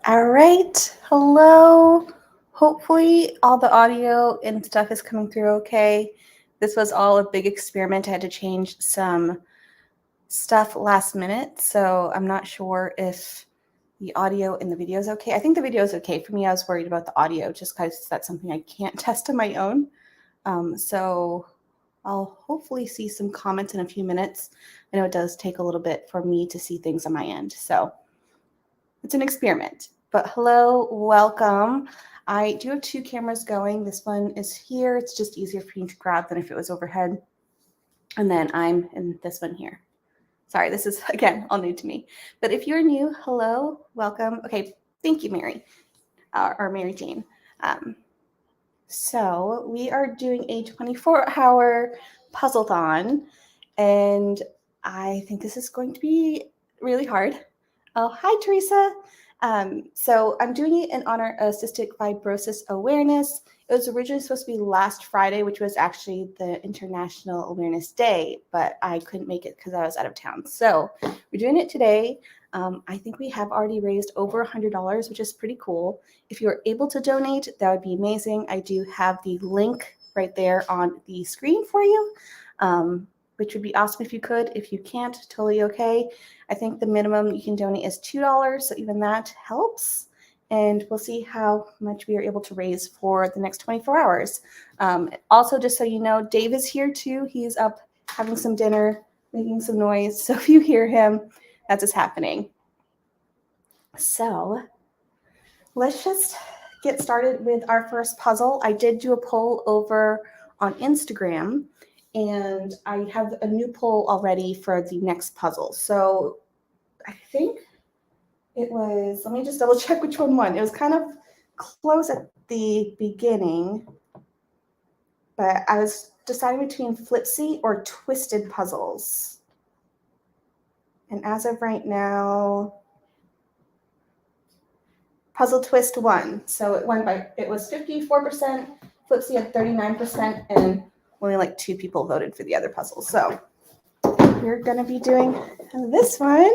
All right. Hello. Hopefully all the audio and stuff is coming through okay. This was all a big experiment. I had to change some stuff last minute, so I'm not sure if the audio in the video is okay. I think the video is okay. For me, I was worried about the audio just because that's something I can't test on my own. So I'll hopefully see some comments in a few minutes. I know it does take a little bit for me to see things on my end. So it's an experiment. But hello, welcome. I do have two cameras going. This one is here. It's just easier for me to grab than if it was overhead. And then I'm in this one here. Sorry, this is, again, all new to me. But if you're new, hello, welcome. Okay, thank you, Mary, or Mary Jane. So we are doing a 24-hour Puzzle-Thon, and I think this is going to be really hard. Oh, hi, Teresa. So I'm doing it in honor of Cystic Fibrosis Awareness. It was originally supposed to be last Friday, which was actually the International Awareness Day, but I couldn't make it because I was out of town. So we're doing it today. I think we have already raised over $100, which is pretty cool. If you're able to donate, that would be amazing. I do have the link right there on the screen for you, which would be awesome if you could. If you can't, totally okay. I think the minimum you can donate is $2, so even that helps. And we'll see how much we are able to raise for the next 24 hours. Also, just so you know, Dave is here too. He's up having some dinner, making some noise. So if you hear him, that's what's happening. So let's just get started with our first puzzle. I did do a poll over on Instagram, and I have a new poll already for the next puzzle. So I think it was, let me just double check which one won. It was kind of close at the beginning, but I was deciding between Flipsy or Twisted Puzzles. And as of right now, Puzzle Twist won. So it was 54%, Flipsy had 39%, and only like 2 people voted for the other puzzles. So we're going to be doing this one,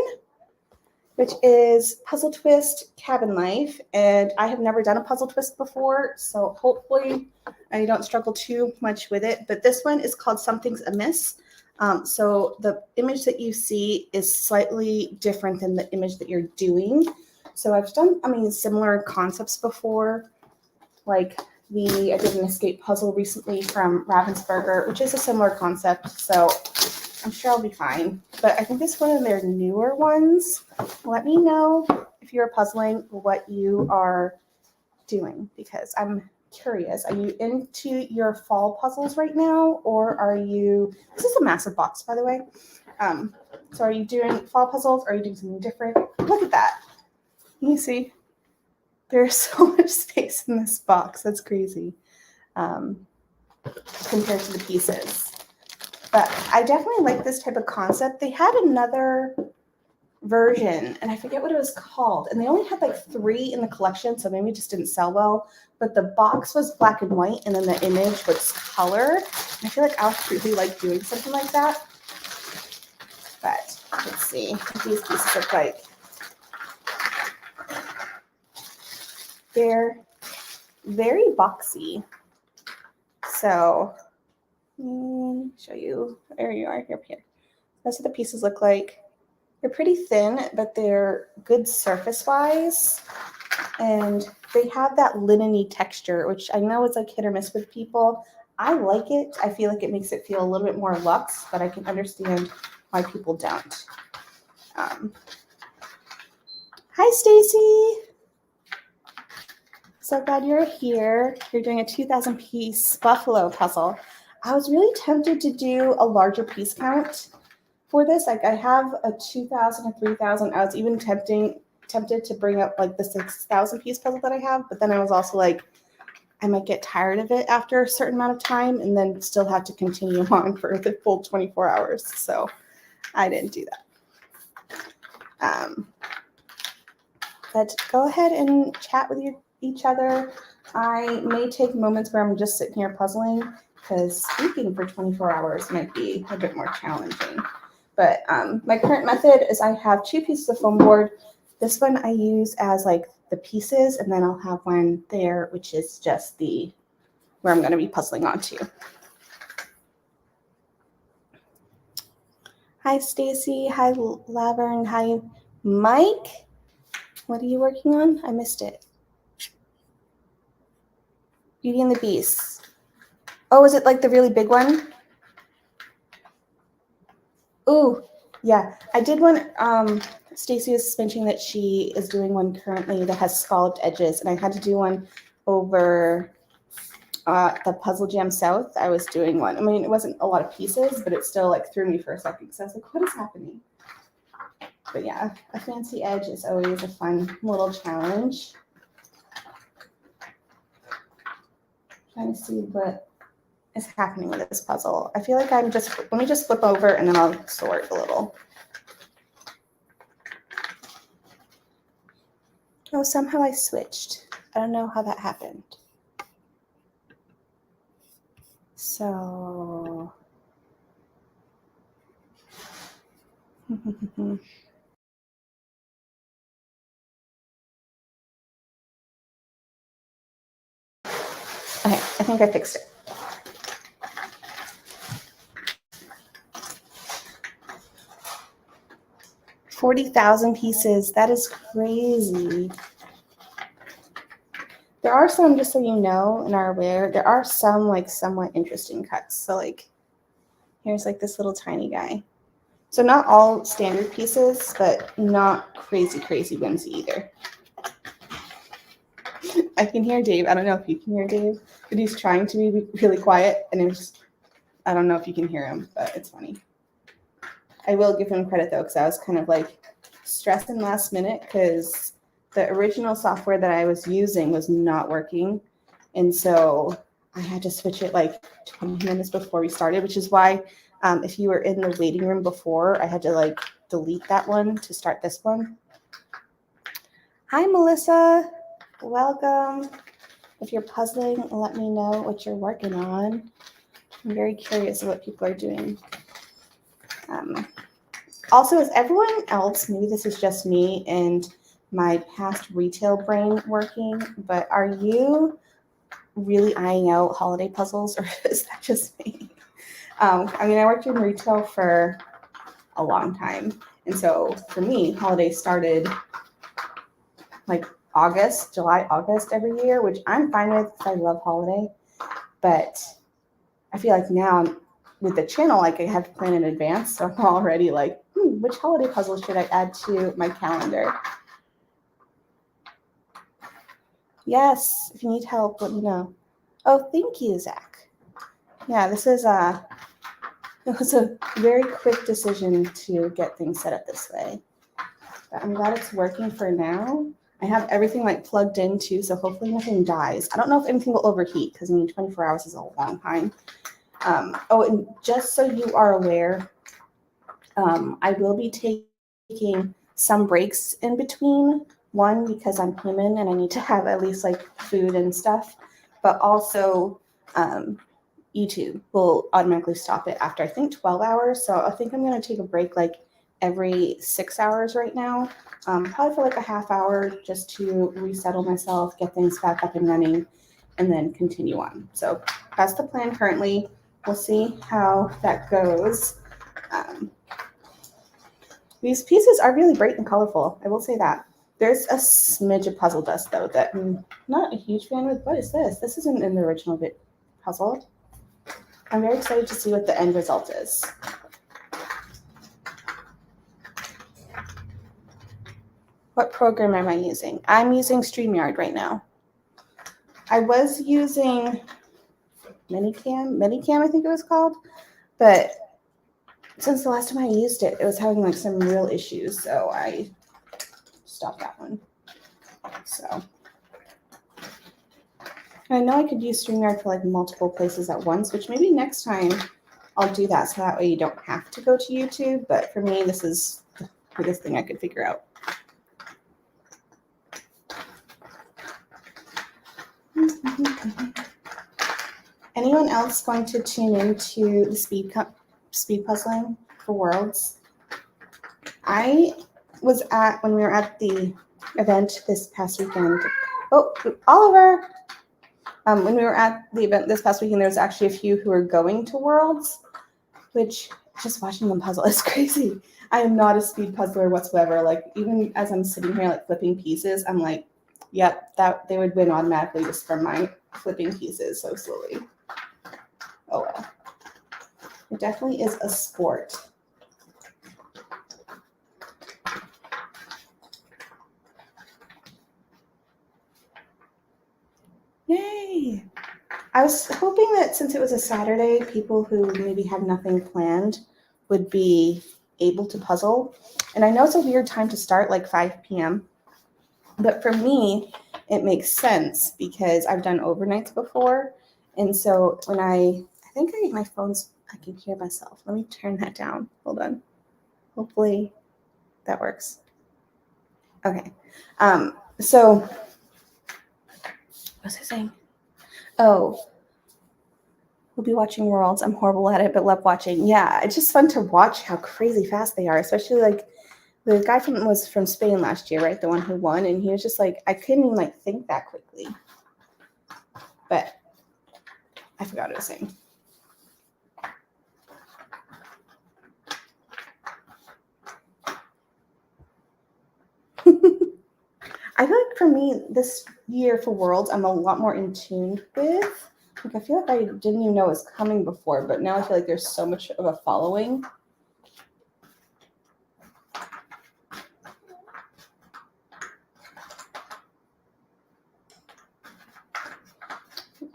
which is Puzzle Twist Cabin Life. And I have never done a Puzzle Twist before, so hopefully I don't struggle too much with it. But this one is called Something's Amiss. So the image that you see is slightly different than the image that you're doing. So I've done, similar concepts before. Like I did an escape puzzle recently from Ravensburger, which is a similar concept. So I'm sure I'll be fine. But I think this is one of their newer ones. Let me know if you're puzzling what you are doing, because I'm curious. Are you into your fall puzzles right now, or are you, this is a massive box, by the way. So are you doing fall puzzles, or are you doing something different? Look at that. You see, there's so much space in this box. That's crazy compared to the pieces. But I definitely like this type of concept. They had another version, and I forget what it was called, and they only had like 3 in the collection, so maybe it just didn't sell well. But the box was black and white, and then the image was color. And I feel like I would really like doing something like that. But let's see what these pieces look like. They're very boxy. So let me show you. There you are, here. That's what the pieces look like. They're pretty thin, but they're good surface-wise. And they have that linen-y texture, which I know is like hit or miss with people. I like it. I feel like it makes it feel a little bit more luxe, but I can understand why people don't. Hi, Stacy. So glad you're here. You're doing a 2,000-piece buffalo puzzle. I was really tempted to do a larger piece count for this. Like I have a 2,000, a 3,000. I was even tempted to bring up like the 6,000-piece puzzle that I have, but then I was also like, I might get tired of it after a certain amount of time and then still have to continue on for the full 24 hours. So I didn't do that. But go ahead and chat with each other. I may take moments where I'm just sitting here puzzling, because speaking for 24 hours might be a bit more challenging. But my current method is I have 2 pieces of foam board. This one I use as like the pieces, and then I'll have one there, which is just where I'm going to be puzzling onto. Hi, Stacy. Hi, Laverne. Hi, Mike. What are you working on? I missed it. Beauty and the Beast. Oh, is it like the really big one? Ooh, yeah. I did one. Stacy was mentioning that she is doing one currently that has scalloped edges, and I had to do one over the Puzzle Jam South. I was doing one. I mean, it wasn't a lot of pieces, but it still like threw me for a second because I was like, what is happening? But yeah, a fancy edge is always a fun little challenge. Trying to see what is happening with this puzzle. I feel like let me just flip over and then I'll sort a little. Oh, somehow I switched. I don't know how that happened. So. Okay, I think I fixed it. $40,000 pieces. That is crazy. There are some, just so you know and are aware, there are some like somewhat interesting cuts. So like, here's like this little tiny guy. So not all standard pieces, but not crazy, crazy whimsy either. I can hear Dave. I don't know if you can hear Dave, but he's trying to be really quiet, and I don't know if you can hear him, but it's funny. I will give him credit though, because I was kind of like stressing last minute because the original software that I was using was not working, and so I had to switch it like 20 minutes before we started, which is why if you were in the waiting room before, I had to like delete that one to start this one. Hi, Melissa. Welcome. If you're puzzling, let me know what you're working on. I'm very curious of what people are doing. Also, is everyone else, maybe this is just me and my past retail brain working, but are you really eyeing out holiday puzzles, or is that just me? I mean, I worked in retail for a long time, and so for me, holidays started like July, August every year, which I'm fine with because I love holiday. But I feel like now with the channel, like I have to plan in advance, so I'm already like, which holiday puzzle should I add to my calendar? Yes, if you need help, let me know. Oh, thank you, Zach. Yeah, it was a very quick decision to get things set up this way. But I'm glad it's working for now. I have everything like plugged in too, so hopefully nothing dies. I don't know if anything will overheat because I mean 24 hours is a long time. Oh, and just so you are aware, I will be taking some breaks in between. One, because I'm human and I need to have at least like food and stuff, but also YouTube will automatically stop it after I think 12 hours. So I think I'm going to take a break like every 6 hours right now, probably for like a half hour just to resettle myself, get things back up and running, and then continue on. So that's the plan currently. We'll see how that goes. These pieces are really bright and colorful. I will say that. There's a smidge of puzzle dust though that I'm not a huge fan with. What is this? This isn't in the original puzzle. I'm very excited to see what the end result is. What program am I using? I'm using StreamYard right now. I was using Minicam, I think it was called, but since the last time I used it, it was having like some real issues, so I stopped that one. So I know I could use StreamYard for like multiple places at once, which maybe next time I'll do that, so that way you don't have to go to YouTube. But for me, this is the biggest thing I could figure out. Anyone else going to tune into the speed puzzling for Worlds? I was when we were at the event this past weekend. Oh, Oliver! When we were at the event this past weekend, there was actually a few who were going to Worlds, which just watching them puzzle is crazy. I am not a speed puzzler whatsoever. Like, even as I'm sitting here like flipping pieces, I'm like, yep, that they would win automatically just from my flipping pieces so slowly. Oh well. It definitely is a sport. Yay! I was hoping that since it was a Saturday, people who maybe had nothing planned would be able to puzzle. And I know it's a weird time to start, like 5 p.m. But for me, it makes sense because I've done overnights before. And so when I think my phone's, I can hear myself. Let me turn that down. Hold on. Hopefully that works. Okay. So what was I saying? Oh, we'll be watching Worlds. I'm horrible at it, but love watching. Yeah, it's just fun to watch how crazy fast they are, especially like the guy was from Spain last year, right? The one who won, and he was just like, I couldn't even like think that quickly. But I forgot what I was saying. I feel like for me, this year for Worlds, I'm a lot more in tune with. Like, I feel like I didn't even know it was coming before, but now I feel like there's so much of a following.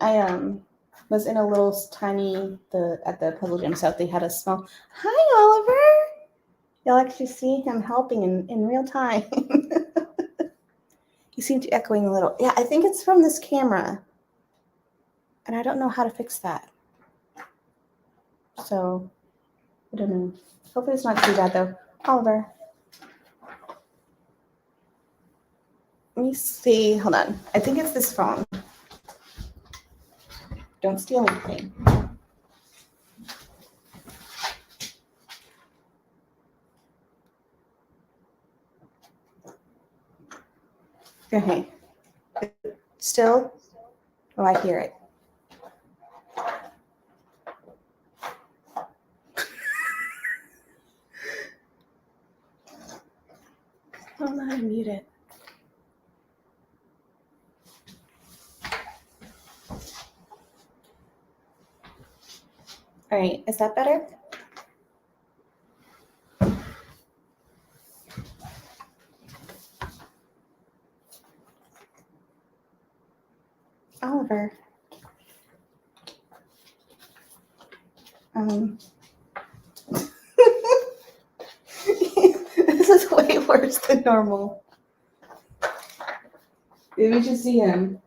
I was in a little tiny at the Puzzle Gym South. They had a small. Hi, Oliver. You'll actually see him helping in real time. You seem to be echoing a little. Yeah, I think it's from this camera, and I don't know how to fix that. So I don't know. Hopefully it's not too bad though. Oliver. Let me see. Hold on. I think it's this phone. Don't steal anything. Okay. Still? Oh, I hear it. I don't know how to mute it. All right. Is that better? Oliver. This is way worse than normal. Maybe we should see him.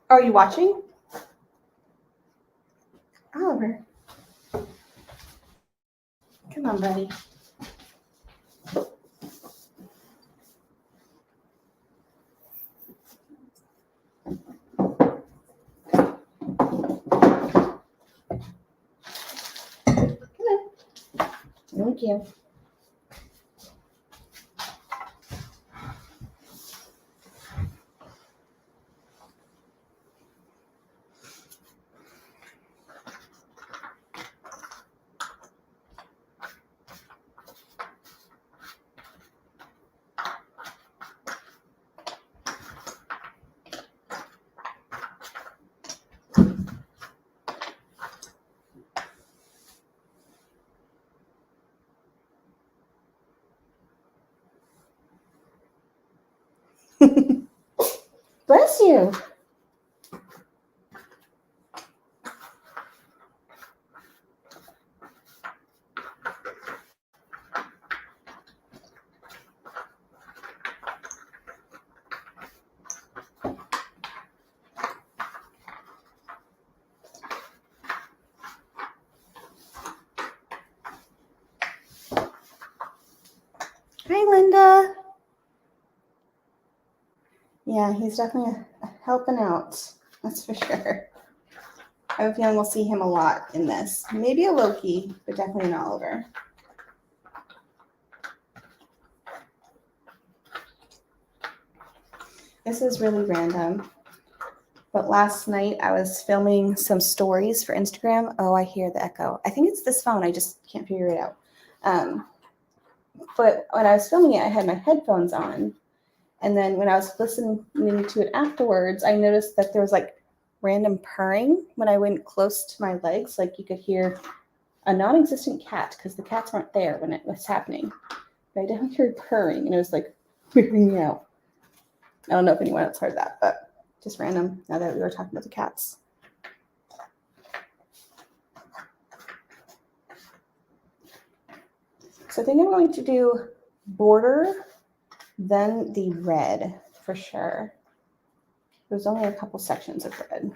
Are you watching? Oliver. Come on, buddy. Thank you. Bless you. Hi, Linda. Yeah, he's definitely helping out. That's for sure. I have a feeling we'll see him a lot in this. Maybe a Loki, but definitely an Oliver. This is really random. But last night I was filming some stories for Instagram. Oh, I hear the echo. I think it's this phone. I just can't figure it out. But when I was filming it, I had my headphones on. And then when I was listening to it afterwards, I noticed that there was like random purring when I went close to my legs. Like you could hear a non-existent cat because the cats weren't there when it was happening. But I definitely heard purring and it was like weirding me out. I don't know if anyone else heard that, but just random now that we were talking about the cats. So I think I'm going to do border, then the red for sure. There's only a couple sections of red.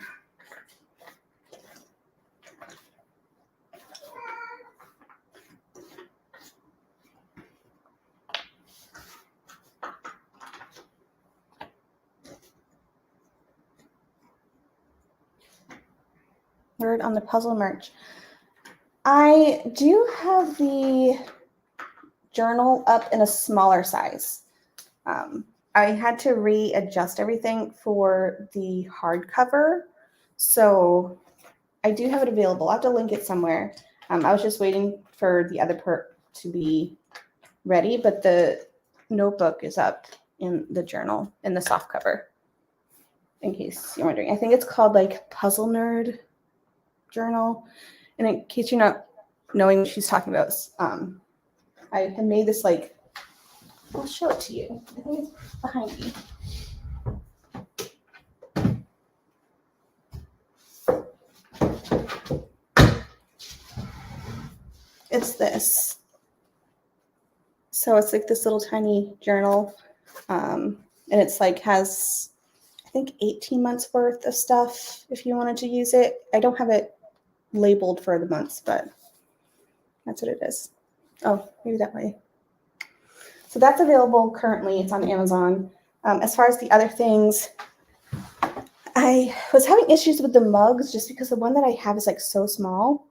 Word on the puzzle merch. I do have the journal up in a smaller size. I had to readjust everything for the hardcover, so I do have it available. I'll have to link it somewhere. I was just waiting for the other part to be ready, but the notebook is up in the journal in the soft cover, in case you're wondering. I think it's called like Puzzle Nerd Journal. And in case you're not knowing what she's talking about, I have made this like, I'll show it to you. I think it's behind me. It's this. So it's like this little tiny journal. And it's like has, I think 18 months worth of stuff if you wanted to use it. I don't have it labeled for the months, but that's what it is. Oh, maybe that way. So that's available currently. It's on Amazon. As far as the other things, I was having issues with the mugs just because the one that I have is like so small.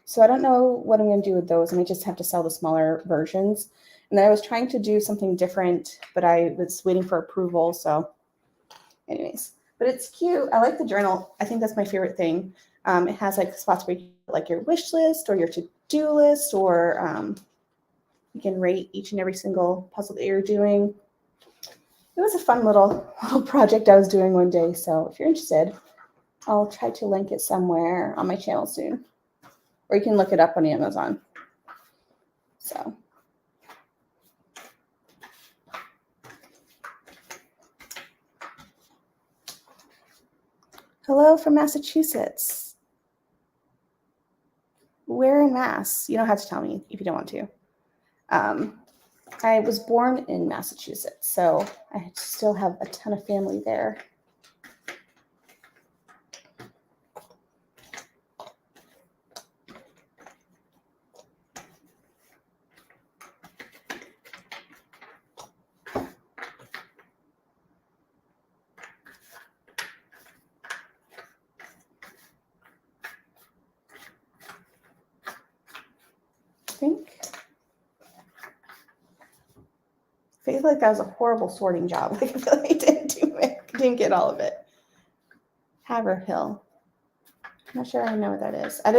So I don't know what I'm going to do with those. I may just have to sell the smaller versions. And then I was trying to do something different, but I was waiting for approval. So anyways, but it's cute. I like the journal. I think that's my favorite thing. It has like spots where you can like your wish list or your to-do list, or you can rate each and every single puzzle that you're doing. It was a fun little project I was doing one day. So if you're interested, I'll try to link it somewhere on my channel soon. Or you can look it up on Amazon. So. Hello from Massachusetts. Where in Mass? You don't have to tell me if you don't want to. I was born in Massachusetts, so I still have a ton of family there. I feel like that was a horrible sorting job. Like I feel like I didn't get all of it. Haverhill. I'm not sure I know what that is. I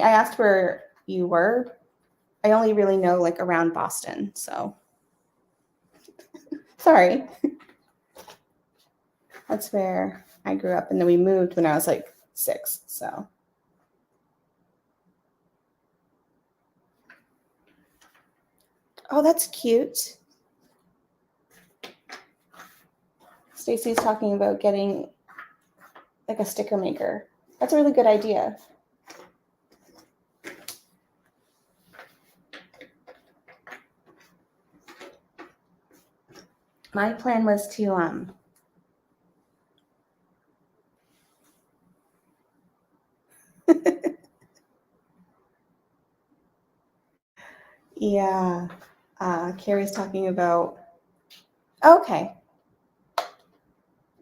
asked where you were. I only really know like around Boston, so sorry. That's where I grew up, and then we moved when I was like 6, so. Oh, that's cute. Stacy's talking about getting like a sticker maker. That's a really good idea. My plan was to yeah. Carrie's talking about, okay.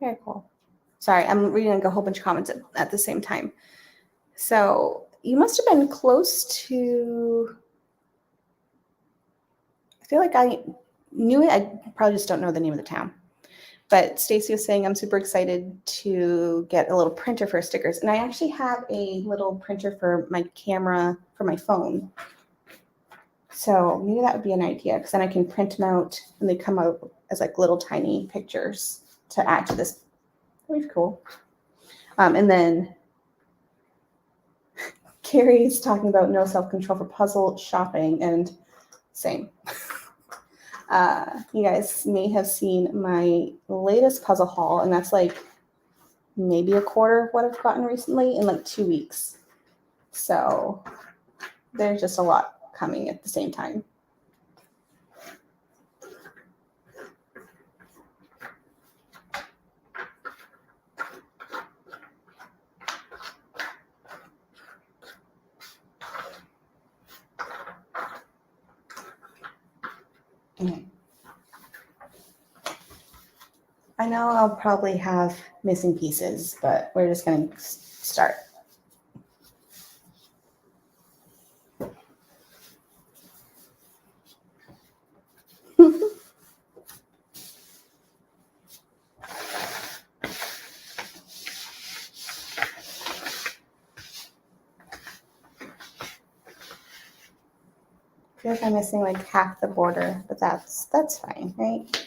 Very cool. Sorry, I'm reading like a whole bunch of comments at the same time. So you must have been close to, I feel like I knew it. I probably just don't know the name of the town. But Stacy was saying I'm super excited to get a little printer for stickers. And I actually have a little printer for my camera for my phone. So maybe that would be an idea, because then I can print them out and they come out as like little tiny pictures to add to this. That'd be cool. And then Carrie's talking about no self-control for puzzle shopping, and same. You guys may have seen my latest puzzle haul, and that's like maybe a quarter of what I've gotten recently in like 2 weeks. So there's just a lot coming at the same time. I know I'll probably have missing pieces, but we're just going to start. I feel like I'm missing like half the border, but that's fine, right?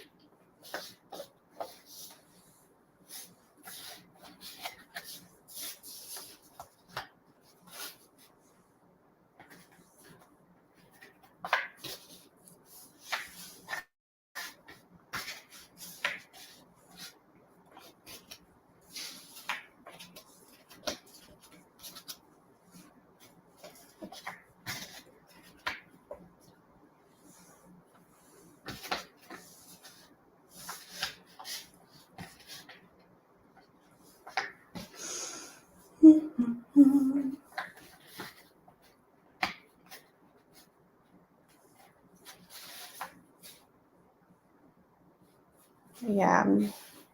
Yeah, I'm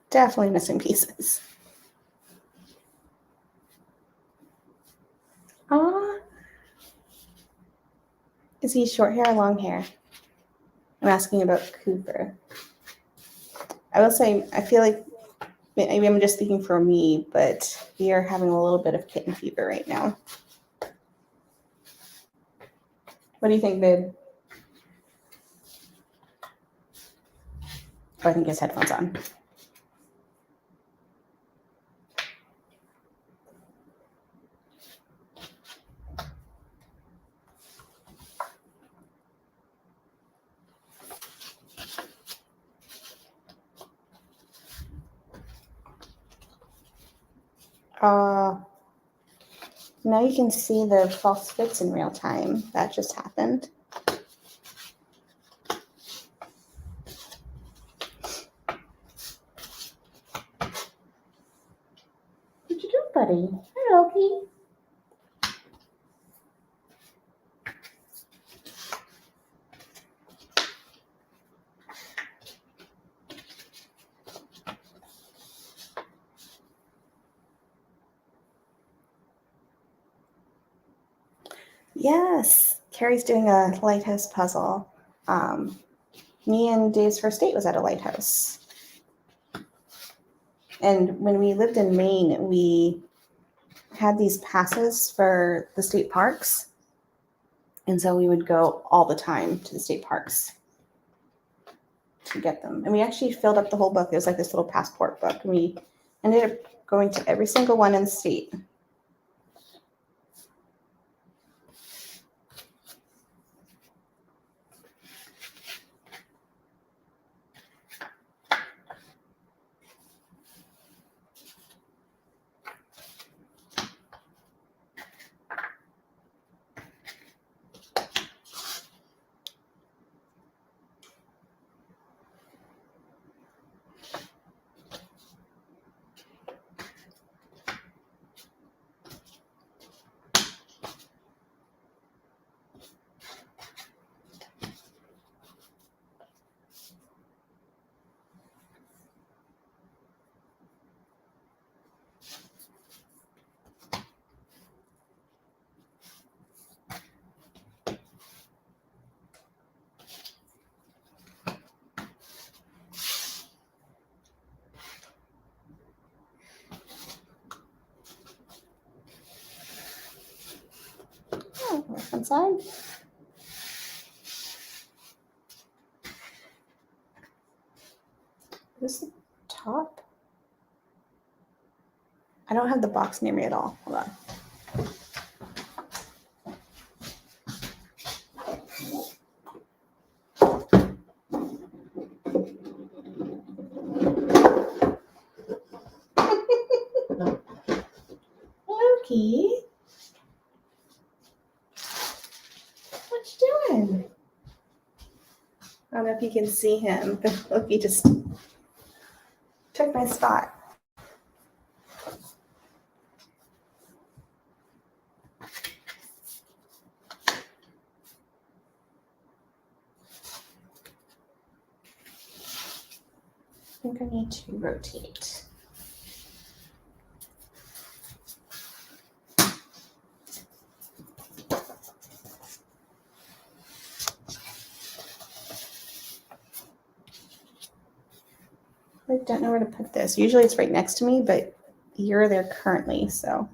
definitely missing pieces. Is he short hair or long hair? I'm asking about Cooper. I will say, I feel like maybe I'm just speaking for me, but we are having a little bit of kitten fever right now. What do you think, babe? Oh, I think his headphones on. Now you can see the false fits in real time. That just happened. What you doing, buddy? Hello, Pete. Yes, Carrie's doing a lighthouse puzzle. Me and Dave's first date was at a lighthouse. And when we lived in Maine, we had these passes for the state parks. And so we would go all the time to the state parks to get them. And we actually filled up the whole book. It was like this little passport book. And we ended up going to every single one in the state. one side. Is this the top? I don't have the box near me at all. Hold on. Loki, what you doing? I don't know if you can see him, but Loki just took my spot. I think I need to rotate. I don't know where to put this. Usually it's right next to me, but you're there currently, so.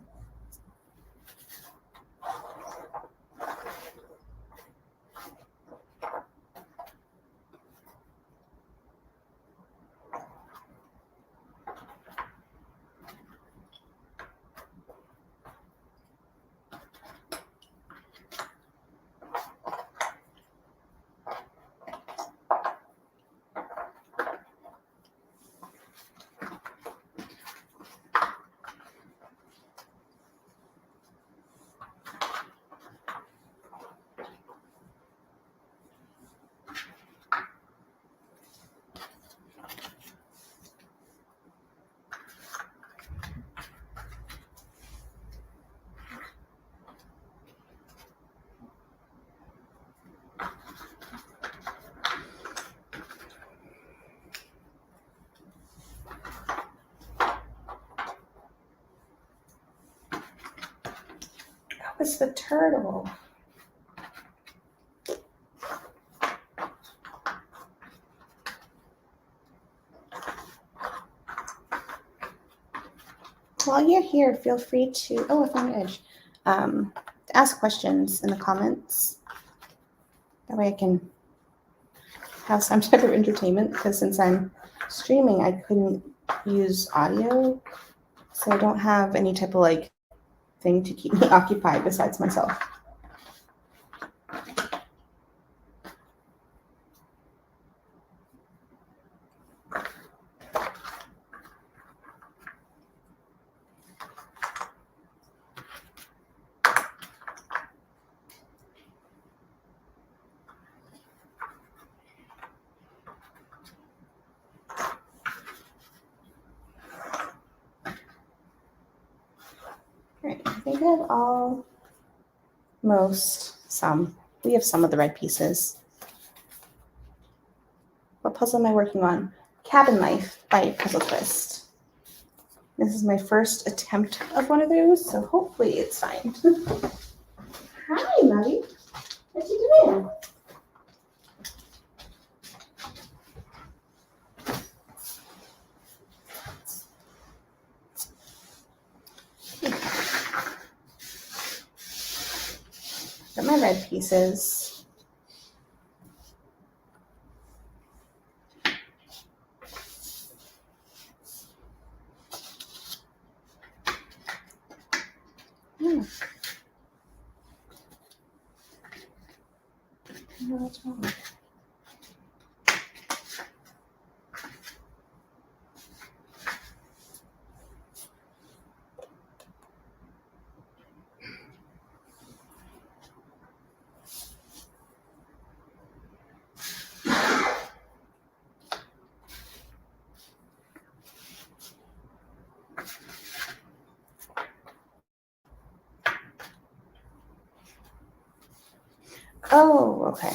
It's the turtle. While you're here, feel free to, I found an edge, to ask questions in the comments. That way I can have some type of entertainment, because since I'm streaming, I couldn't use audio, so I don't have any type of like thing to keep me occupied besides myself. Right, I think I have we have some of the red pieces. What puzzle am I working on? Cabin Life by Puzzle Twist. This is my first attempt of one of those, so hopefully it's fine. Hi, Maddie. What you doing? Got my red pieces. No, what's wrong? Oh, okay.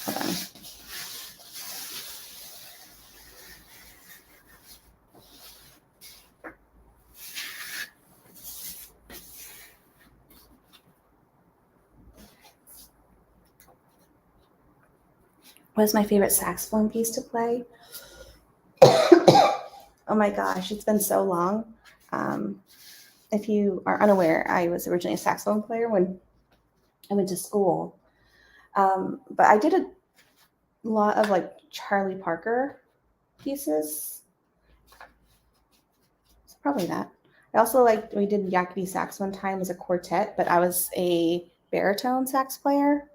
Hold on. What is my favorite saxophone piece to play? Oh my gosh, it's been so long. if you are unaware, I was originally a saxophone player when I went to school. But I did a lot of like Charlie Parker pieces. It's probably that. I also like we did Yakety Sax one time as a quartet, but I was a baritone sax player.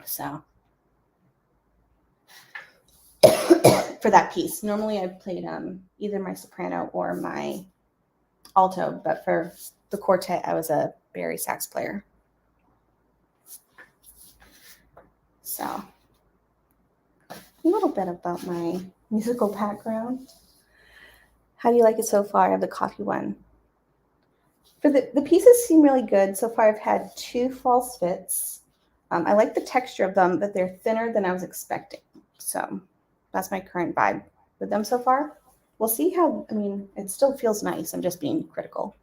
So for that piece, normally I played either my soprano or my alto, but for the quartet, I was a bari sax player. So a little bit about my musical background. How do you like it so far? I have the coffee one. For the pieces seem really good. So far I've had 2 false fits. I like the texture of them, but they're thinner than I was expecting. So that's my current vibe with them so far. We'll see how, I mean, it still feels nice. I'm just being critical.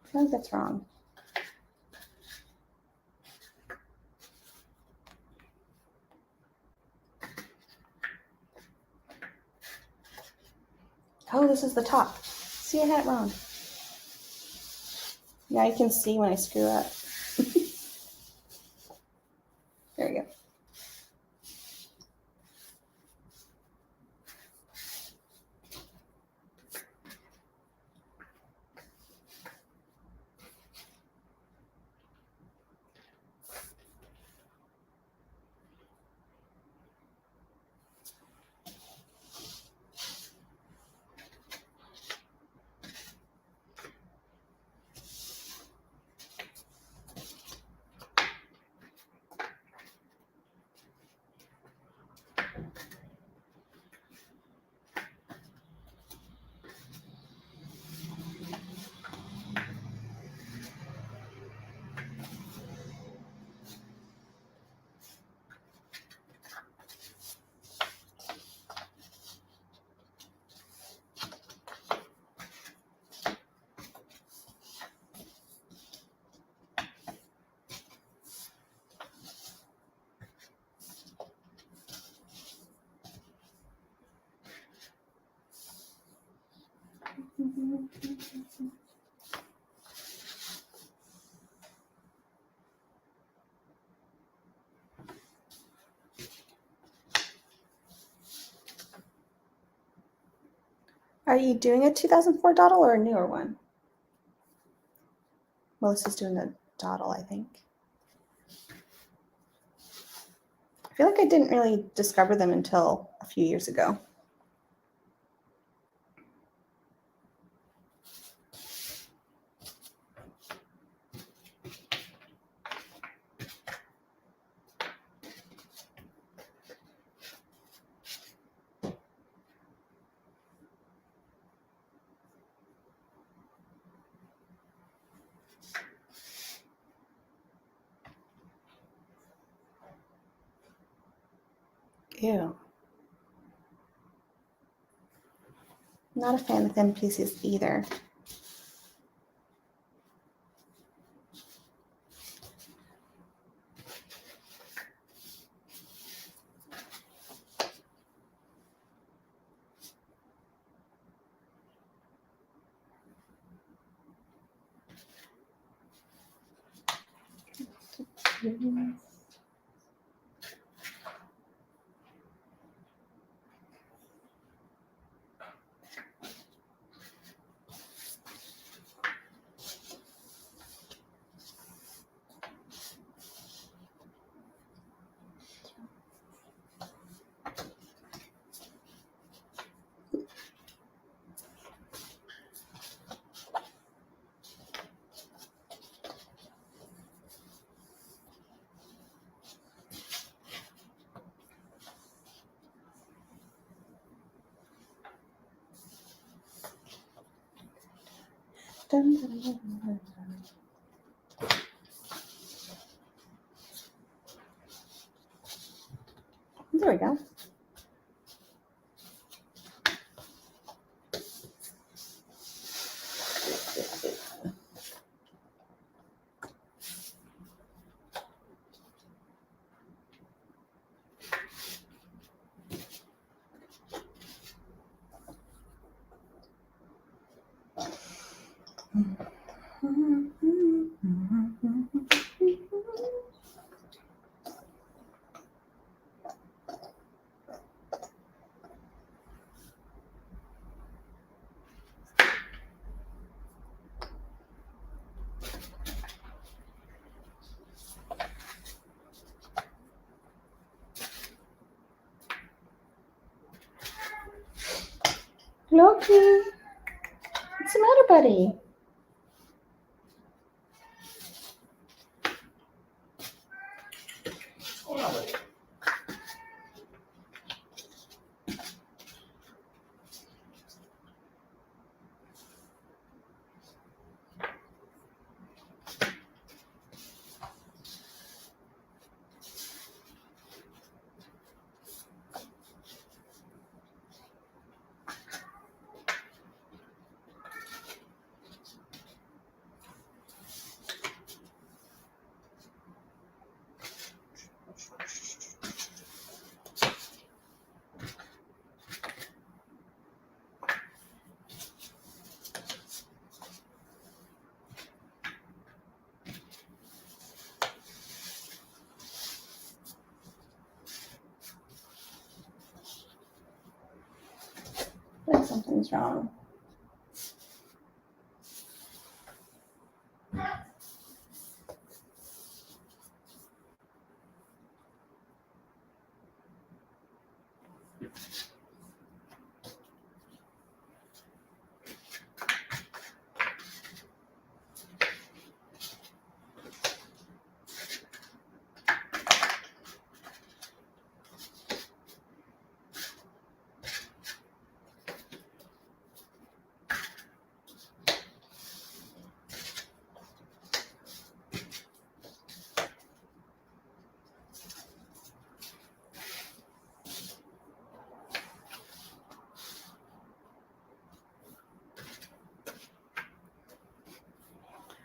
I feel like that's wrong. Oh, this is the top. See, I had it wrong. Now you can see when I screw up. There we go. Are you doing a 2004 dawdle or a newer one? Melissa's doing a dawdle, I think. I feel like I didn't really discover them until a few years ago. Ew. Not a fan of thin pieces either. There we go. Loki, what's the matter, buddy? I think something's wrong.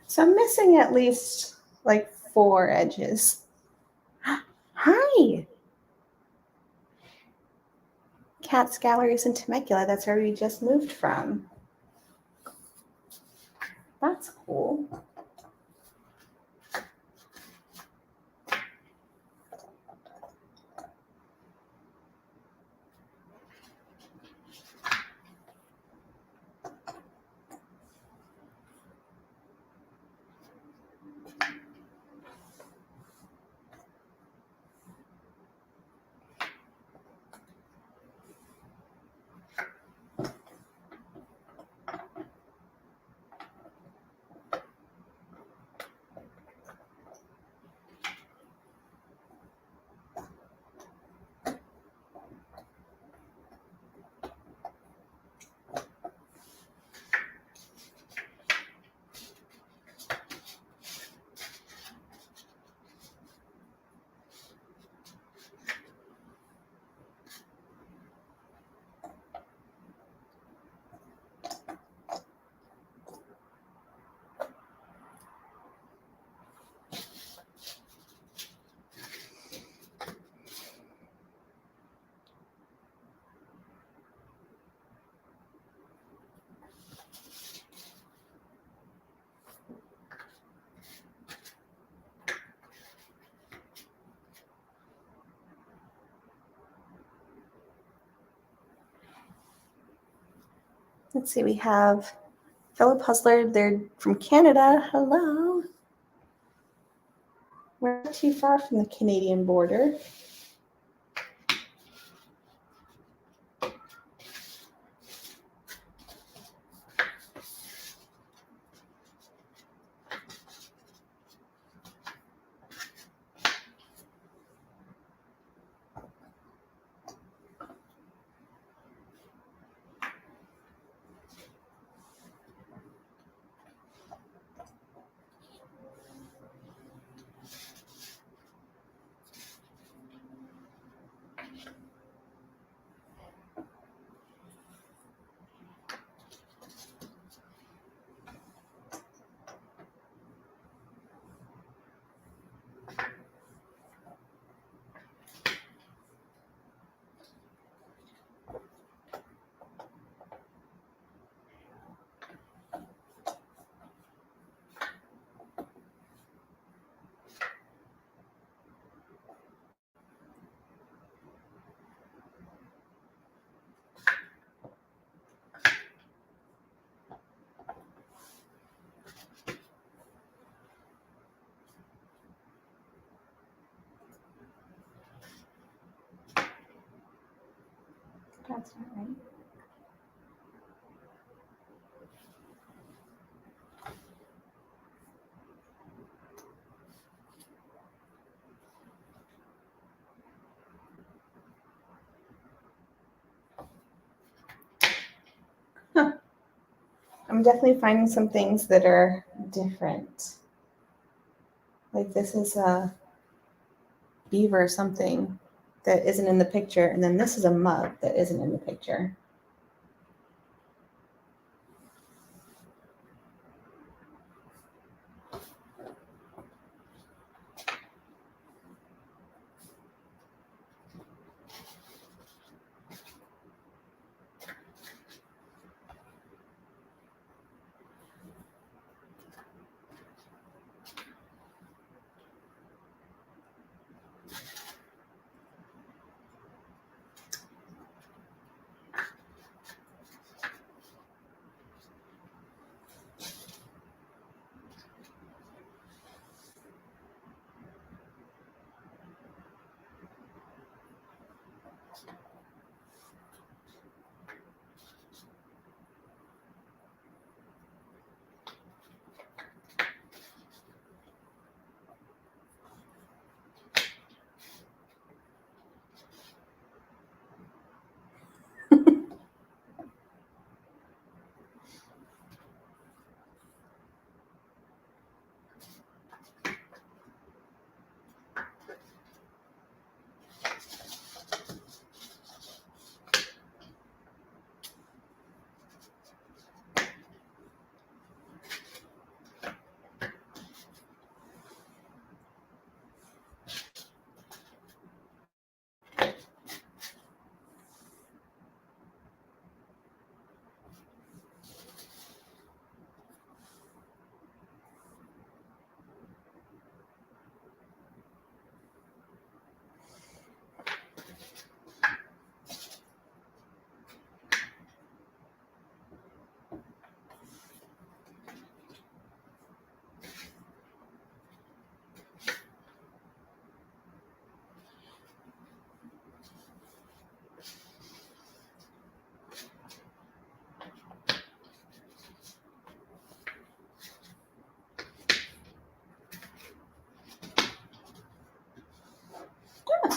So I'm missing at least like 4 edges. Hi! Cat's Galleries in Temecula. That's where we just moved from. That's cool. Let's see, we have fellow puzzler. They're from Canada. Hello. We're not too far from the Canadian border. That's not right. I'm definitely finding some things that are different. Like this is a beaver or something that isn't in the picture, and then this is a mug that isn't in the picture.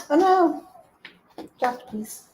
Oh no, dropped a piece.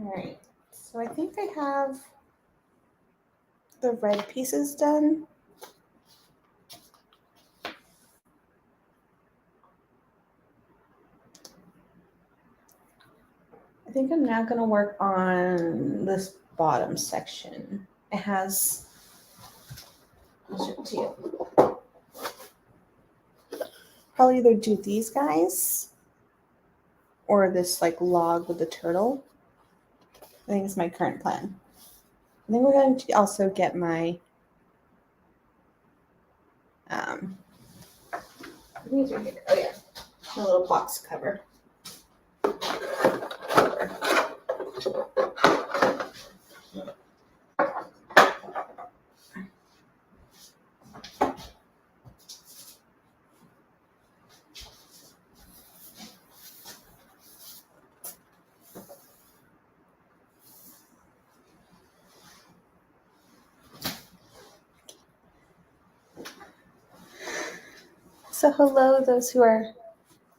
All right, so I think I have the red pieces done. I think I'm now going to work on this bottom section. It has, I'll show it to you. Probably either do these guys or this like log with the turtle. I think it's my current plan. I think we're going to also get my these are here. Oh yeah, my little box cover. So hello, those who are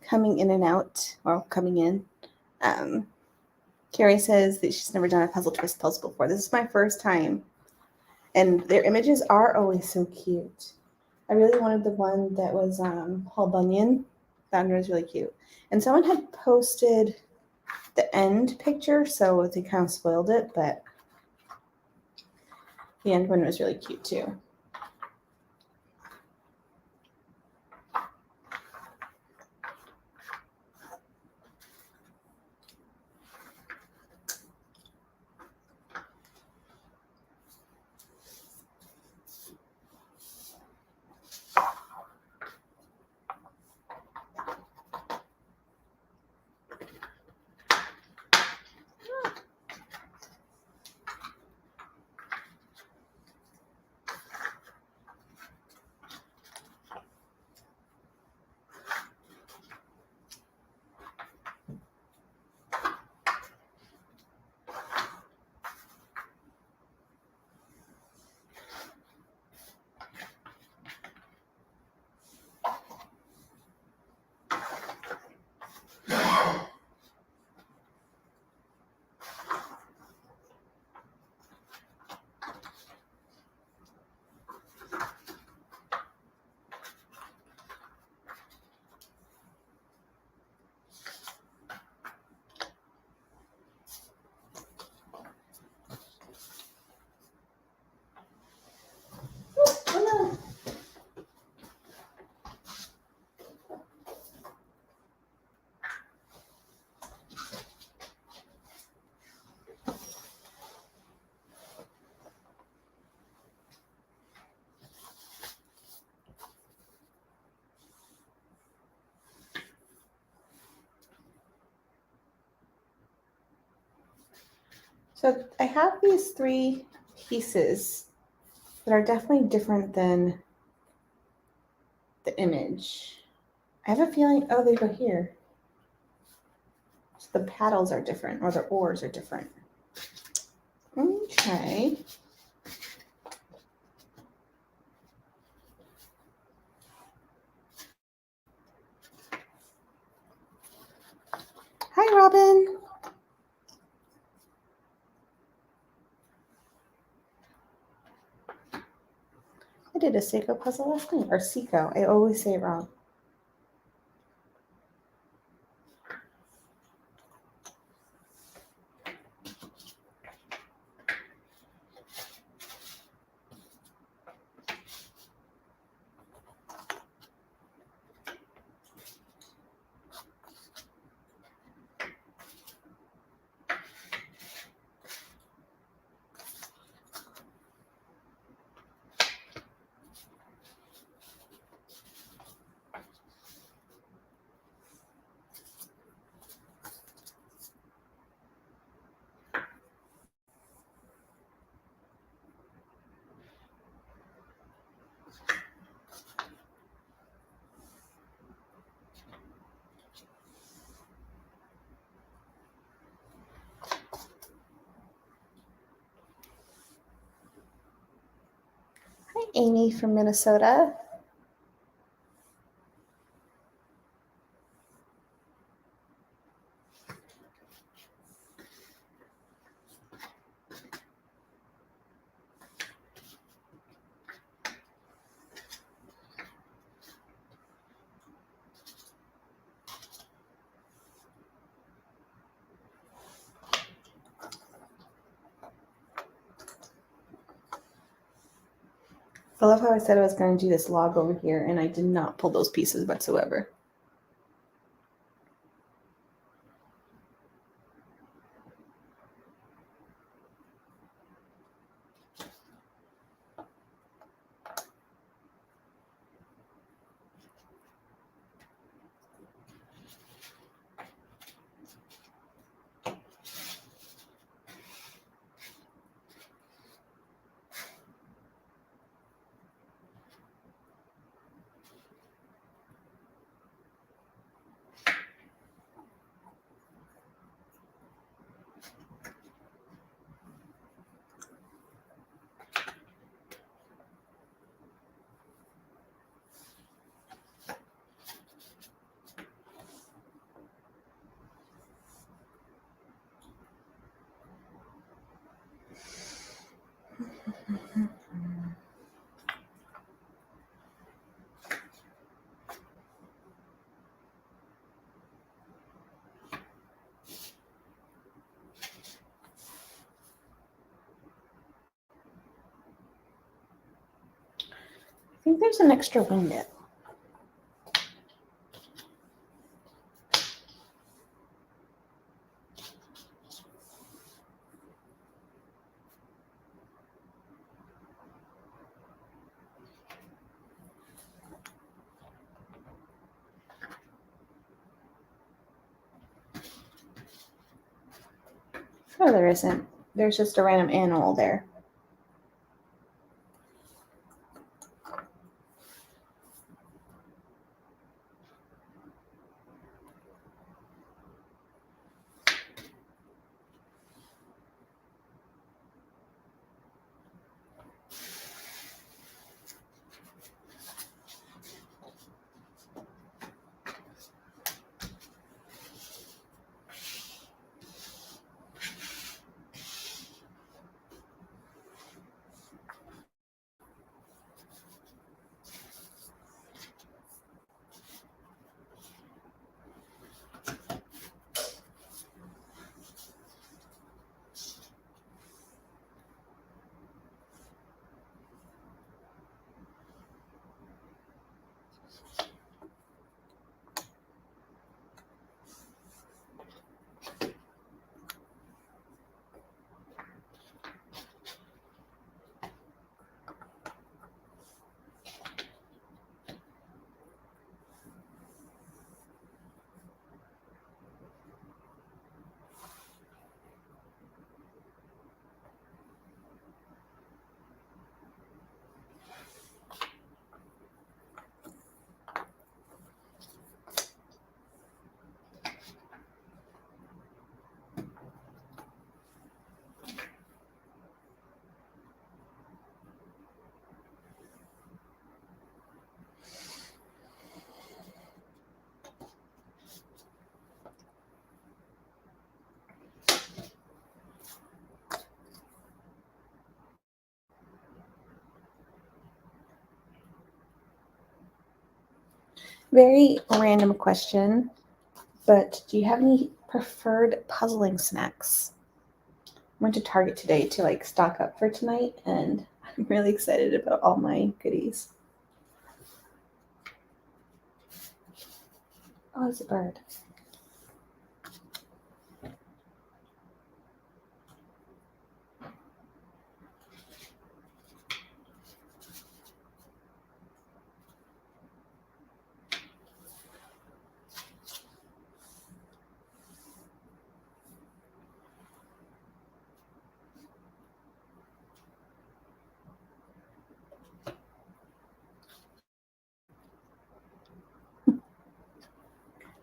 coming in and out, or coming in. Carrie says that she's never done a puzzle twist puzzle before. This is my first time. And their images are always so cute. I really wanted the one that was Paul Bunyan. That one was really cute. And someone had posted the end picture, so they kind of spoiled it, but the end one was really cute too. So I have these three pieces that are definitely different than the image. I have a feeling, oh, they go here. So the paddles are different, or the oars are different. Okay. Hi, Robin. I did a Seiko puzzle last night, or Seiko. I always say it wrong. Hi, Amy from Minnesota. I love how I said I was going to do this log over here, and I did not pull those pieces whatsoever. I think there's an extra window. No, there isn't. There's just a random animal there. Very random question, but do you have any preferred puzzling snacks? I went to Target today to stock up for tonight, and I'm really excited about all my goodies. Oh, it's a bird.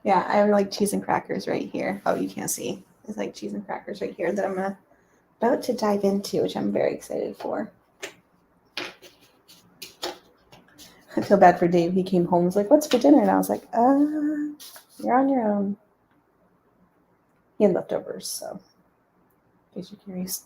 Yeah, I have like cheese and crackers right here. Oh, you can't see. It's like cheese and crackers right here that I'm about to dive into, which I'm very excited for. I feel bad for Dave. He came home and was like, "What's for dinner?" And I was like, you're on your own." He had leftovers, so in case you're curious.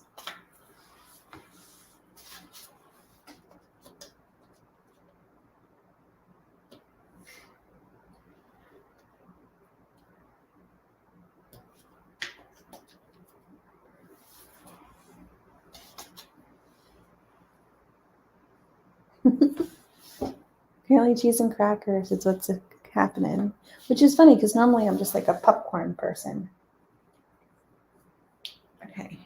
Apparently cheese and crackers is what's happening. Which is funny because normally I'm just like a popcorn person. Okay.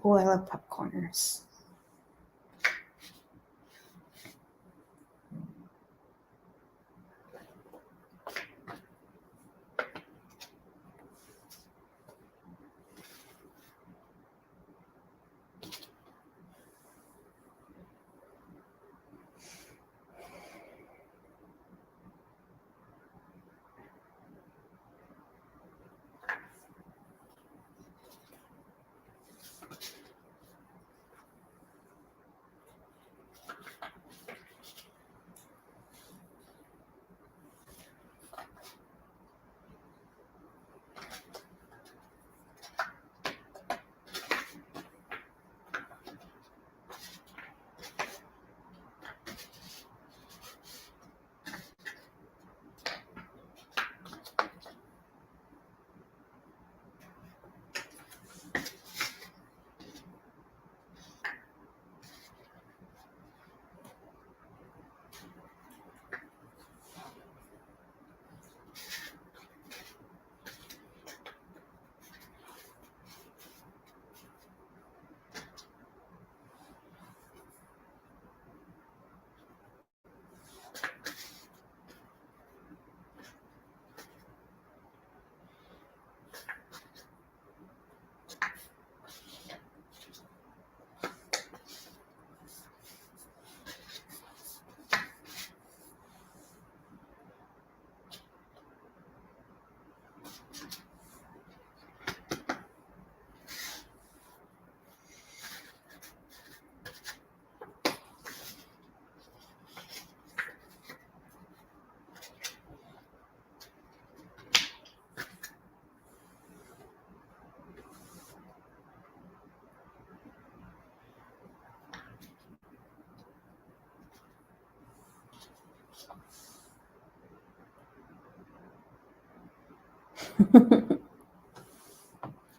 Oh, I love popcorners.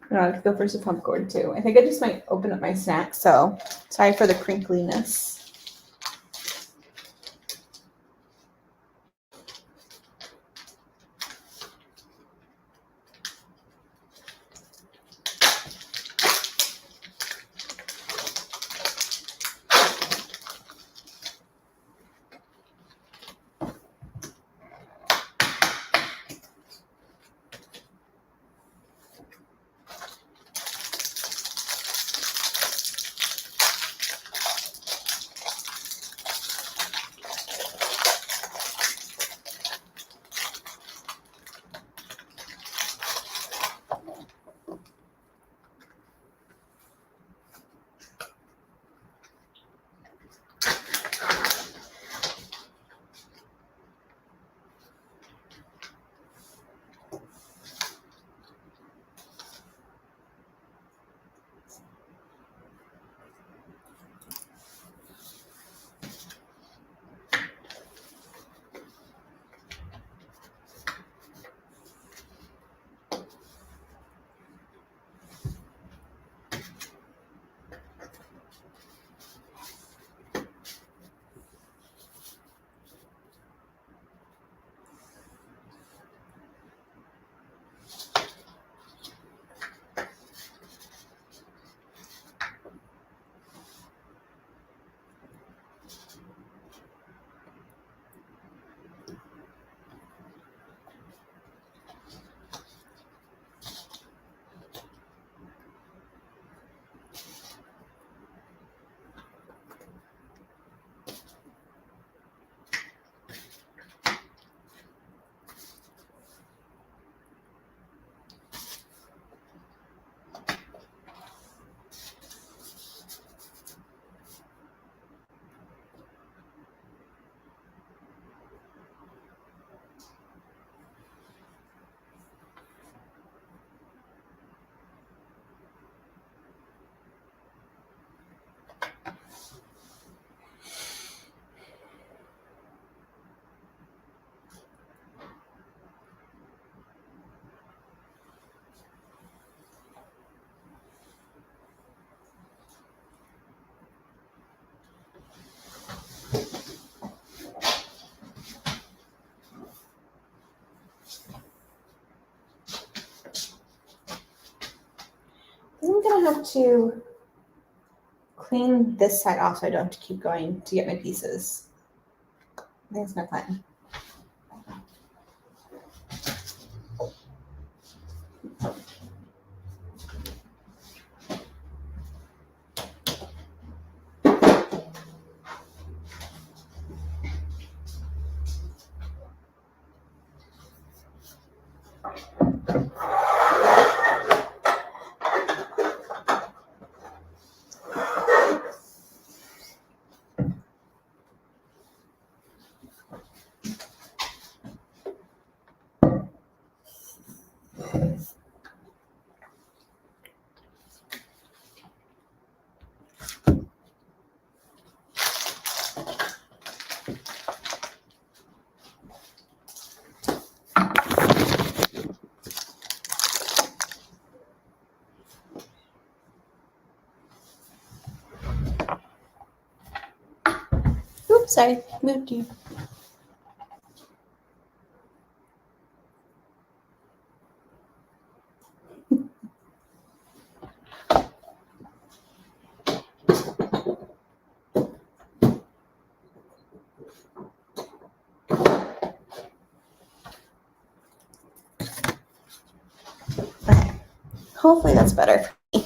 I could go for some popcorn too. I think I just might open up my snack, so sorry for the crinkliness. gonna have to clean this side off so I don't have to keep going to get my pieces. I think that's my plan. Oops, sorry, moved you. Okay. Hopefully that's better for me.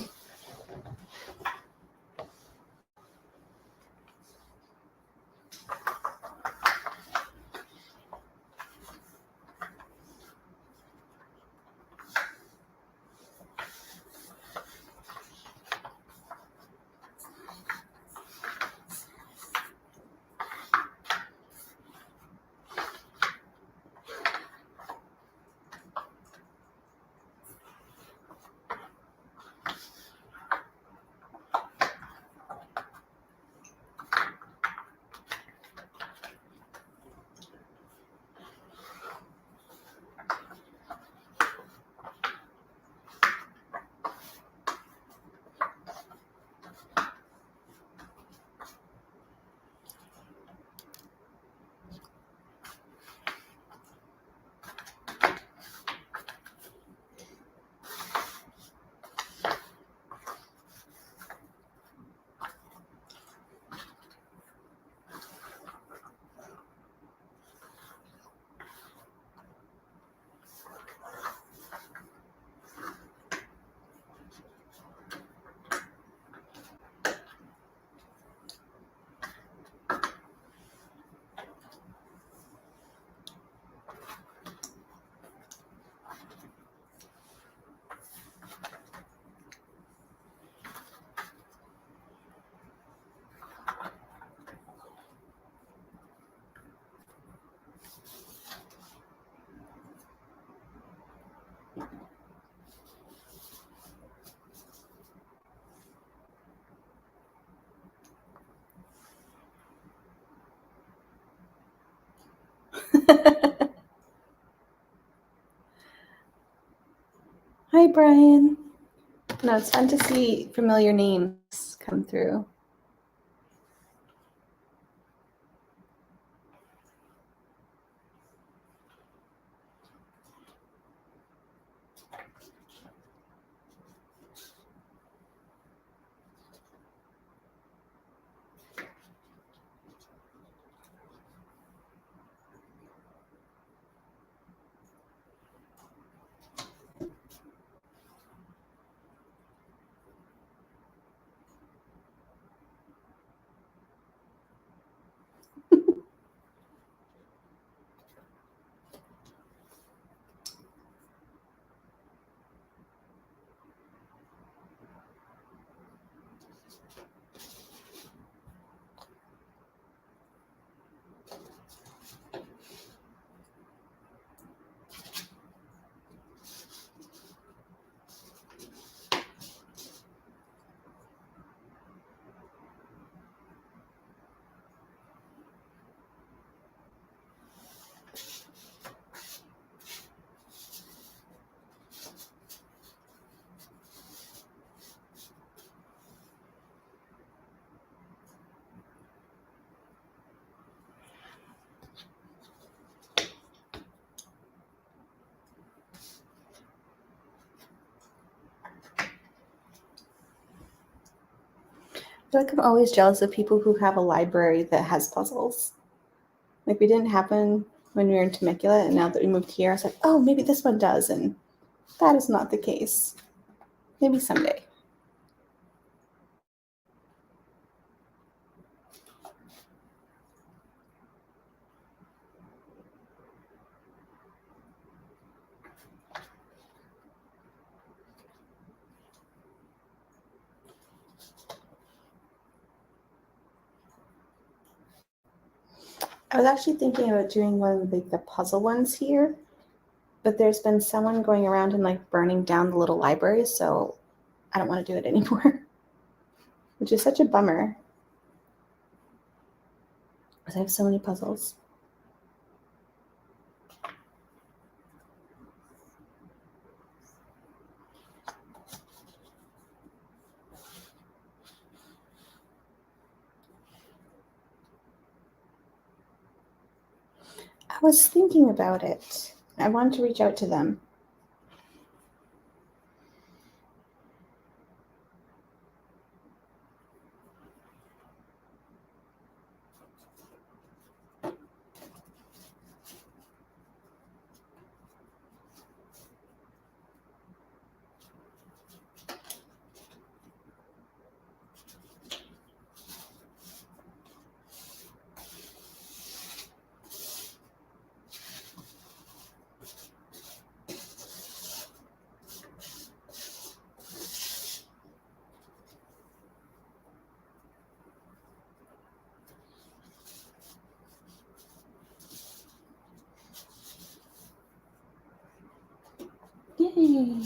Hi, Brian. No, it's fun to see familiar names come through. feel like I'm always jealous of people who have a library that has puzzles. Like, we didn't happen when we were in Temecula, and now that we moved here, I was like, oh, maybe this one does, and that is not the case. Maybe someday. I was actually thinking about doing one of the puzzle ones here, but there's been someone going around and like burning down the little library, so I don't want to do it anymore, which is such a bummer because I have so many puzzles. I was thinking about it. I wanted to reach out to them. Yay.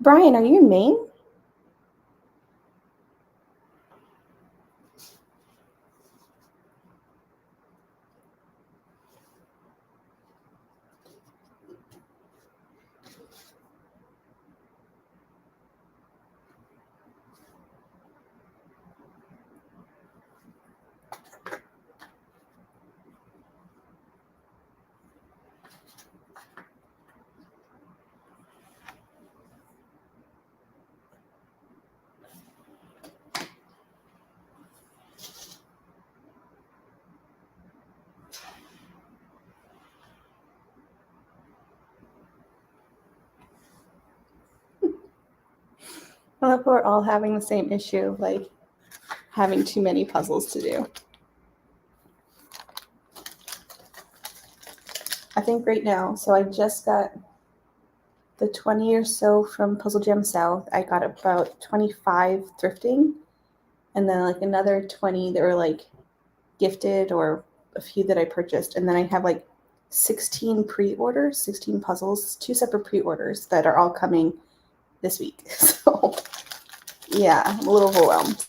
Brian, are you in Maine? I love we're all having the same issue, like having too many puzzles to do. I think right now, so I just got the 20 or so from Puzzle Jam South. I got about 25 thrifting, and then like another 20 that were like gifted or a few that I purchased. And then I have like 16 pre-orders, 16 puzzles, 2 separate pre-orders that are all coming this week. So yeah, I'm a little overwhelmed.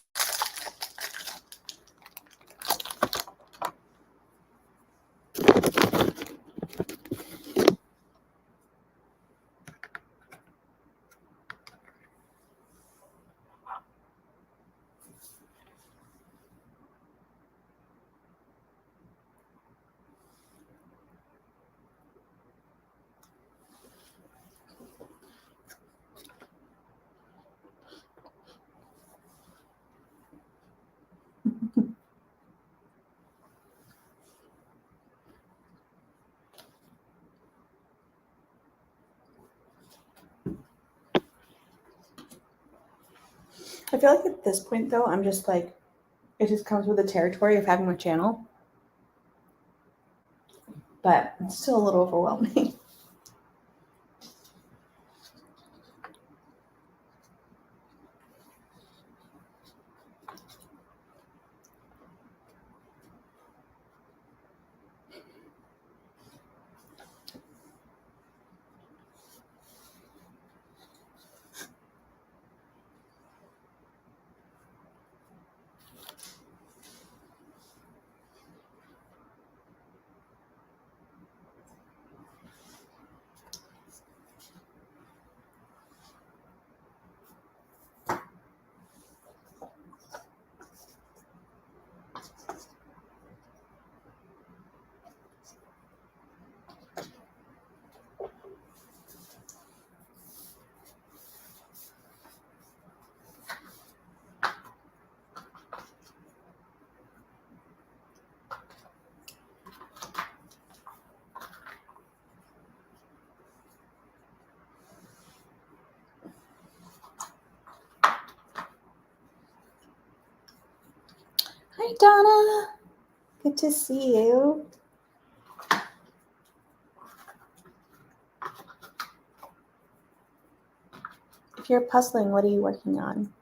I feel like at this point though, I'm just like, it just comes with the territory of having a channel. But it's still a little overwhelming. Hi, Donna. Good to see you. If you're puzzling, what are you working on?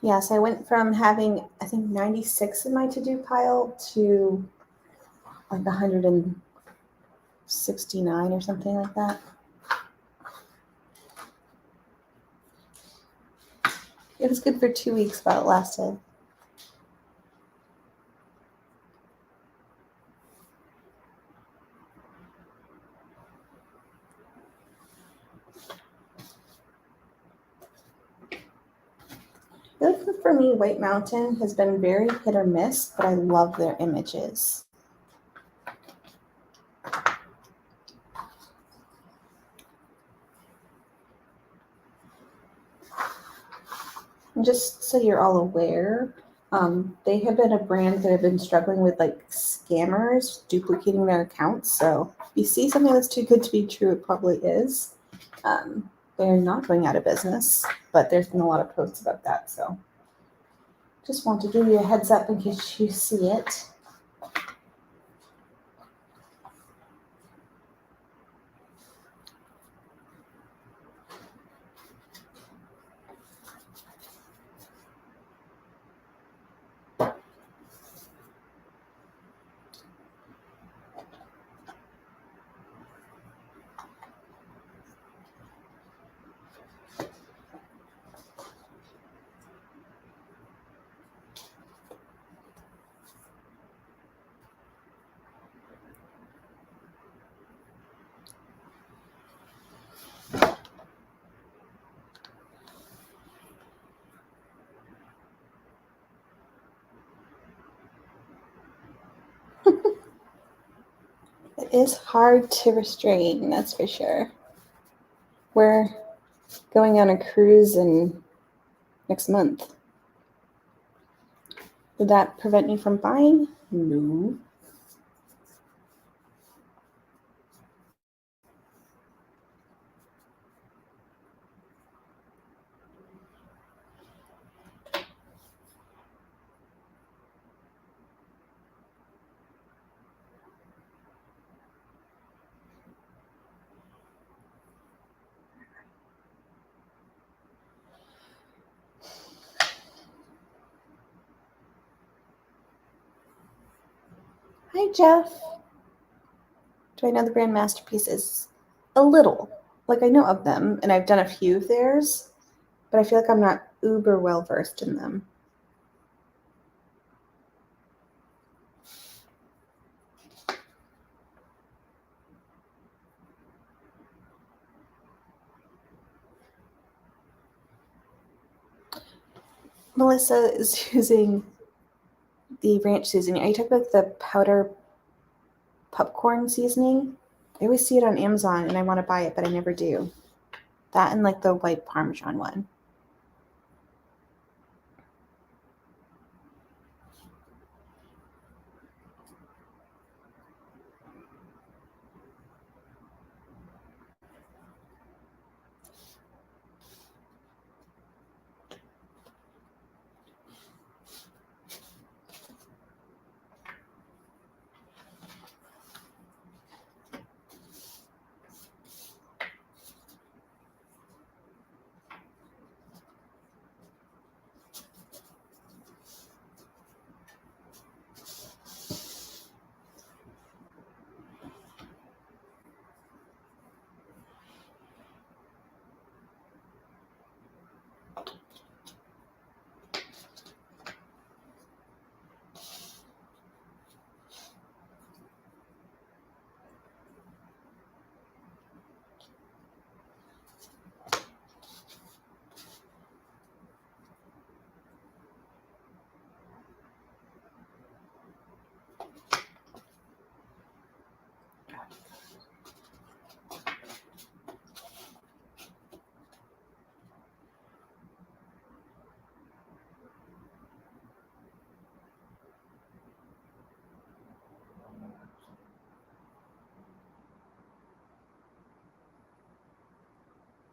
Yes, I went from having, I think, 96 in my to-do pile to like 169 or something like that. It was good for 2 weeks while it lasted. I feel like for me, White Mountain has been very hit or miss, but I love their images. And just so you're all aware, they have been a brand that have been struggling with like scammers duplicating their accounts. So if you see something that's too good to be true, it probably is. They're not going out of business, but there's been a lot of posts about that. So just want to give you a heads up in case you see it. It is hard to restrain, that's for sure. We're going on a cruise next month. Did that prevent me from buying? No. Hi, Jeff. Do I know the brand Masterpieces? A little. Like, I know of them, and I've done a few of theirs, but I feel like I'm not uber well versed in them. Melissa is using the ranch seasoning. Are you talking about the powder popcorn seasoning? I always see it on Amazon, and I want to buy it, but I never do. That and like the white Parmesan one.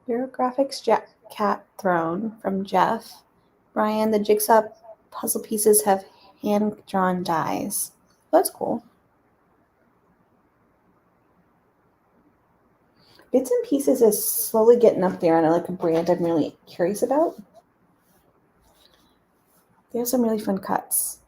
Graphics Cat Throne from Jeff. Brian, the jigsaw puzzle pieces have hand-drawn dies. That's cool. Bits and Pieces is slowly getting up there on like a brand I'm really curious about. They have some really fun cuts.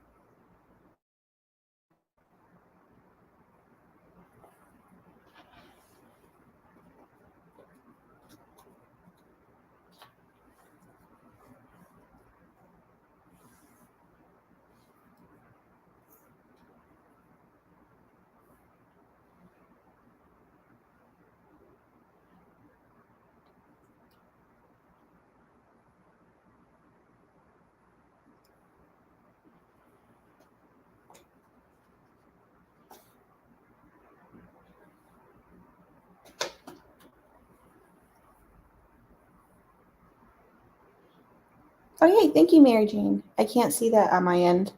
Oh, yay. Thank you, Mary Jane. I can't see that on my end.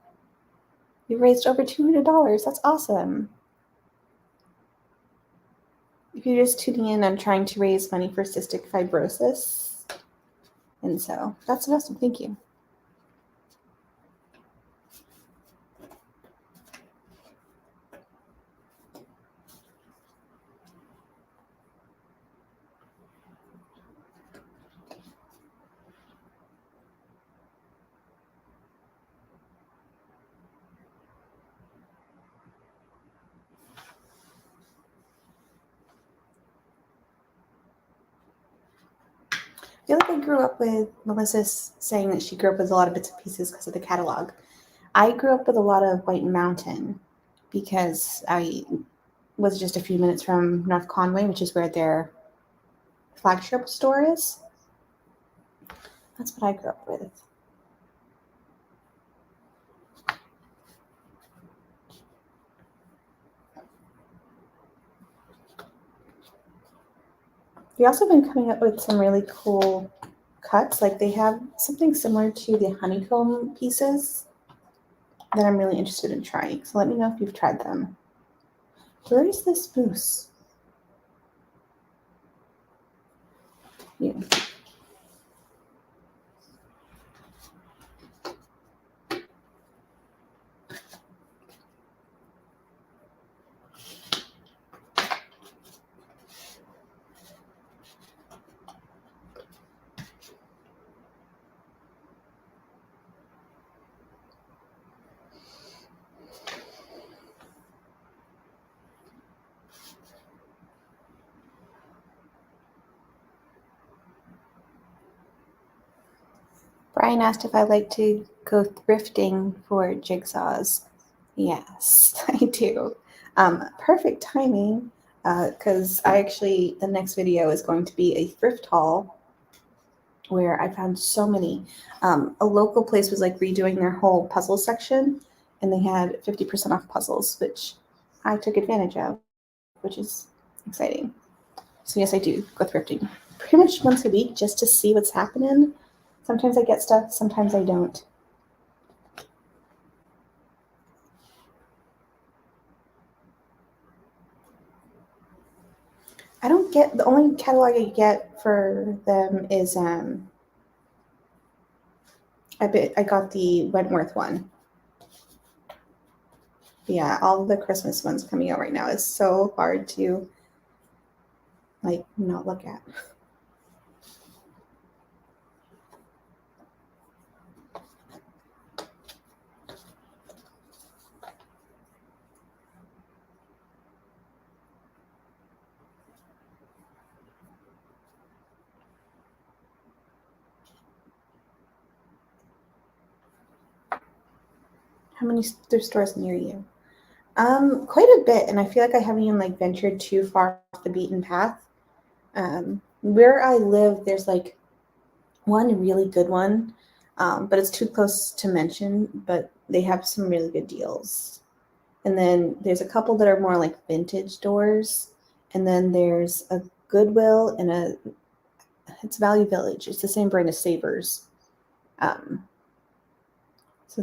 You raised over $200. That's awesome. If you're just tuning in, I'm trying to raise money for cystic fibrosis. And so that's awesome. Thank you. I feel like I grew up with Melissa saying that she grew up with a lot of bits and pieces because of the catalog. I grew up with a lot of White Mountain because I was just a few minutes from North Conway, which is where their flagship store is. That's what I grew up with. They also been coming up with some really cool cuts. Like they have something similar to the honeycomb pieces that I'm really interested in trying. So let me know if you've tried them. Where is this moose? Yeah. Brian asked if I like to go thrifting for jigsaws. Yes, I do. Perfect timing, because the next video is going to be a thrift haul where I found so many. A local place was like redoing their whole puzzle section, and they had 50% off puzzles, which I took advantage of, which is exciting. So yes, I do go thrifting pretty much once a week just to see what's happening. Sometimes I get stuff, sometimes I don't. I don't get, the only catalog I get for them is I got the Wentworth one. Yeah, all the Christmas ones coming out right now is so hard to like not look at. How many thrift stores near you? Quite a bit, and I feel like I haven't even like ventured too far off the beaten path. Where I live, there's like one really good one, but it's too close to mention, but they have some really good deals. And then there's a couple that are more like vintage stores, and then there's a Goodwill and it's Value Village. It's the same brand as Savers. So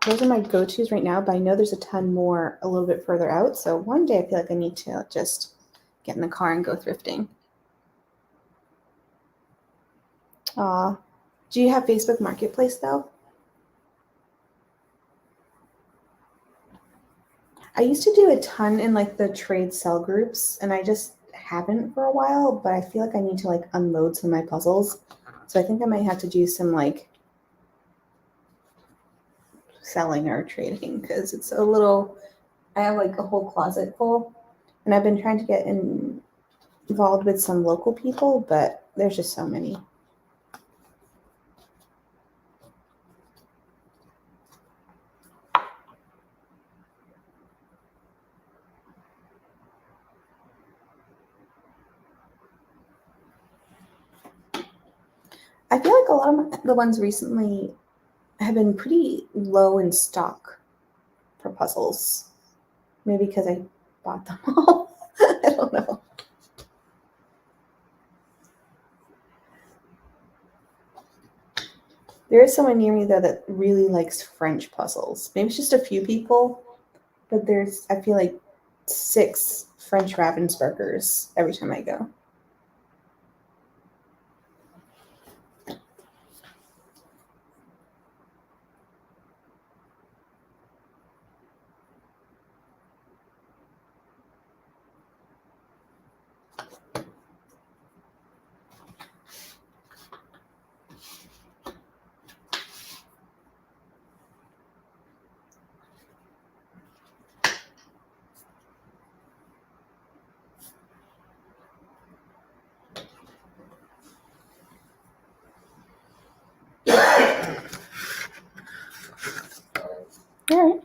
those are my go-tos right now, but I know there's a ton more a little bit further out. So one day I feel like I need to just get in the car and go thrifting. Aw. Do you have Facebook Marketplace though? I used to do a ton in like the trade sell groups, and I just haven't for a while, but I feel like I need to like unload some of my puzzles. So I think I might have to do some like selling or trading because it's a little, I have like a whole closet full, and I've been trying to get involved with some local people, but there's just so many. I feel like a lot of the ones recently have been pretty low in stock for puzzles. Maybe because I bought them all. I don't know. There is someone near me though that really likes French puzzles. Maybe it's just a few people, but there's, I feel like 6 French Ravensburgers every time I go. All right.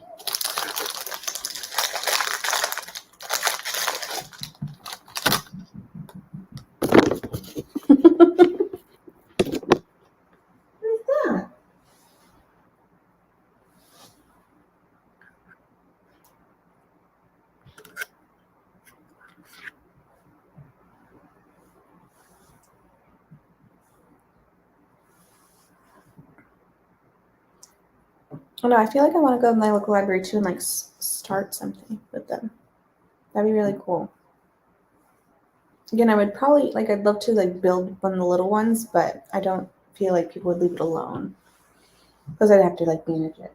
Oh no, I feel like I want to go to my local library too and like start something with them. That'd be really cool. Again, I would probably like, I'd love to like build one of the little ones, but I don't feel like people would leave it alone because I'd have to like manage it.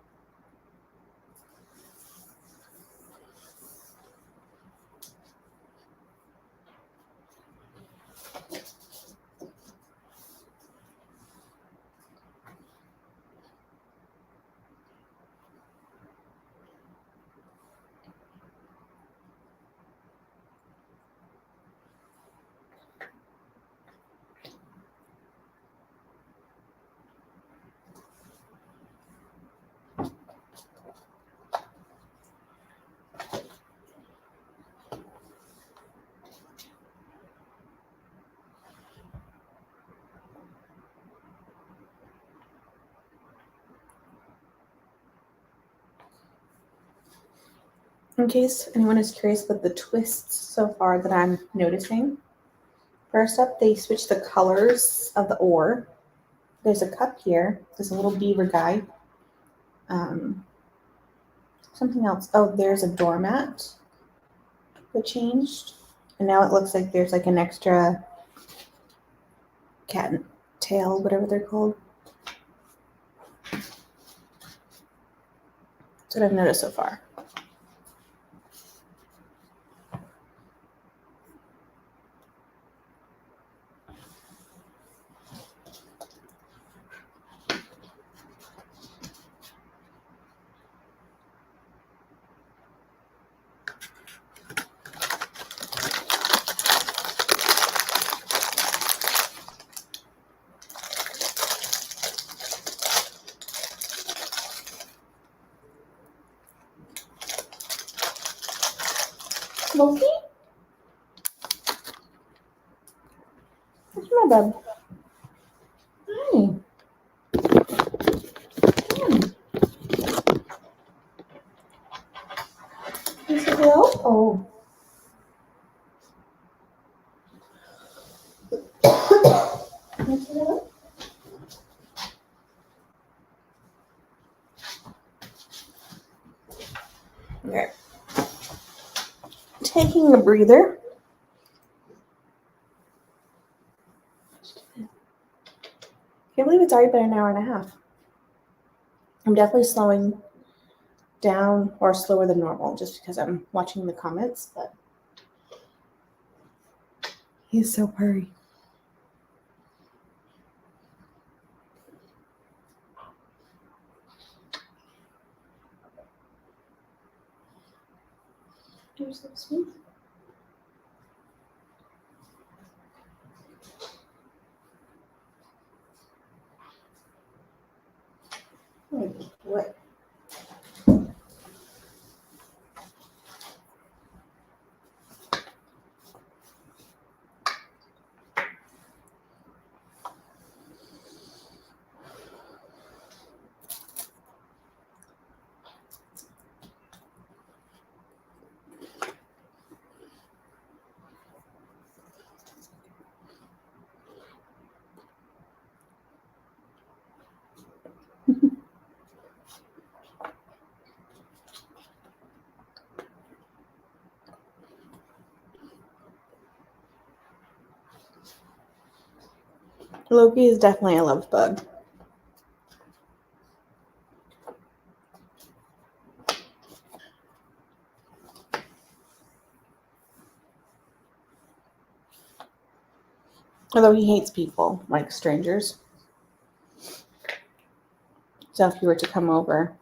In case anyone is curious about the twists so far that I'm noticing, first up, they switch the colors of the ore. There's a cup here. There's a little beaver guy. Something else. Oh, there's a doormat that changed. And now it looks like there's like an extra cat and tail, whatever they're called. That's what I've noticed so far. Loki? Where's my bed? Hi. You said hello? Oh. You said hello? Okay. Taking a breather. Can't believe it's already been an hour and a half. I'm definitely slowing down or slower than normal just because I'm watching the comments, but he's so purry. You're so sweet. What? Loki is definitely a love bug. Although he hates people, like strangers. So if you were to come over,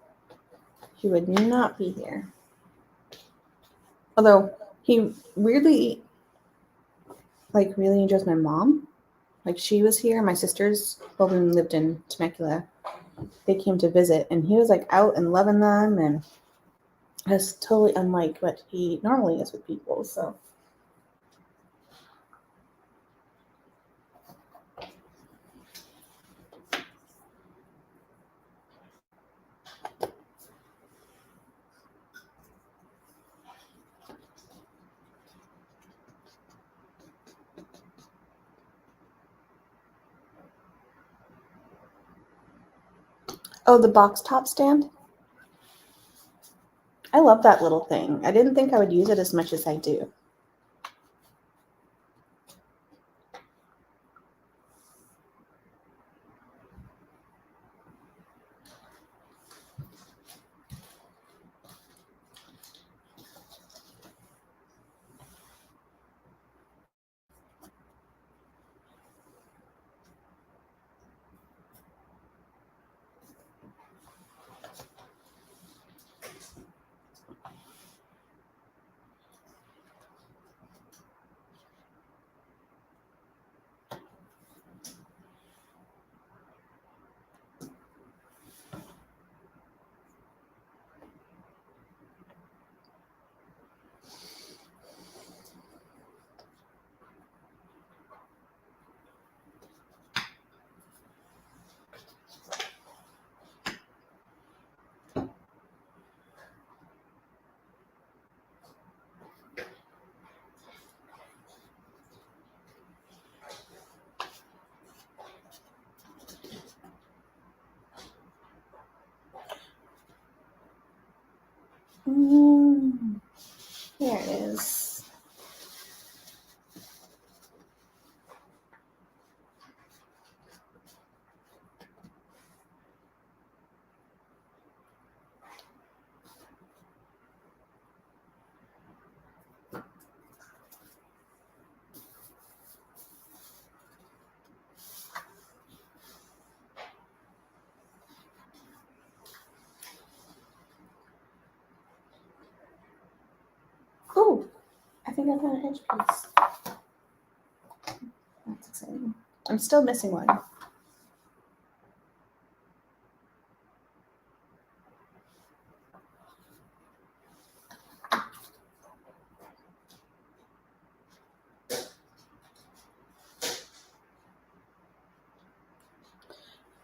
he would not be here. Although he weirdly, really enjoys my mom. Like she was here, my sisters, when we lived in Temecula, they came to visit, and he was like out and loving them, and that's totally unlike what he normally is with people. So. Oh, the box top stand? I love that little thing. I didn't think I would use it as much as I do. There it is. Oh, I think I found a hedge piece. That's exciting. I'm still missing one.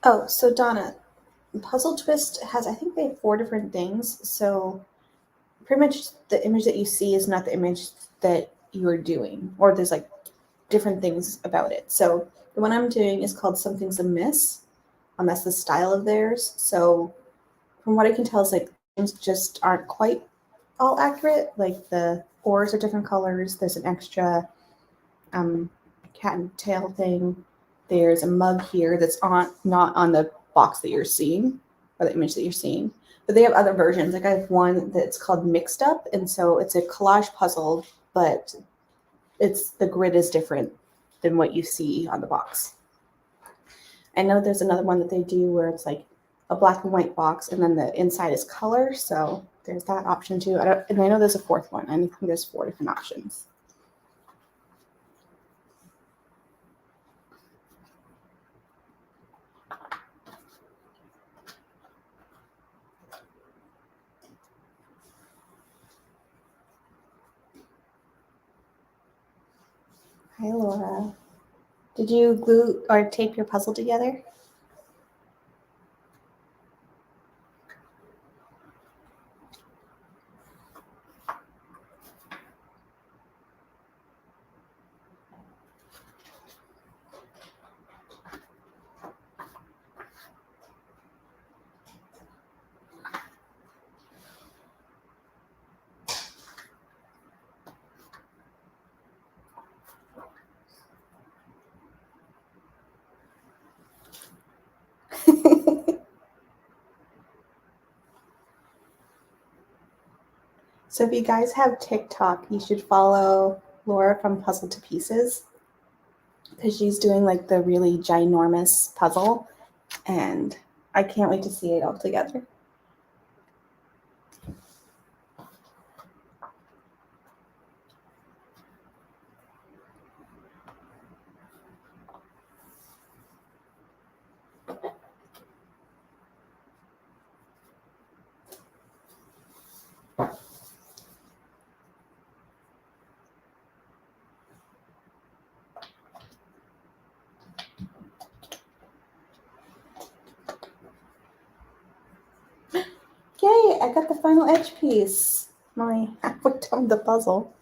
Oh, so Donna, Puzzle Twist has, I think they have 4 different things. So pretty much the image that you see is not the image that you are doing, or there's like different things about it. So the one I'm doing is called Something's Amiss. That's the style of theirs. So from what I can tell, it's like things just aren't quite all accurate. Like the oars are different colors. There's an extra cat and tail thing. there's a mug here that's not on the box that you're seeing or the image that you're seeing. But they have other versions. Like I have one that's called Mixed Up, and so it's a collage puzzle, but the grid is different than what you see on the box. I know there's another one that they do where it's like a black and white box, and then the inside is color. So there's that option too. And I know there's a fourth one. I think there's 4 different options. Hi, Laura. Did you glue or tape your puzzle together? So if you guys have TikTok, you should follow Laura from Puzzle to Pieces, because she's doing like the really ginormous puzzle, and I can't wait to see it all together. Yay, I got the final edge piece. My halfway done the puzzle.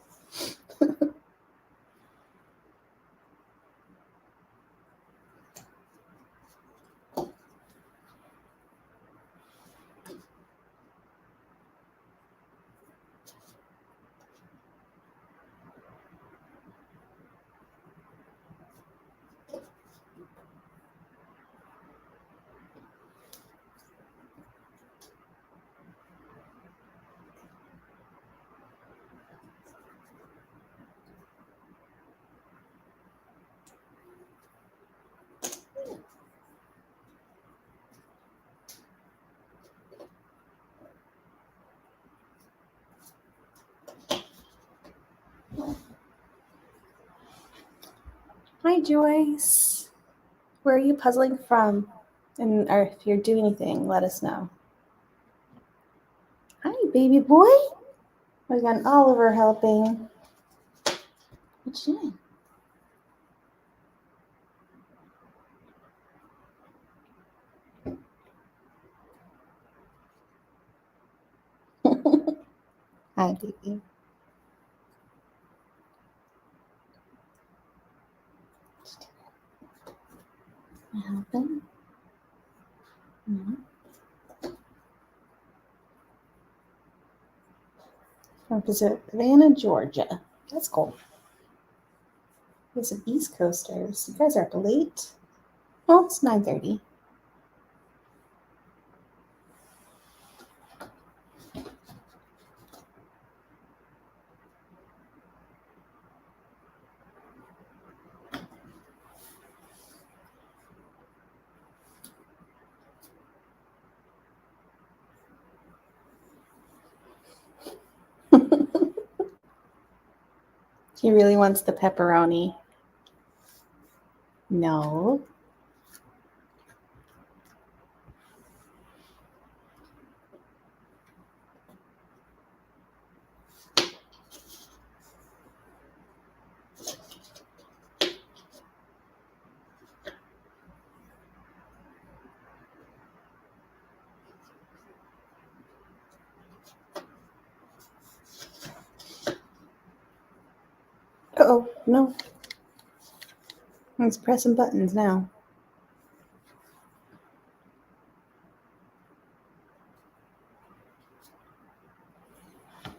Hi, Joyce. Where are you puzzling from? Or if you're doing anything, let us know. Hi, baby boy. We got Oliver helping. What you doing? Hi, baby. Helping? Mm-hmm. From Savannah, Georgia. That's cool. There's some East Coasters. You guys are up late. Well, it's 9:30. He really wants the pepperoni. No. Uh-oh, no. He's pressing buttons now.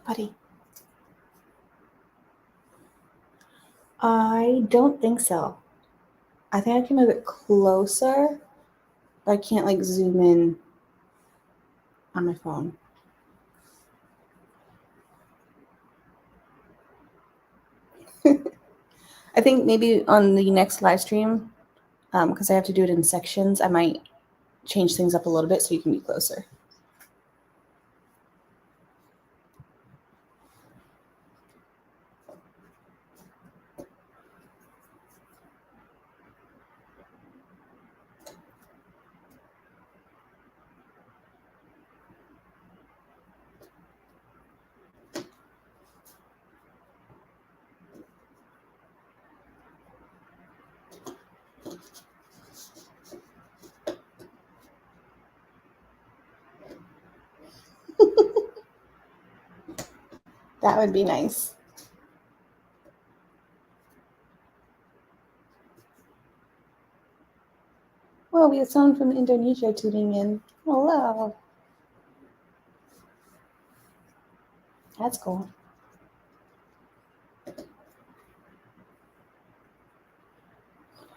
Buddy. I don't think so. I think I can move it closer, but I can't like zoom in on my phone. I think maybe on the next live stream, because I have to do it in sections, I might change things up a little bit so you can be closer. That would be nice. Well, we have someone from Indonesia tuning in. Hello. That's cool. You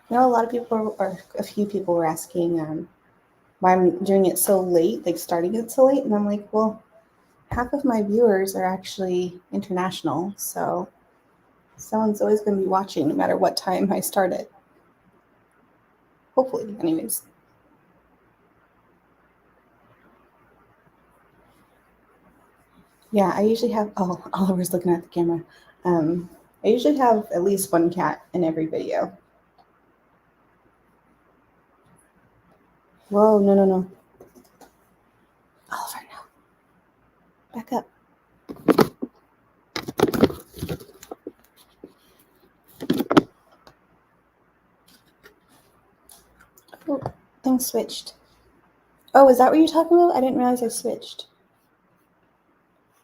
know, a lot of people, or a few people were asking why I'm doing it so late, like starting it so late. And I'm like, well, half of my viewers are actually international. So someone's always going to be watching no matter what time I start it. Hopefully, anyways. Yeah, I usually have, oh, Oliver's looking at the camera. I usually have at least one cat in every video. Whoa, no, no, no. Oliver, no. Back up. Oh, things switched. Oh, is that what you're talking about? I didn't realize I switched.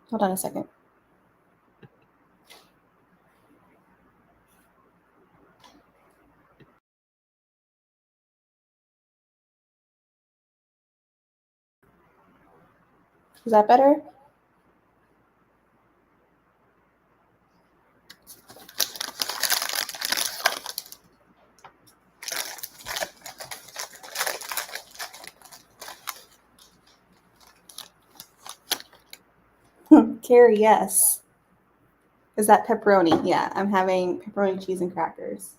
Hold on a second. Is that better? Carrie, yes. Is that pepperoni? Yeah, I'm having pepperoni, cheese, and crackers.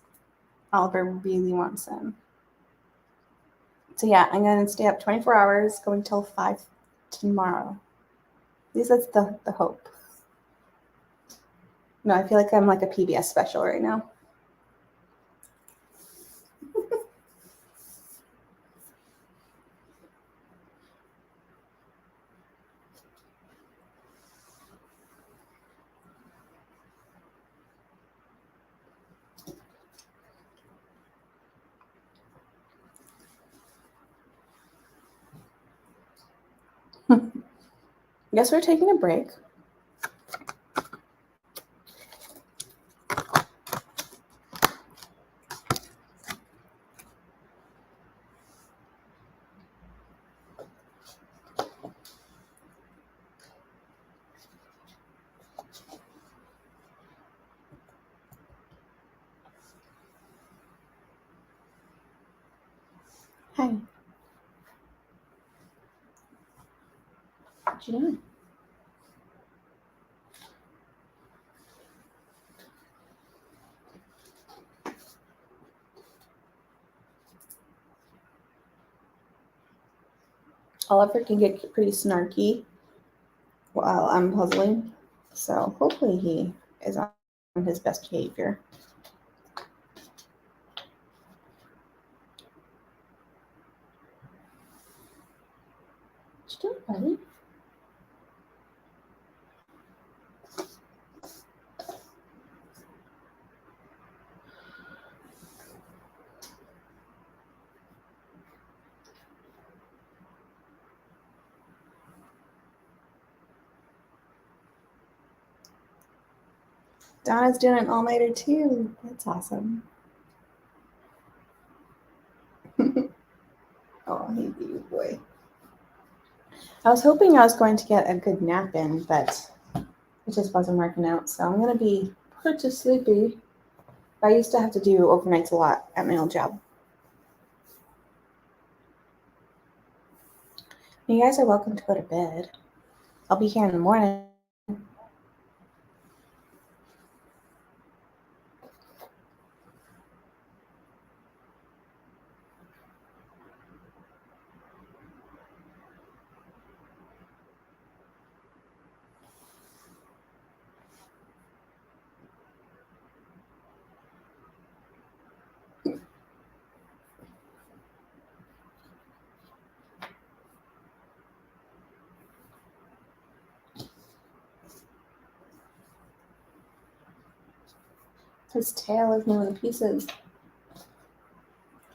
Oliver really wants them. So yeah, I'm going to stay up 24 hours, going till 5 tomorrow. At least that's the hope. No, I feel like I'm like a PBS special right now. Guess we're taking a break. Hi. What you doing? Oliver can get pretty snarky while I'm puzzling, so hopefully he is on his best behavior. What you doing, buddy? Donna's doing an all-nighter too. That's awesome. Oh, hey, baby boy. I was hoping I was going to get a good nap in, but it just wasn't working out. So I'm going to be pretty sleepy But I used to have to do overnights a lot at my old job. You guys are welcome to go to bed. I'll be here in the morning. His tail is moving to pieces.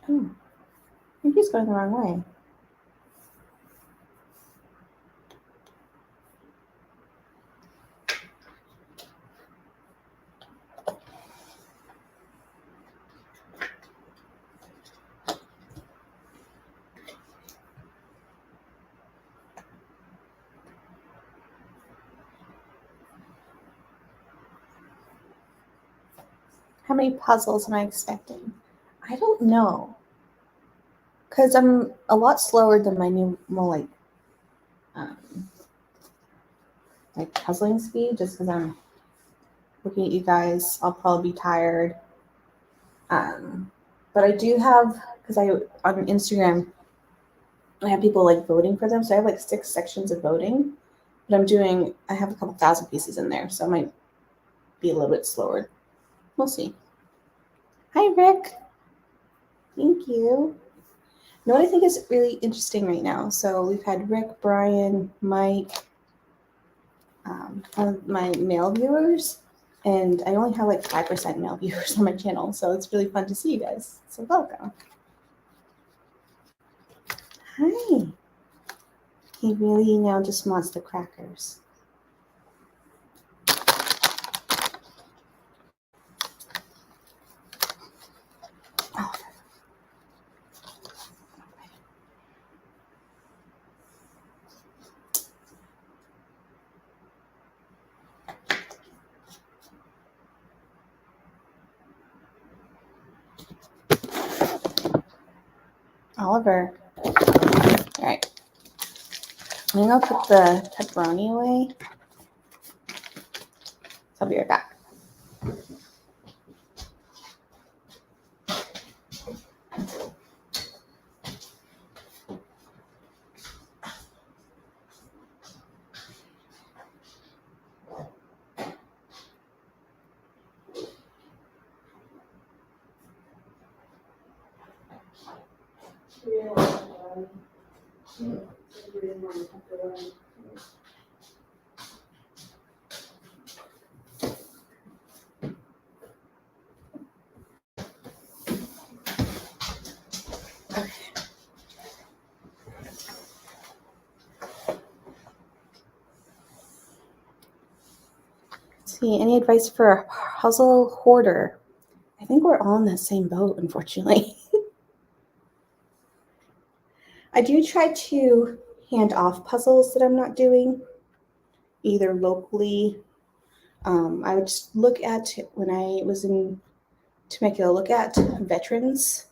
Oh, I think he's going the wrong way. How many puzzles am I expecting? I don't know. Because I'm a lot slower than my new, more like puzzling speed, just because I'm looking at you guys. I'll probably be tired. But I do have, because on Instagram, I have people like voting for them. So I have like 6 sections of voting. But I have a couple thousand pieces in there. So I might be a little bit slower. We'll see. Hi, Rick. Thank you. You know what I think is really interesting right now? So we've had Rick, Brian, Mike, one of my male viewers, and I only have like 5% male viewers on my channel, so it's really fun to see you guys. So welcome. Hi. He really now just wants the crackers. Oh. Oliver. All right. I'm gonna put the pepperoni away. So I'll be right back. See, any advice for a puzzle hoarder? I think we're all in the same boat, unfortunately. I do try to hand off puzzles that I'm not doing, either locally. I would just look at, when I was in Temecula, look at veterans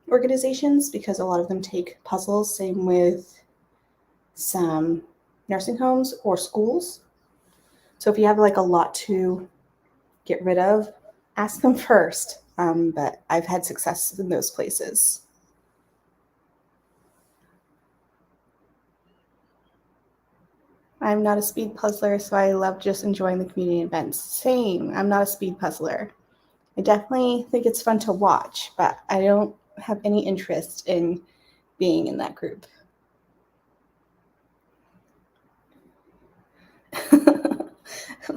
organizations, because a lot of them take puzzles, same with some nursing homes or schools. So if you have like a lot to get rid of, ask them first. But I've had success in those places. I'm not a speed puzzler, so I love just enjoying the community events. Same, I'm not a speed puzzler. I definitely think it's fun to watch, but I don't have any interest in being in that group.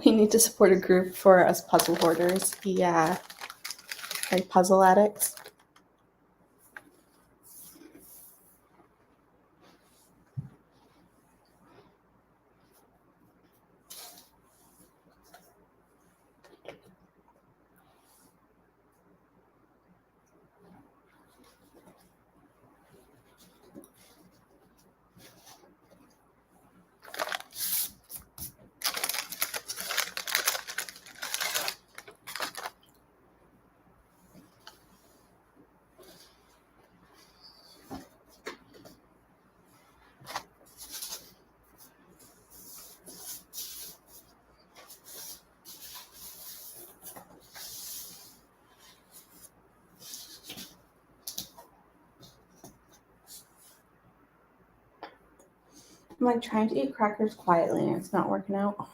We need to support a group for us puzzle hoarders. Yeah, like puzzle addicts. I'm like trying to eat crackers quietly and it's not working out.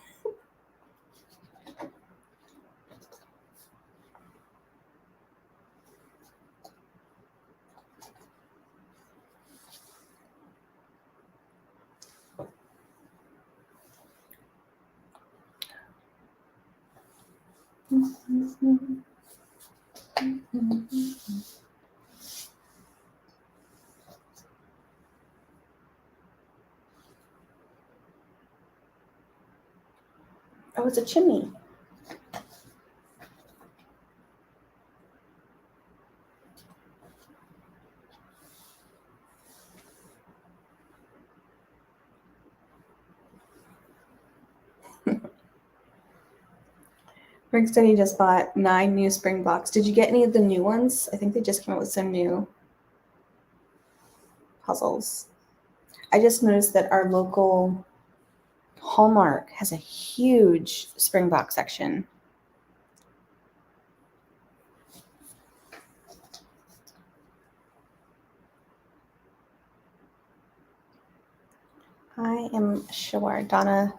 Oh, it's a chimney. Rick said he just bought 9 new spring blocks. Did you get any of the new ones? I think they just came out with some new puzzles. I just noticed that our local Hallmark has a huge spring box section. I am sure Donna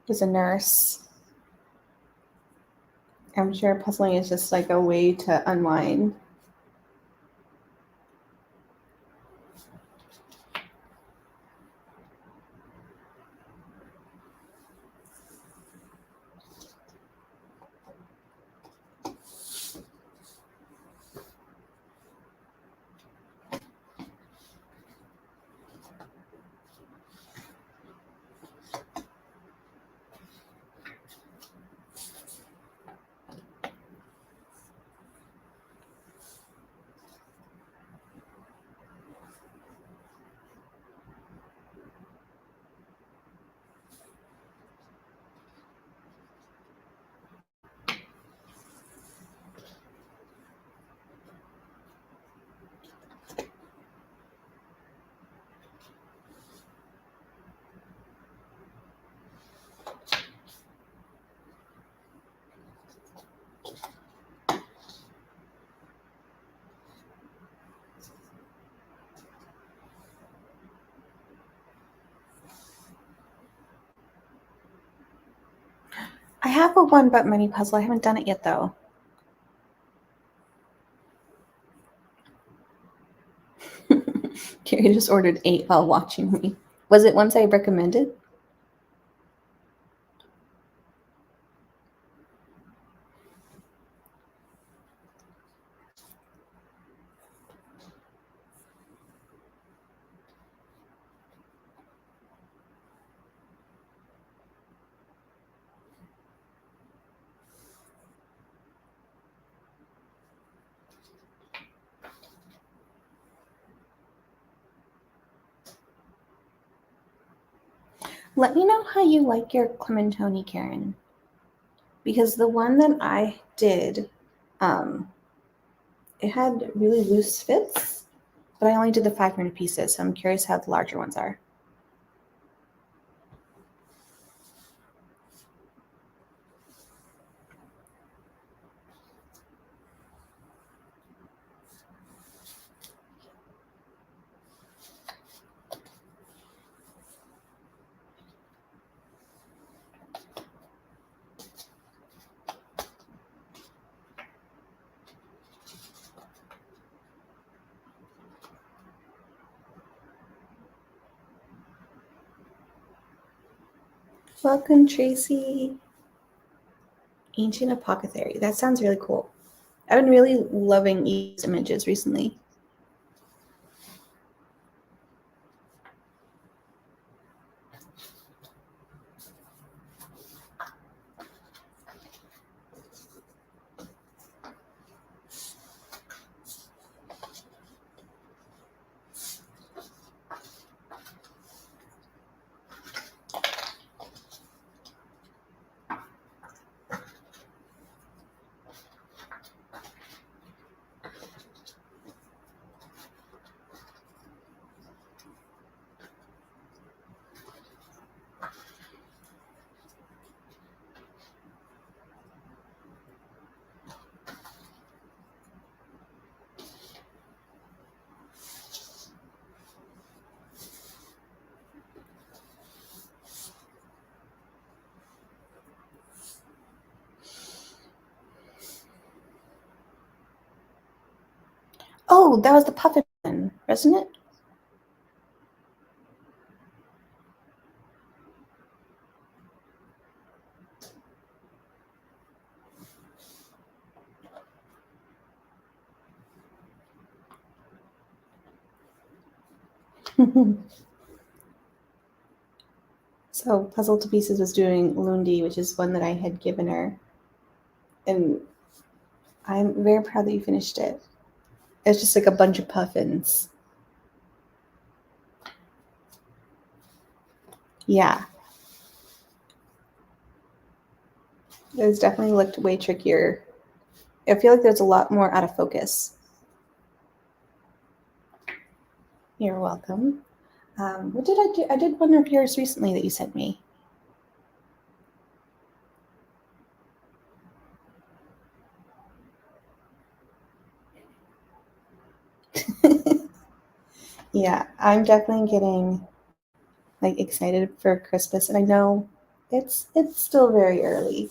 is a nurse. I'm sure puzzling is just like a way to unwind. I have a one but many puzzle. I haven't done it yet though. Carrie just ordered 8 while watching me. Was it ones I recommended? Let me know how you like your Clementoni, Karen. Because the one that I did, it had really loose fits, but I only did the 500 pieces, so I'm curious how the larger ones are. Welcome, Tracy. Ancient Apothecary. That sounds really cool. I've been really loving these images recently. Oh, that was the puffin one, wasn't it? So Puzzle to Pieces was doing Lundi, which is one that I had given her. And I'm very proud that you finished it. It's just like a bunch of puffins. Yeah. It's definitely looked way trickier. I feel like there's a lot more out of focus. You're welcome. What did I do? I did one of yours recently that you sent me. Yeah, I'm definitely getting like excited for Christmas, and I know it's still very early.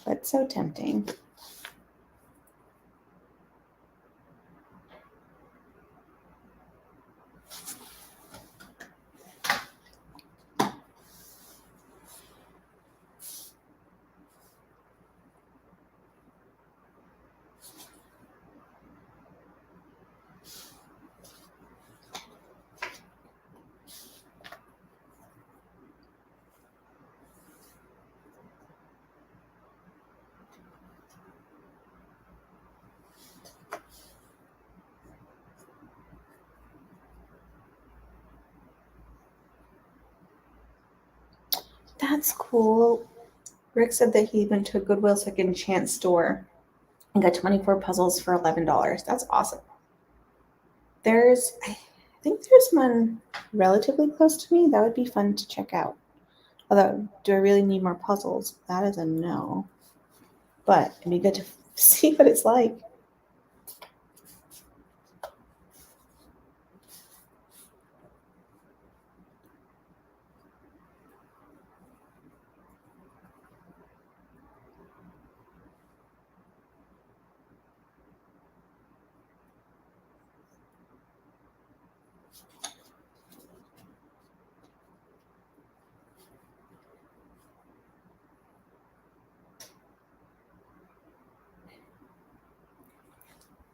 But so tempting. That's cool. Rick said that he went to a Goodwill Second Chance store and got 24 puzzles for $11. That's awesome. I think there's one relatively close to me. That would be fun to check out. Although, do I really need more puzzles? That is a no. But it'd be good to see what it's like.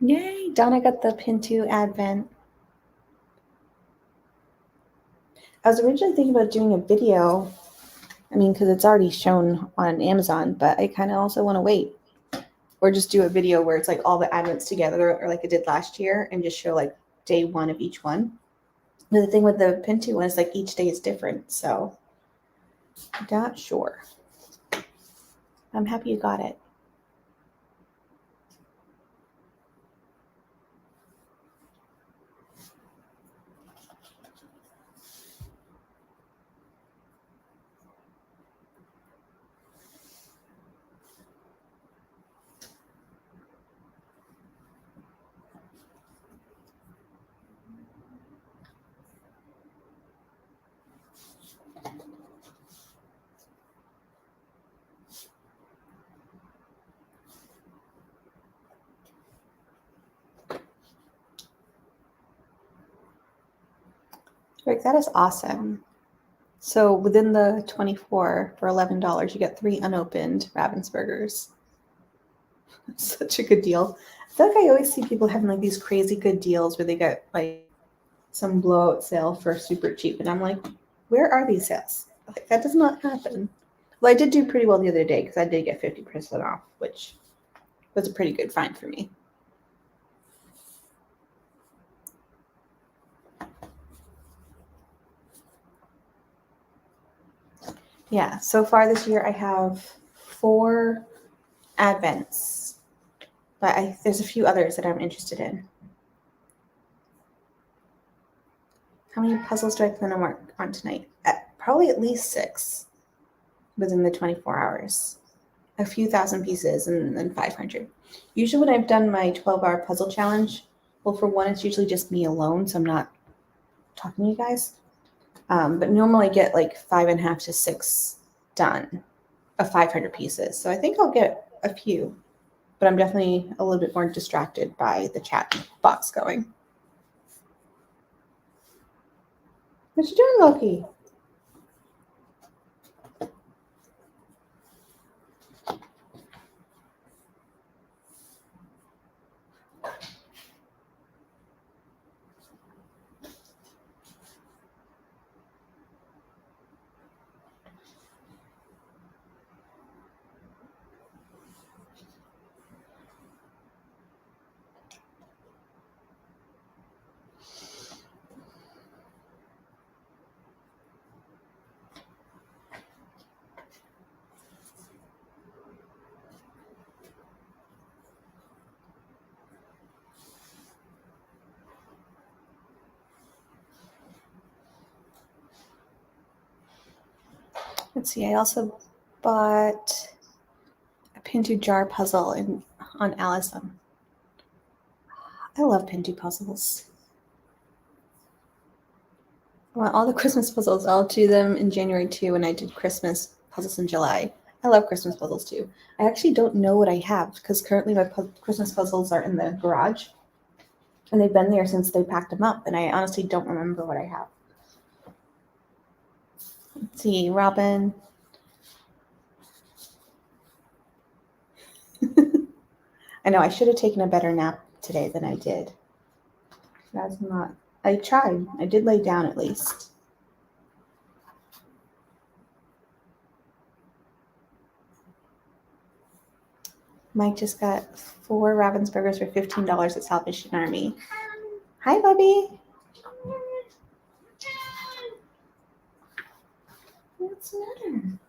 Yay! Donna got the Pinto Advent. I was originally thinking about doing a video. I mean, because it's already shown on Amazon, but I kind of also want to wait. Or just do a video where it's like all the advents together, or like I did last year, and just show like day one of each one. But the thing with the Pinto one is like each day is different, so I'm not sure. I'm happy you got it. Rick, that is awesome. So within the 24 for $11, you get 3 unopened Ravensburgers. Such a good deal. I feel like I always see people having like these crazy good deals where they get like some blowout sale for super cheap, and I'm like, where are these sales? Like, that does not happen. Well, I did do pretty well the other day because I did get 50% off, which was a pretty good find for me. Yeah, so far this year I have 4 advents, but there's a few others that I'm interested in. How many puzzles do I plan on work on tonight? Probably at least 6 within the 24 hours. A few thousand pieces and then 500. Usually when I've done my 12-hour puzzle challenge, well, for one, it's usually just me alone, so I'm not talking to you guys. But normally I get like 5.5 to 6 done of 500 pieces. So I think I'll get a few, but I'm definitely a little bit more distracted by the chat box going. What you doing, Loki? Let's see, I also bought a Pinto jar puzzle on Allison. I love Pinto puzzles. I want all the Christmas puzzles. I'll do them in January too, and I did Christmas puzzles in July. I love Christmas puzzles too. I actually don't know what I have because currently my Christmas puzzles are in the garage, and they've been there since they packed them up, and I honestly don't remember what I have. Let's see, Robin. I know I should have taken a better nap today than I did. That's not. I tried. I did lay down at least. Mike just got 4 Ravensburgers for $15 at Salvation Army. Hi, Bubby. What's the matter?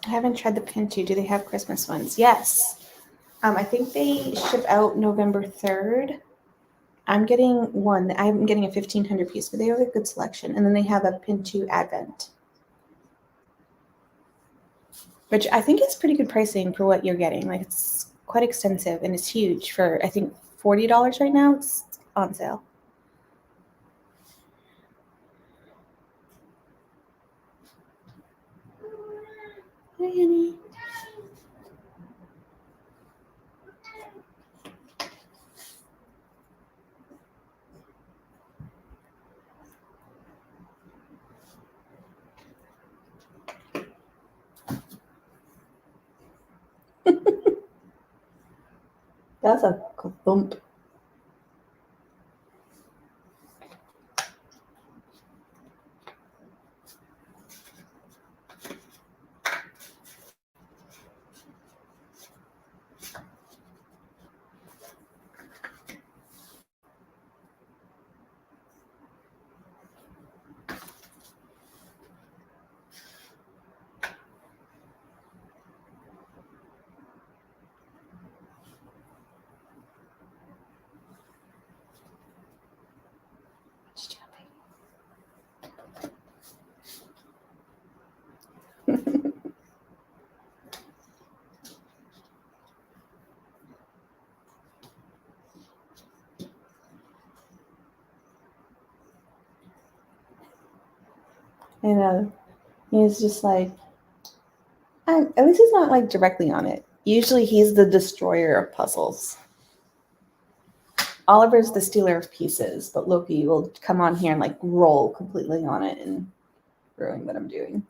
I haven't tried the Pinto. Do they have Christmas ones? Yes. I think they ship out November 3rd. I'm getting one. I'm getting a 1,500 piece, but they have a good selection. And then they have a Pinto Advent, which I think is pretty good pricing for what you're getting. Like, it's quite extensive and it's huge for, I think, $40 right now. It's on sale. Hi, Annie. That's a thump. I know. He's just like, at least he's not like directly on it. Usually he's the destroyer of puzzles. Oliver's the stealer of pieces, but Loki will come on here and like roll completely on it and ruin what I'm doing.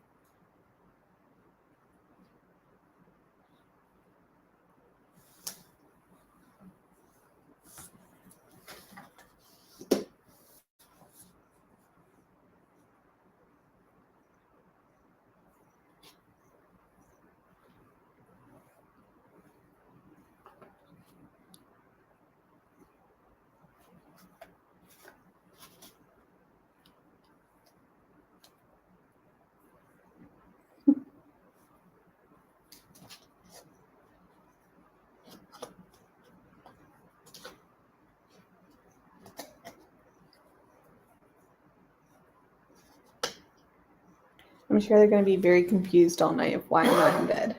I'm sure they're going to be very confused all night of why I'm not in bed.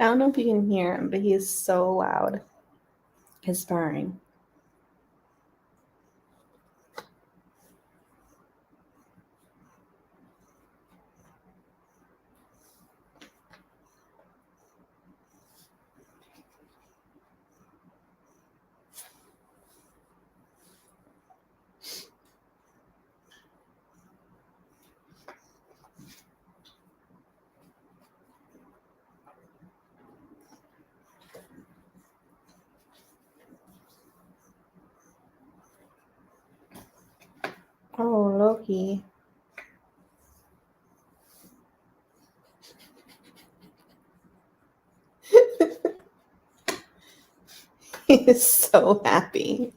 I don't know if you can hear him, but he is so loud. His purring. Oh, Loki. He is so happy.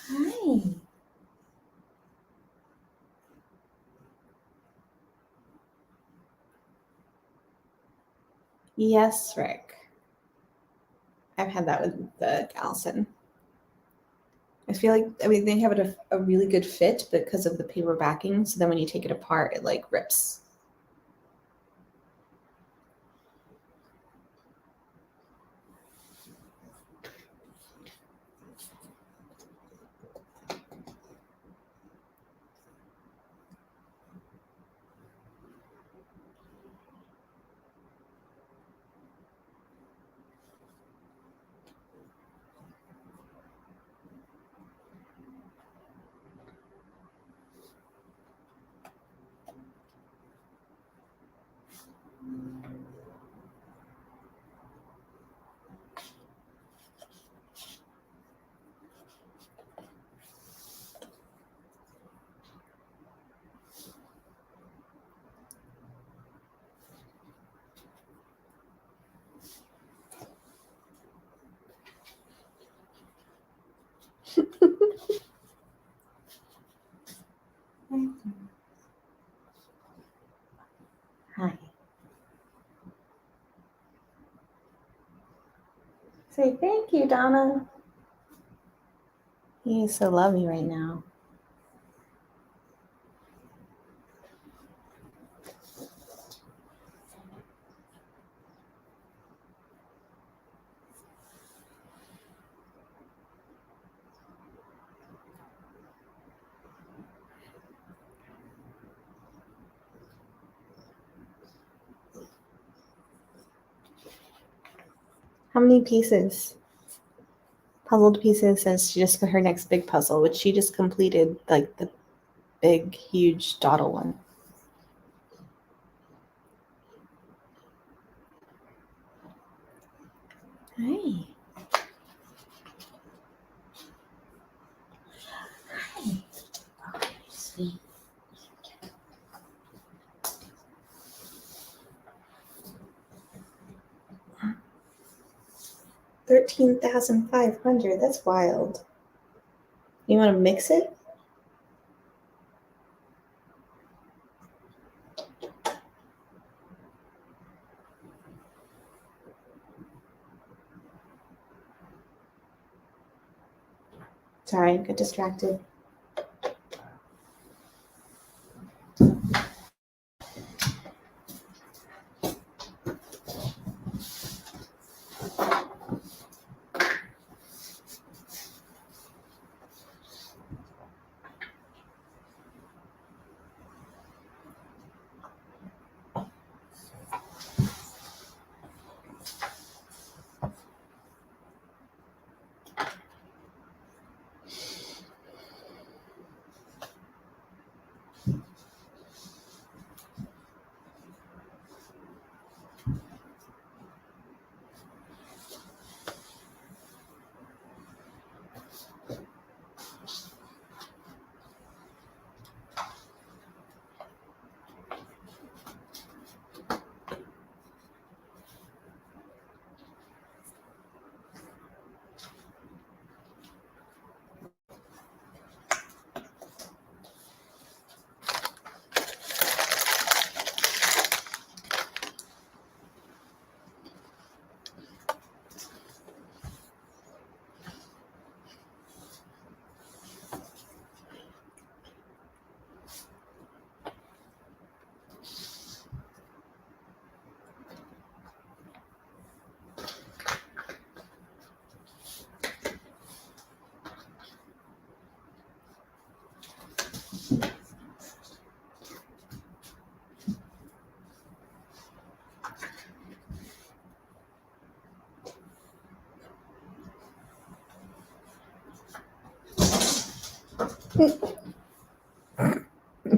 Hi. Yes, Rick. I've had that with the Allison. I feel like, I mean, they have a really good fit because of the paper backing. So then when you take it apart, it like rips. Hi. Say thank you, Donna. He's so lovely right now. How many pieces? Puzzled pieces since she just got her next big puzzle, which she just completed, like the big, huge dottle one. Hi. Hi. Oh, sweet. 13,500. That's wild. You want to mix it? Sorry, got distracted.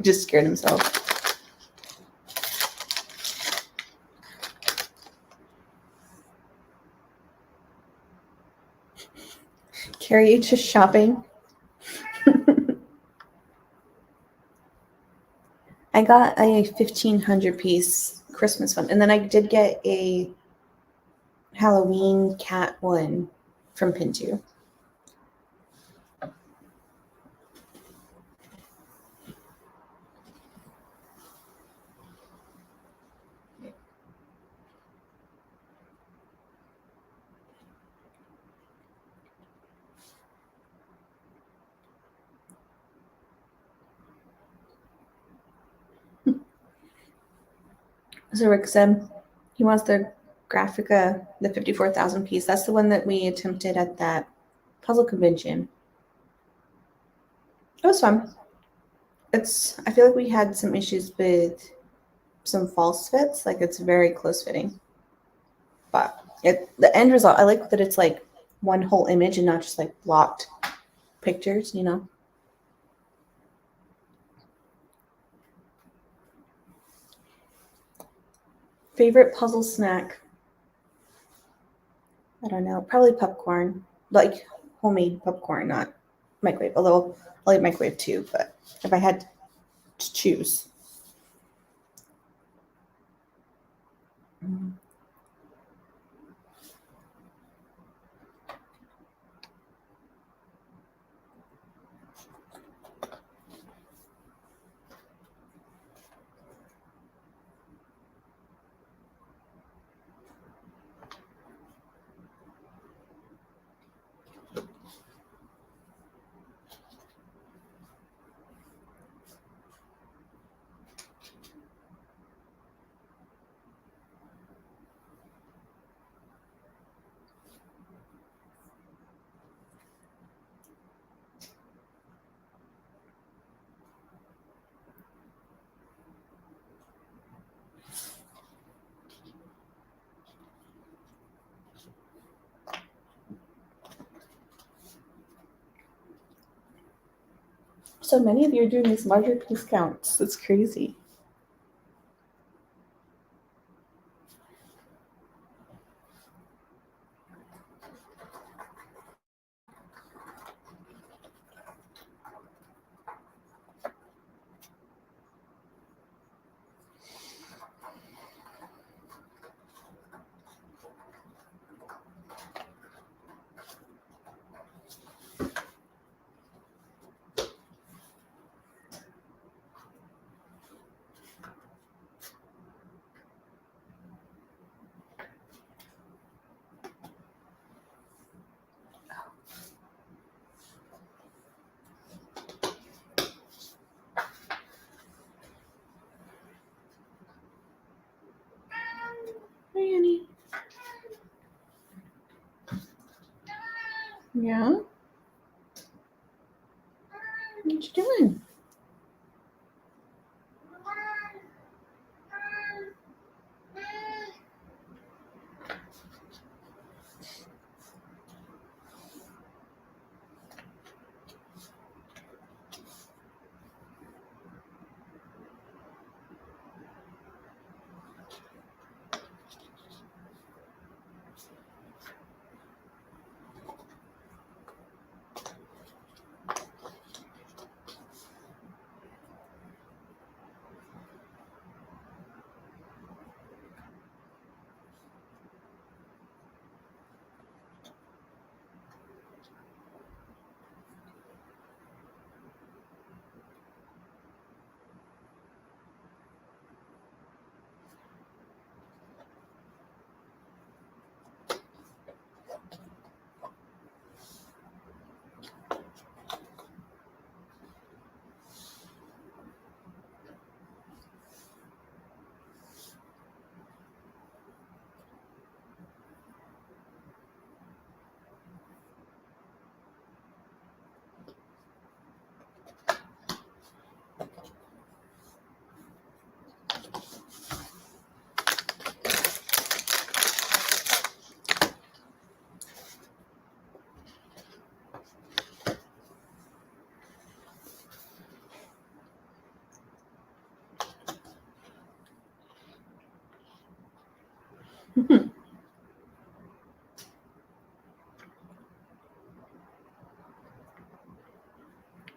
Just scared himself. Carrie, you just shopping? I got a 1,500 piece Christmas one, and then I did get a Halloween cat one from Pintu. So Rick said he wants the Graphica, the 54,000 piece. That's the one that we attempted at that puzzle convention. It was fun. I feel like we had some issues with some false fits. Like it's very close fitting. But the end result, I like that it's like one whole image and not just like blocked pictures, you know? Favorite puzzle snack? I don't know. Probably popcorn. Like homemade popcorn, not microwave. Although I like microwave too, but if I had to choose. So many of you are doing these larger piece counts. That's crazy. Hi, Annie. Yeah? What you doing?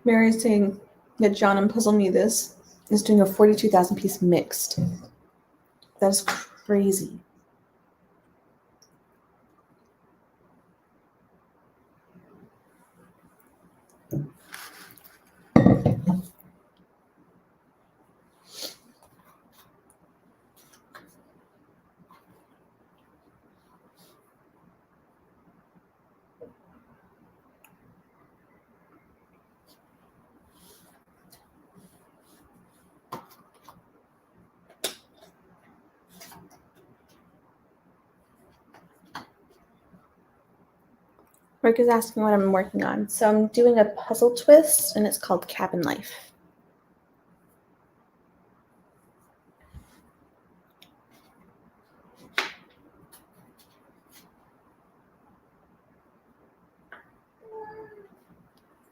Mary's saying that John and Puzzle Me This is doing a 42,000 piece mixed. That's crazy. Rick is asking what I'm working on. So I'm doing a puzzle twist, and it's called Cabin Life.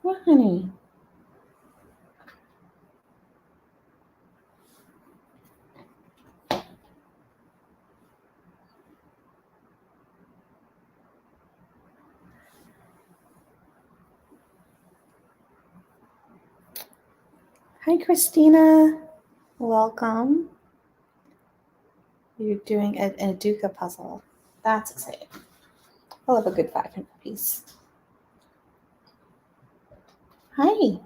What, honey? Hi, Christina. Welcome. You're doing a Duca puzzle. That's exciting. I love a good 500 piece. Hi.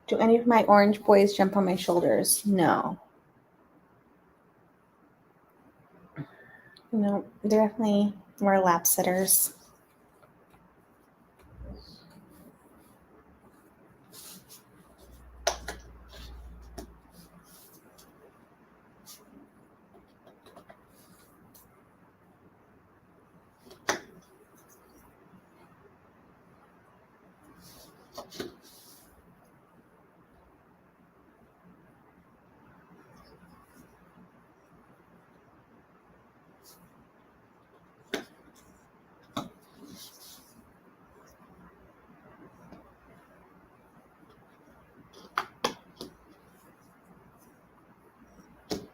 Do any of my orange boys jump on my shoulders? No. No, they're definitely more lap sitters.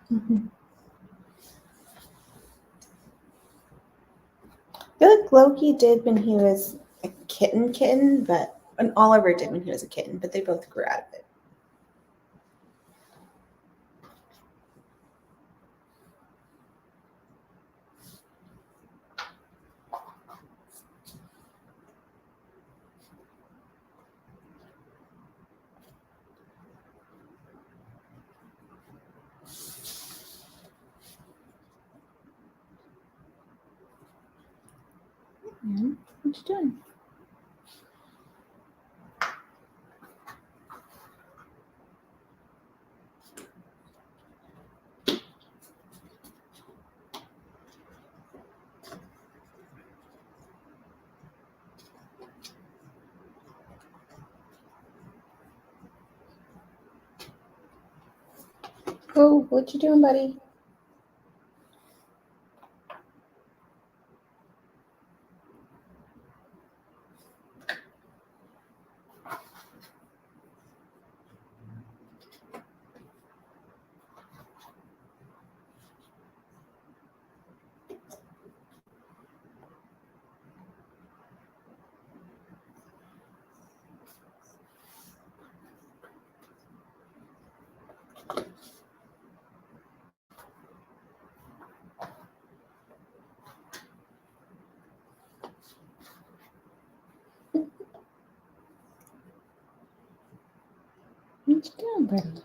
Mm-hmm. I feel like Loki did when he was a kitten, and Oliver did when he was a kitten, but they both grew out of it. Mm-hmm. What you doing? Oh, what you doing, buddy? What you doing, buddy?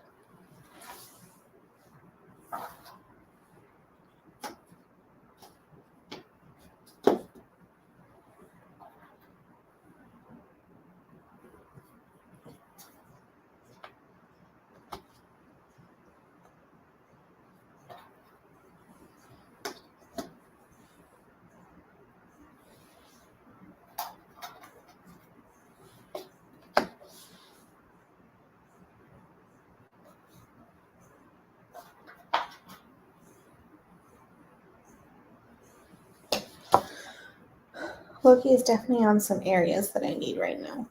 Loki is definitely on some areas that I need right now.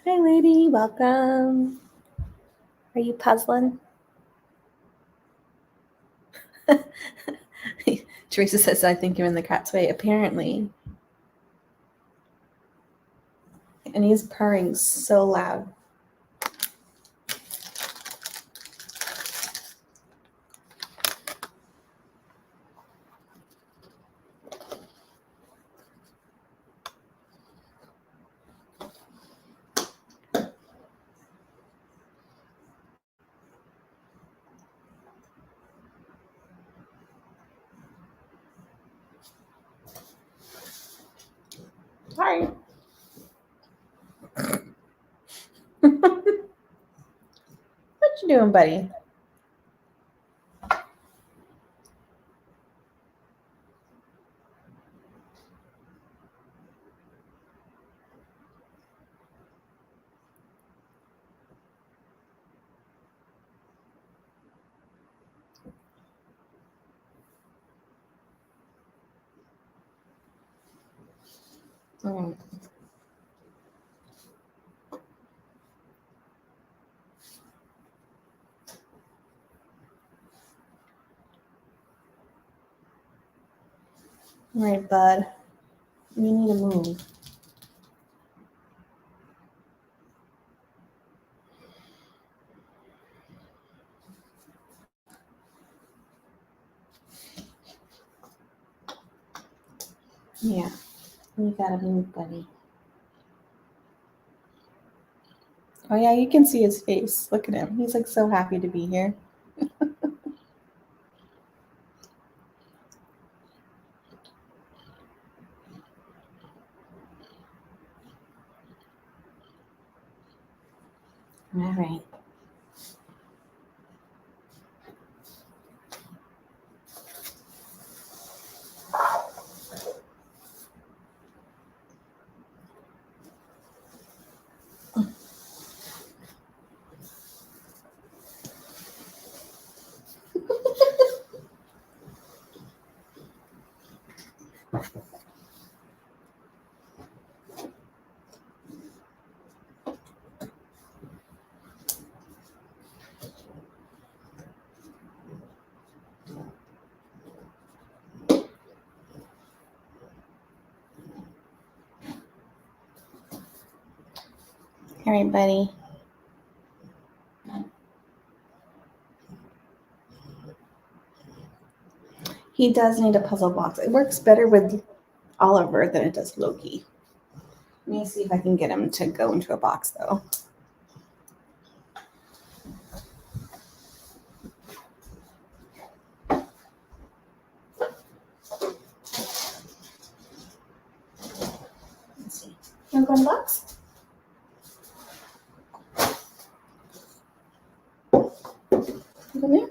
Hi, lady. Welcome. Are you puzzling? Teresa says, I think you're in the cat's way. Apparently. And he's purring so loud. Sorry. What you doing, buddy? All right, bud. You need to move. Yeah, you gotta move, buddy. Oh yeah, you can see his face. Look at him. He's like so happy to be here. All right. All right, buddy. He does need a puzzle box. It works better with Oliver than it does Loki. Let me see if I can get him to go into a box, though. Let's see. You want to go in the box? You go in there?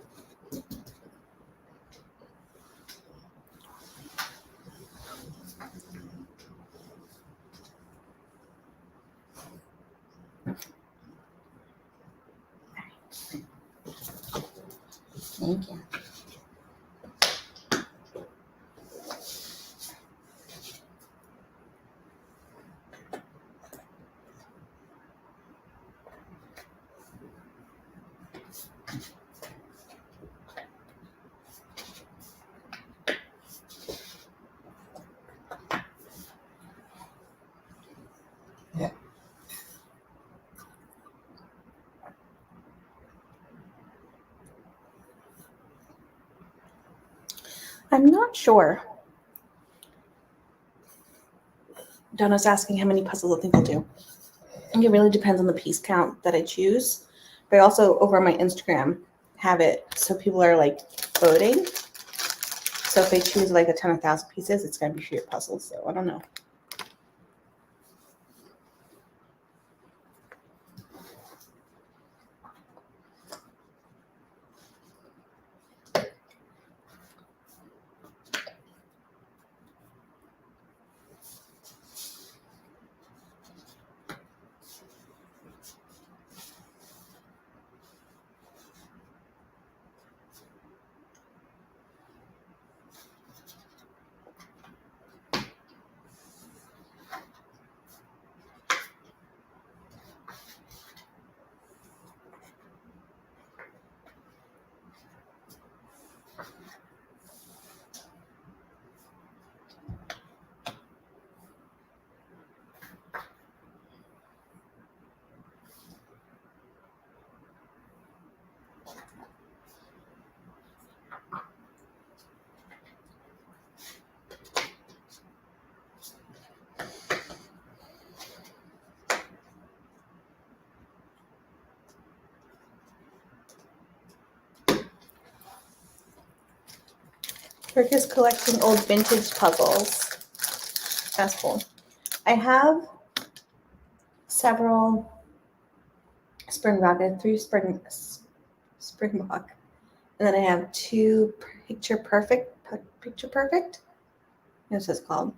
Thank you. I'm not sure. Donna's asking how many puzzles I think I'll do. I think it really depends on the piece count that I choose. But also over on my Instagram have it so people are like voting. So if they choose like a 10,000 pieces, it's going to be for your puzzle. So I don't know. Rick is collecting old vintage puzzles. That's cool. I have several Springbok. I have 3 Springbok. And then I have 2 Picture Perfect. What's this called?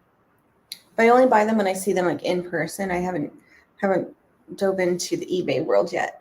But I only buy them when I see them like in person. I haven't dove into the eBay world yet.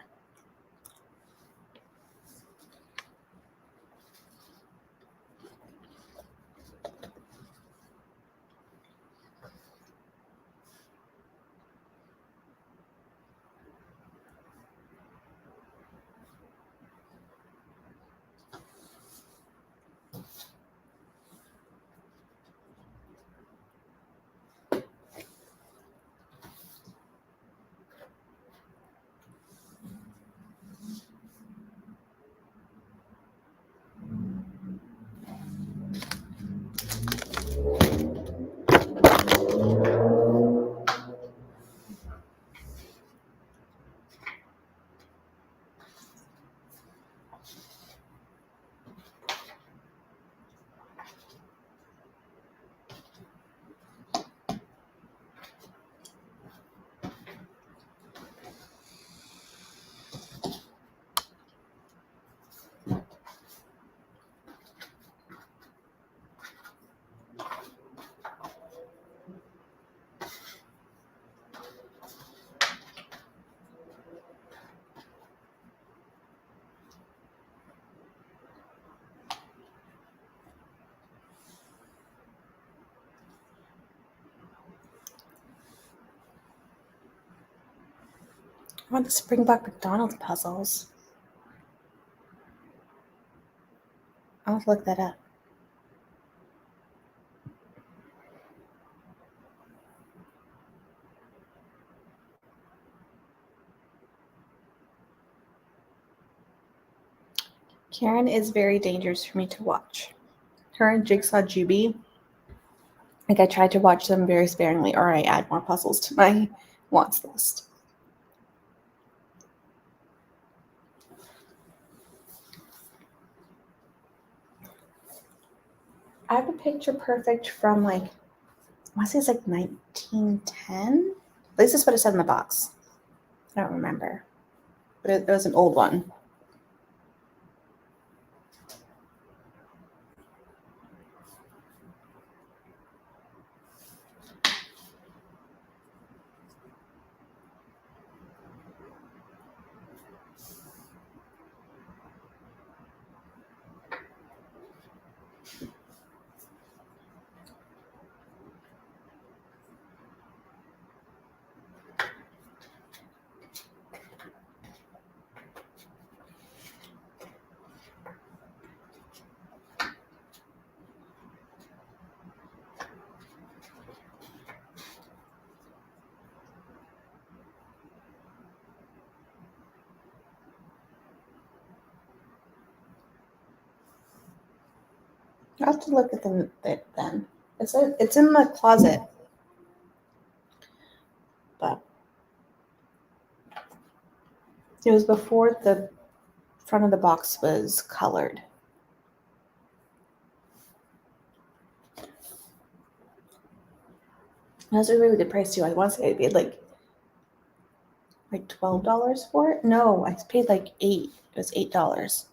I want the Springbok McDonald's puzzles. I'll have to look that up. Karen is very dangerous for me to watch. Her and Jigsaw Juby. Like I tried to watch them very sparingly, or I add more puzzles to my wants list. I have a Picture Perfect from like, I want to say it's like 1910. At least that's what it said in the box. I don't remember. But it was an old one. I'll have to look at them then. It's in my closet. But it was before the front of the box was colored. That was a really good price too. I want to say I paid like $12 for it. No, I paid like $8. It was $8.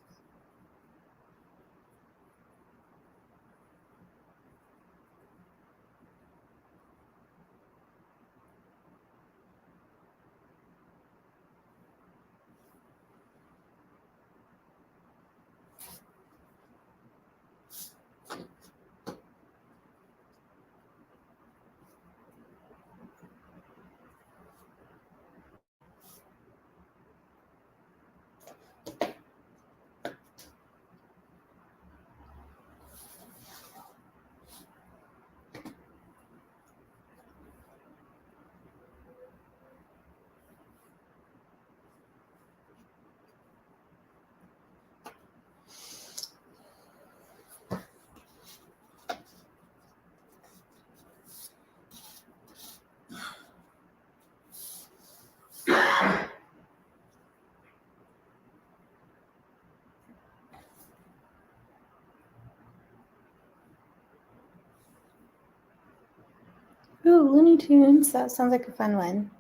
Ooh, Looney Tunes. That sounds like a fun one.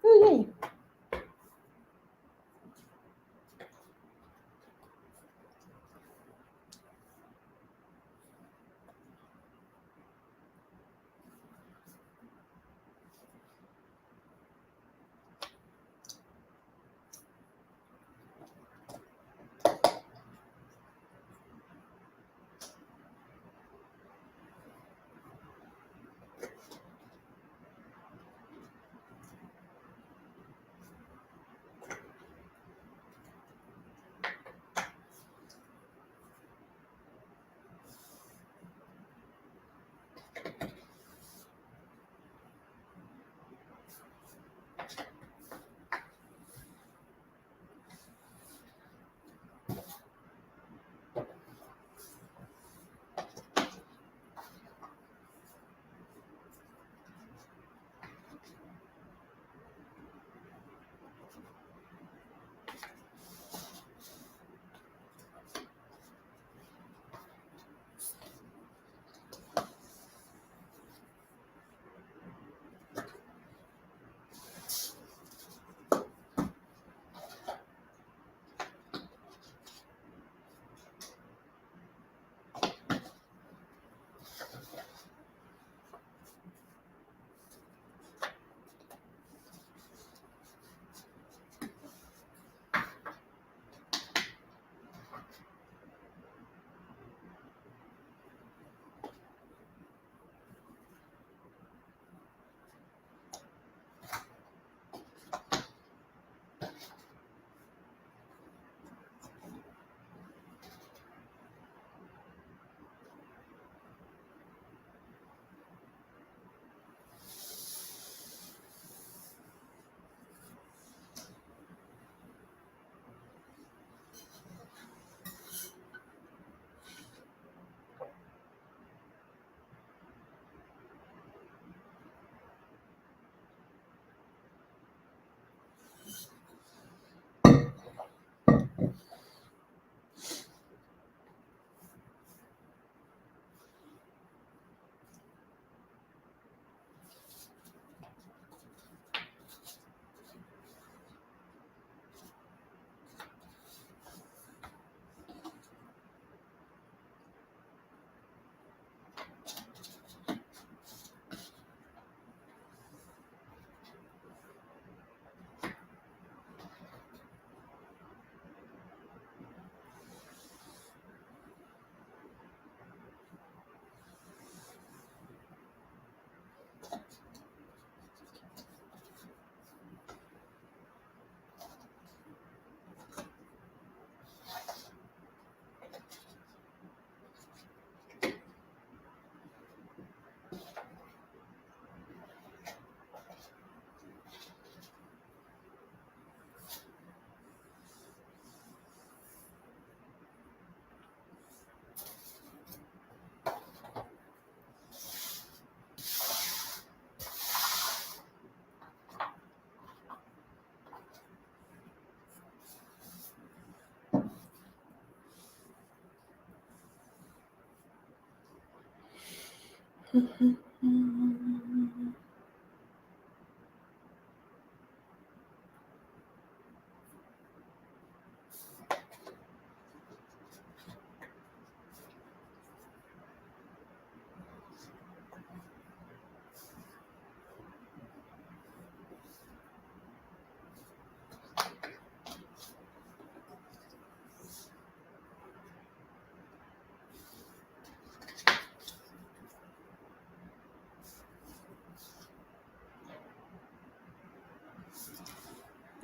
Ooh, yay.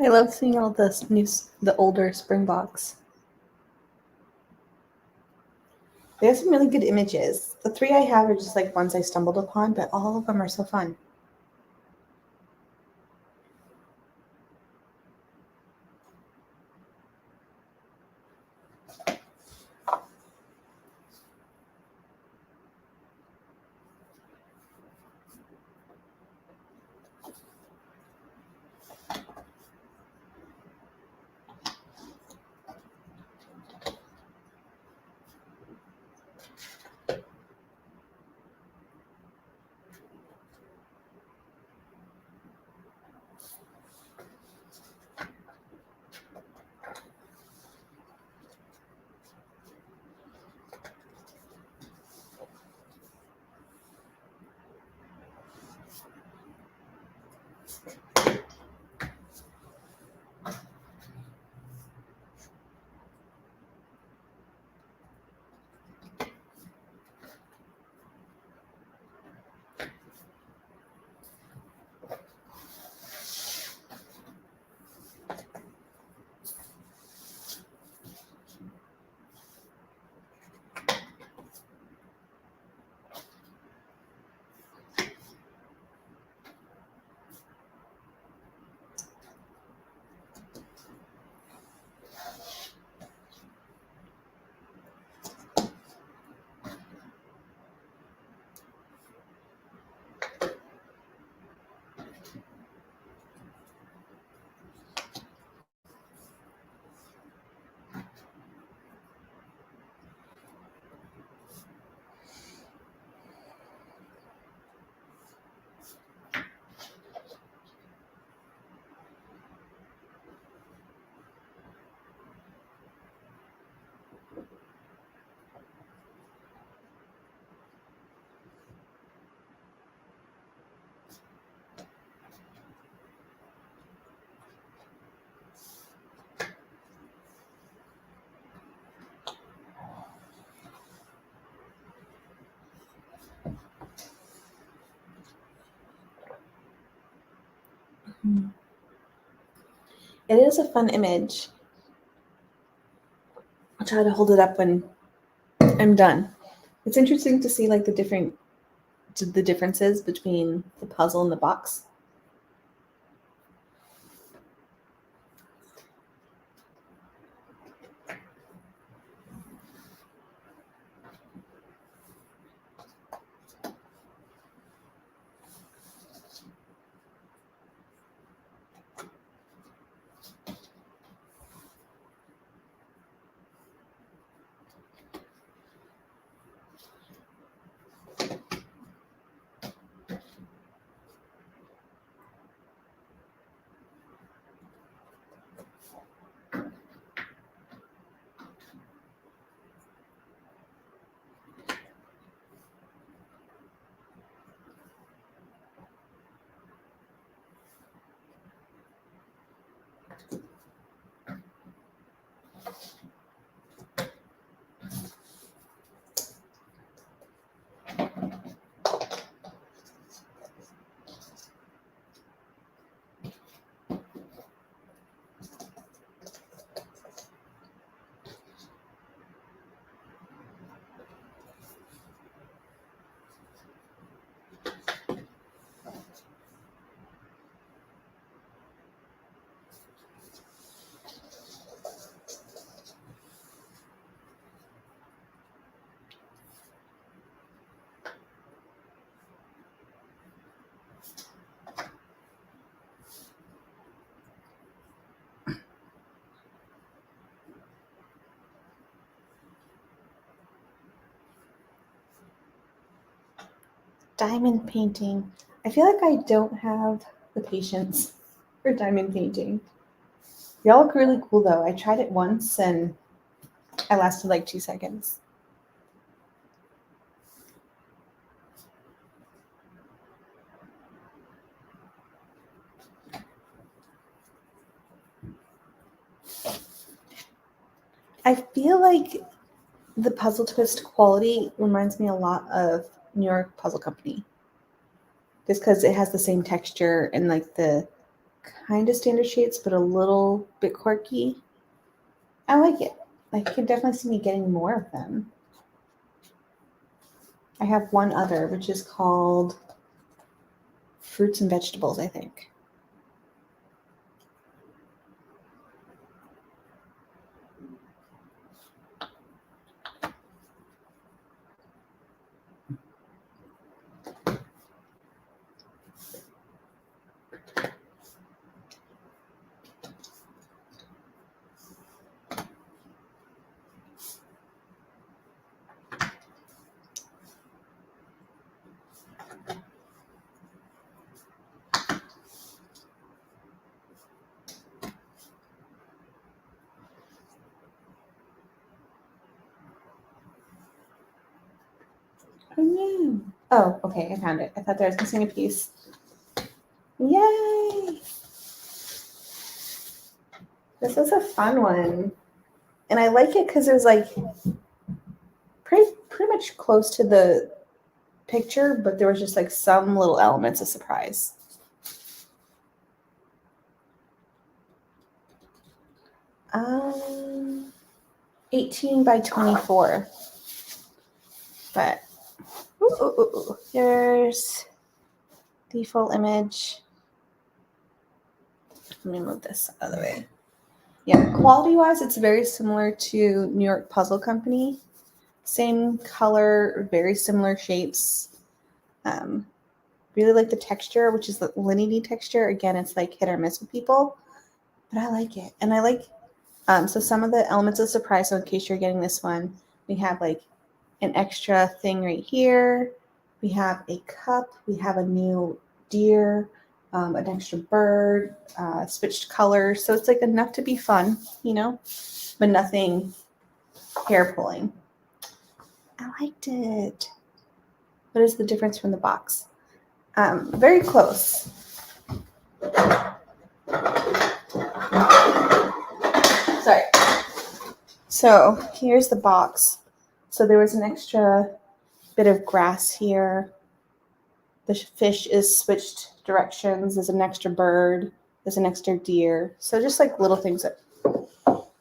I love seeing all the older Springboks. They have some really good images. The 3 I have are just like ones I stumbled upon, but all of them are so fun. It is a fun image. I'll try to hold it up when I'm done. It's interesting to see like the differences between the puzzle and the box. Diamond painting. I feel like I don't have the patience for diamond painting. Y'all look really cool though. I tried it once and I lasted like 2 seconds. I feel like the puzzle twist quality reminds me a lot of New York Puzzle Company. Just because it has the same texture and like the kind of standard shapes, but a little bit quirky. I like it. Like, you can definitely see me getting more of them. I have one other, which is called Fruits and Vegetables, I think. Oh no. Oh, okay, I found it. I thought there was missing a piece. Yay! This was a fun one. And I like it because it was like pretty much close to the picture, but there was just like some little elements of surprise. Um, 18 by 24. But there's the full image. Let me move this out of the way. Yeah, quality-wise, it's very similar to New York Puzzle Company. Same color, very similar shapes. Really like the texture, which is the linear texture. Again, it's like hit or miss with people, but I like it. And I like, so some of the elements of surprise, so in case you're getting this one, we have like an extra thing right here. We have a cup. We have a new deer, an extra bird, switched colors. So it's like enough to be fun, you know, but nothing hair pulling. I liked it. What is the difference from the box? Very close. Sorry. So here's the box. So there was an extra bit of grass here. The fish is switched directions. There's an extra bird. There's an extra deer. So just like little things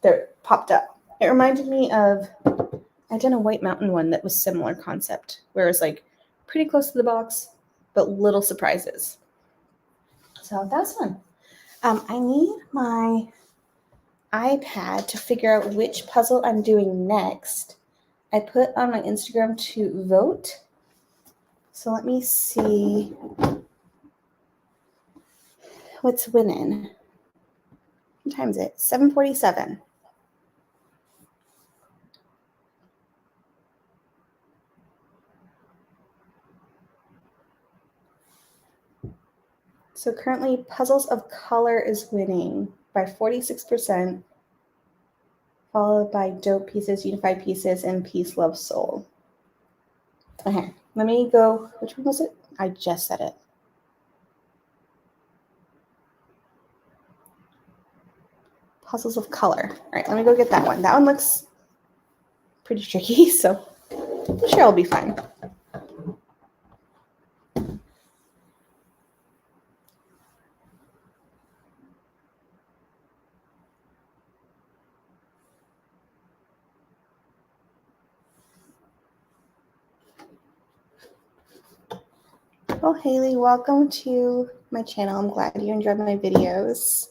that popped up. It reminded me of, I did a White Mountain one that was similar concept, where it was like pretty close to the box, but little surprises. So that's fun. I need my iPad to figure out which puzzle I'm doing next. I put on my Instagram to vote. So let me see what's winning. What time is it? 7:47. So currently Puzzles of Color is winning by 46%, followed by Dope Pieces, Unified Pieces, and Peace, Love, Soul. Okay, let me go. Which one was it? I just said it. Puzzles of Color. All right, let me go get that one. That one looks pretty tricky, so I'm sure I'll be fine. Well, Haley, welcome to my channel. I'm glad you enjoyed my videos.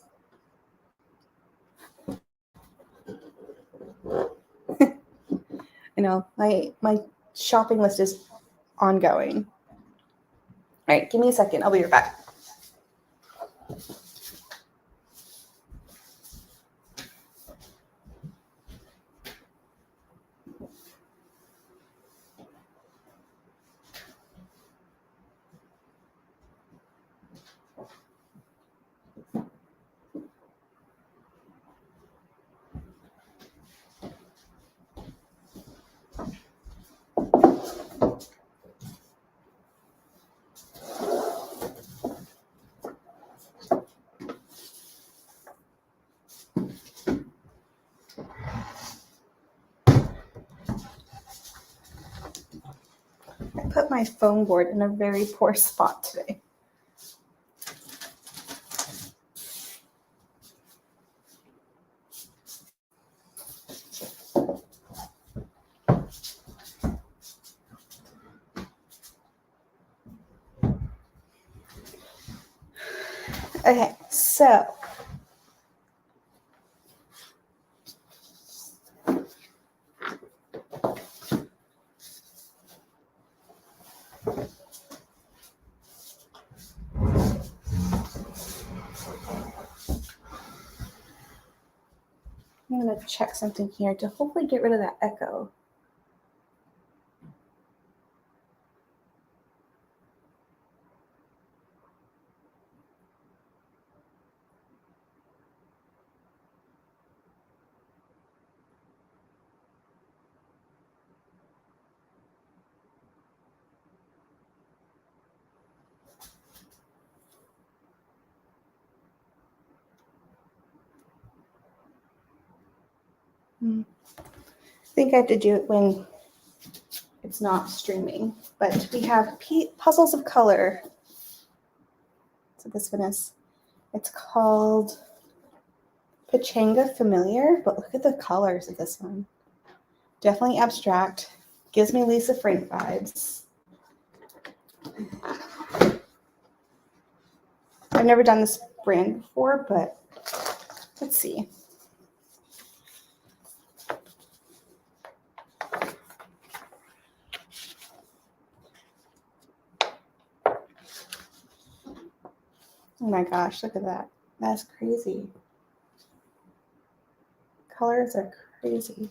I know, my shopping list is ongoing. All right, give me a second. I'll be right back. put my foam board in a very poor spot today. Okay, so I'm going to check something here to hopefully get rid of that echo. I think I have to do it when it's not streaming, but we have Puzzles of Color. So this one is, it's called Pachanga Familiar, but look at the colors of this one. Definitely abstract, gives me Lisa Frank vibes. I've never done this brand before, but let's see. Oh my gosh, look at that. That's crazy. Colors are crazy.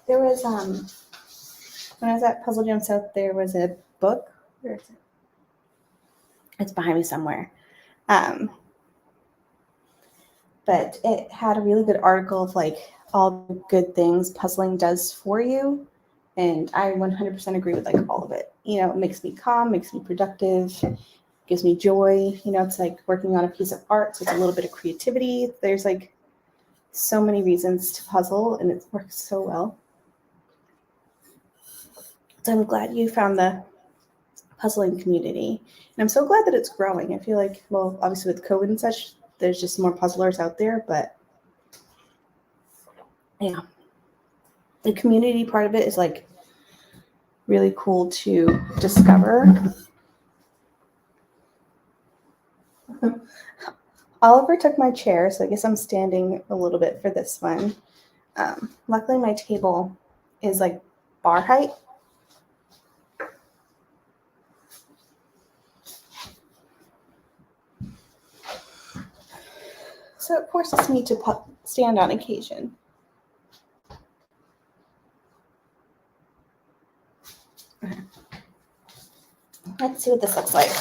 There was, when I was at Puzzle Jam South, there was a book. Where is it? It's behind me somewhere. But it had a really good article of like all the good things puzzling does for you. And I 100% agree with like all of it. You know, it makes me calm, makes me productive, gives me joy. You know, it's like working on a piece of art. So it's a little bit of creativity. There's like so many reasons to puzzle and it works so well. So I'm glad you found the puzzling community. And I'm so glad that it's growing. I feel like, well, obviously with COVID and such, there's just more puzzlers out there, but yeah, the community part of it is like really cool to discover. Oliver took my chair, so I guess I'm standing a little bit for this one. Luckily, my table is like bar height. So it forces me to stand on occasion. Okay. Let's see what this looks like.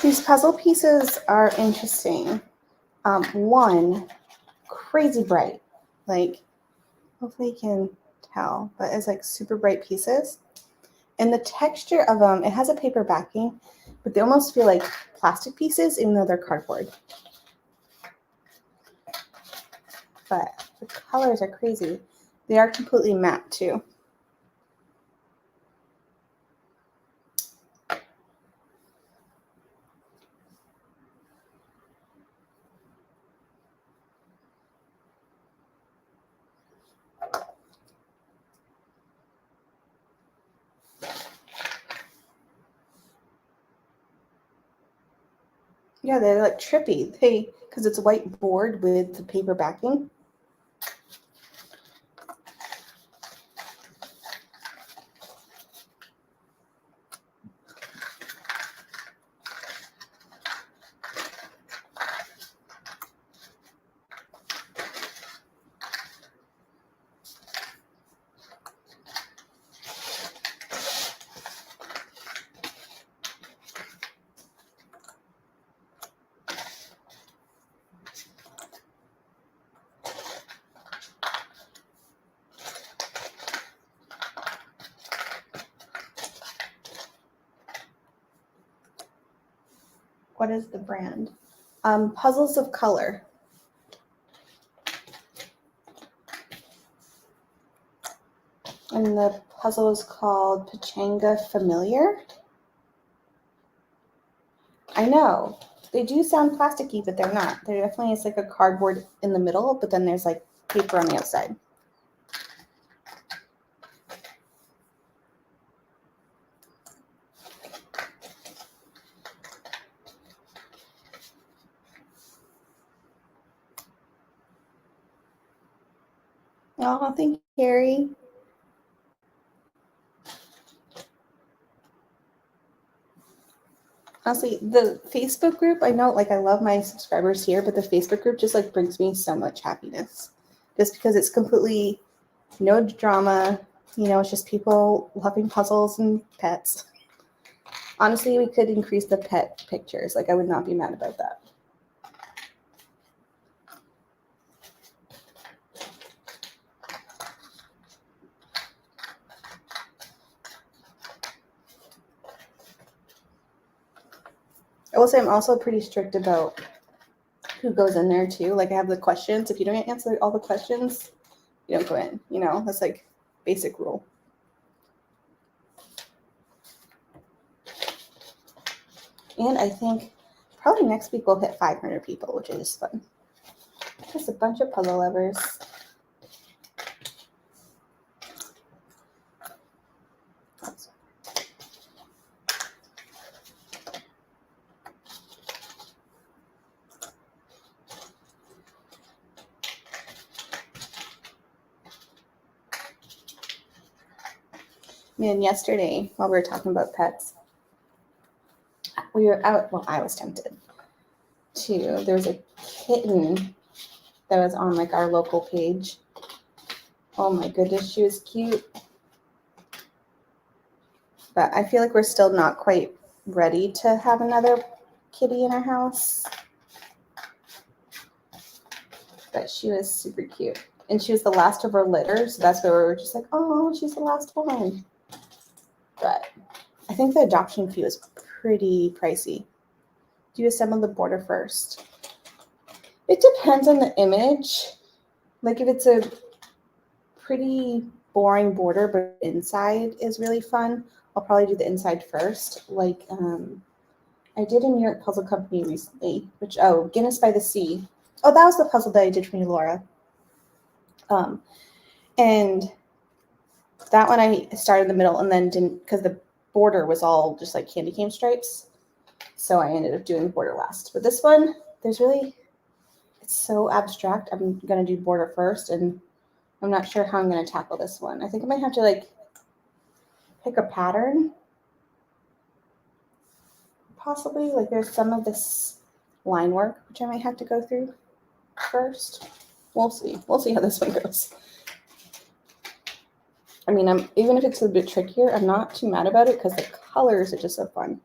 These puzzle pieces are interesting. One, crazy bright. Like, hopefully you can tell, but it's like super bright pieces. And the texture of them, it has a paper backing, but they almost feel like plastic pieces, even though they're cardboard. But the colors are crazy. They are completely matte too. Yeah, they're like trippy. Because it's a white board with the paper backing. What is the brand? Puzzles of Color. And the puzzle is called Pachanga Familiar. I know. They do sound plasticky, but they're not. There definitely is like a cardboard in the middle, but then there's like paper on the outside. Oh, thank you, Carrie. Honestly, the Facebook group, I know, like, I love my subscribers here, but the Facebook group just like brings me so much happiness. Just because it's completely no drama, it's just people loving puzzles and pets. Honestly, we could increase the pet pictures. Like, I would not be mad about that. I will say I'm also pretty strict about who goes in there too. Like, I have the questions. If you don't answer all the questions, you don't go in. That's like basic rule. And I think probably next week we'll hit 500 people, which is fun. Just a bunch of puzzle lovers. Man, yesterday while we were talking about pets, we were out. Well, I was tempted to. There was a kitten that was on like our local page. Oh my goodness, she was cute. But I feel like we're still not quite ready to have another kitty in our house. But she was super cute. And she was the last of her litter, so that's where we were just like, oh, she's the last one. But I think the adoption fee was pretty pricey. Do you assemble the border first? It depends on the image. Like, if it's a pretty boring border, but inside is really fun, I'll probably do the inside first. Like, I did a New York Puzzle Company recently, Guinness by the Sea. Oh, that was the puzzle that I did for you, Laura. And that one I started in the middle and then didn't, because the border was all just like candy cane stripes. So I ended up doing the border last. But this one, it's so abstract. I'm going to do border first, and I'm not sure how I'm going to tackle this one. I think I might have to like pick a pattern. Possibly, like, there's some of this line work, which I might have to go through first. We'll see. We'll see how this one goes. I mean, even if it's a bit trickier, I'm not too mad about it because the colors are just so fun.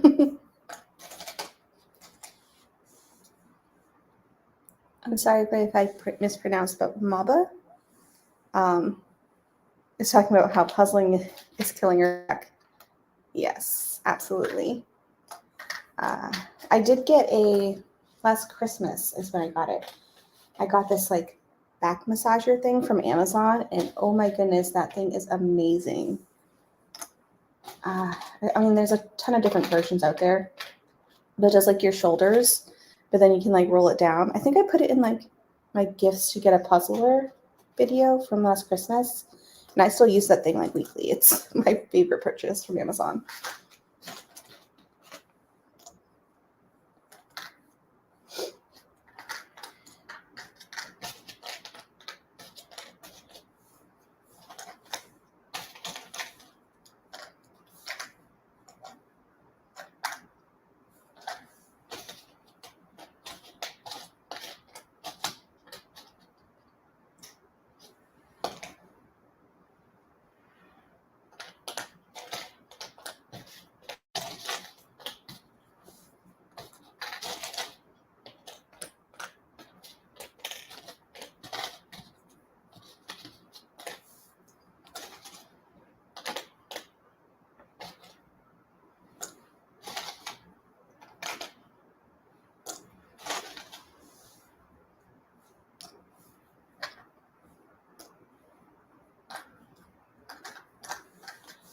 I'm sorry if I mispronounced, but Maba is talking about how puzzling is killing your back. Yes, absolutely. I did get last Christmas is when I got it. I got this like back massager thing from Amazon, and oh my goodness, that thing is amazing. I mean, there's a ton of different versions out there, but it does like your shoulders, but then you can like roll it down. I think I put it in like my gifts to get a puzzler video from last Christmas, and I still use that thing like weekly. It's my favorite purchase from Amazon.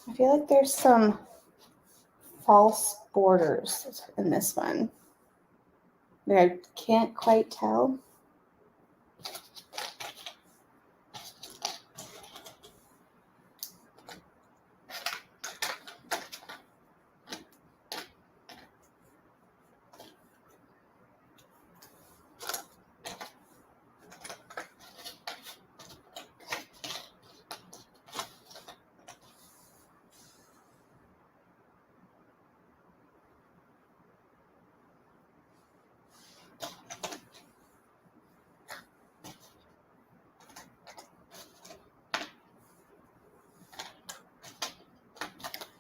I feel like there's some false borders in this one that I can't quite tell.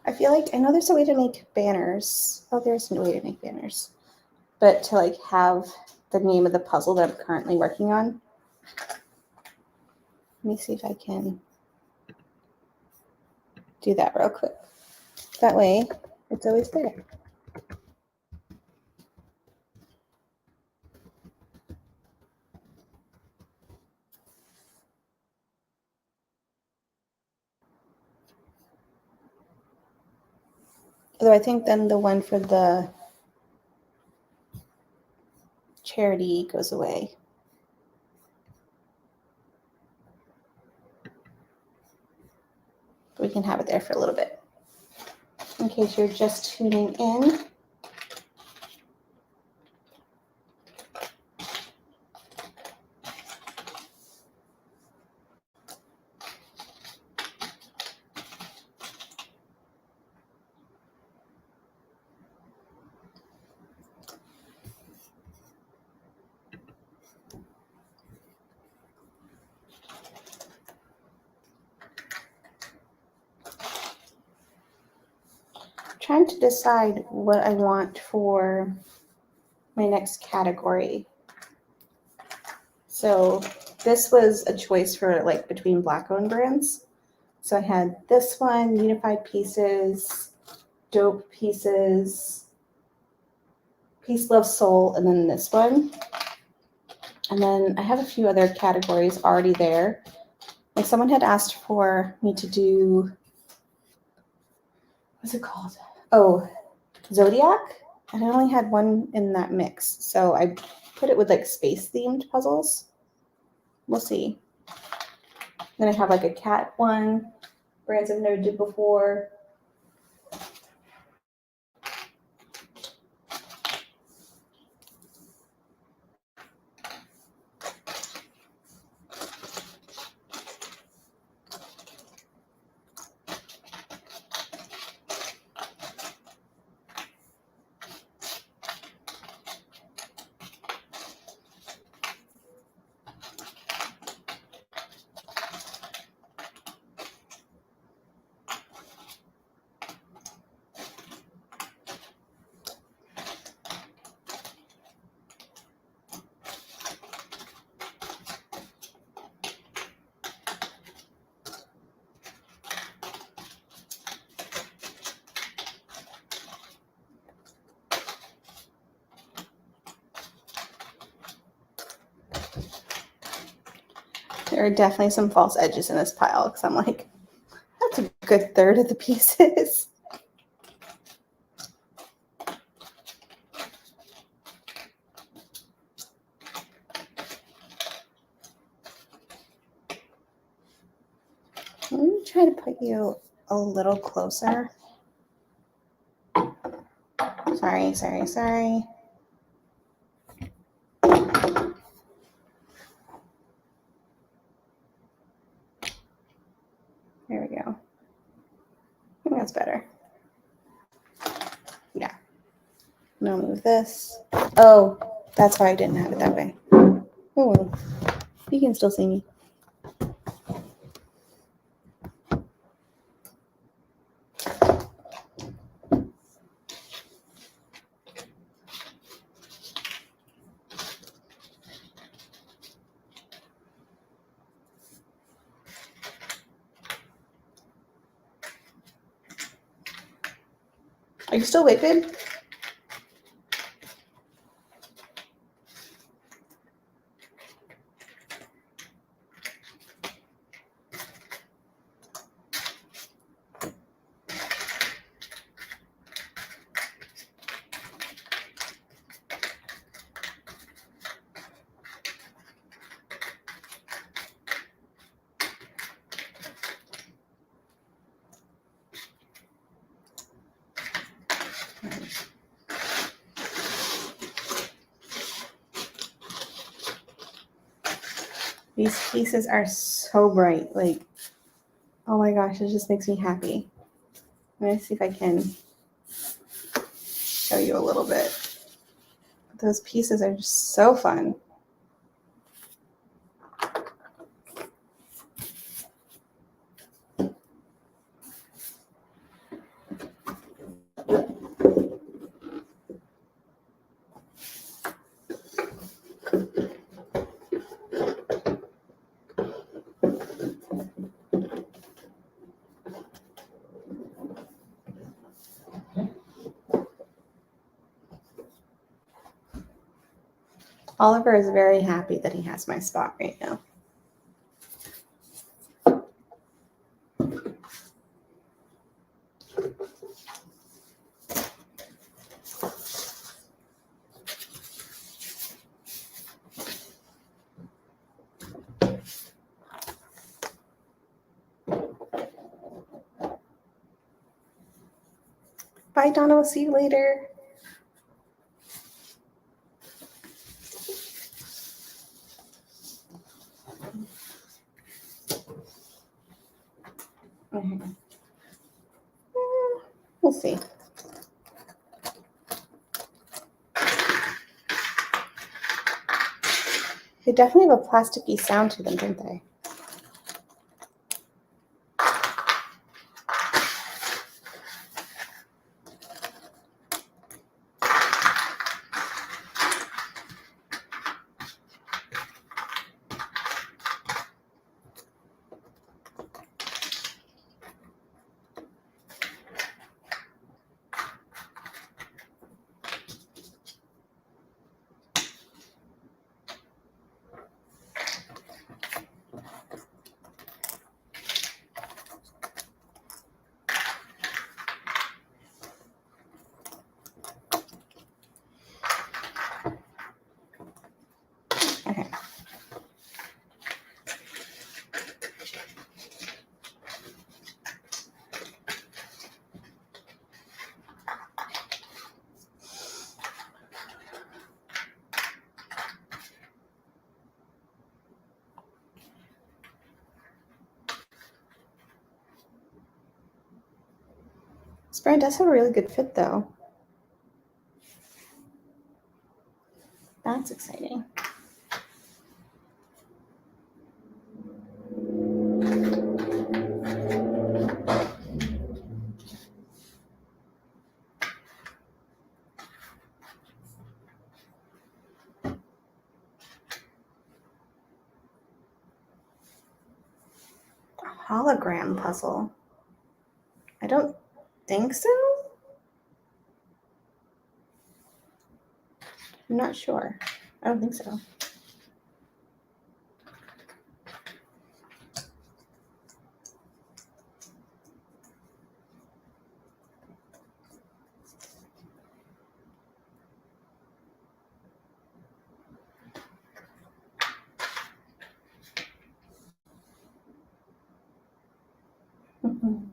I feel like I know there's a way to make banners. Oh, there's no way to make banners. But to like have the name of the puzzle that I'm currently working on. Let me see if I can do that real quick. That way, it's always there. Although I think then the one for the charity goes away. We can have it there for a little bit. In case you're just tuning in. Trying to decide what I want for my next category. So this was a choice for like between Black-owned brands. So I had this one, Unified Pieces, Dope Pieces, Peace, Love, Soul, and then this one. And then I have a few other categories already there. Like someone had asked for me to do, what's it called? Oh, Zodiac. And I only had one in that mix. So I put it with like space themed puzzles. We'll see. Then I have like a cat one, brands I've never did before. There are definitely some false edges in this pile because I'm like, that's a good third of the pieces. Let me try to put you a little closer. Sorry. There we go. I think that's better. Yeah. Now move this. Oh, that's why I didn't have it that way. Oh, you can still see me. Are you still wicked? These pieces are so bright. Like, oh my gosh, it just makes me happy. Let me see if I can show you a little bit. Those pieces are just so fun. Oliver is very happy that he has my spot right now. Bye, Donna. We'll see you later. Okay. We'll see. They definitely have a plasticky sound to them, don't they? Okay. This brand does have a really good fit, though. That's exciting. A hologram puzzle. I don't think so. I'm not sure. I don't think so. Mhm.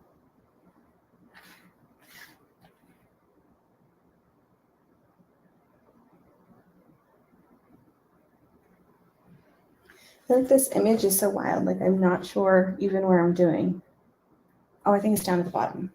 I feel like this image is so wild. Like I'm not sure even where I'm doing. Oh, I think it's down at the bottom.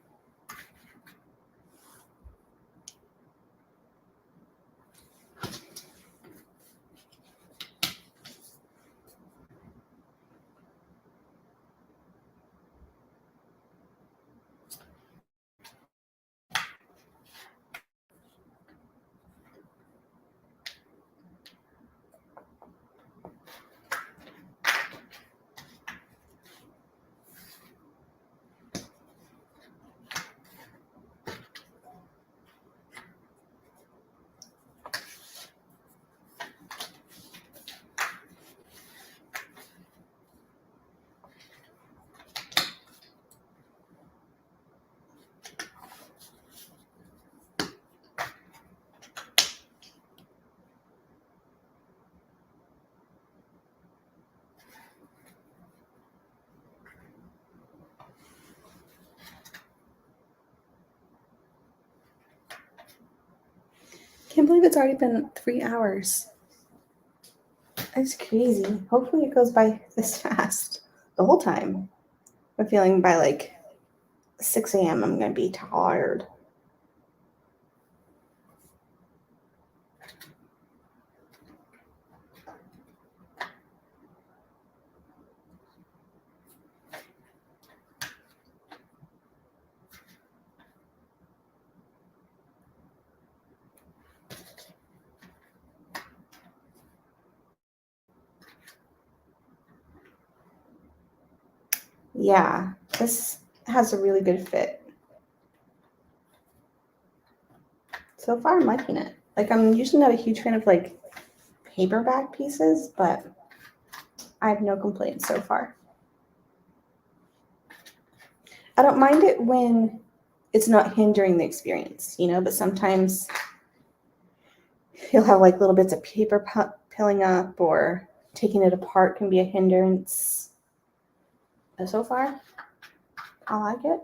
Can't believe it's already been 3 hours. That's crazy. Hopefully it goes by this fast the whole time. I'm feeling by like 6 a.m. I'm going to be tired. Yeah, this has a really good fit. So far, I'm liking it. Like, I'm usually not a huge fan of like paperback pieces, but I have no complaints so far. I don't mind it when it's not hindering the experience, but sometimes you'll have like little bits of paper piling up or taking it apart can be a hindrance. But so far, I like it.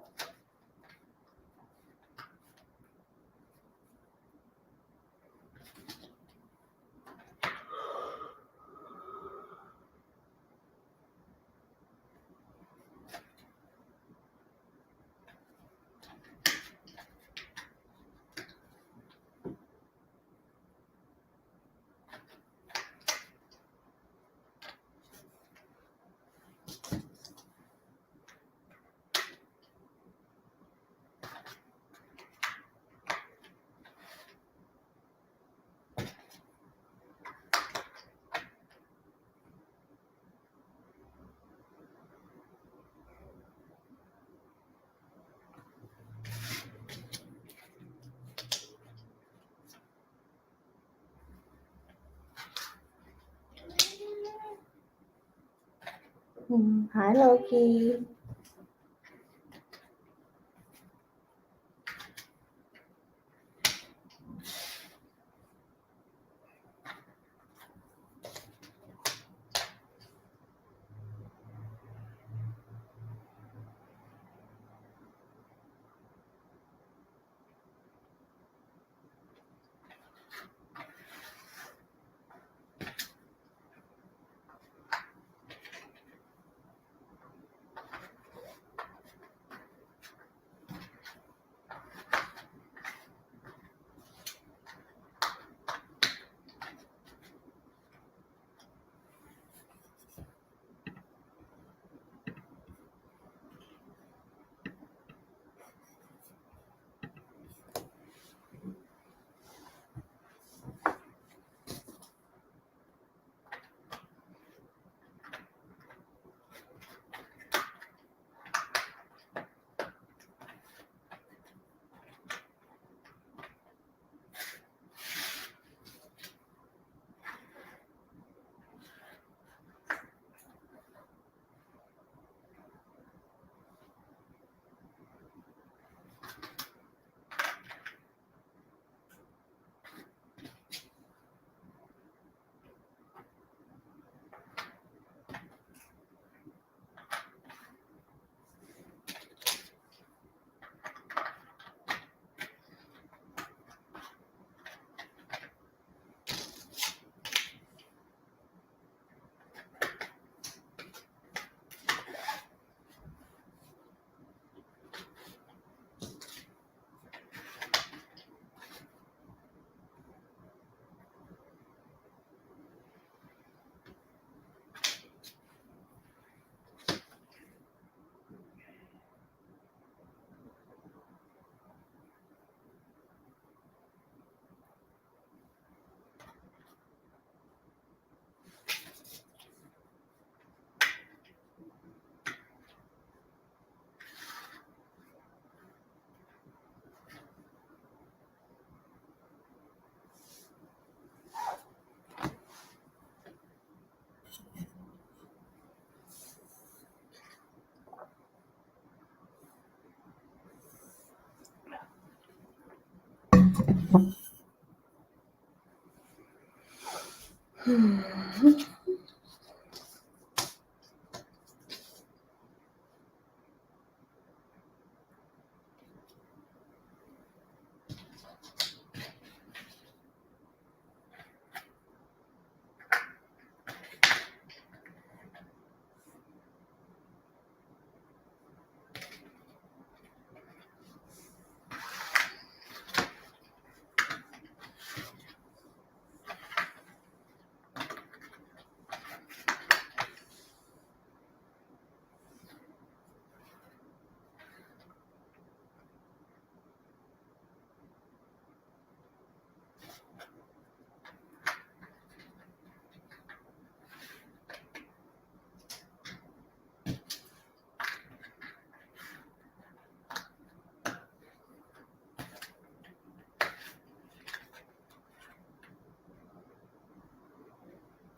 Hi, Loki.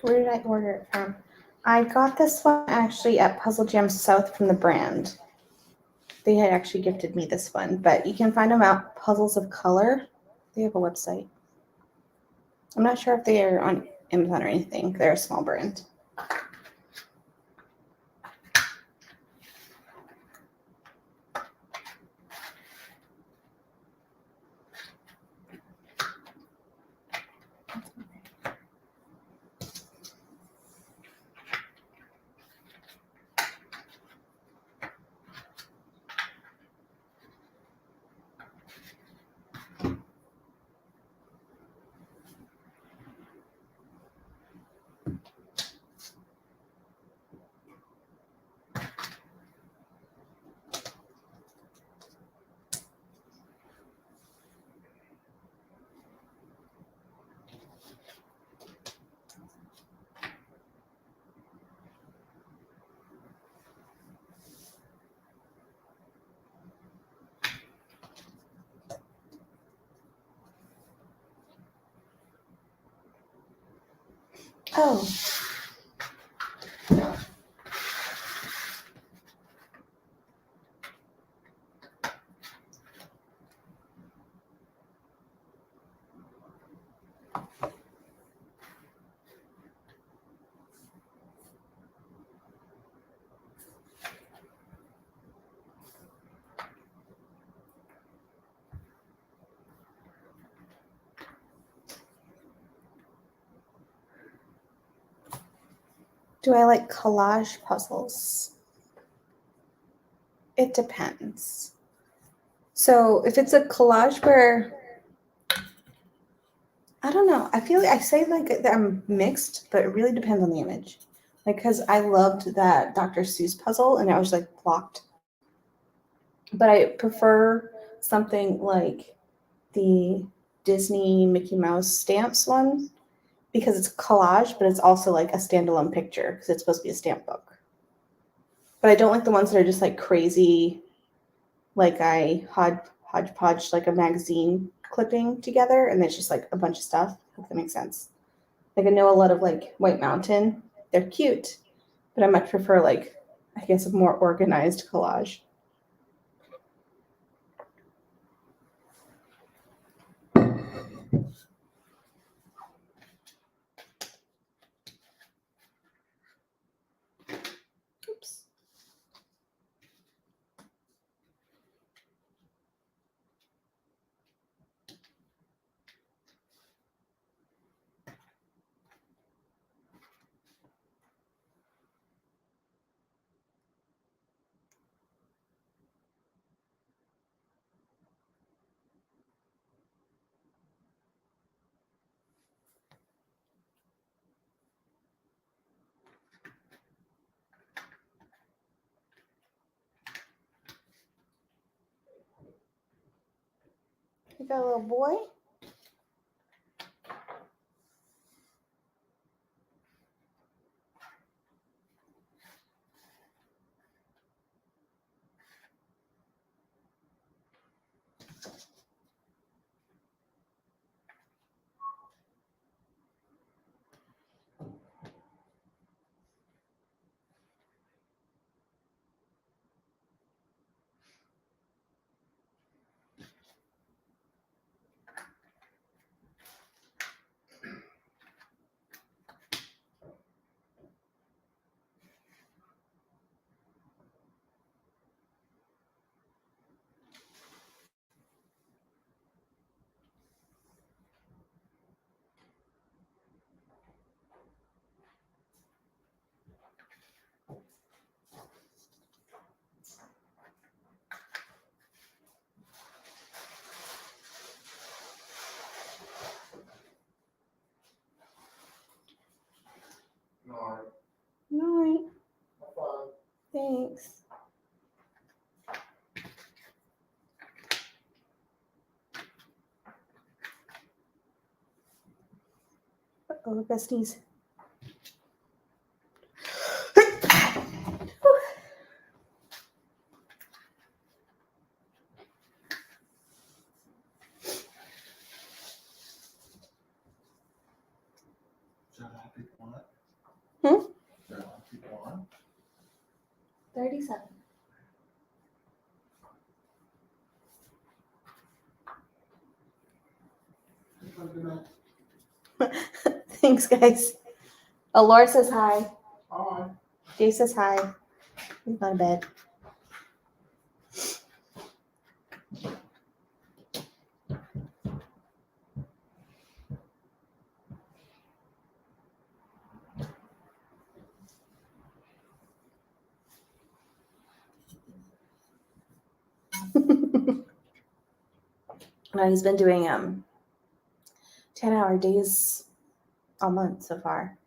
Where did I order it from? I got this one actually at Puzzle Jam South from the brand. They had actually gifted me this one, but you can find them at Puzzles of Color. They have a website. I'm not sure if they are on Amazon or anything. They're a small brand. Oh. Do I like collage puzzles? It depends. So if it's a collage where, I don't know, I feel like I say like that I'm mixed, but it really depends on the image. Like, because I loved that Dr. Seuss puzzle and I was like blocked. But I prefer something like the Disney Mickey Mouse stamps one because it's collage, but it's also like a standalone picture because it's supposed to be a stamp book. But I don't like the ones that are just like crazy, like I hodgepodge like a magazine clipping together, and it's just like a bunch of stuff. If that makes sense. Like I know a lot of like White Mountain, they're cute, but I much prefer like I guess a more organized collage. Oops. You got a little boy? Oh, look, I sneeze. Hmm? 37. Thanks, guys. Oh, Laura says hi. Hi. Jay says hi. He's gone to bed. No, he's been doing 10-hour days all month so far.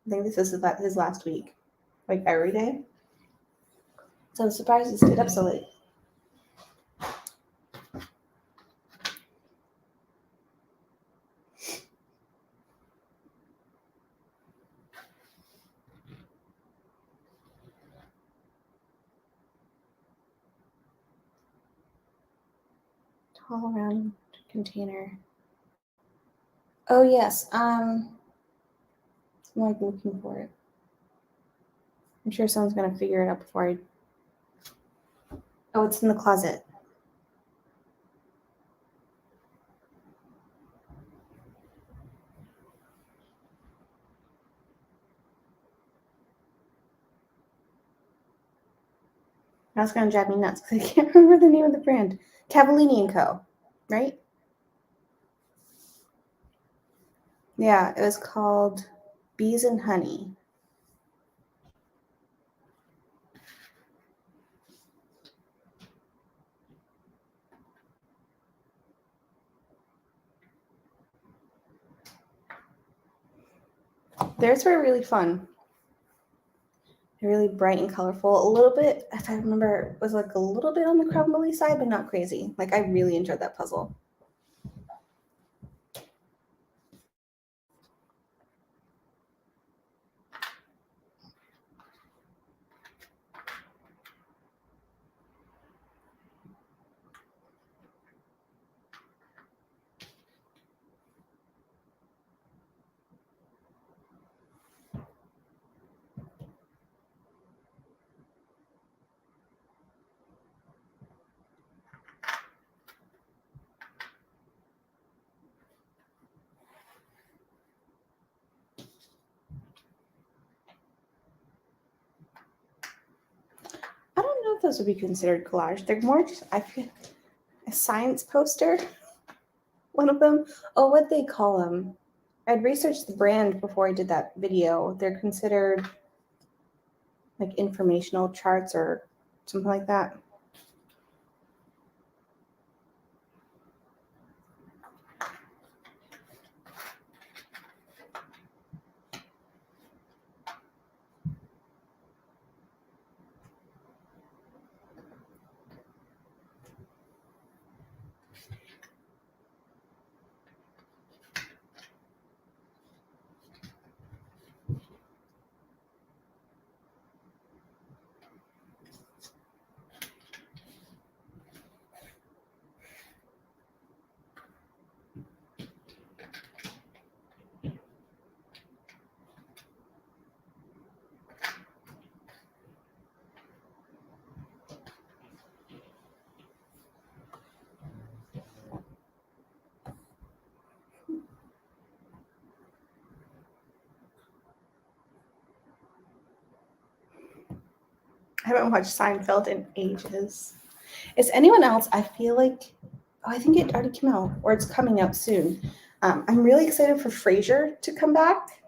I think this is about his last week, like every day. So I'm surprised he stayed up so late. Tall round container. Oh yes. I'm like looking for it. I'm sure someone's gonna figure it out before I. Oh, it's in the closet. That's gonna drive me nuts because I can't remember the name of the brand. Cavallini & Co. Right? Yeah, it was called Bees and Honey. Theirs were really fun. They're really bright and colorful. A little bit, if I remember, was like a little bit on the crumbly side, but not crazy. Like I really enjoyed that puzzle. I don't know if those would be considered collage. They're more just, I feel, a science poster. One of them. Oh, what they call them? I'd researched the brand before I did that video. They're considered like informational charts or something like that. I haven't watched Seinfeld in ages. Is anyone else? I feel like, oh, I think it already came out or it's coming out soon. I'm really excited for Frasier to come back.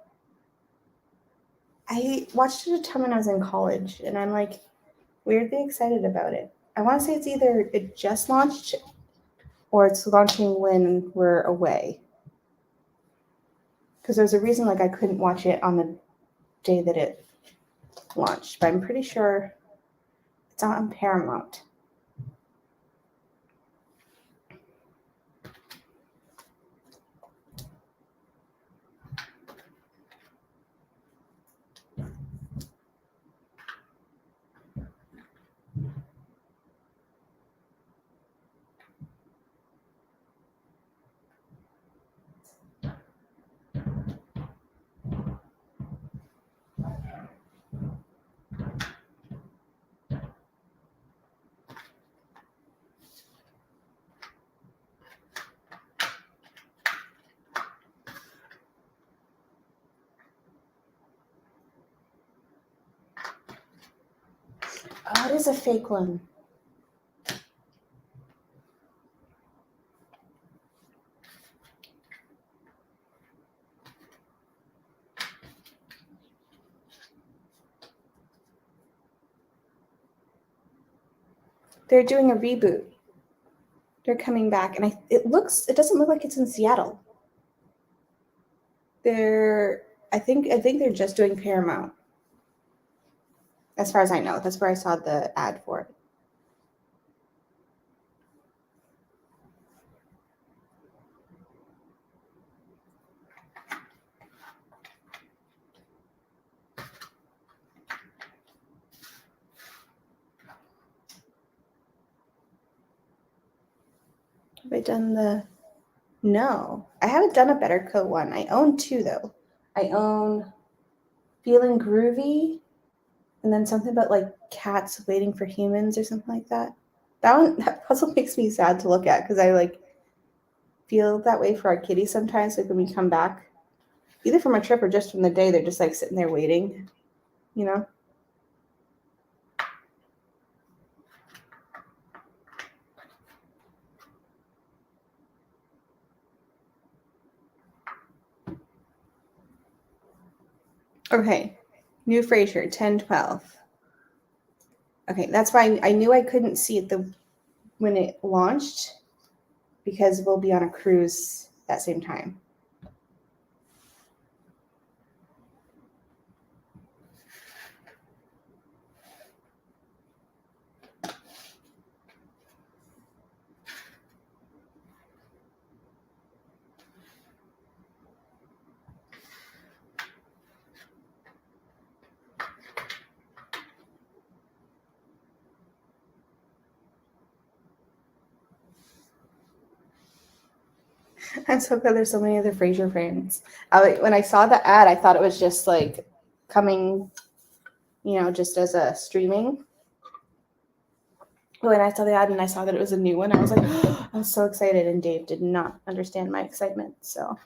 I watched it a ton when I was in college, and I'm like weirdly excited about it. I want to say it's either it just launched or it's launching when we're away. Because there's a reason like I couldn't watch it on the day that it launched, but I'm pretty sure it's on Paramount. is a fake one. They're doing a reboot. They're coming back, and it doesn't look like it's in Seattle. I think they're just doing Paramount. As far as I know, that's where I saw the ad for it. Have I done the... No, I haven't done a Better Co one. I own two, though. I own Feeling Groovy, and then something about like cats waiting for humans or something like that. That puzzle makes me sad to look at because I like feel that way for our kitties sometimes. Like when we come back, either from a trip or just from the day, they're just like sitting there waiting, you know? Okay, new Frasier, 10/12. Okay, that's why I knew I couldn't see it when it launched because we'll be on a cruise that same time. I'm so glad there's so many other Frasier fans. When I saw the ad, I thought it was just like coming, just as a streaming. But when I saw the ad and I saw that it was a new one, I was like, I was so excited. And Dave did not understand my excitement. So.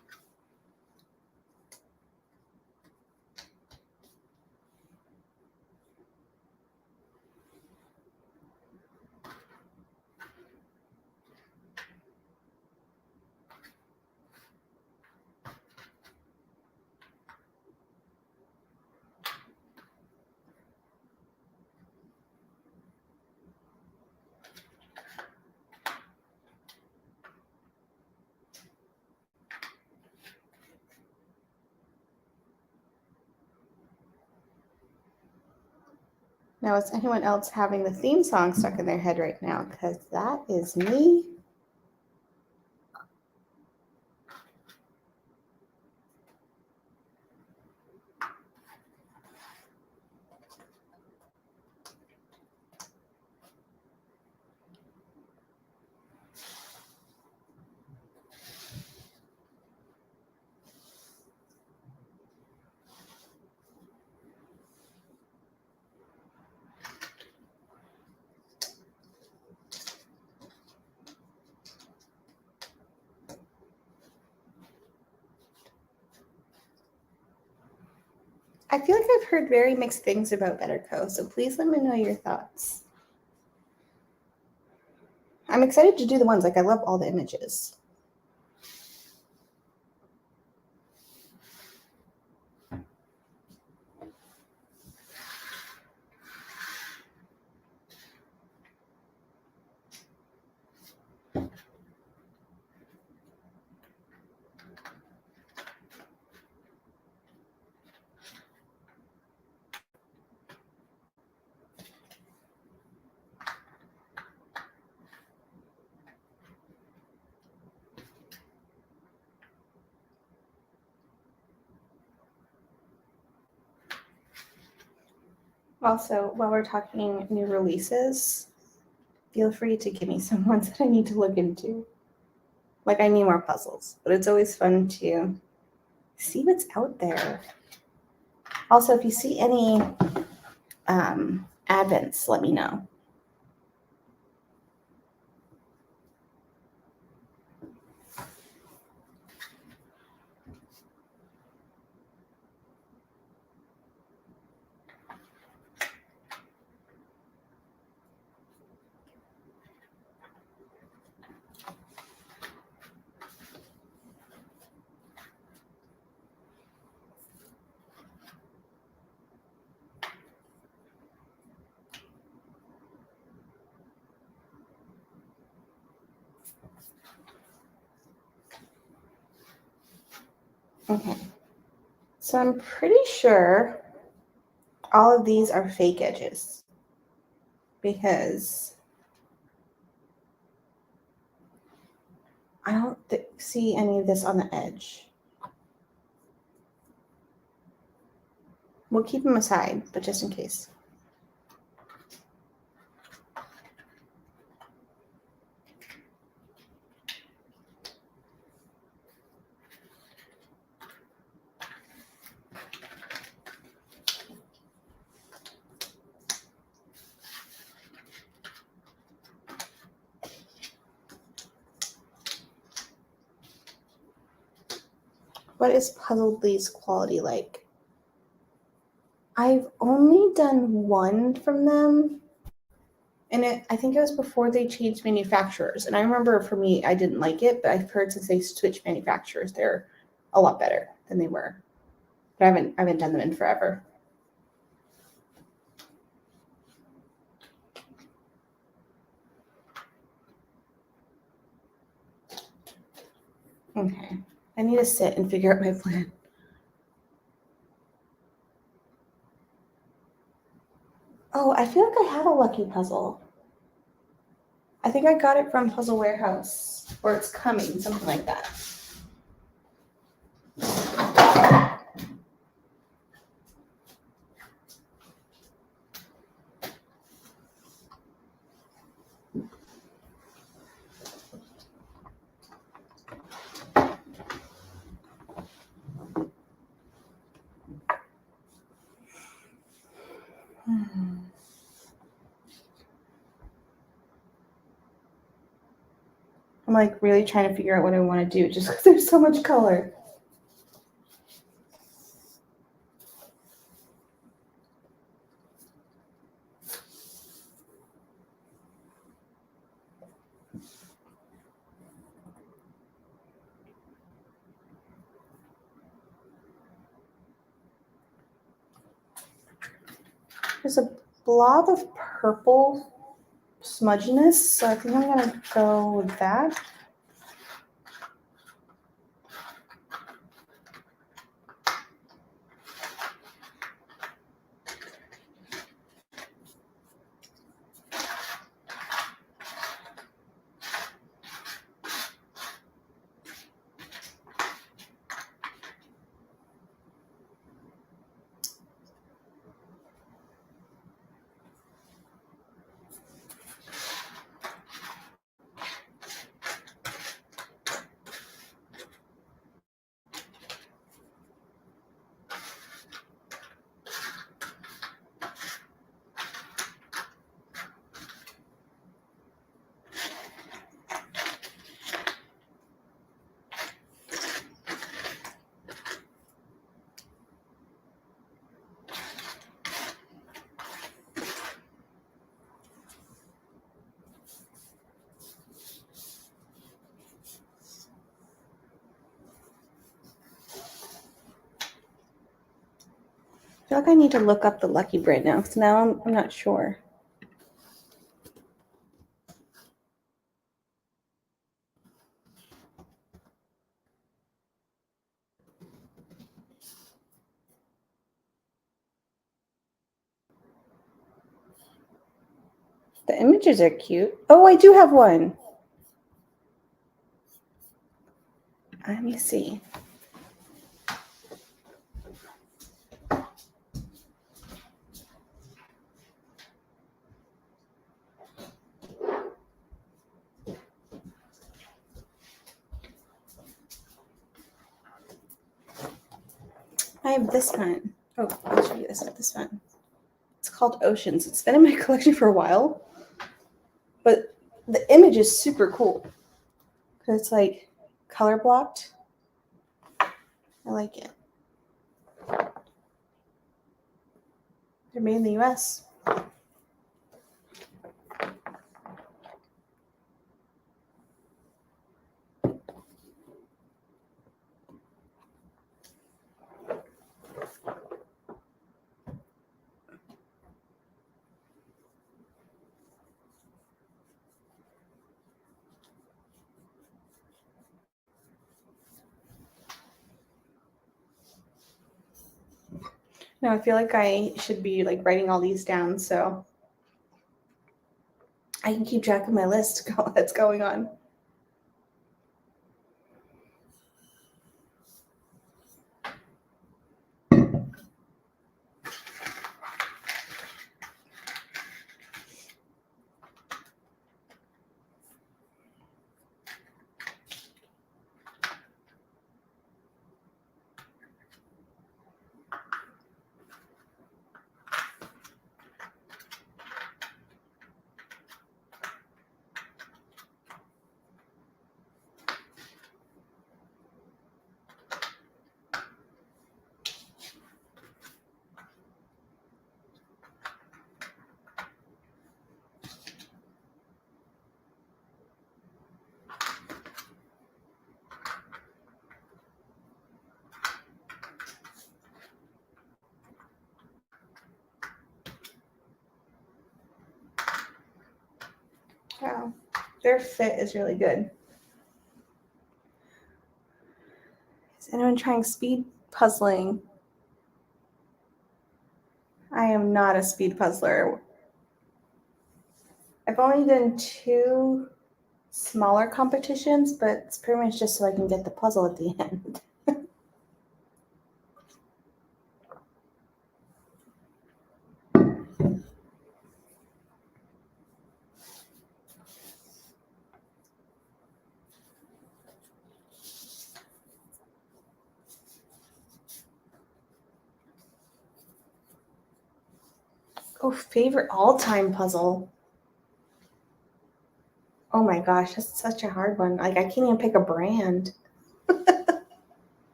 Now, is anyone else having the theme song stuck in their head right now? Because that is me. I feel like I've heard very mixed things about Better Co, so please let me know your thoughts. I'm excited to do the ones, like I love all the images. Also, while we're talking new releases, feel free to give me some ones that I need to look into. Like, I need more puzzles, but it's always fun to see what's out there. Also, if you see any advents, let me know. Okay. So I'm pretty sure all of these are fake edges because I don't see any of this on the edge. We'll keep them aside, but just in case. What is Puzzledly's quality like? I've only done one from them, and I think it was before they changed manufacturers. And I remember for me, I didn't like it, but I've heard since they switched manufacturers, they're a lot better than they were. But I haven't done them in forever. Okay, I need to sit and figure out my plan. Oh, I feel like I have a lucky puzzle. I think I got it from Puzzle Warehouse, or it's coming, something like that. I'm like really trying to figure out what I want to do just because there's so much color. There's a blob of purple smudginess, so I think I'm gonna go with that. I feel like I need to look up the Lucky Brand now, because now I'm not sure. The images are cute. Oh, I do have one. Let me see. I have this one. Oh, I'll show you this one. It's called Oceans. It's been in my collection for a while, but the image is super cool because it's like color blocked. I like it. They're made in the US. No, I feel like I should be like writing all these down so I can keep track of my list that's going on. Wow, their fit is really good. Is anyone trying speed puzzling? I am not a speed puzzler. I've only done 2 smaller competitions, but it's pretty much just so I can get the puzzle at the end. Oh, favorite all-time puzzle. Oh my gosh, that's such a hard one. Like, I can't even pick a brand.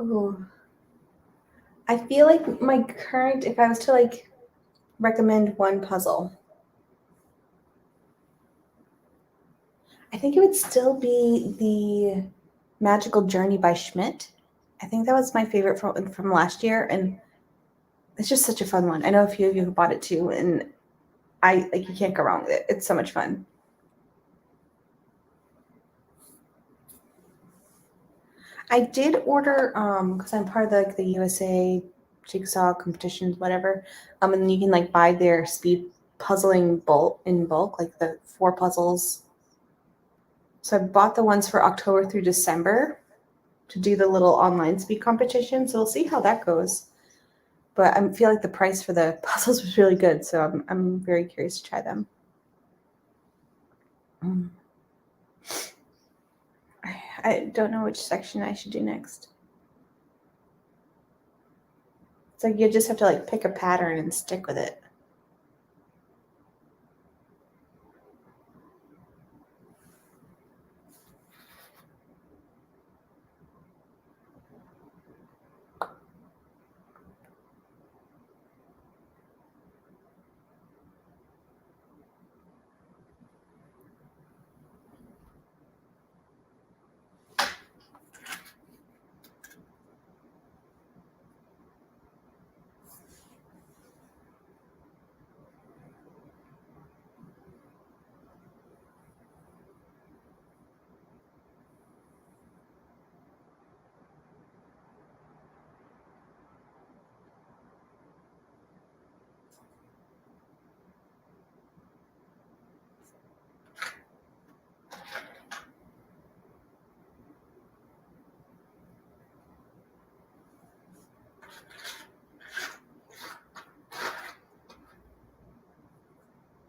Oh, I feel like my current, if I was to like recommend one puzzle, I think it would still be the Magical Journey by Schmidt. I think that was my favorite from last year, and it's just such a fun one. I know a few of you who bought it too, and I like you can't go wrong with it. It's so much fun. I did order because I'm part of the USA jigsaw competitions, whatever. And then you can like buy their speed puzzling in bulk, like the 4 puzzles. So I bought the ones for October through December to do the little online speed competition. So we'll see how that goes. But I feel like the price for the puzzles was really good, so I'm very curious to try them. I don't know which section I should do next. It's like you just have to like pick a pattern and stick with it.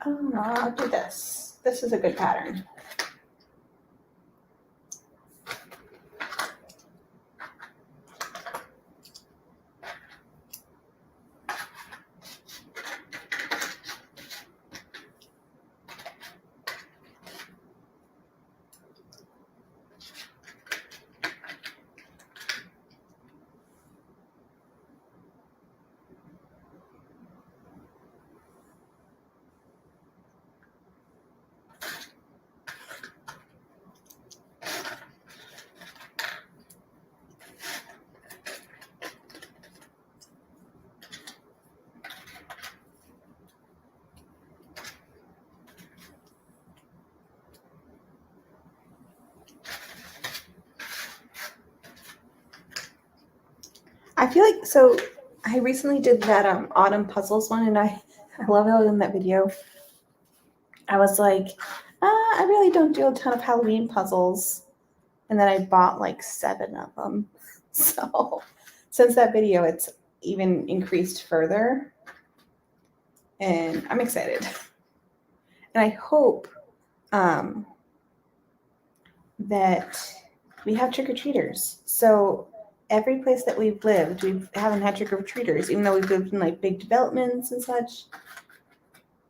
Oh no, I'll do this. This is a good pattern. I feel like, so I recently did that autumn puzzles one, and I love how in that video I was like, I really don't do a ton of Halloween puzzles. And then I bought like 7 of them. So since that video, it's even increased further. And I'm excited. And I hope that we have trick-or-treaters. So every place that we've lived, we haven't had trick-or-treaters, even though we've lived in like big developments and such.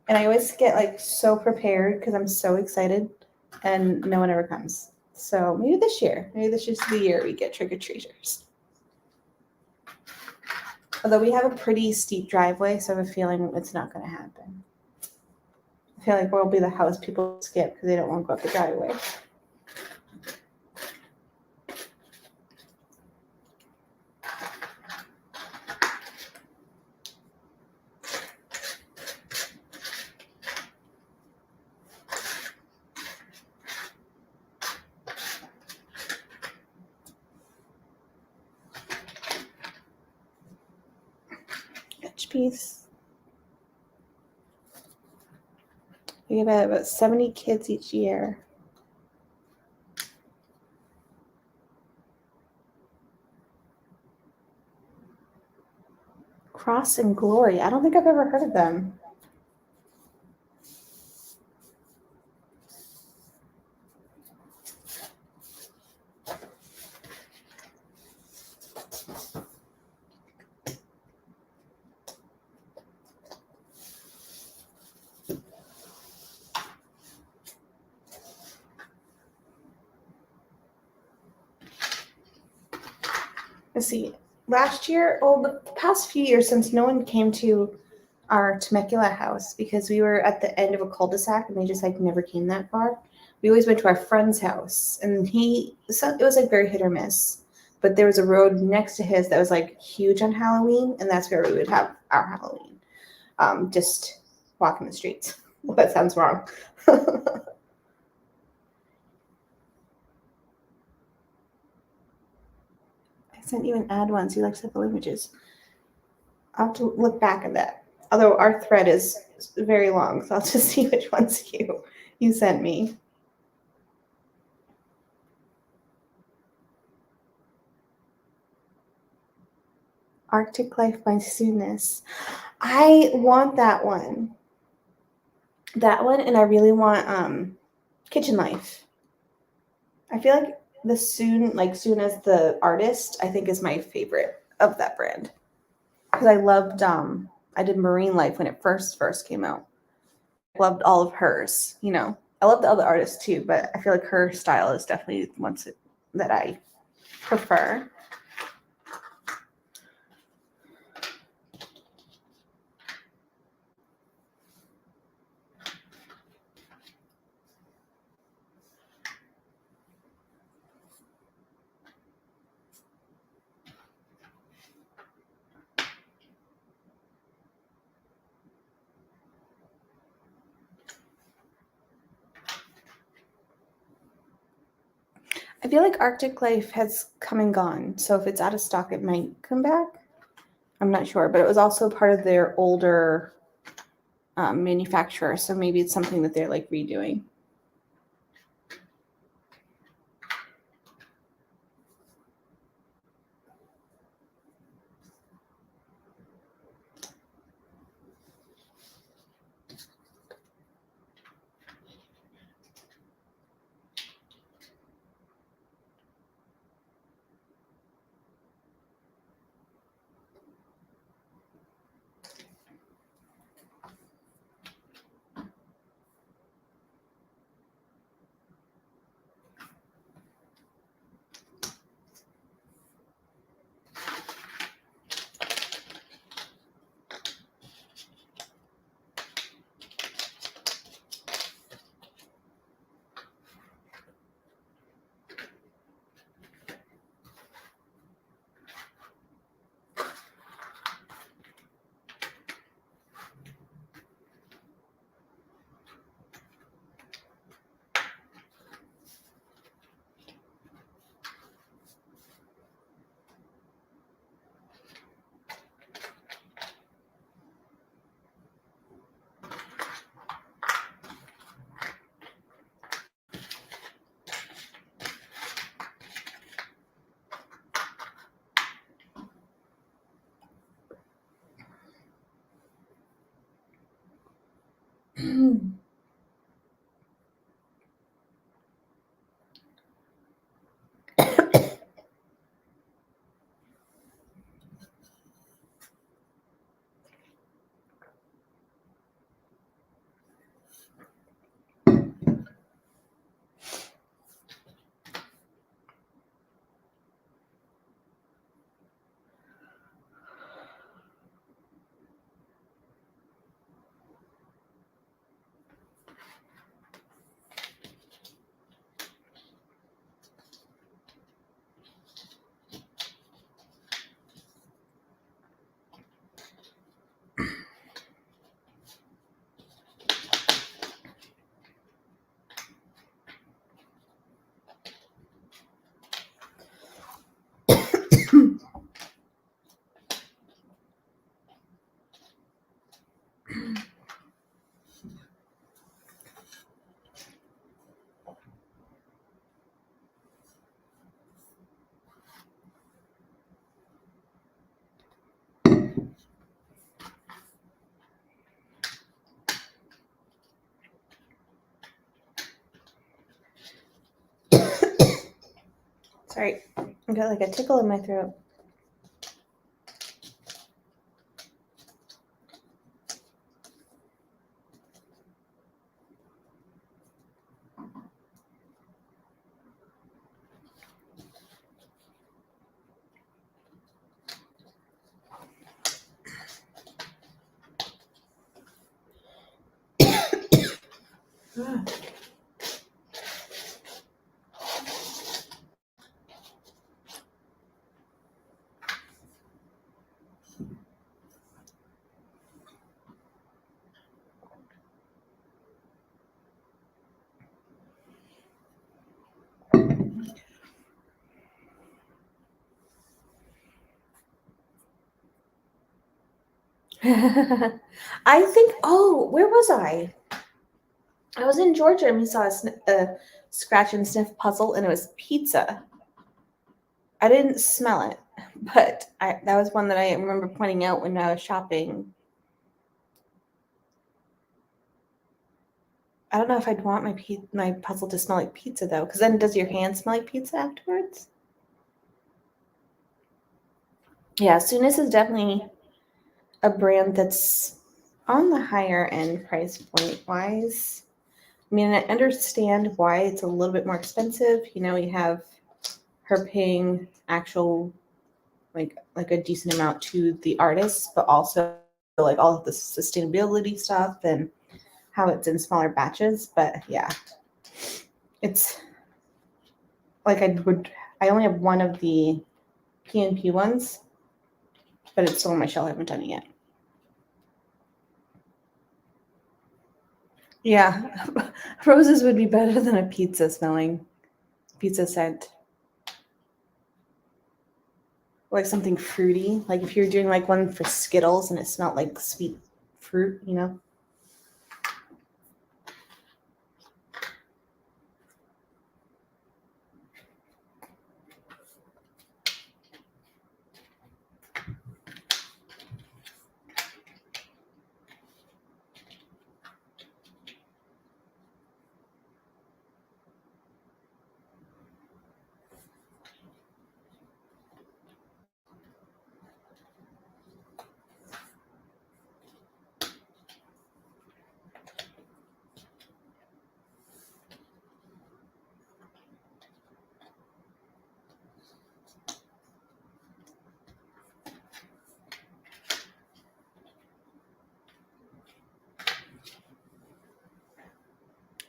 And I always get like so prepared because I'm so excited, and no one ever comes. So maybe this is the year we get trick-or-treaters. Although we have a pretty steep driveway, so I have a feeling it's not going to happen. I feel like we'll be the house people skip because they don't want to go up the driveway. Piece. We have about 70 kids each year. Cross and Glory. I don't think I've ever heard of them. Let's see. Last year, the past few years, since no one came to our Temecula house because we were at the end of a cul-de-sac and they just like never came that far, we always went to our friend's house, and it was like very hit or miss. But there was a road next to his that was like huge on Halloween, and that's where we would have our Halloween. Just walking the streets. Well, that sounds wrong. I sent you an ad once. You like simple images. I'll have to look back at that. Although our thread is very long, so I'll just see which ones you sent me. Arctic Life by Soonness. I want that one. That one, and I really want Kitchen Life. I feel like the Soonness the artist, I think is my favorite of that brand. Because I loved I did Marine Life when it first came out. I loved all of hers, you know. I love the other artists too, but I feel like her style is definitely the ones that I prefer. I feel like Arctic Life has come and gone, so if it's out of stock, it might come back. I'm not sure, but it was also part of their older manufacturer, so maybe it's something that they're like redoing. Sorry, I got like a tickle in my throat. I think, oh, where was I? I was in Georgia and we saw a scratch and sniff puzzle and it was pizza. I didn't smell it, but that was one that I remember pointing out when I was shopping. I don't know if I'd want my puzzle to smell like pizza though, because then does your hand smell like pizza afterwards? Yeah, Soonest is definitely a brand that's on the higher end price point wise. I mean, I understand why it's a little bit more expensive. You know, you have her paying actual like a decent amount to the artist, but also like all of the sustainability stuff and how it's in smaller batches. But yeah, it's like I only have one of the PNP ones, but it's still on my shelf. I haven't done it yet. Yeah, roses would be better than a pizza scent. Like something fruity. Like if you're doing like one for Skittles and it smelled like sweet fruit, you know?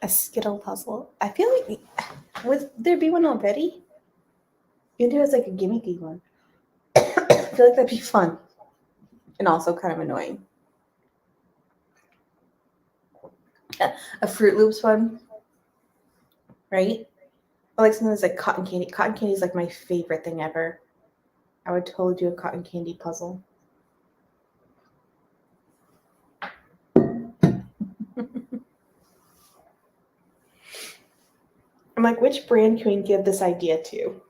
A Skittle puzzle. I feel like would there be one already? You can do it as like a gimmicky one. I feel like that'd be fun. And also kind of annoying. A Fruit Loops one. Right? I like something that's like cotton candy. Cotton candy is like my favorite thing ever. I would totally do a cotton candy puzzle. I'm like, which brand can we give this idea to?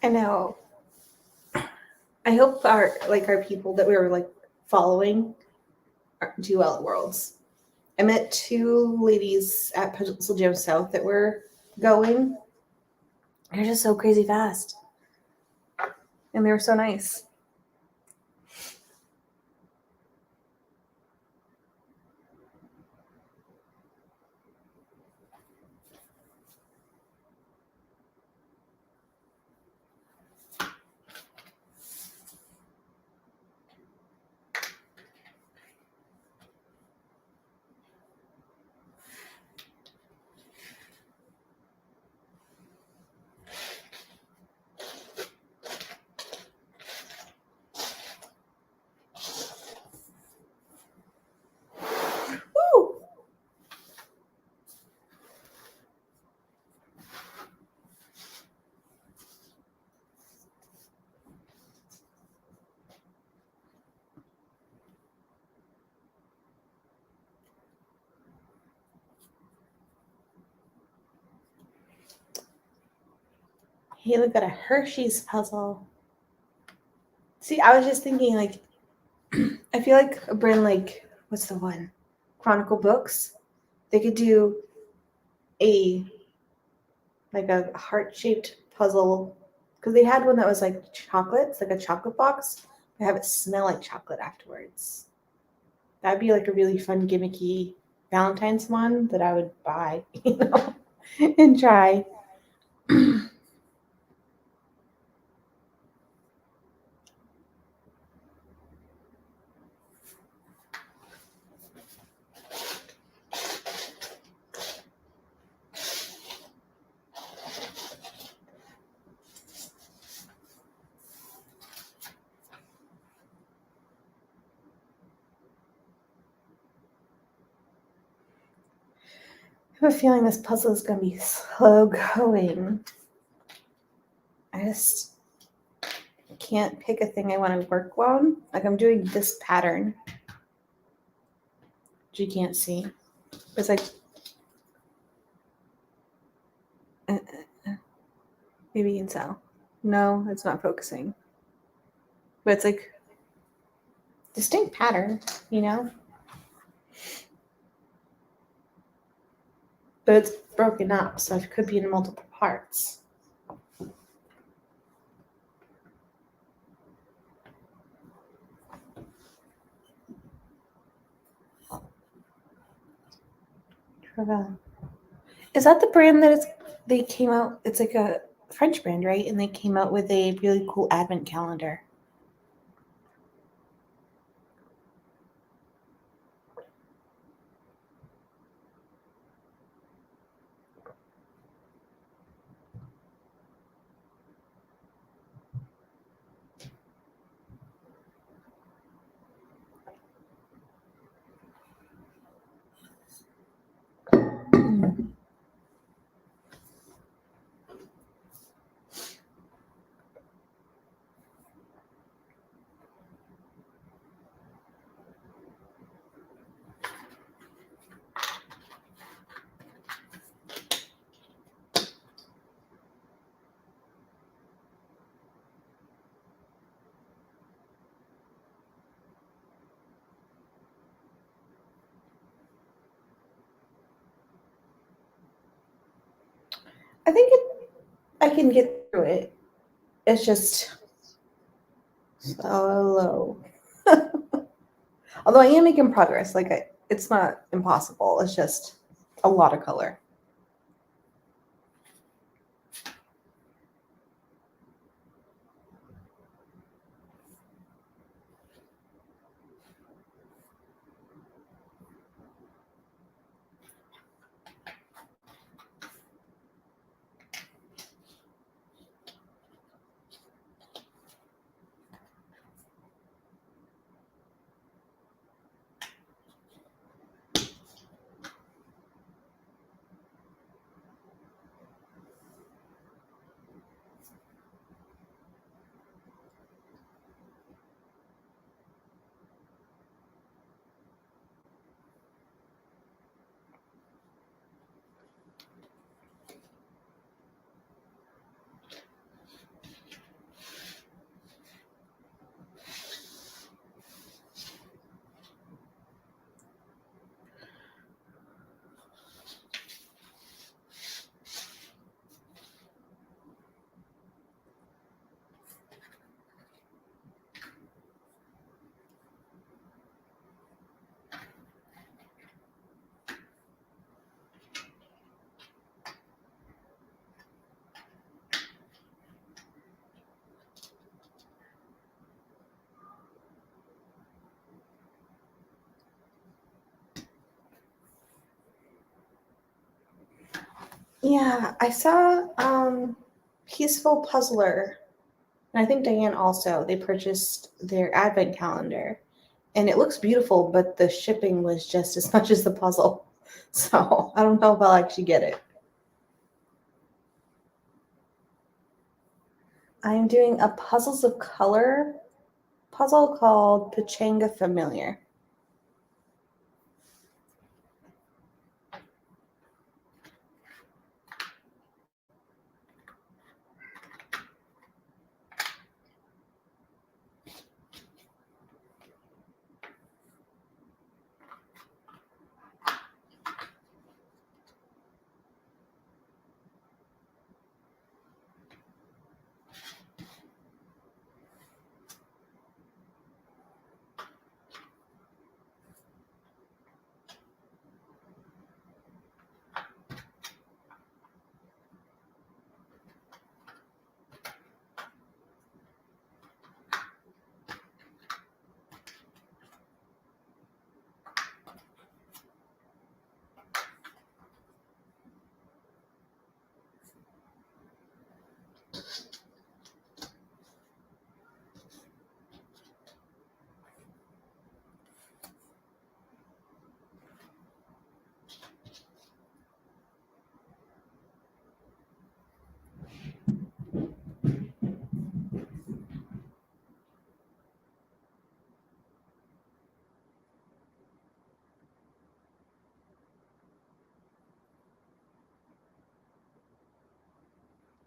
I know. I hope our people that we were like following do well at Worlds. I met two ladies at Puzzle Jam South that were going. They're just so crazy fast. And they were so nice. Woo! Hey, look at a Hershey's puzzle. See, I was just thinking, like, I feel like a brand like, what's the one? Chronicle Books. They could do a heart-shaped puzzle, because they had one that was like chocolates, like a chocolate box. They have it smell like chocolate afterwards. That'd be like a really fun gimmicky Valentine's one that I would buy, and try. I have a feeling this puzzle is going to be slow going. I just can't pick a thing I want to work on. Like, I'm doing this pattern, which you can't see. It's like, maybe you can tell. No, it's not focusing. But it's like distinct pattern, But it's broken up, so it could be in multiple parts. Is that the brand they came out? It's like a French brand, right? And they came out with a really cool advent calendar. I think I can get through it. It's just slow. Although I am making progress. It's not impossible. It's just a lot of color. Yeah, I saw Peaceful Puzzler, and I think Diane also. They purchased their advent calendar, and it looks beautiful, but the shipping was just as much as the puzzle. So I don't know if I'll actually get it. I'm doing a Puzzles of Color puzzle called Pachanga Familiar.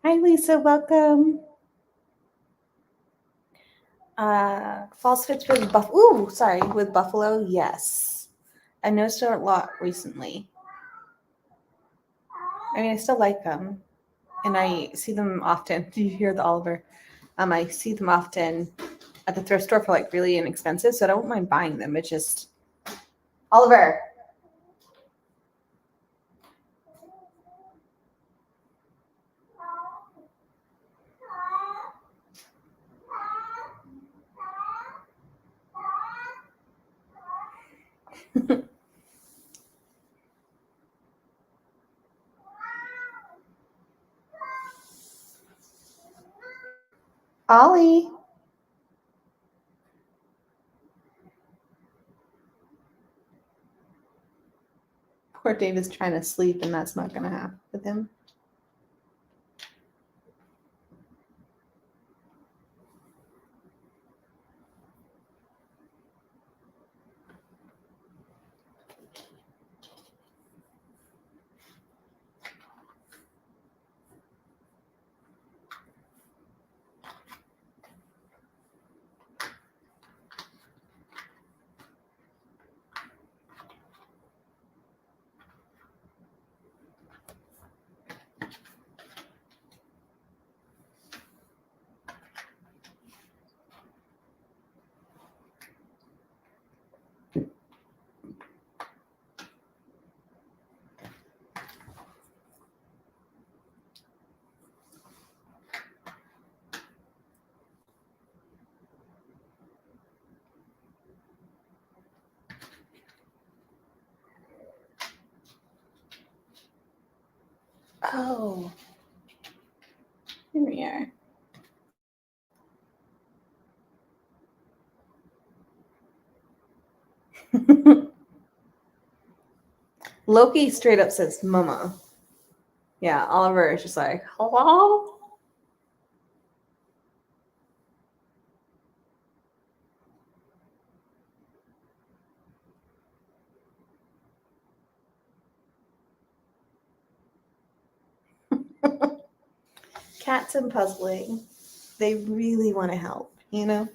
Hi, Lisa. Welcome. False fits with with Buffalo. Yes, I noticed it a lot recently. I mean, I still like them, and I see them often. Do you hear the Oliver? I see them often at the thrift store for like really inexpensive, so I don't mind buying them. It's just Oliver. Ollie. Poor David's trying to sleep, and that's not going to happen with him. Oh, here we are. Loki straight up says, "Mama." Yeah, Oliver is just like, "Hello." Cats and puzzling. They really want to help, you know?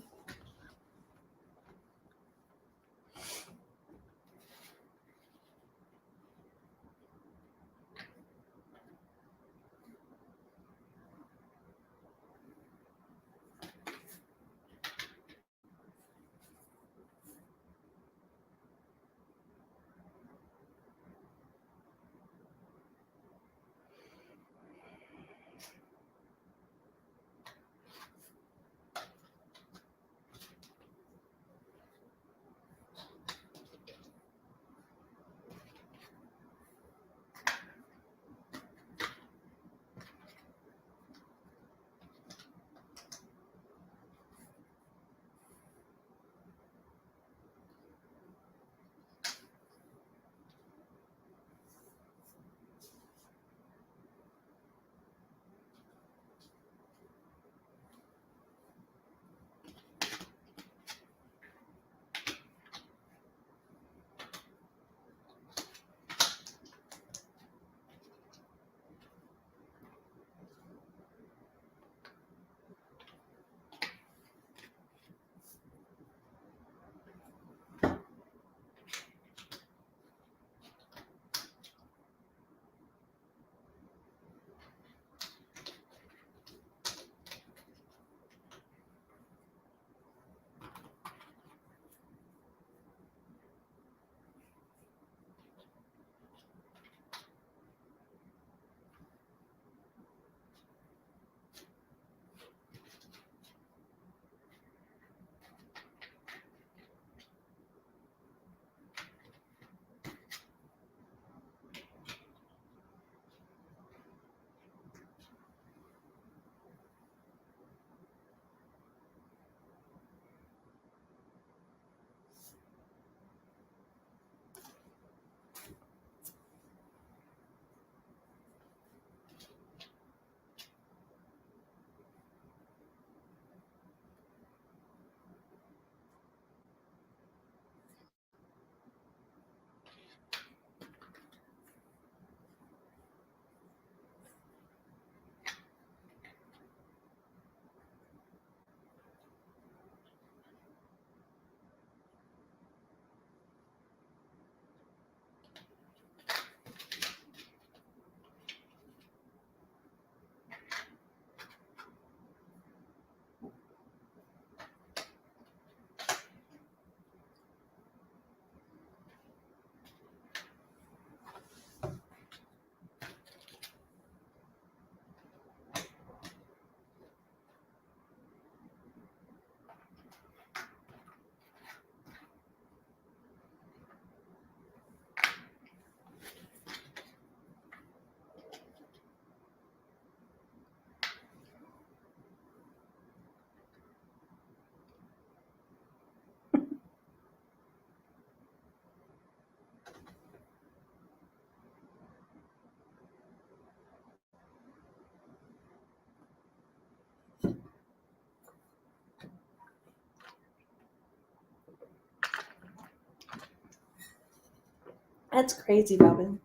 That's crazy, Robin.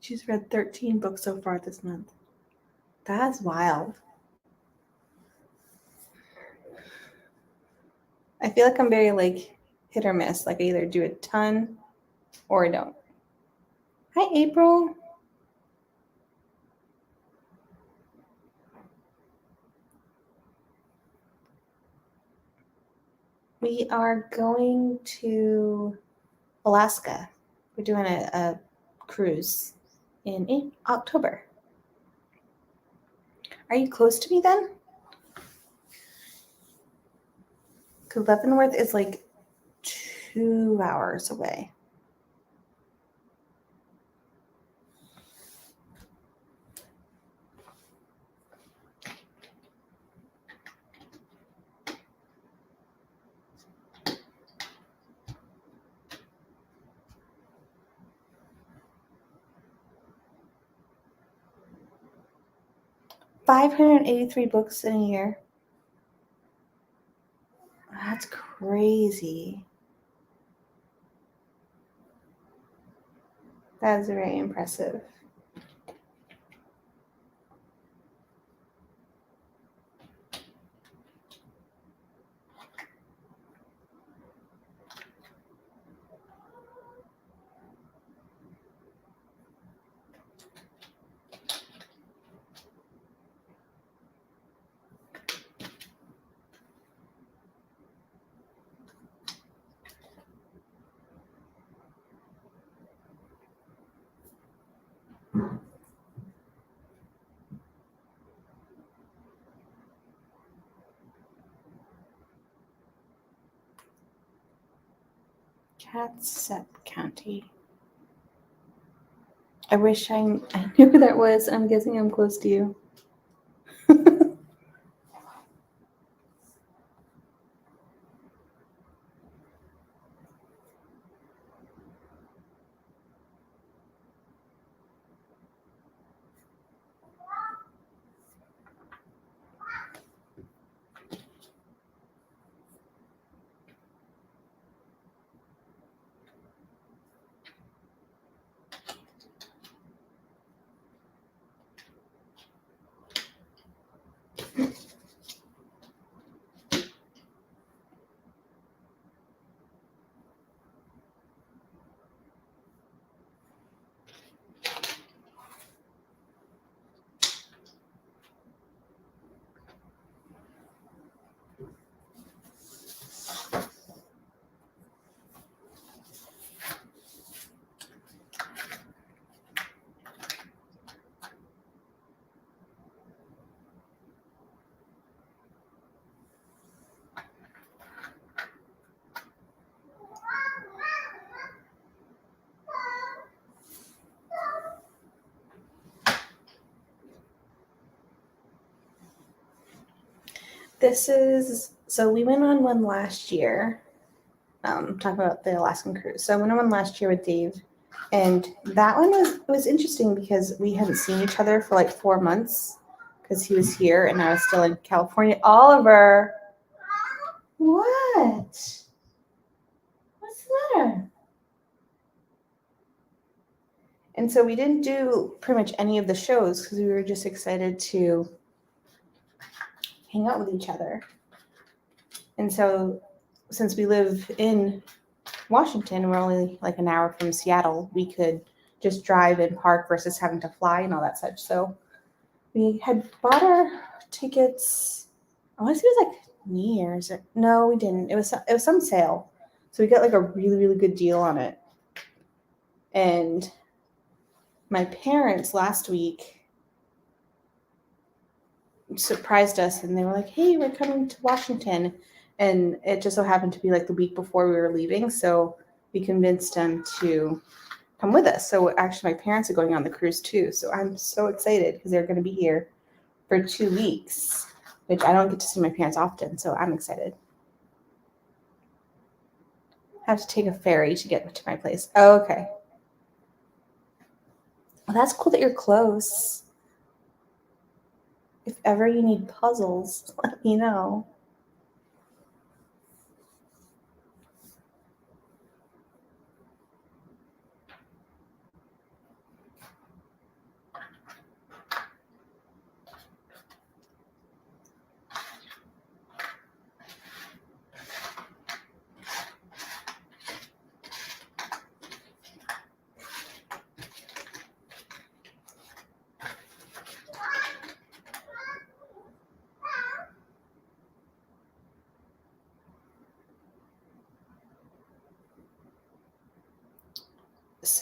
She's read 13 books so far this month. That's wild. I feel like I'm very like hit or miss. Like I either do a ton or I don't. Hi, April. We are going to Alaska. We're doing a cruise in October. Are you close to me then? Because Leavenworth is like 2 hours away. $583 books in a year. That's crazy. That is very impressive. Kitsap County. I wish I knew who that was. I'm guessing I'm close to you. So we went on one last year. Talking about the Alaskan cruise. So I went on one last year with Dave, and that one was interesting because we hadn't seen each other for like 4 months because he was here and I was still in California. Oliver, what? What's the matter? And so we didn't do pretty much any of the shows because we were just excited to hang out with each other. And so since we live in Washington, we're only like an hour from Seattle, we could just drive and park versus having to fly and all that such. So we had bought our tickets, I want to say it was like New Year's. No, we didn't. It was some sale. So we got like a really, really good deal on it. And my parents last week surprised us and they were like, hey, we're coming to Washington. And it just so happened to be like the week before we were leaving. So we convinced them to come with us. So actually my parents are going on the cruise too. So I'm so excited because they're going to be here for 2 weeks, which I don't get to see my parents often. So I'm excited. I have to take a ferry to get to my place. Oh, okay. Well, that's cool that you're close. If ever you need puzzles, let me know.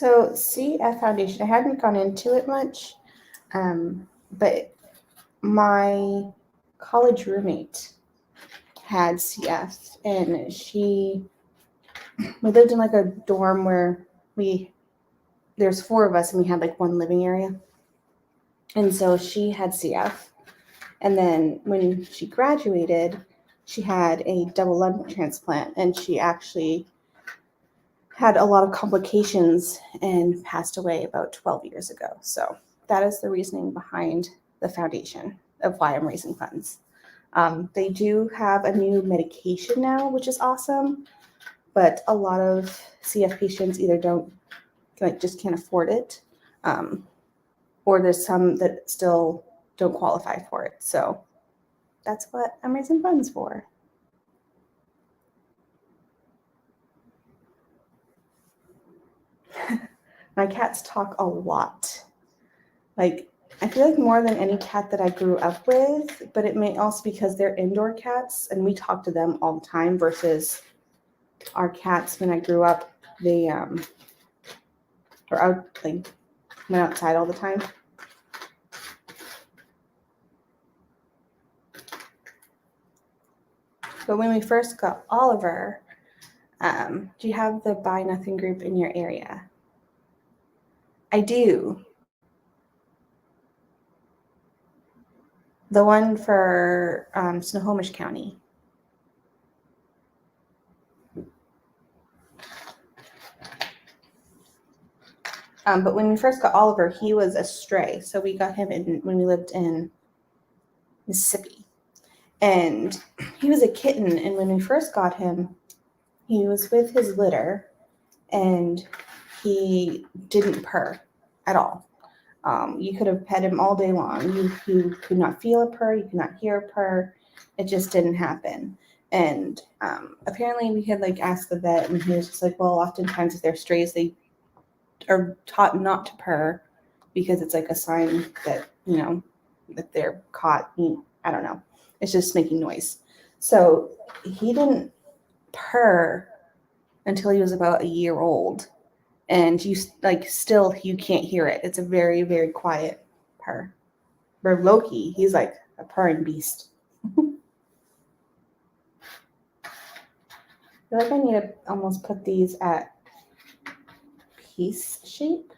So CF Foundation, I hadn't gone into it much, but my college roommate had CF, and we lived in like a dorm where there's 4 of us and we had like one living area. And so she had CF. And then when she graduated, she had a double lung transplant, and she actually had a lot of complications and passed away about 12 years ago. So that is the reasoning behind the foundation of why I'm raising funds. They do have a new medication now, which is awesome, but a lot of CF patients either just can't afford it, or there's some that still don't qualify for it. So that's what I'm raising funds for. My cats talk a lot. Like, I feel like more than any cat that I grew up with, but it may also because they're indoor cats and we talk to them all the time versus our cats when I grew up, they were out, like, went outside all the time. But when we first got Oliver, do you have the Buy Nothing group in your area? I do. The one for Snohomish County. But when we first got Oliver, he was a stray. So we got him when we lived in Mississippi. And he was a kitten. And when we first got him, he was with his litter and he didn't purr at all. You could have pet him all day long. You could not feel a purr. You could not hear a purr. It just didn't happen. And apparently we had like asked the vet, and he was just like, well, oftentimes if they're strays, they are taught not to purr because it's like a sign that, that they're caught. I don't know. It's just making noise. So he didn't purr until he was about a year old. And you can't hear it. It's a very, very quiet purr. Where Loki, he's like a purring beast. I feel like I need to almost put these at piece shape.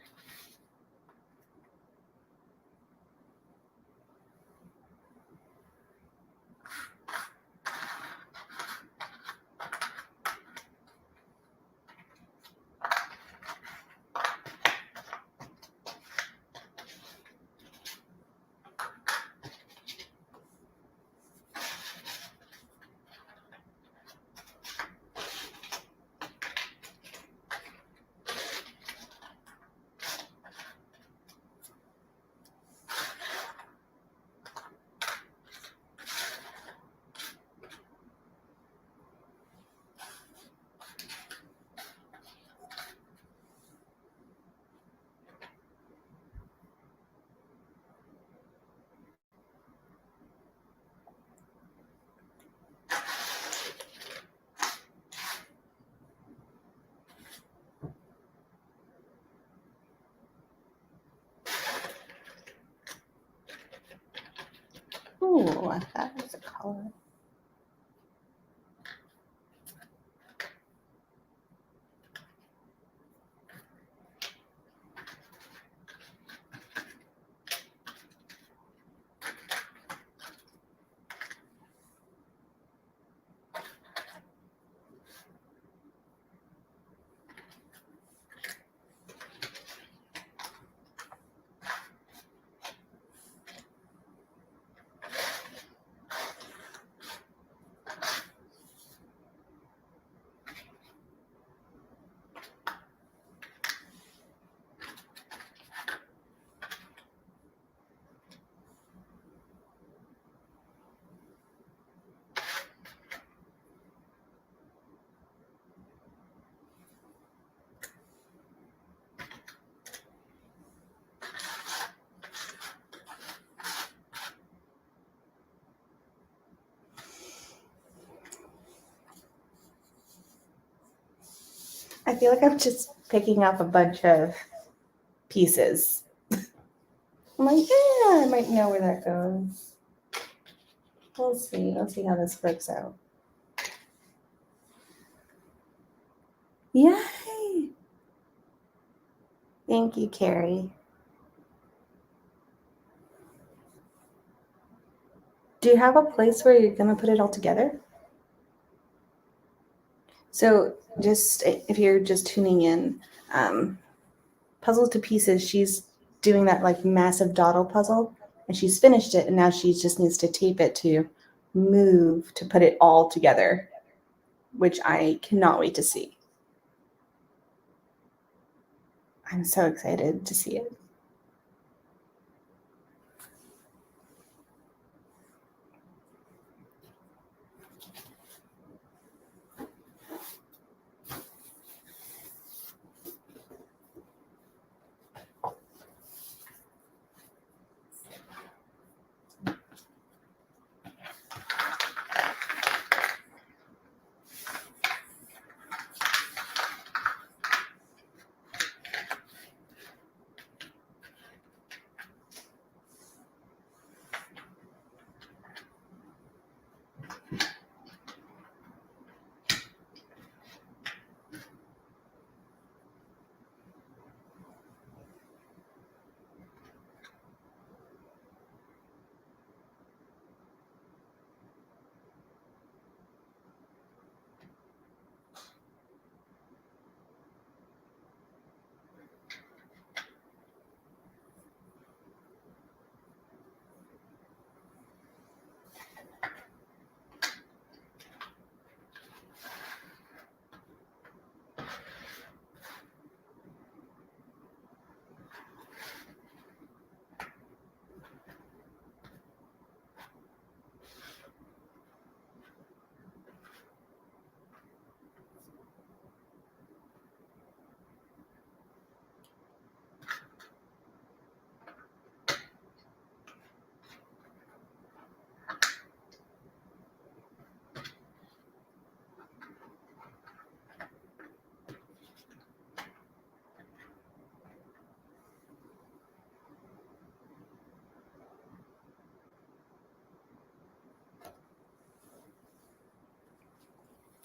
Ooh, that is a color. I feel like I'm just picking up a bunch of pieces. I'm like, yeah, I might know where that goes. We'll see. Let's see how this works out. Yay! Thank you, Carrie. Do you have a place where you're going to put it all together? So just if you're just tuning in, Puzzle to Pieces, she's doing that like massive dottle puzzle, and she's finished it, and now she just needs to tape it to move to put it all together, which I cannot wait to see. I'm so excited to see it.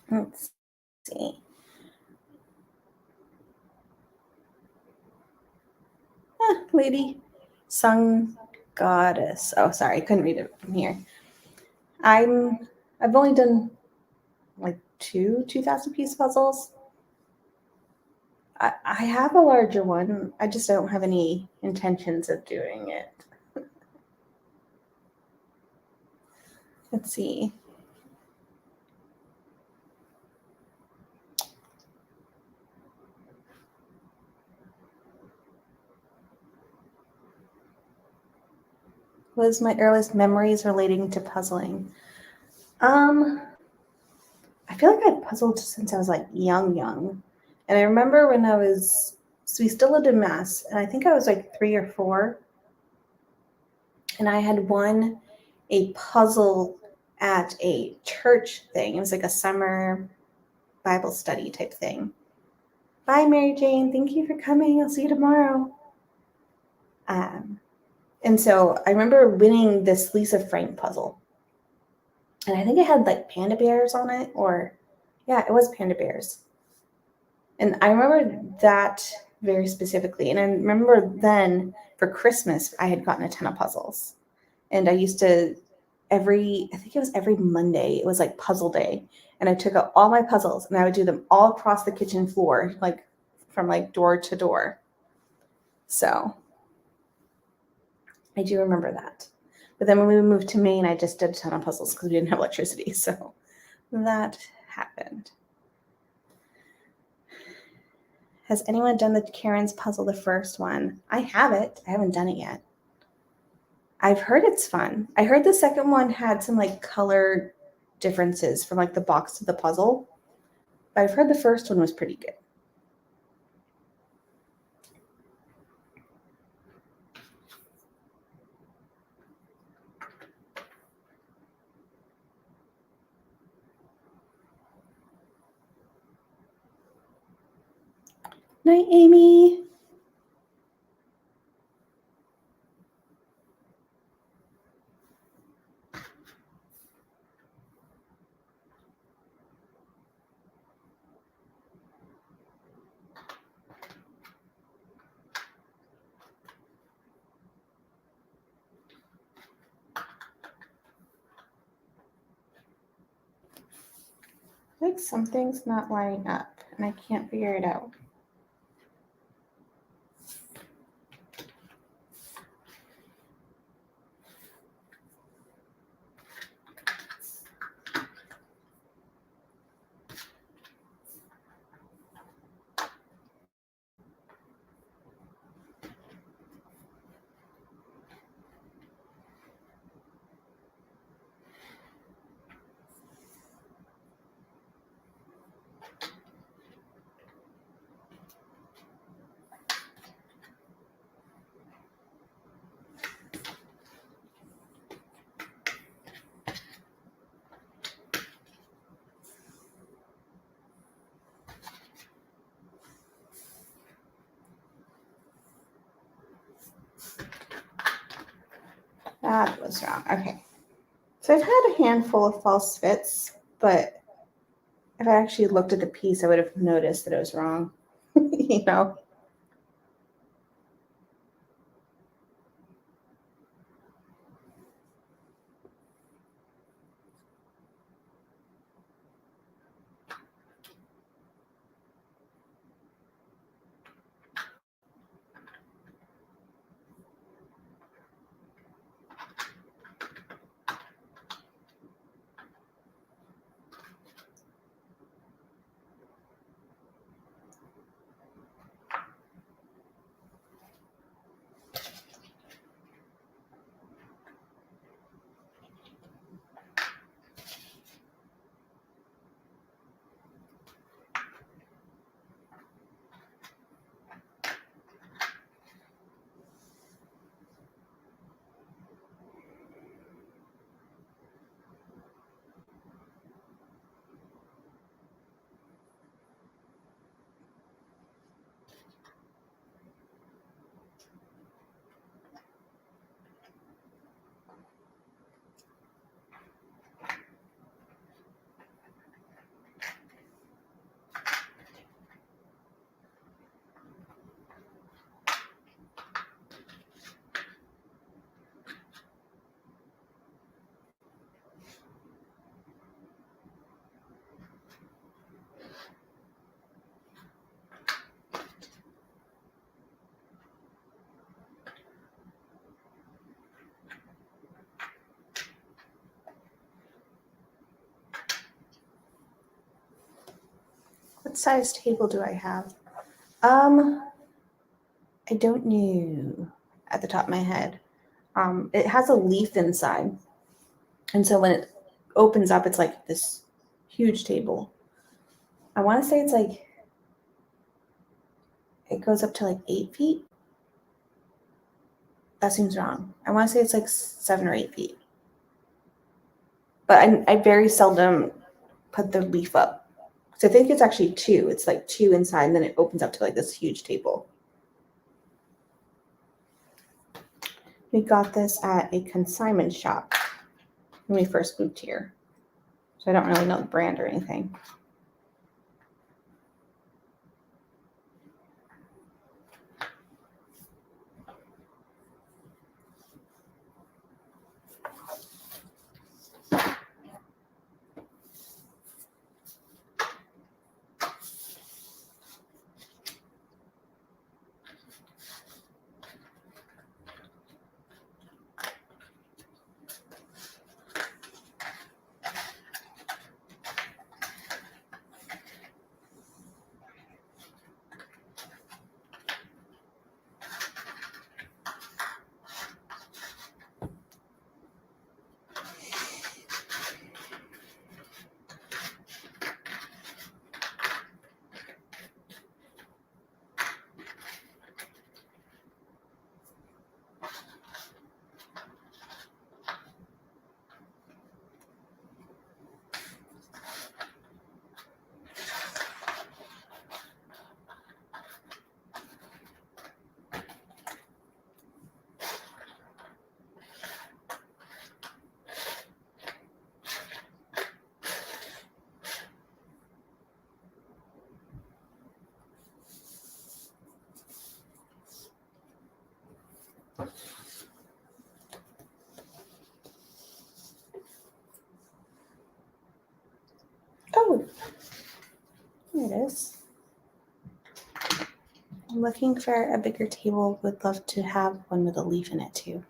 Let's see. Lady Sun Goddess. Oh, sorry, I couldn't read it from here. I've only done like 2,000 piece puzzles. I have a larger one. I just don't have any intentions of doing it. Let's see. What is my earliest memories relating to puzzling? I feel like I puzzled since I was like young. And I remember when so we still lived in Mass, and I think I was like 3 or 4. And I had won a puzzle at a church thing. It was like a summer Bible study type thing. Bye, Mary Jane. Thank you for coming. I'll see you tomorrow. And so I remember winning this Lisa Frank puzzle. And I think it had like panda bears on it, yeah, it was panda bears. And I remember that very specifically. And I remember then for Christmas, I had gotten a ton of puzzles. And I used to I think it was every Monday, it was like puzzle day. And I took out all my puzzles and I would do them all across the kitchen floor, like from like door to door. So I do remember that. But then when we moved to Maine, I just did a ton of puzzles because we didn't have electricity. So that happened. Has anyone done the Karen's puzzle, the first one? I have it. I haven't done it yet. I've heard it's fun. I heard the second one had some like color differences from like the box to the puzzle. But I've heard the first one was pretty good. Night, Amy. Like something's not lining up and I can't figure it out. That was wrong. Okay. So I've had a handful of false fits, but if I actually looked at the piece, I would have noticed that it was wrong. You know? What size table do I have? I don't know at the top of my head. It has a leaf inside. And so when it opens up, it's like this huge table. I want to say it's like, it goes up to like 8 feet. That seems wrong. I want to say it's like 7 or 8 feet. But I very seldom put the leaf up. So I think it's actually 2. It's like 2 inside, and then it opens up to like this huge table. We got this at a consignment shop when we first moved here. So I don't really know the brand or anything. Oh, here it is. I'm looking for a bigger table. Would love to have one with a leaf in it too.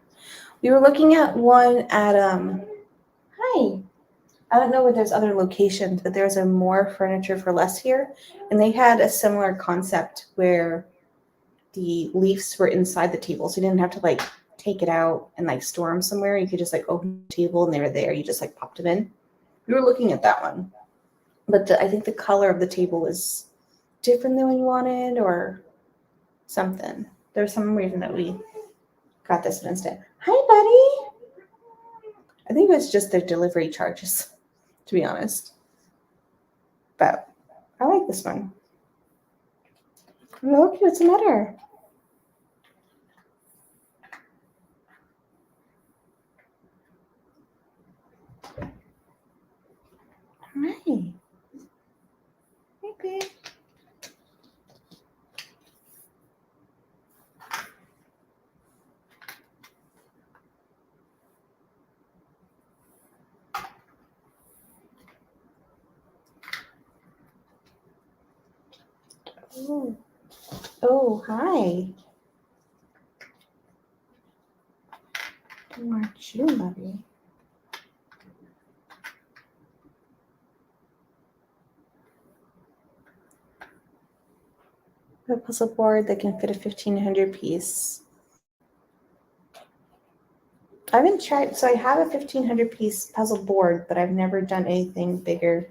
We were looking at one at hi. I don't know where there's other locations, but there's a more furniture for less here, and they had a similar concept where the leaves were inside the table, so you didn't have to like take it out and like store them somewhere. You could just like open the table and they were there. You just like popped them in. We were looking at that one, but I think the color of the table was different than we wanted, or something. There's some reason that we got this one instead. Hi, buddy. I think it was just their delivery charges, to be honest. But I like this one. Look, what's the matter? Hi. Hey, babe. Oh, oh, hi. Who aren't you, buddy? A puzzle board that can fit a 1,500 piece. I haven't tried, so I have a 1,500 piece puzzle board, but I've never done anything bigger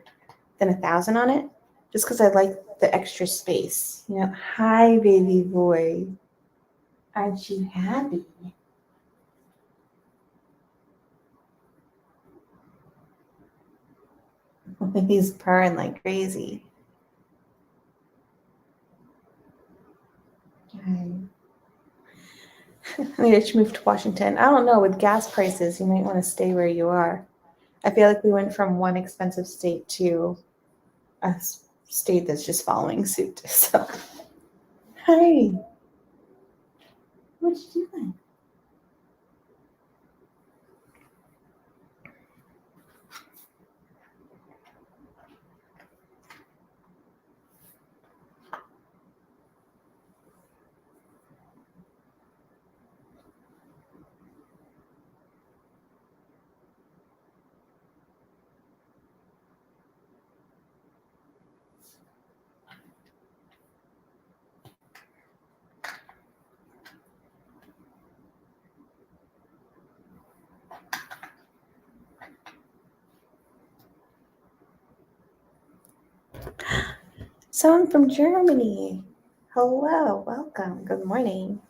than 1,000 on it, just because I like the extra space. You know, hi, baby boy. Aren't you happy? He's purring like crazy. I mean, I should move to Washington. I don't know. With gas prices, you might want to stay where you are. I feel like we went from one expensive state to a state that's just following suit. So, hi. What you doing? Someone from Germany. Hello, welcome. Good morning.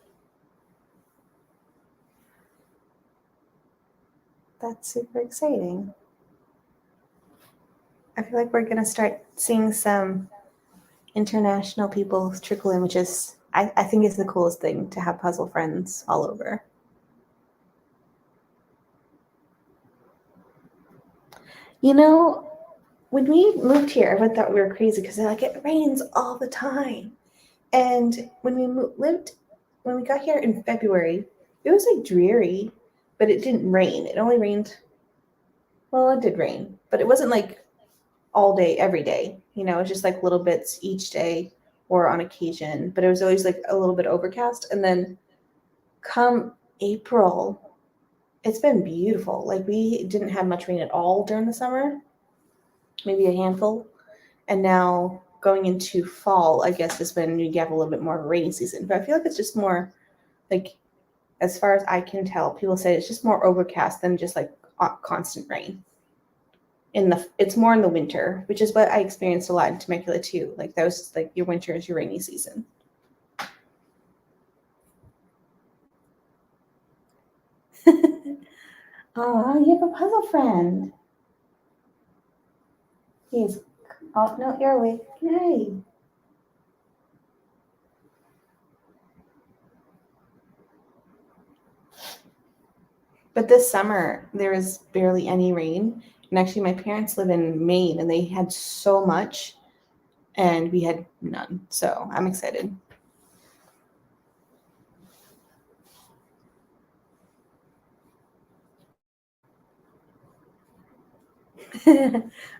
That's super exciting. I feel like we're going to start seeing some international people trickle in, which is, I think is the coolest thing to have puzzle friends all over. You know, when we moved here, everyone thought we were crazy because they're like, it rains all the time. And when we got here in February, it was like dreary, but it didn't rain. It only rained, well, it did rain, but it wasn't like all day, every day. You know, it's just like little bits each day or on occasion, but it was always like a little bit overcast. And then come April, it's been beautiful. Like we didn't have much rain at all during the summer, maybe a handful. And now going into fall, I guess is when you have a little bit more of a rainy season. But I feel like it's just more like, as far as I can tell, people say it's just more overcast than just like constant rain. It's more in the winter, which is what I experienced a lot in Temecula too. Like that was like your winter is your rainy season. Oh, you have a puzzle friend. He's, oh no, you're awake. Yay. But this summer there was barely any rain. And actually my parents live in Maine and they had so much and we had none. So I'm excited.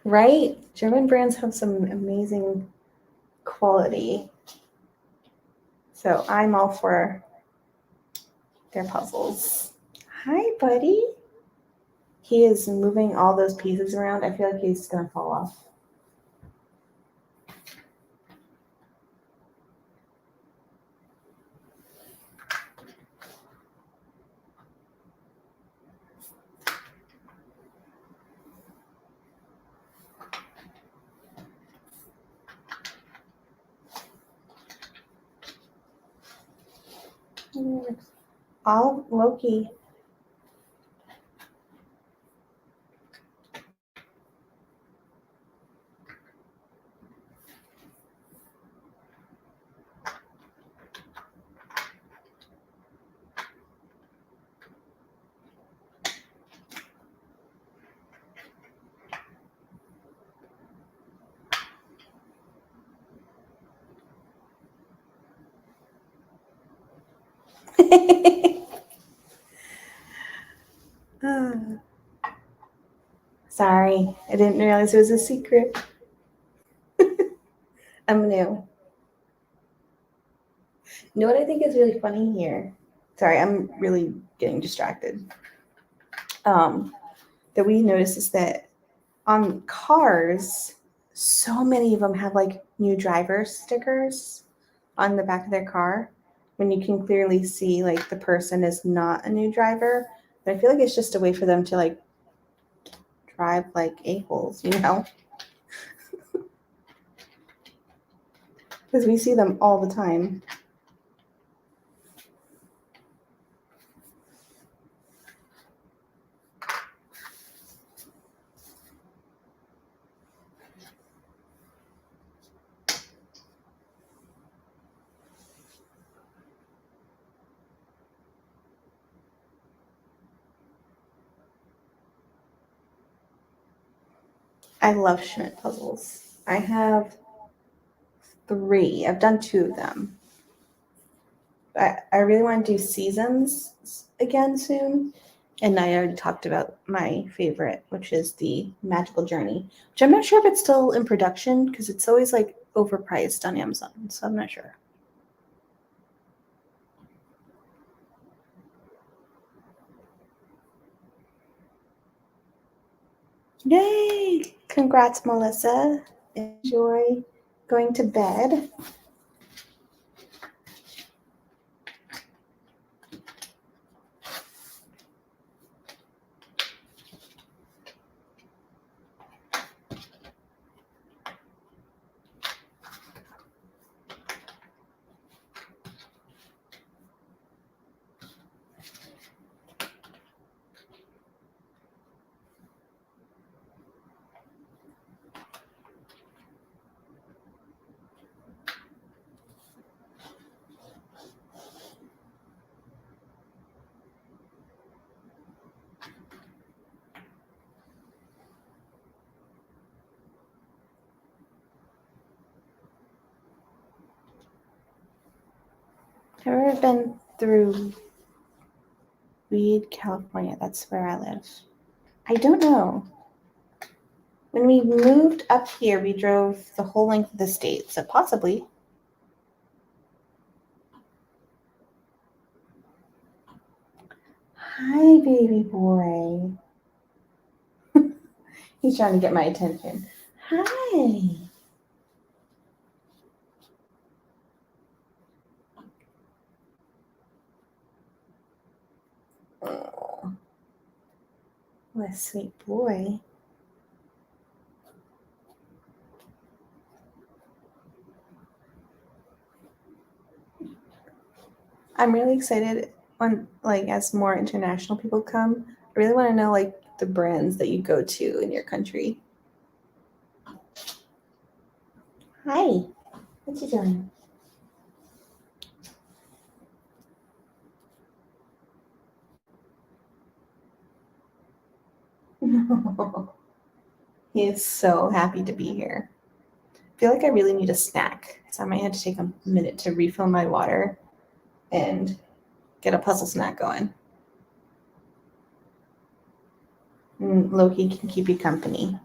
Right? German brands have some amazing quality. So I'm all for their puzzles. Hi, buddy. He is moving all those pieces around. I feel like he's going to fall off. All Loki. Sorry, I didn't realize it was a secret. I'm new. You know what I think is really funny here? Sorry, I'm really getting distracted. That we noticed is that on cars, so many of them have like new driver stickers on the back of their car when you can clearly see like the person is not a new driver. But I feel like it's just a way for them to like drive like a-holes, you know? Because we see them all the time. I love Schmidt puzzles. I have 3. I've done 2 of them. I really want to do seasons again soon. And I already talked about my favorite, which is the Magical Journey, which I'm not sure if it's still in production because it's always like overpriced on Amazon. So I'm not sure. Yay! Congrats, Melissa. Enjoy going to bed. I've ever been through Weed, California. That's where I live. I don't know. When we moved up here, we drove the whole length of the state, so possibly. Hi, baby boy. He's trying to get my attention. Hi. Oh, what a sweet boy. I'm really excited when, like, as more international people come. I really want to know, like, the brands that you go to in your country. Hi. What you doing? He is so happy to be here. I feel like I really need a snack, so I might have to take a minute to refill my water and get a puzzle snack going. Loki can keep you company.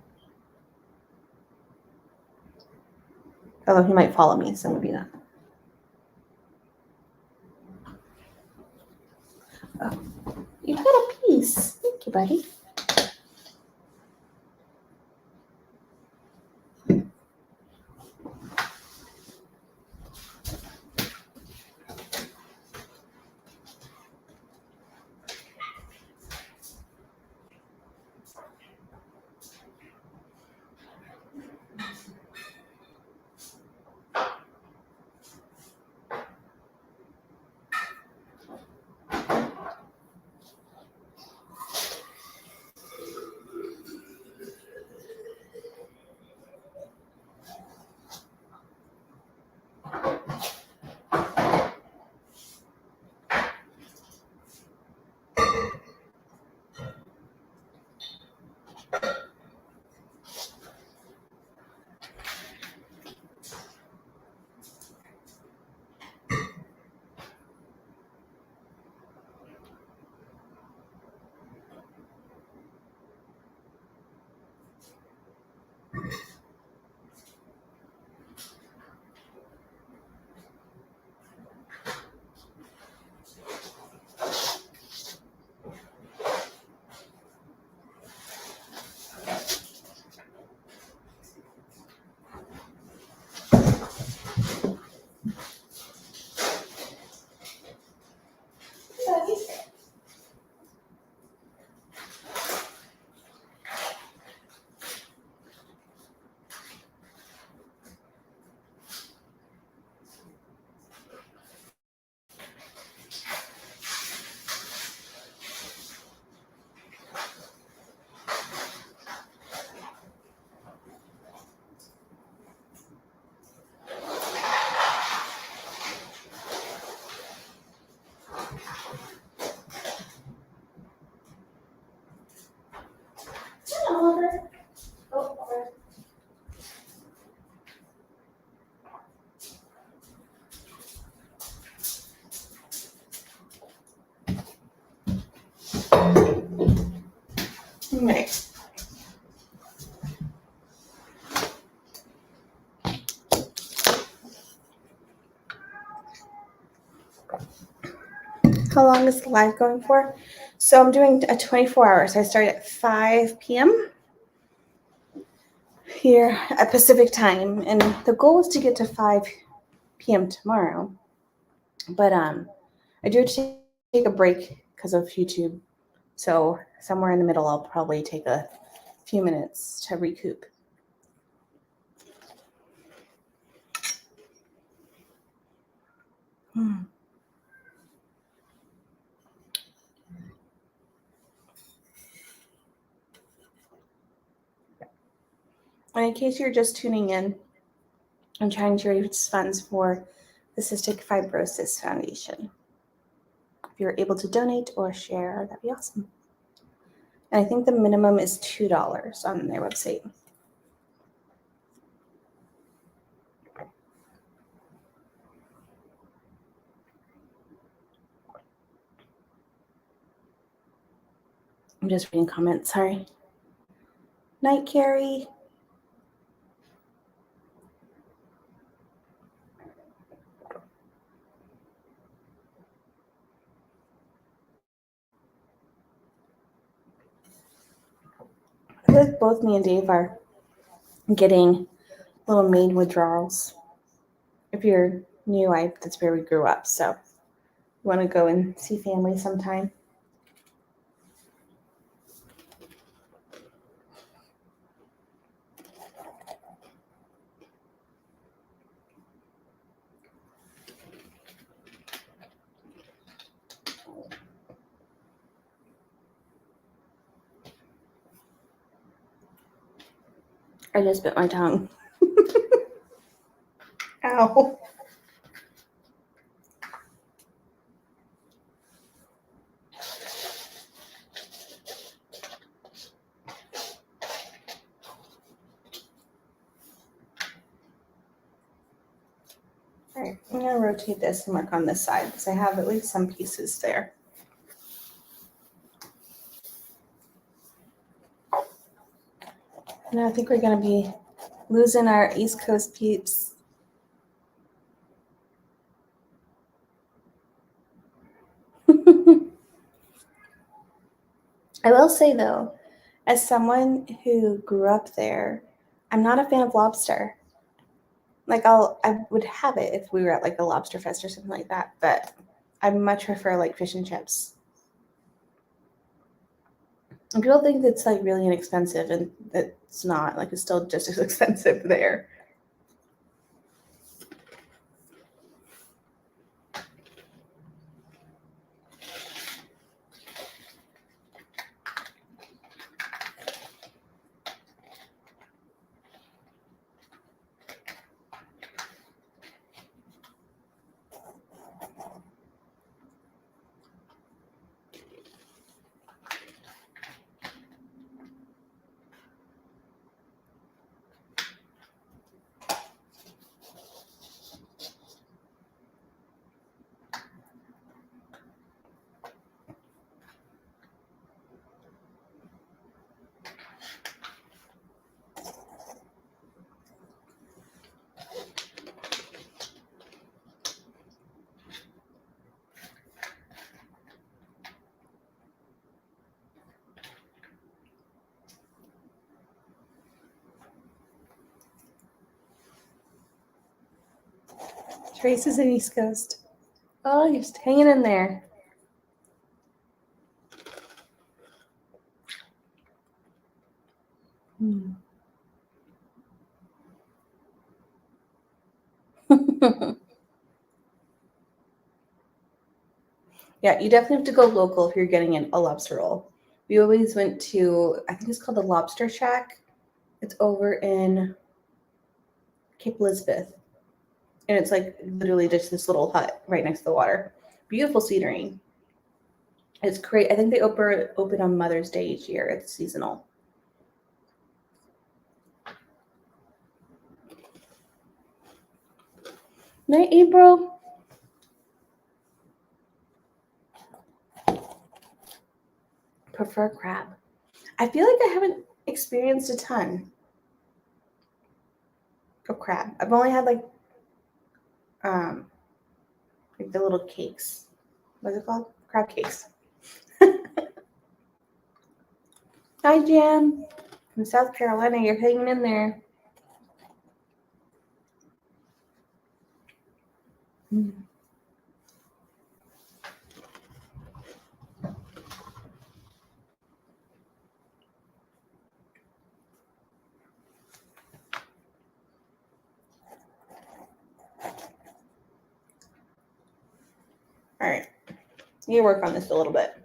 Although he might follow me, so maybe not. Oh, you got a piece. Thank you, buddy. Oliver. Oh, Oliver. Right. How long is the live going for? So I'm doing a 24 hours. I start at 5 p.m. here at Pacific time, and the goal is to get to 5 p.m. tomorrow. But I do take a break because of YouTube. So somewhere in the middle, I'll probably take a few minutes to recoup. And in case you're just tuning in, I'm trying to raise funds for the Cystic Fibrosis Foundation. If you're able to donate or share, that'd be awesome. And I think the minimum is $2 on their website. I'm just reading comments, sorry. Night, Carrie. I feel like both me and Dave are getting little main withdrawals. If you're new, that's where we grew up. So you want to go and see family sometime. I just bit my tongue. Ow. All right, I'm going to rotate this and work on this side because I have at least some pieces there. Now I think we're going to be losing our East Coast peeps I will say though, as someone who grew up there, I'm not a fan of lobster. Like I would have it if we were at like a lobster fest or something like that, but I much prefer like fish and chips. And people think it's like really inexpensive, and it's not. Like it's still just as expensive there. Trace is in East Coast. Oh, you're just hanging in there. Yeah, you definitely have to go local if you're getting a lobster roll. We always went to, I think it's called the Lobster Shack. It's over in Cape Elizabeth. And it's like literally just this little hut right next to the water. Beautiful scenery. It's great. I think they open on Mother's Day each year. It's seasonal. Night, April. Prefer crab. I feel like I haven't experienced a ton of crab. I've only had like the little cakes. What's it called? Crab cakes. Hi, Jan. From South Carolina, you're hanging in there. All right. You work on this a little bit.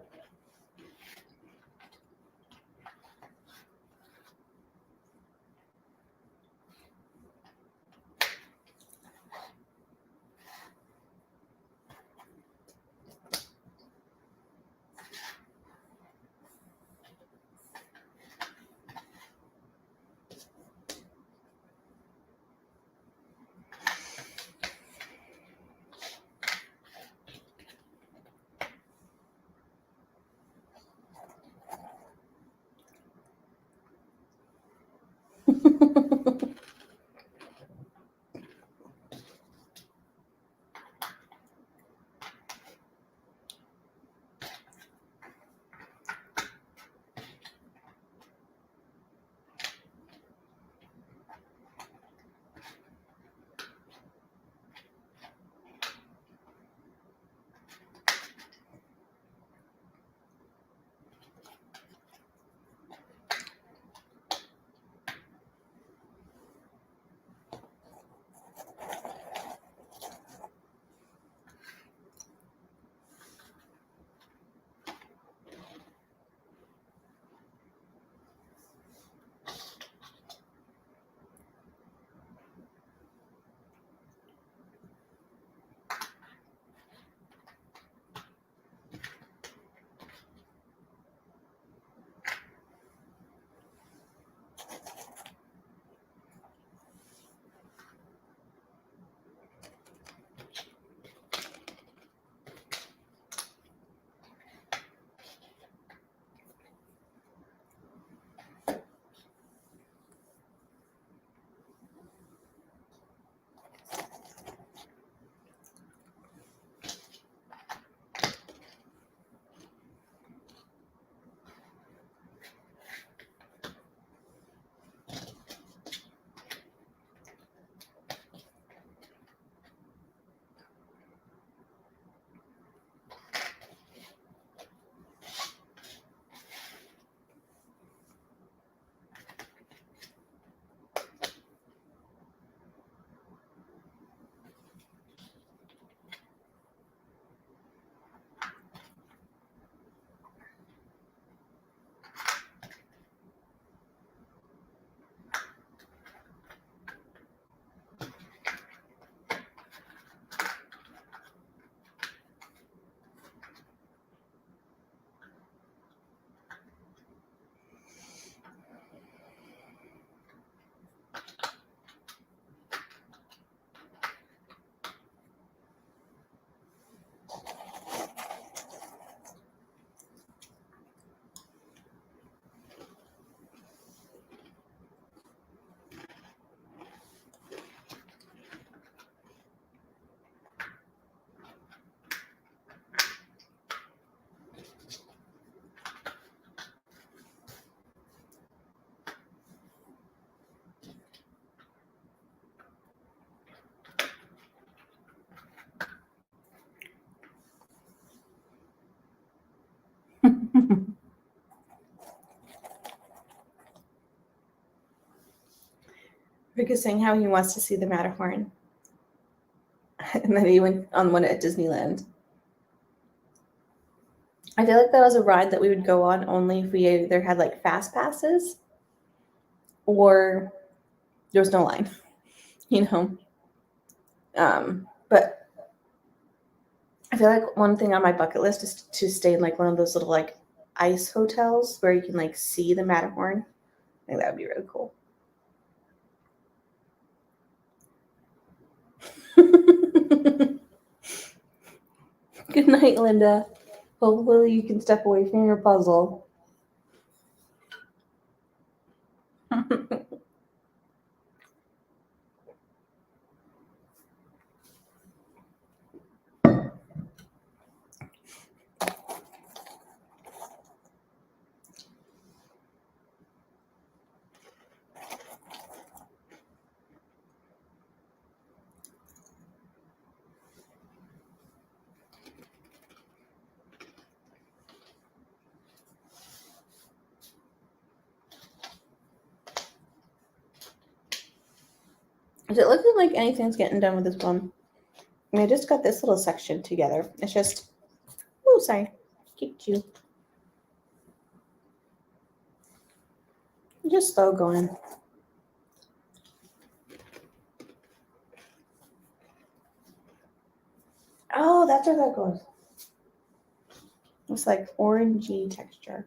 Rick is saying how he wants to see the Matterhorn. And then he went on one at Disneyland. I feel like that was a ride that we would go on only if we either had like fast passes or there was no line, you know. But I feel like one thing on my bucket list is to stay in like one of those little like ice hotels where you can like see the Matterhorn. I think that would be really cool. Good night, Linda. Hopefully you can step away from your puzzle. Is it looking like anything's getting done with this one? I mean, I just got this little section together. It's just, oh, sorry, kicked you. Just slow going. Oh, that's where that goes. It's like orangey texture.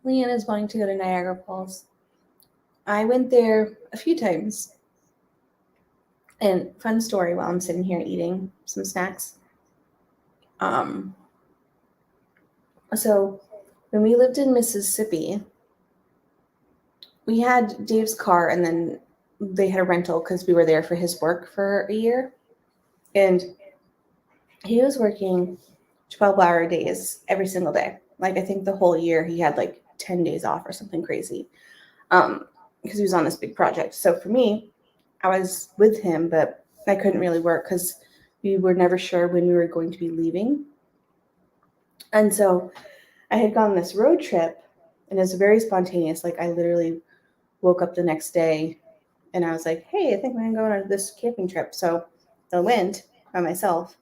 Leanna's wanting to go to Niagara Falls. I went there a few times. And fun story while I'm sitting here eating some snacks. So when we lived in Mississippi, we had Dave's car, and then they had a rental because we were there for his work for a year. And he was working 12-hour days every single day. Like, I think the whole year he had like 10 days off or something crazy, because he was on this big project. So for me, I was with him, but I couldn't really work because we were never sure when we were going to be leaving. And so I had gone on this road trip, and it was very spontaneous. Like, I literally woke up the next day and I was like, hey, I think I'm going on this camping trip. So I went by myself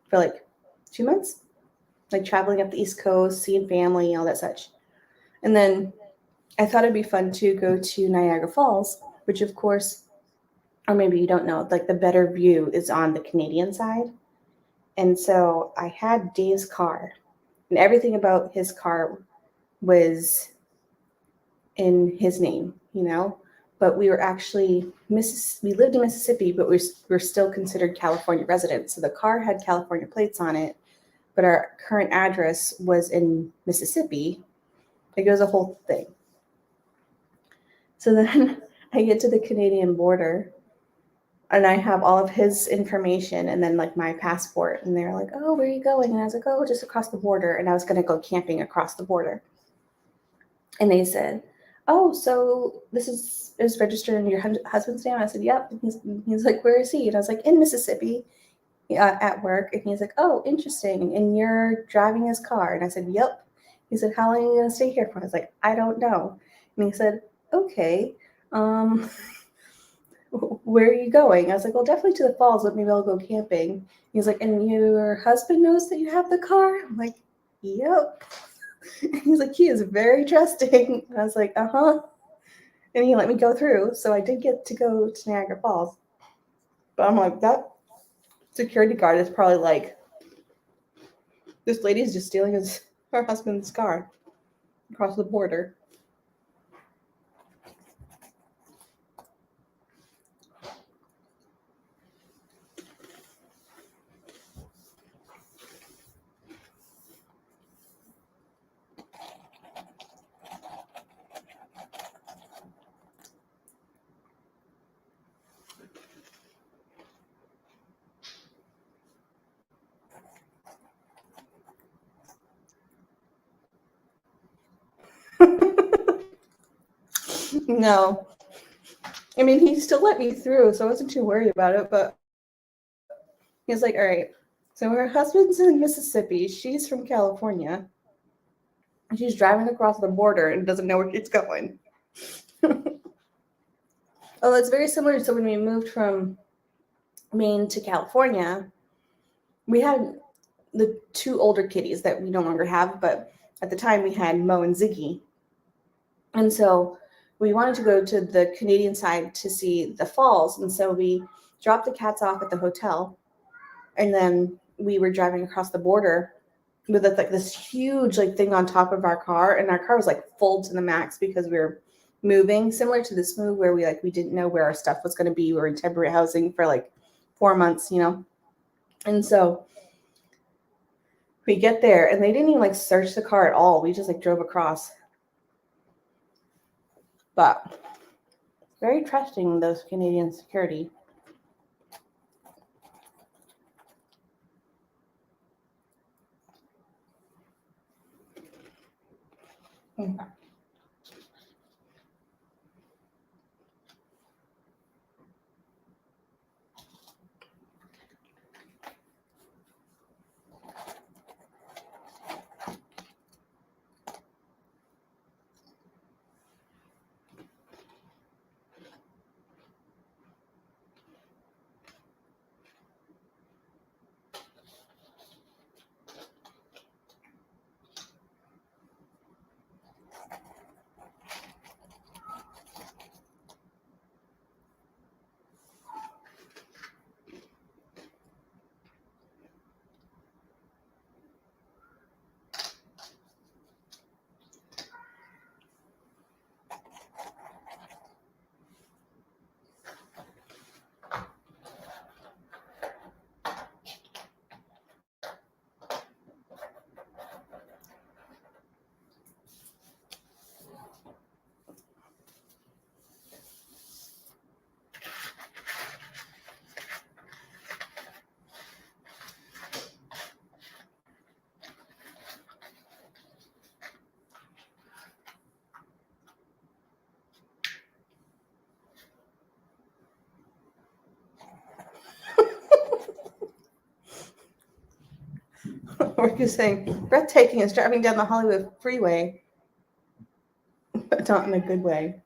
for like 2 months, like traveling up the East Coast, seeing family, all that such. And then I thought it'd be fun to go to Niagara Falls, which of course, or maybe you don't know, like the better view is on the Canadian side. And so I had Dave's car, and everything about his car was in his name, but we were actually, we lived in Mississippi, but we're still considered California residents. So the car had California plates on it, but our current address was in Mississippi. It goes a whole thing. So then I get to the Canadian border, and I have all of his information and then like my passport, and they're like, oh, where are you going? And I was like, oh, just across the border. And I was going to go camping across the border. And they said, oh, so this is registered in your husband's name? I said, yep. And he's like, where is he? And I was like, in Mississippi, at work. And he's like, oh, interesting. And you're driving his car? And I said, yep. He said, how long are you going to stay here for? I was like, I don't know. And he said, okay. Where are you going? I was like, well, definitely to the falls, but maybe I'll go camping. He's like, and your husband knows that you have the car? I'm like, yep. He's like, he is very trusting. And I was like, uh-huh. And he let me go through. So I did get to go to Niagara Falls. But I'm like, that security guard is probably like, this lady's just stealing her husband's car across the border. No. I mean, he still let me through, so I wasn't too worried about it, but he was like, all right, so her husband's in Mississippi, she's from California, and she's driving across the border and doesn't know where she's going. Oh, it's very similar. So when we moved from Maine to California, we had the two older kitties that we no longer have, but at the time we had Mo and Ziggy. And so we wanted to go to the Canadian side to see the falls. And so we dropped the cats off at the hotel, and then we were driving across the border with like this huge like thing on top of our car, and our car was like full to the max because we were moving, similar to this move where we didn't know where our stuff was going to be. We were in temporary housing for like 4 months, and so we get there and they didn't even like search the car at all. We just like drove across. But very trusting, those Canadian security. Okay. We're just saying breathtaking is driving down the Hollywood freeway, but not in a good way.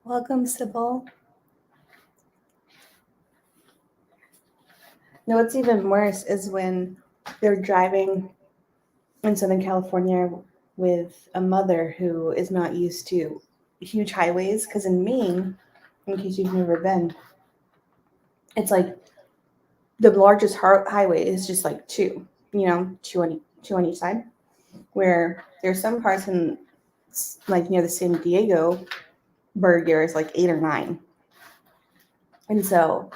Welcome, Sybil. No, what's even worse is when they're driving in Southern California with a mother who is not used to huge highways. Because in Maine, in case you've never been, it's like the largest highway is just like two, two on each side. Where there's some parts in like near the San Diego area is like 8 or 9. And so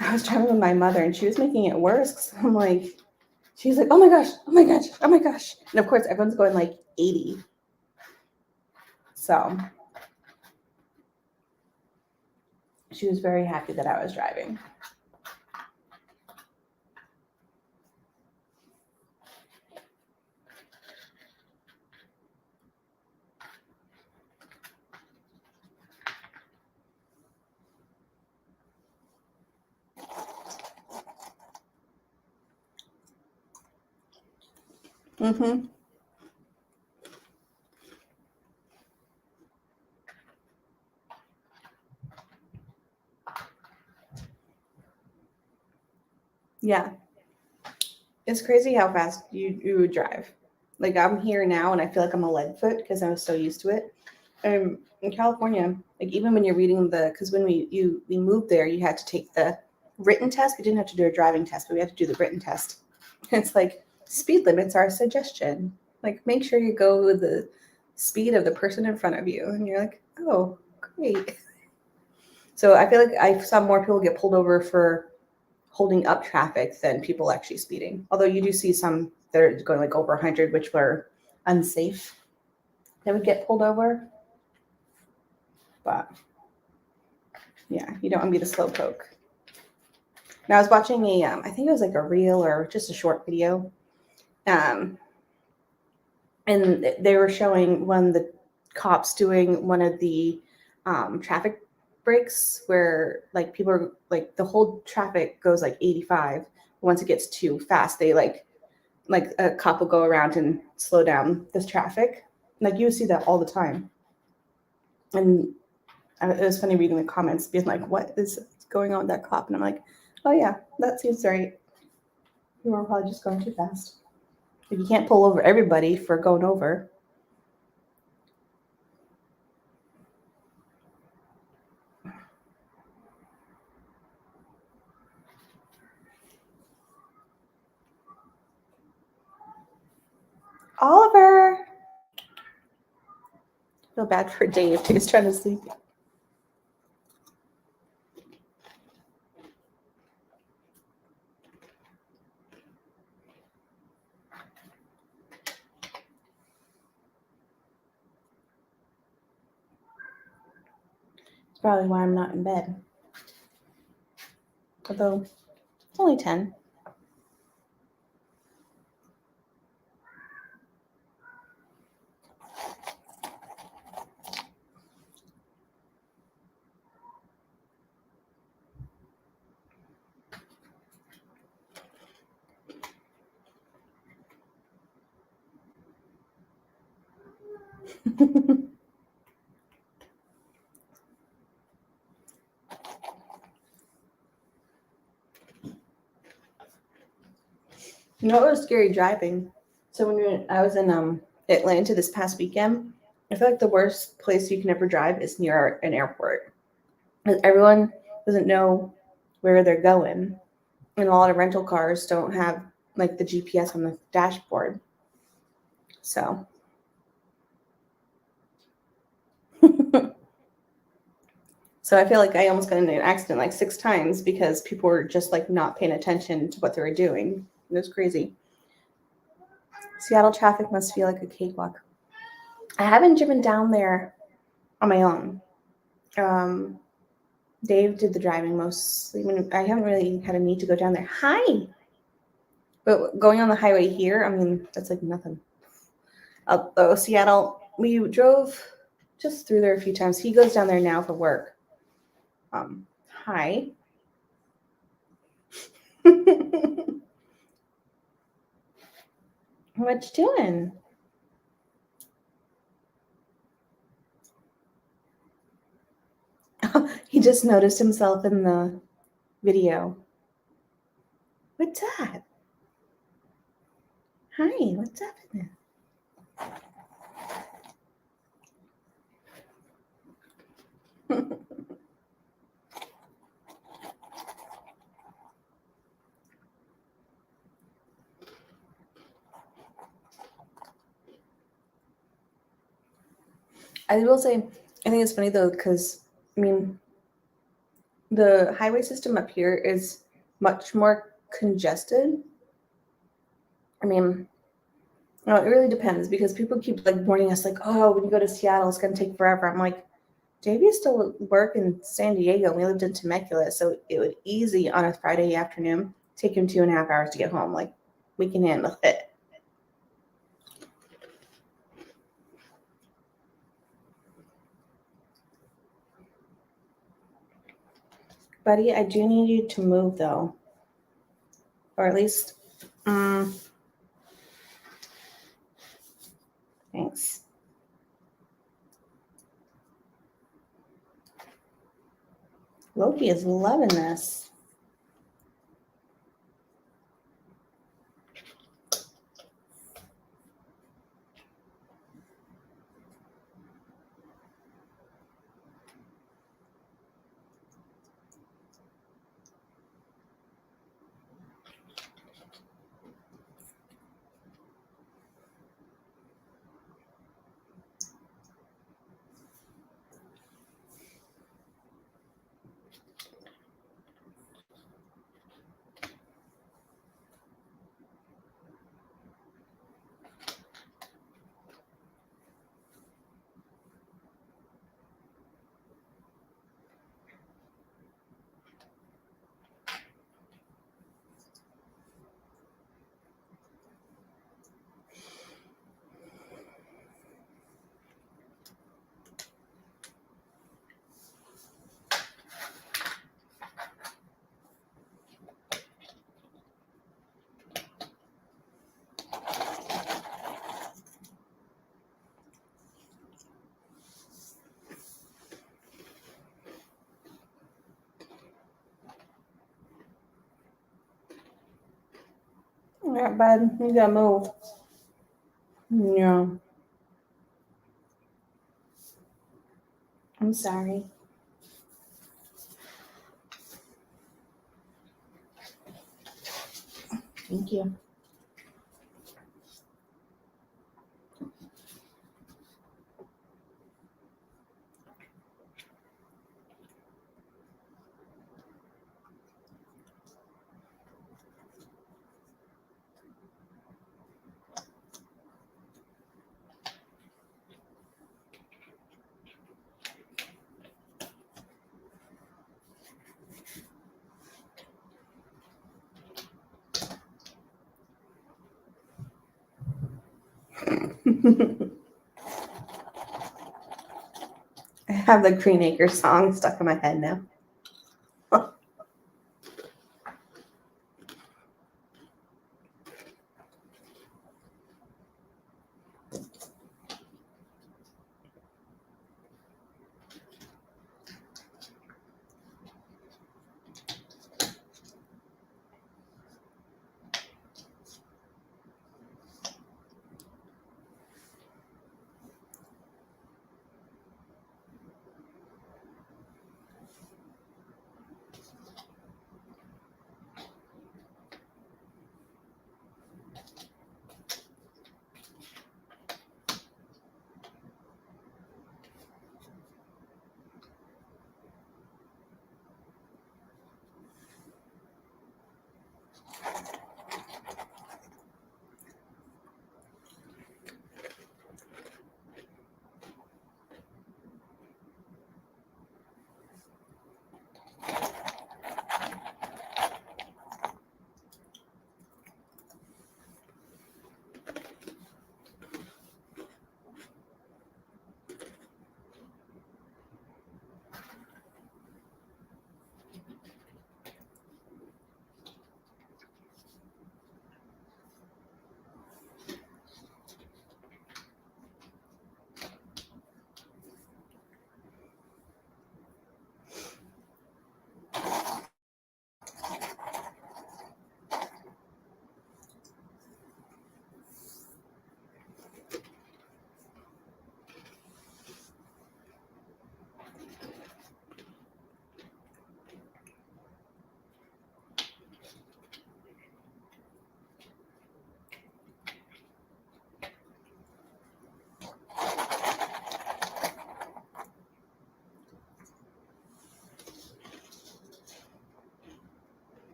I was driving with my mother and she was making it worse because I'm like, she's like, oh my gosh, oh my gosh, oh my gosh. And of course, everyone's going like 80. So she was very happy that I was driving. Mm-hmm. Yeah. It's crazy how fast you would drive. Like I'm here now and I feel like I'm a lead foot because I was so used to it. In California, like even when you're reading because when we moved there, you had to take the written test. We didn't have to do a driving test, but we had to do the written test. And it's like speed limits are a suggestion. Like make sure you go with the speed of the person in front of you. And you're like, oh, great. So I feel like I saw more people get pulled over for holding up traffic than people actually speeding. Although you do see some that are going like over 100, which were unsafe. They would get pulled over. But yeah, you don't want to be the slow poke. Now I was watching I think it was like a reel or just a short video. And they were showing one of the cops doing one of the traffic breaks where like people are like the whole traffic goes like 85. Once it gets too fast, they like a cop will go around and slow down this traffic. Like you see that all the time. And it was funny reading the comments being like, what is going on with that cop? And I'm like, oh yeah, that seems right. You were probably just going too fast. Like you can't pull over everybody for going over. Oliver. I feel bad for Dave. He's trying to sleep. It's probably why I'm not in bed. Although it's only 10. You know what was scary driving? So when I was in Atlanta this past weekend, I feel like the worst place you can ever drive is near an airport. Everyone doesn't know where they're going, and a lot of rental cars don't have like the GPS on the dashboard. So So I feel like I almost got in an accident like 6 times because people were just like not paying attention to what they were doing. It was crazy. Seattle traffic must feel like a cakewalk. I haven't driven down there on my own. Dave did the driving mostly. I haven't really had a need to go down there. Hi! But going on the highway here, I mean, that's like nothing. Seattle, we drove just through there a few times. He goes down there now for work. Hi. What you doing? He just noticed himself in the video. What's that? Hi, what's happening? I will say, I think it's funny though, because I mean, the highway system up here is much more congested. I mean, no, it really depends because people keep like warning us, like, oh, when you go to Seattle, it's gonna take forever. I'm like, JB still work in San Diego. We lived in Temecula, so it would easy on a Friday afternoon take him 2.5 hours to get home. Like, we can handle it. Buddy, I do need you to move though, or at least, thanks. Loki is loving this. Yeah, bud, you gotta move. Yeah. I'm sorry. Thank you. I have the Green Acres song stuck in my head now.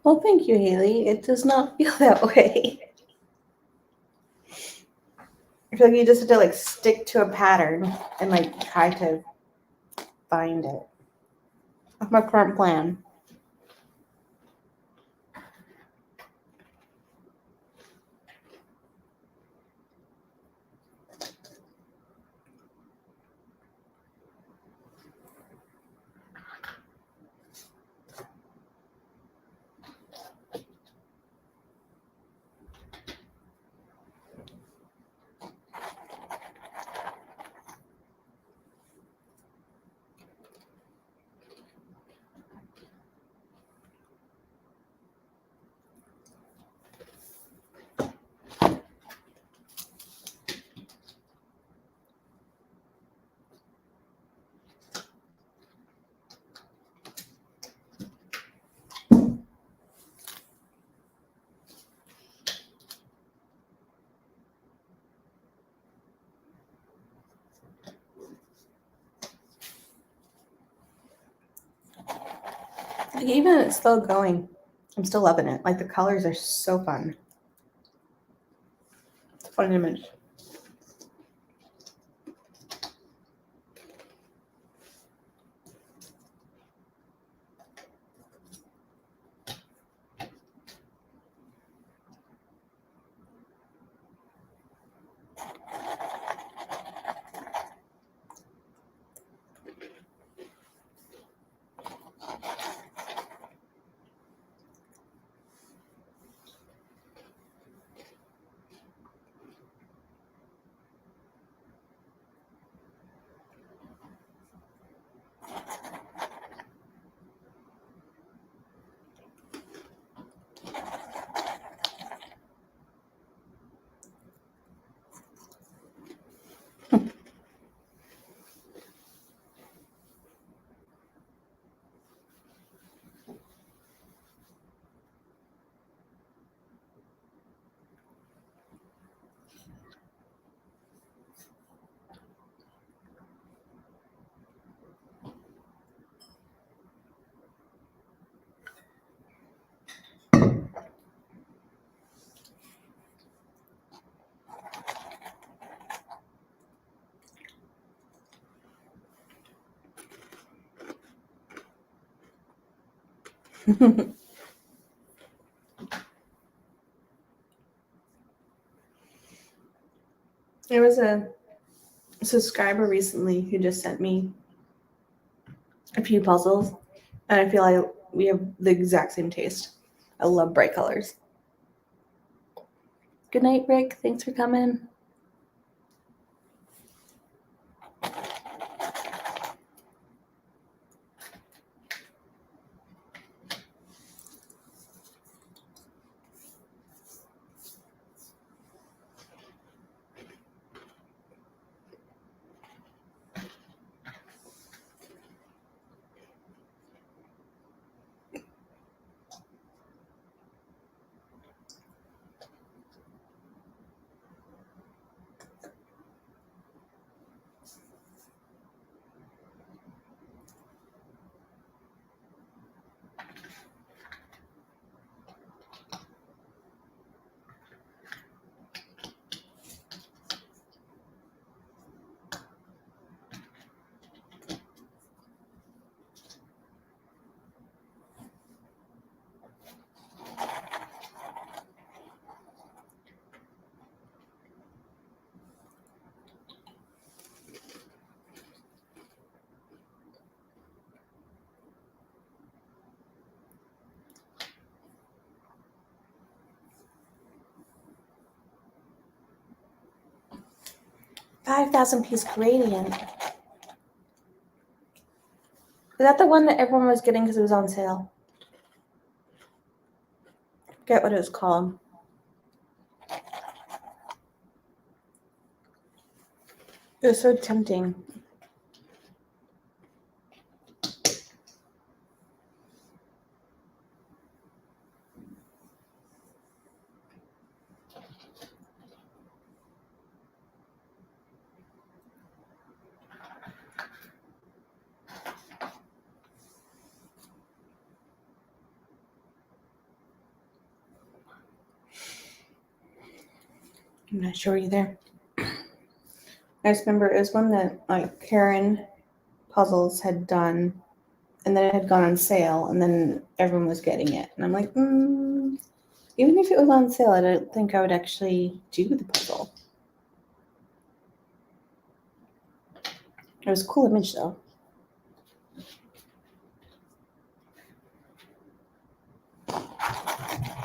Well, thank you, Haley. It does not feel that way. I feel like you just have to like stick to a pattern and like try to find it. That's my current plan. Like even it's still going, I'm still loving it. Like the colors are so fun. It's a fun image. There was a subscriber recently who just sent me a few puzzles, and I feel like we have the exact same taste. I love bright colors. Good night, Rick. Thanks for coming. $5,000-piece gradient. Is that the one that everyone was getting because it was on sale? I forget what it was called. It was so tempting. I'm not sure either. I just remember it was one that like Karen Puzzles had done, and then it had gone on sale, and then everyone was getting it, and I'm like, even if it was on sale, I don't think I would actually do the puzzle. It was a cool image though.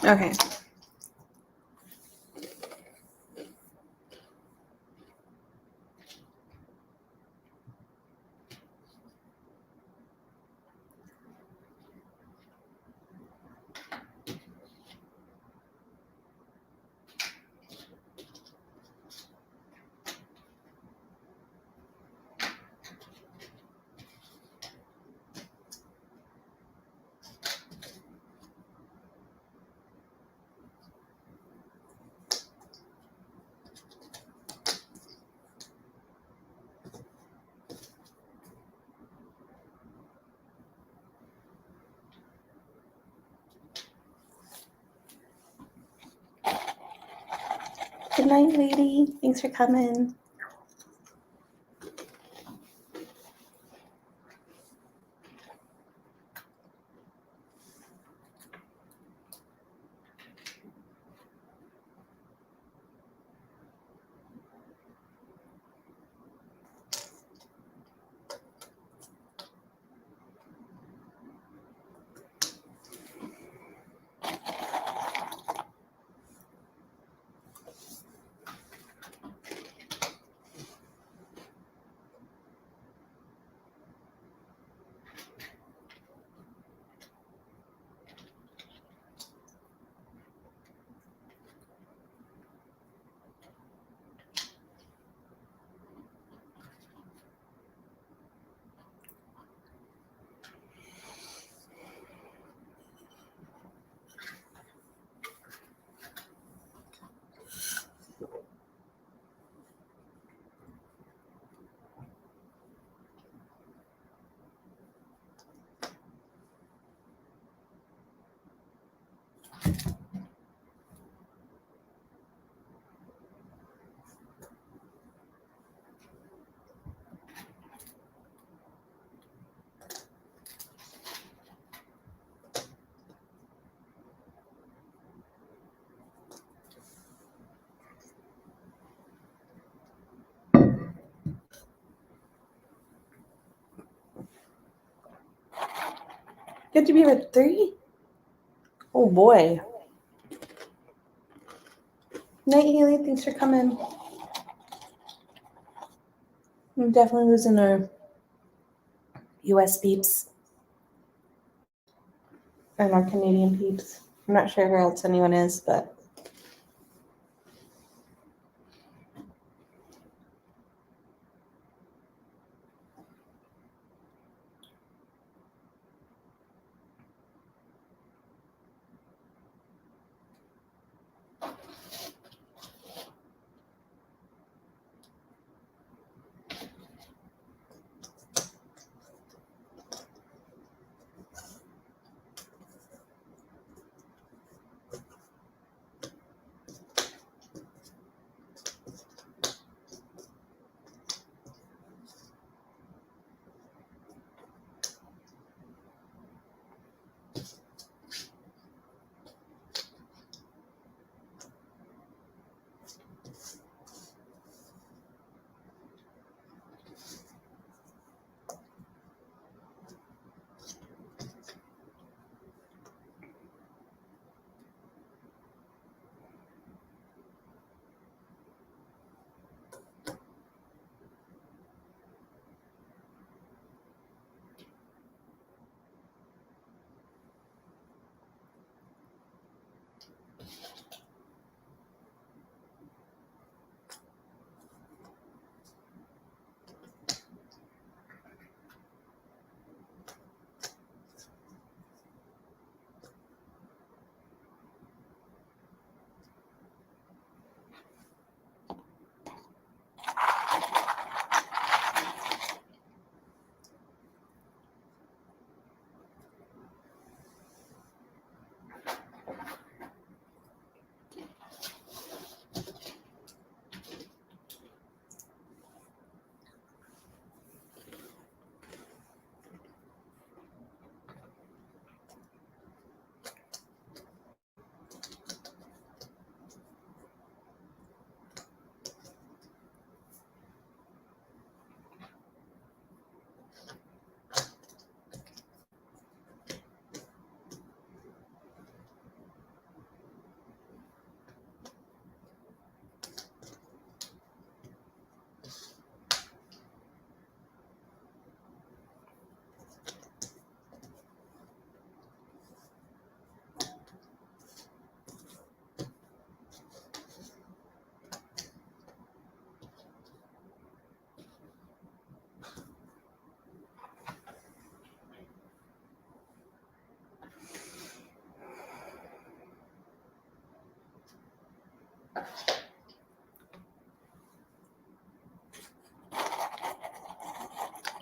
Okay. Good night, lady. Thanks for coming. Good to be with 3? Oh boy. Night, Haley. Thanks for coming. I'm definitely losing our US peeps and our Canadian peeps. I'm not sure who else anyone is, but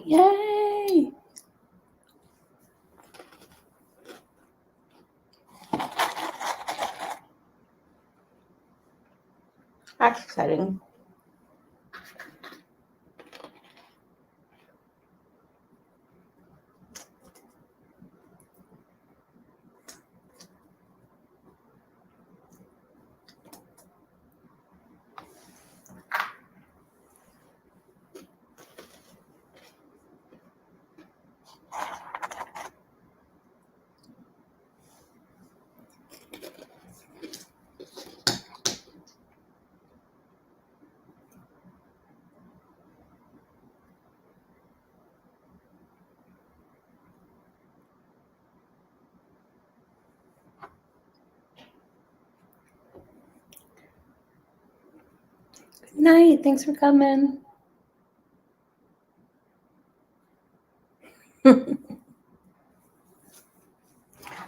Yay! That's exciting. Good night. Thanks for coming.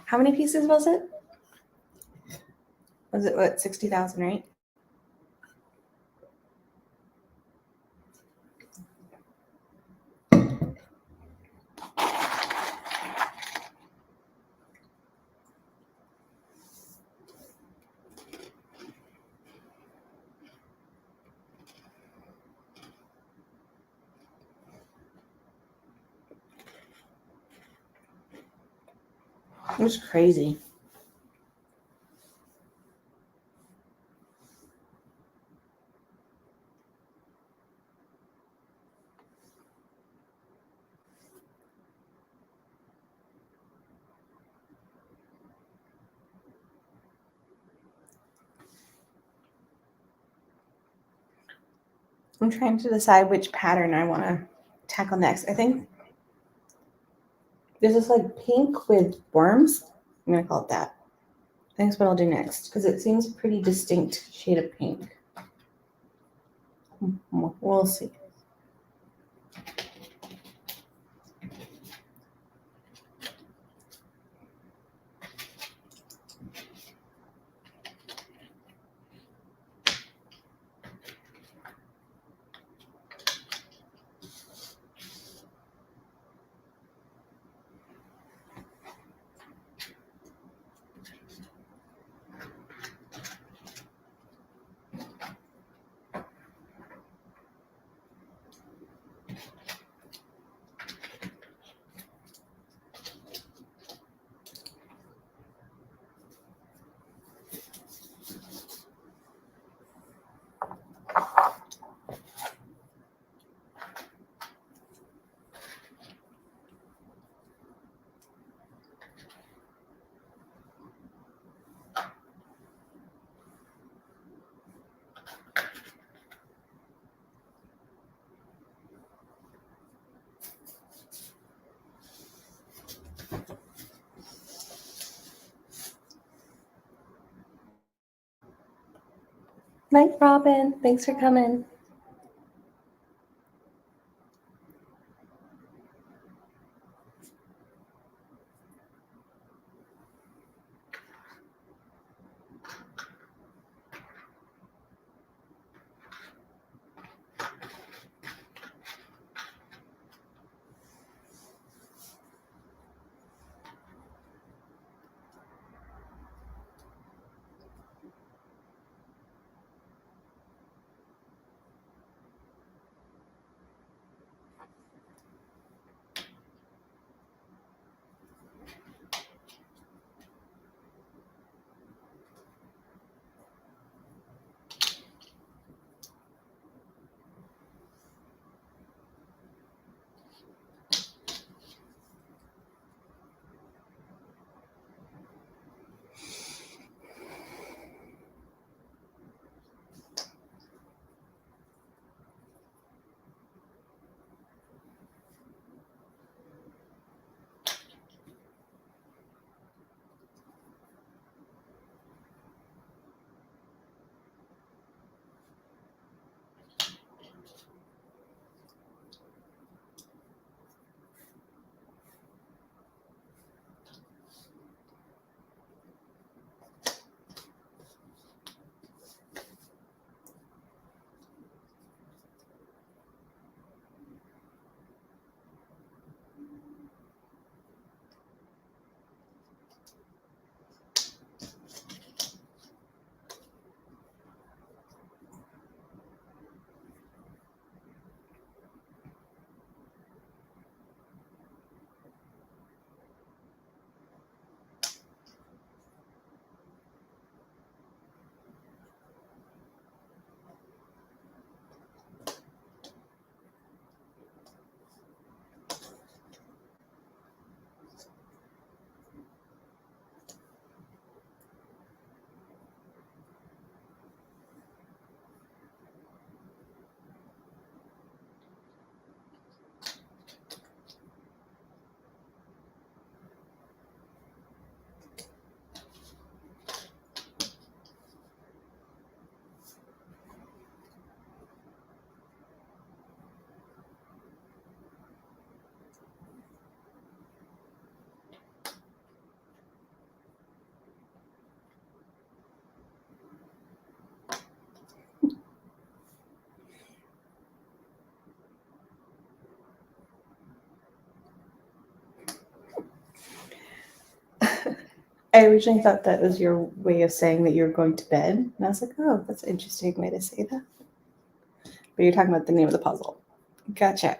How many pieces was it? Was it what, 60,000, right? It was crazy. I'm trying to decide which pattern I want to tackle next. I think there's this like pink with worms. I'm going to call it that. I think that's what I'll do next because it seems a pretty distinct shade of pink. We'll see. Night, Robin. Thanks for coming. I originally thought that was your way of saying that you were going to bed. And I was like, oh, that's an interesting way to say that. But you're talking about the name of the puzzle. Gotcha.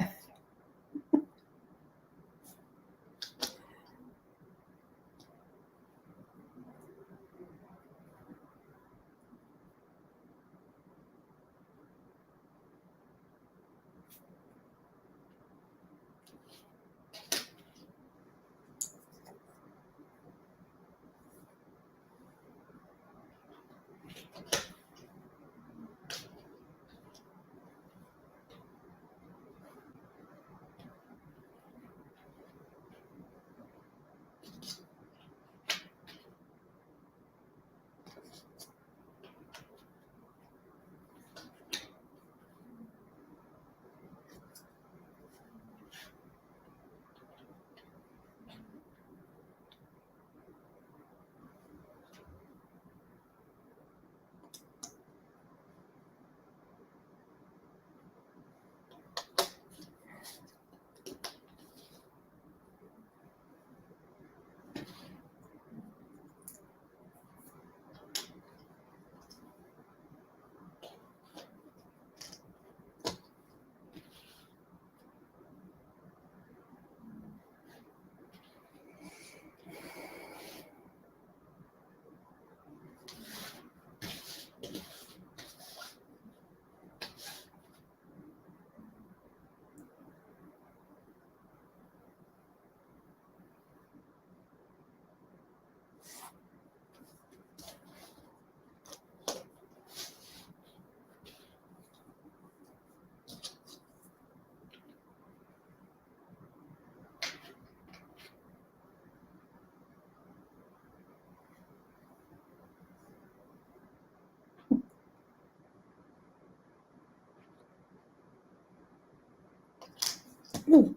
Ooh.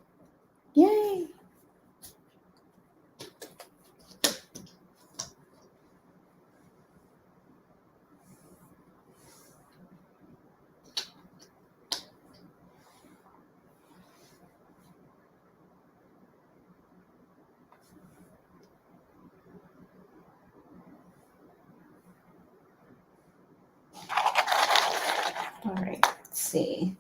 Yay. All right, let's see.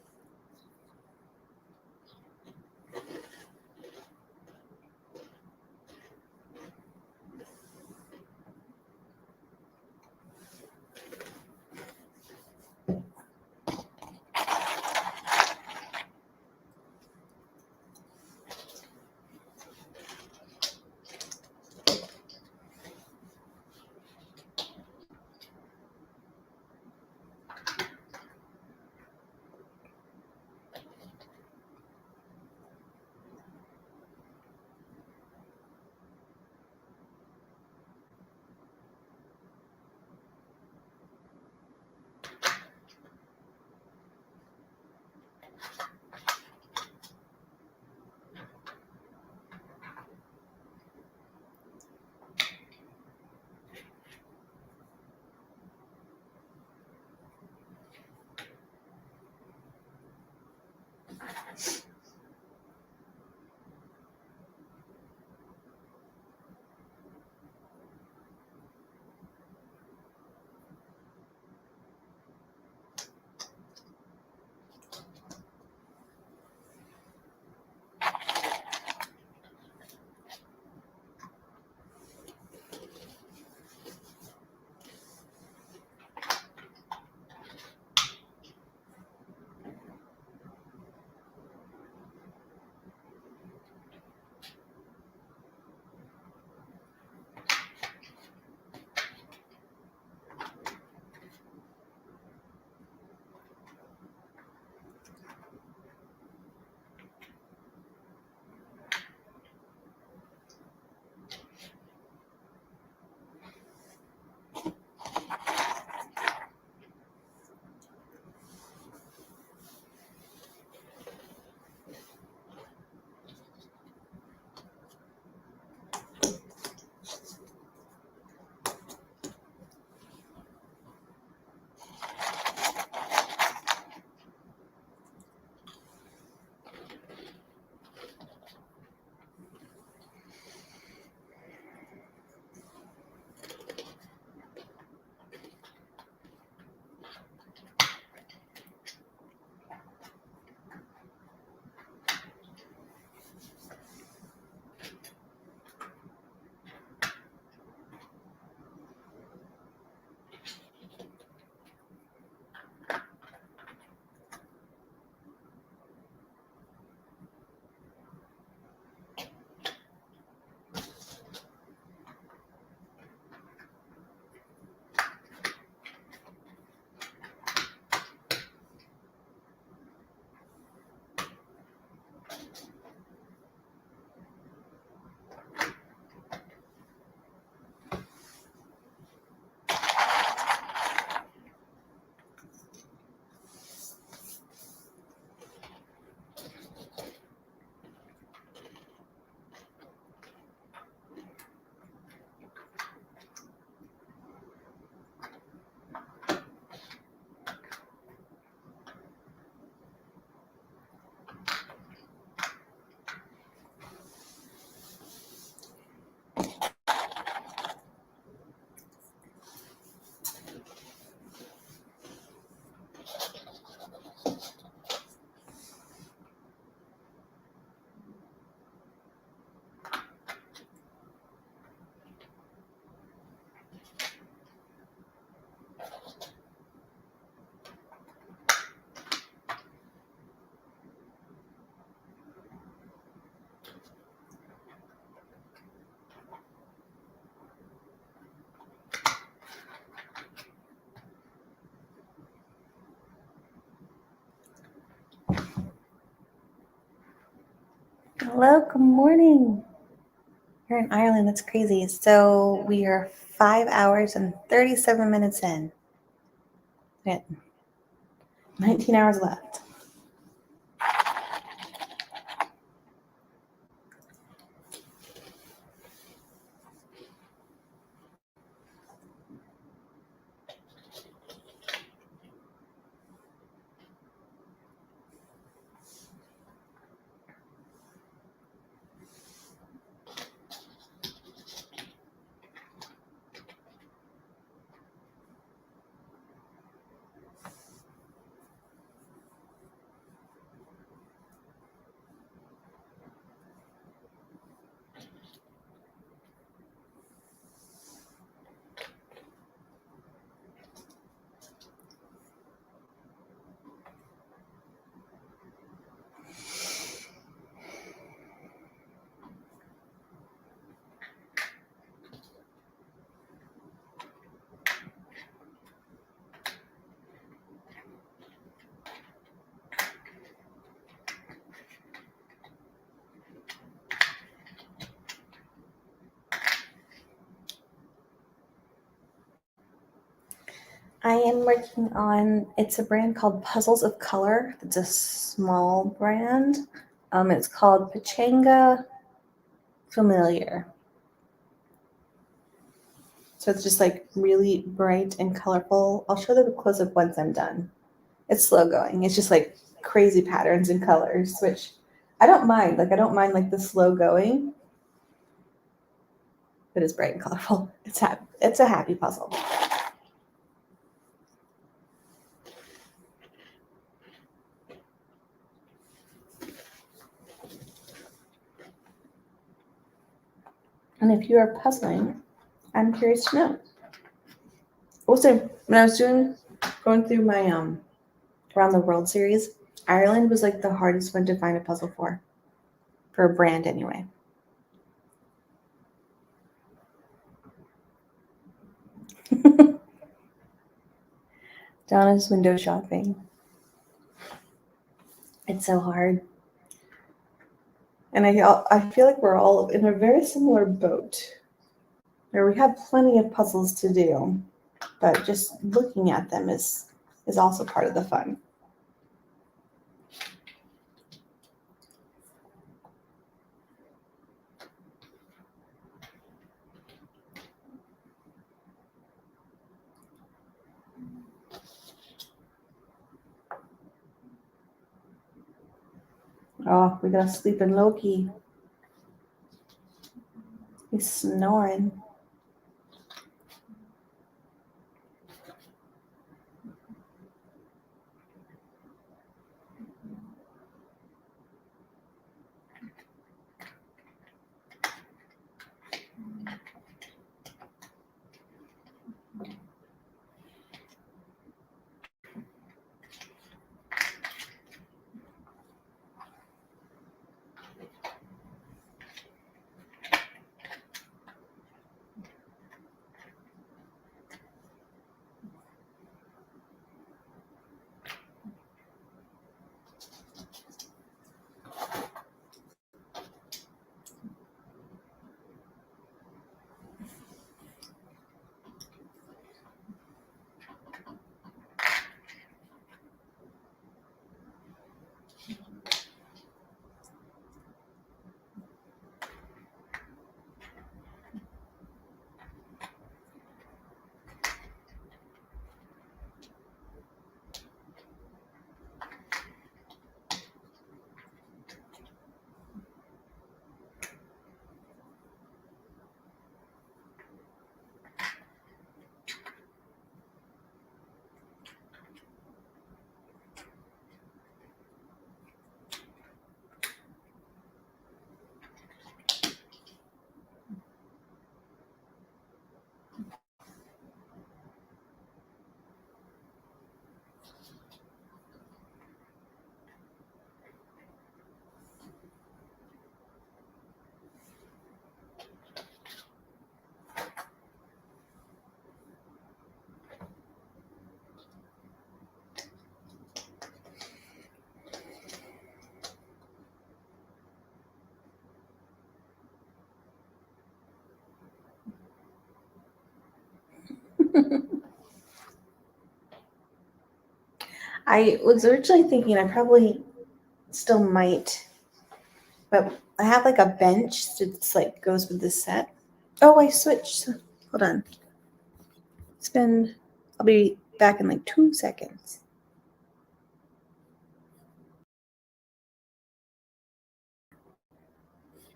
Hello, good morning. You're in Ireland, that's crazy. So we are 5 hours and 37 minutes in. We got 19 hours left. I am working on, it's a brand called Puzzles of Color. It's a small brand. It's called Pachanga Familiar. So it's just like really bright and colorful. I'll show the close-up once I'm done. It's slow going. It's just like crazy patterns and colors, which I don't mind. Like I don't mind like the slow going. But it's bright and colorful. It's happy. It's a happy puzzle. And if you are puzzling, I'm curious to know. Also, when I was going through my Around the World series, Ireland was like the hardest one to find a puzzle for a brand anyway. Donna's window shopping. It's so hard. And I feel like we're all in a very similar boat where we have plenty of puzzles to do, but just looking at them is also part of the fun. Oh, we gotta sleep in Loki. He's snoring. I was originally thinking I probably still might, but I have like a bench that's like goes with this set. Oh, I switched. Hold on. I'll be back in like 2 seconds.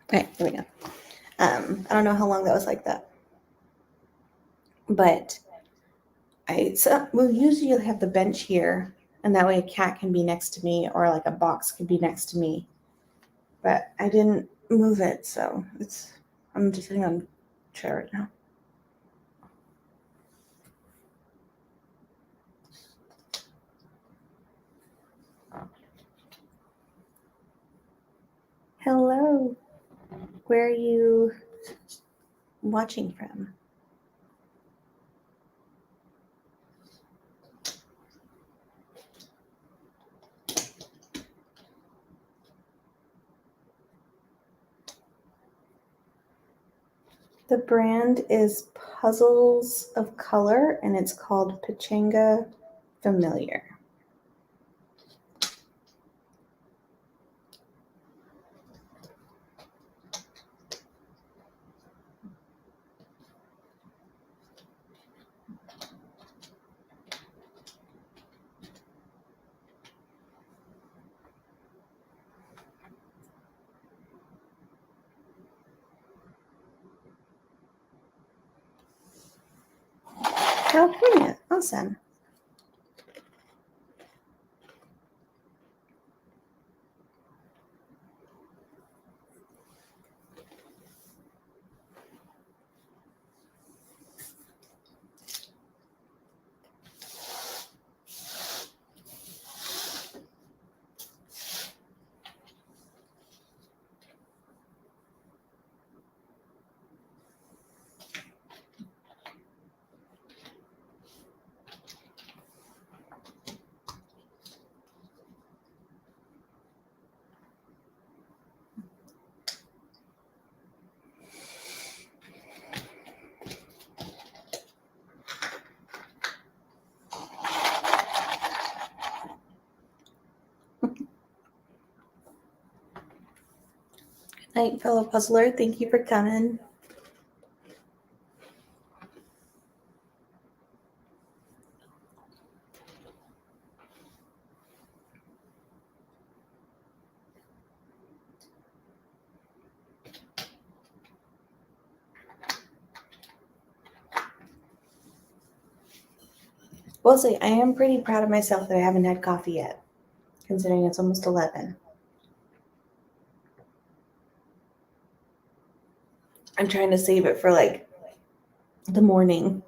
Okay, here we go. I don't know how long that was like that, but we'll usually have the bench here, and that way a cat can be next to me or like a box can be next to me. But I didn't move it, so I'm just sitting on a chair right now. Hello. Where are you watching from? The brand is Puzzles of Color, and it's called Pachanga Familiar. California. Awesome. Night, fellow puzzler. Thank you for coming. Well, see, I am pretty proud of myself that I haven't had coffee yet, considering it's almost 11. I'm trying to save it for like the morning.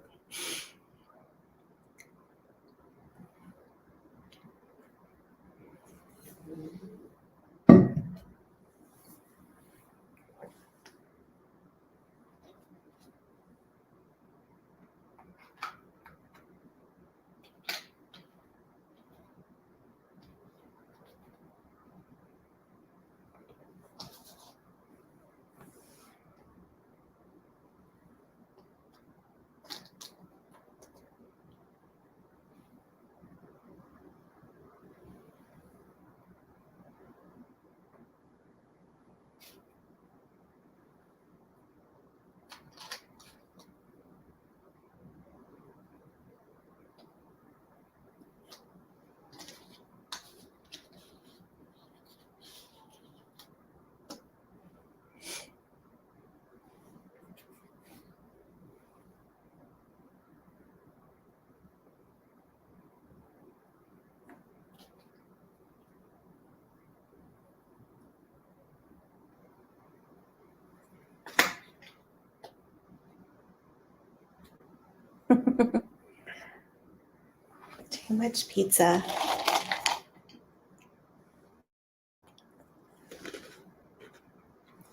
Too much pizza.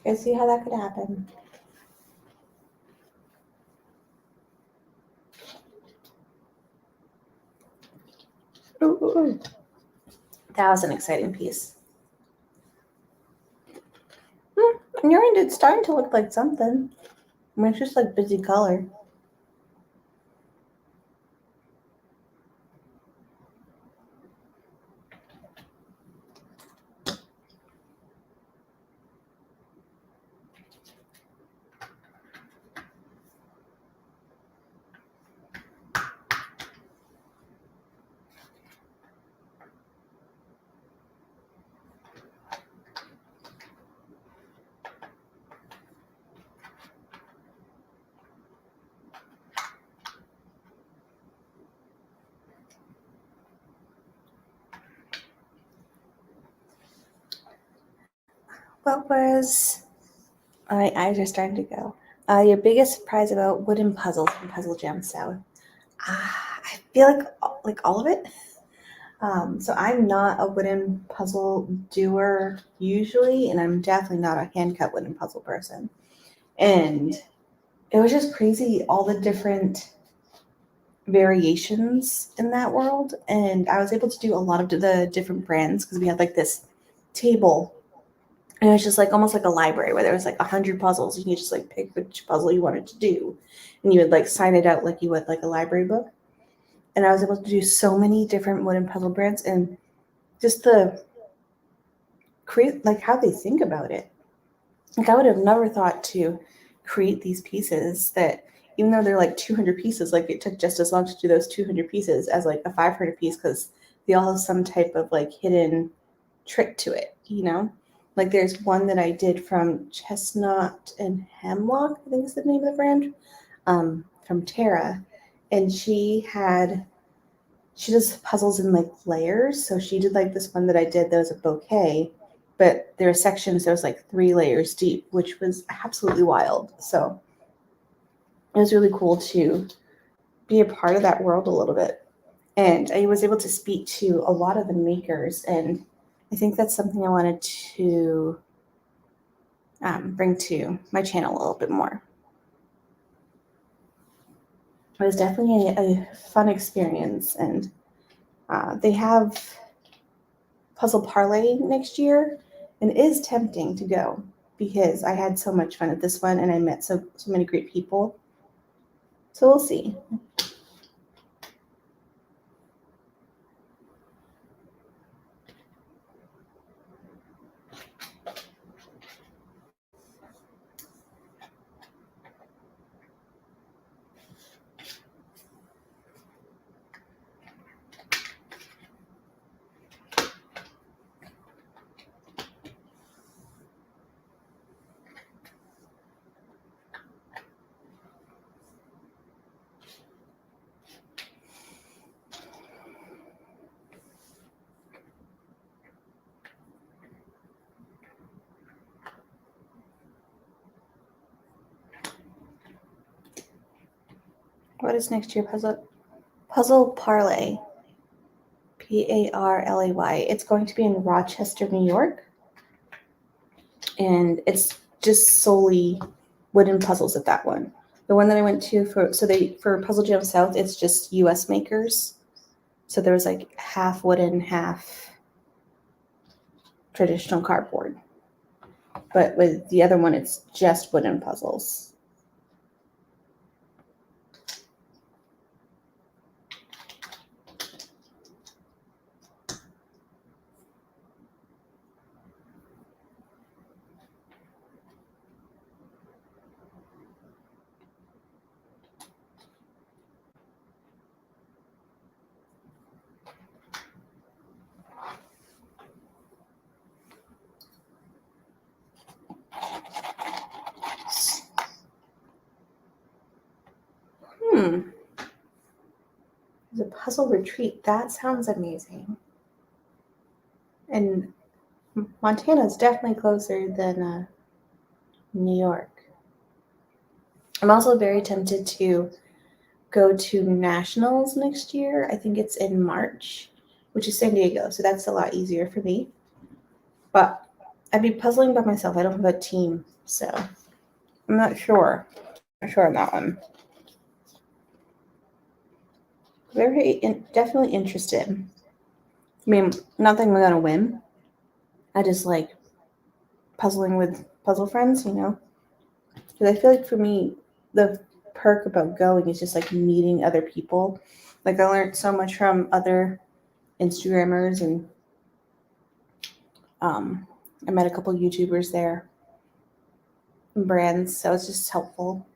I see how that could happen. Ooh. That was an exciting piece. On your end, it's starting to look like something. I mean, it's just like busy color. What was my eyes are starting to go. Your biggest surprise about wooden puzzles from Puzzle Jam South? I feel like all of it. So I'm not a wooden puzzle doer usually, and I'm definitely not a hand cut wooden puzzle person. And it was just crazy all the different variations in that world. And I was able to do a lot of the different brands because we had like this table. And it was just like almost like a library where there was like 100 puzzles. You could just like pick which puzzle you wanted to do. And you would like sign it out like you would like a library book. And I was able to do so many different wooden puzzle brands and just the create like how they think about it. Like I would have never thought to create these pieces that even though they're like 200 pieces, like it took just as long to do those 200 pieces as like a 500 piece because they all have some type of like hidden trick to it, you know? Like there's one that I did from Chestnut and Hemlock, I think is the name of the brand, from Tara. And she does puzzles in like layers. So she did like this one that I did that was a bouquet, but there were sections that was like 3 layers deep, which was absolutely wild. So it was really cool to be a part of that world a little bit. And I was able to speak to a lot of the makers, and I think that's something I wanted to bring to my channel a little bit more. It was definitely a fun experience, and they have Puzzle Parlay next year, and it is tempting to go because I had so much fun at this one, and I met so many great people. So we'll see. What is next year puzzle? Puzzle Parlay. Parlay. It's going to be in Rochester, New York. And it's just solely wooden puzzles at that one. The one that I went to for Puzzle Jam South, it's just US makers. So there was like half wooden, half traditional cardboard. But with the other one, it's just wooden puzzles. The puzzle retreat. That sounds amazing. And Montana is definitely closer than New York. I'm also very tempted to go to Nationals next year. I think it's in March, which is San Diego. So that's a lot easier for me. But I'd be puzzling by myself. I don't have a team. So I'm not sure. I'm not sure on that one. Definitely interested. I mean, nothing I'm going to win. I just like puzzling with puzzle friends, you know? Because I feel like for me, the perk about going is just like meeting other people. Like I learned so much from other Instagrammers, and I met a couple YouTubers there and brands, so it's just helpful.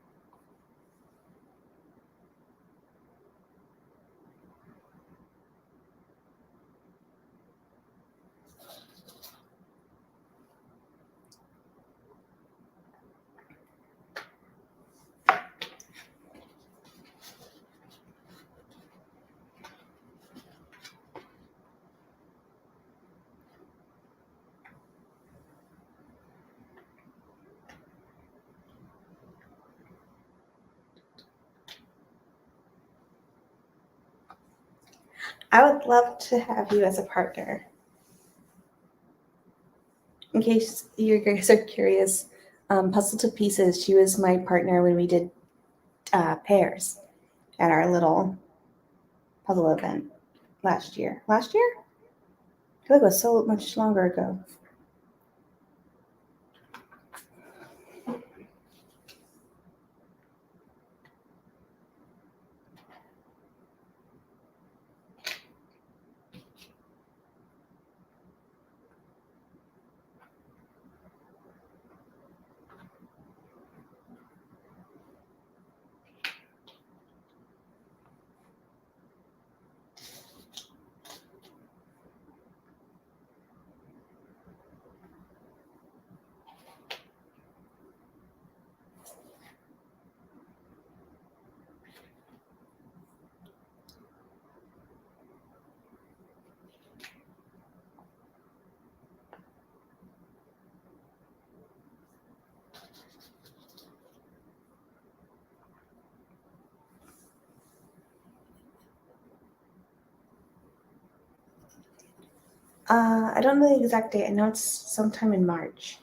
I would love to have you as a partner. In case you guys are curious, Puzzle to Pieces, she was my partner when we did pairs at our little puzzle event last year. Last year? I feel like it was so much longer ago. I don't know the exact date. I know it's sometime in March.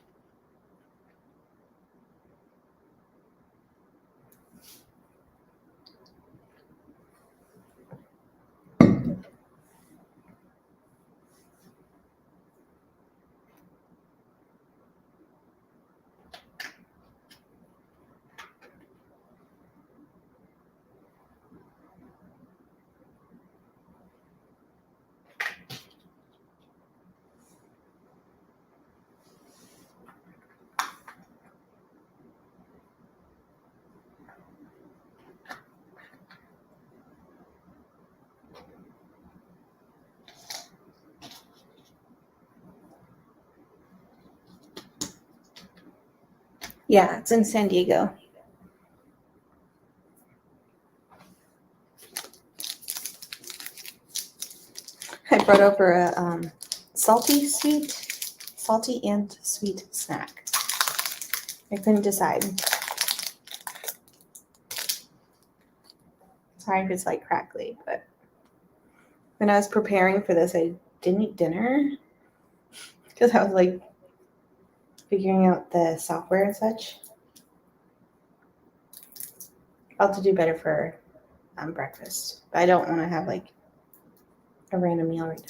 Yeah, it's in San Diego. I brought over a salty and sweet snack. I couldn't decide. Sorry if it's like crackly, but when I was preparing for this, I didn't eat dinner because I was like figuring out the software and such. I'll have to do better for breakfast. But I don't want to have like a random meal right now.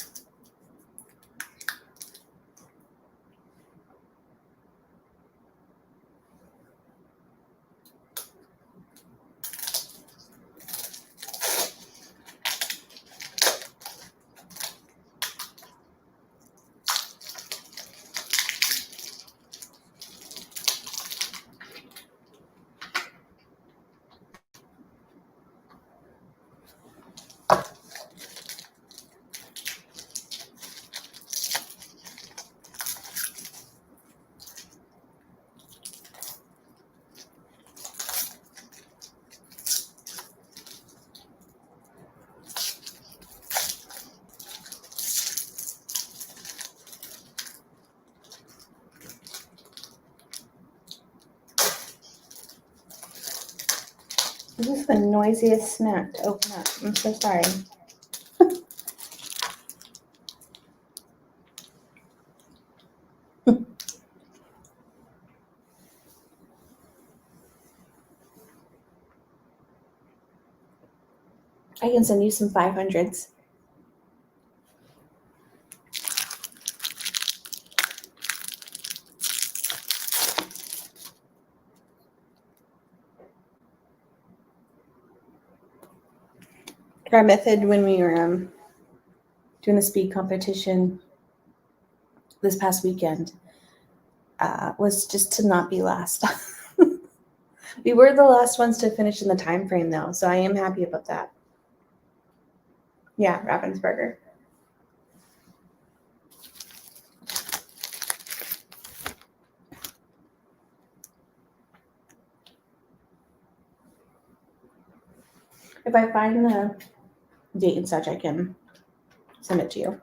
This is the noisiest snack to open up. I'm so sorry. I can send you some 500s. Our method when we were doing the speed competition this past weekend was just to not be last. We were the last ones to finish in the time frame though, so I am happy about that. Yeah, Ravensburger. If I find the date and such, I can send it to you.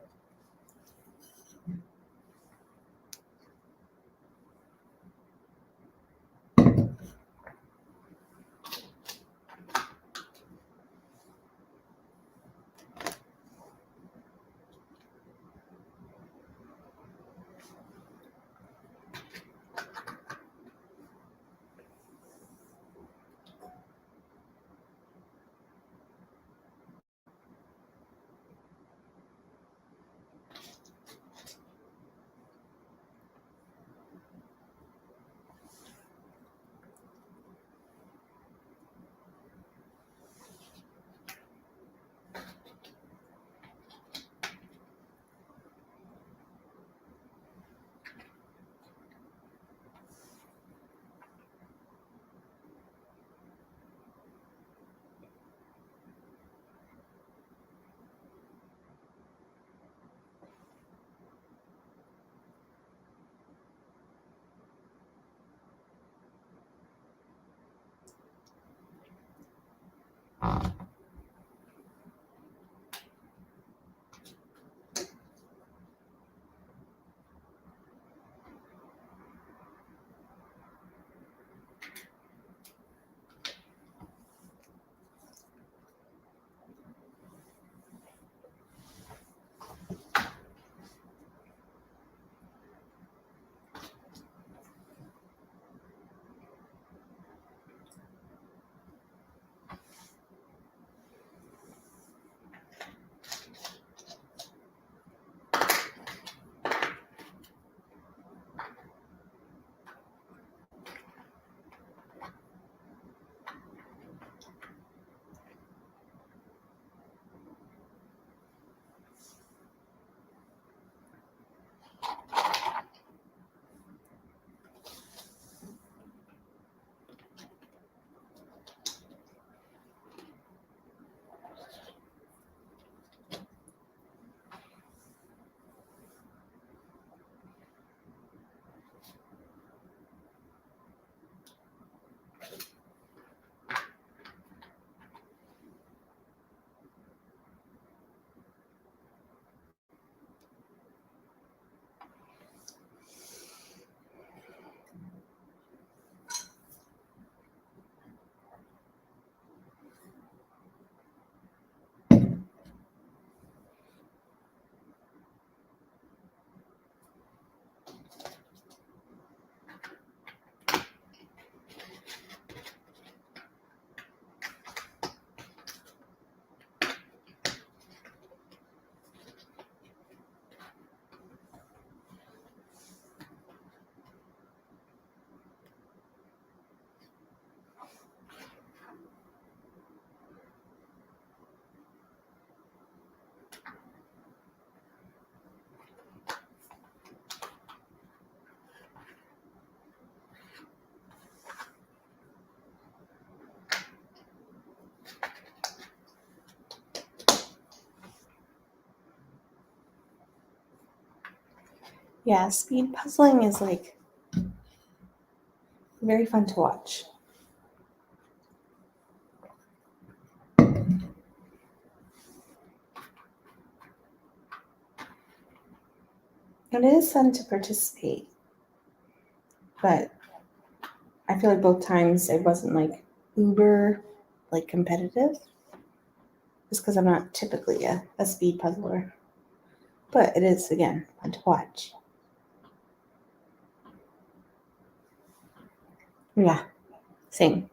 Yeah, speed puzzling is like very fun to watch. And it is fun to participate, but I feel like both times it wasn't like uber like competitive, just because I'm not typically a speed puzzler. But it is, again, fun to watch. Yeah, same.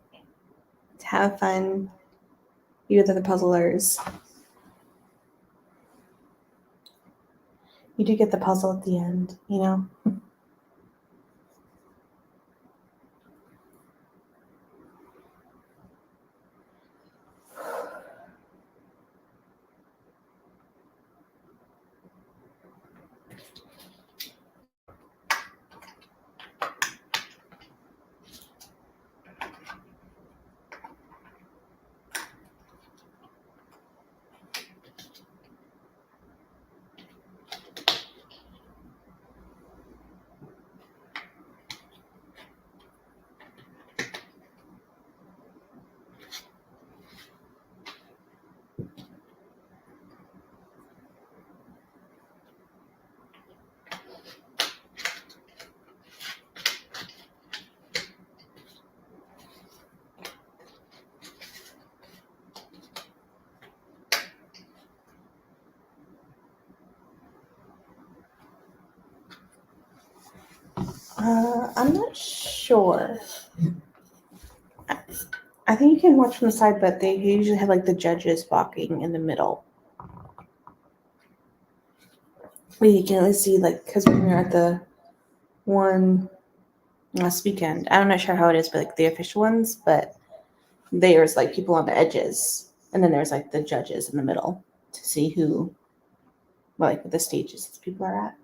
To have fun, be with other puzzlers. You do get the puzzle at the end, you know? I'm not sure. I think you can watch from the side, but they usually have like the judges walking in the middle. You can at least see, like, because when we were at the one last weekend, I'm not sure how it is, but like the official ones, but there's like people on the edges, and then there's like the judges in the middle to see who, like, the stages people are at.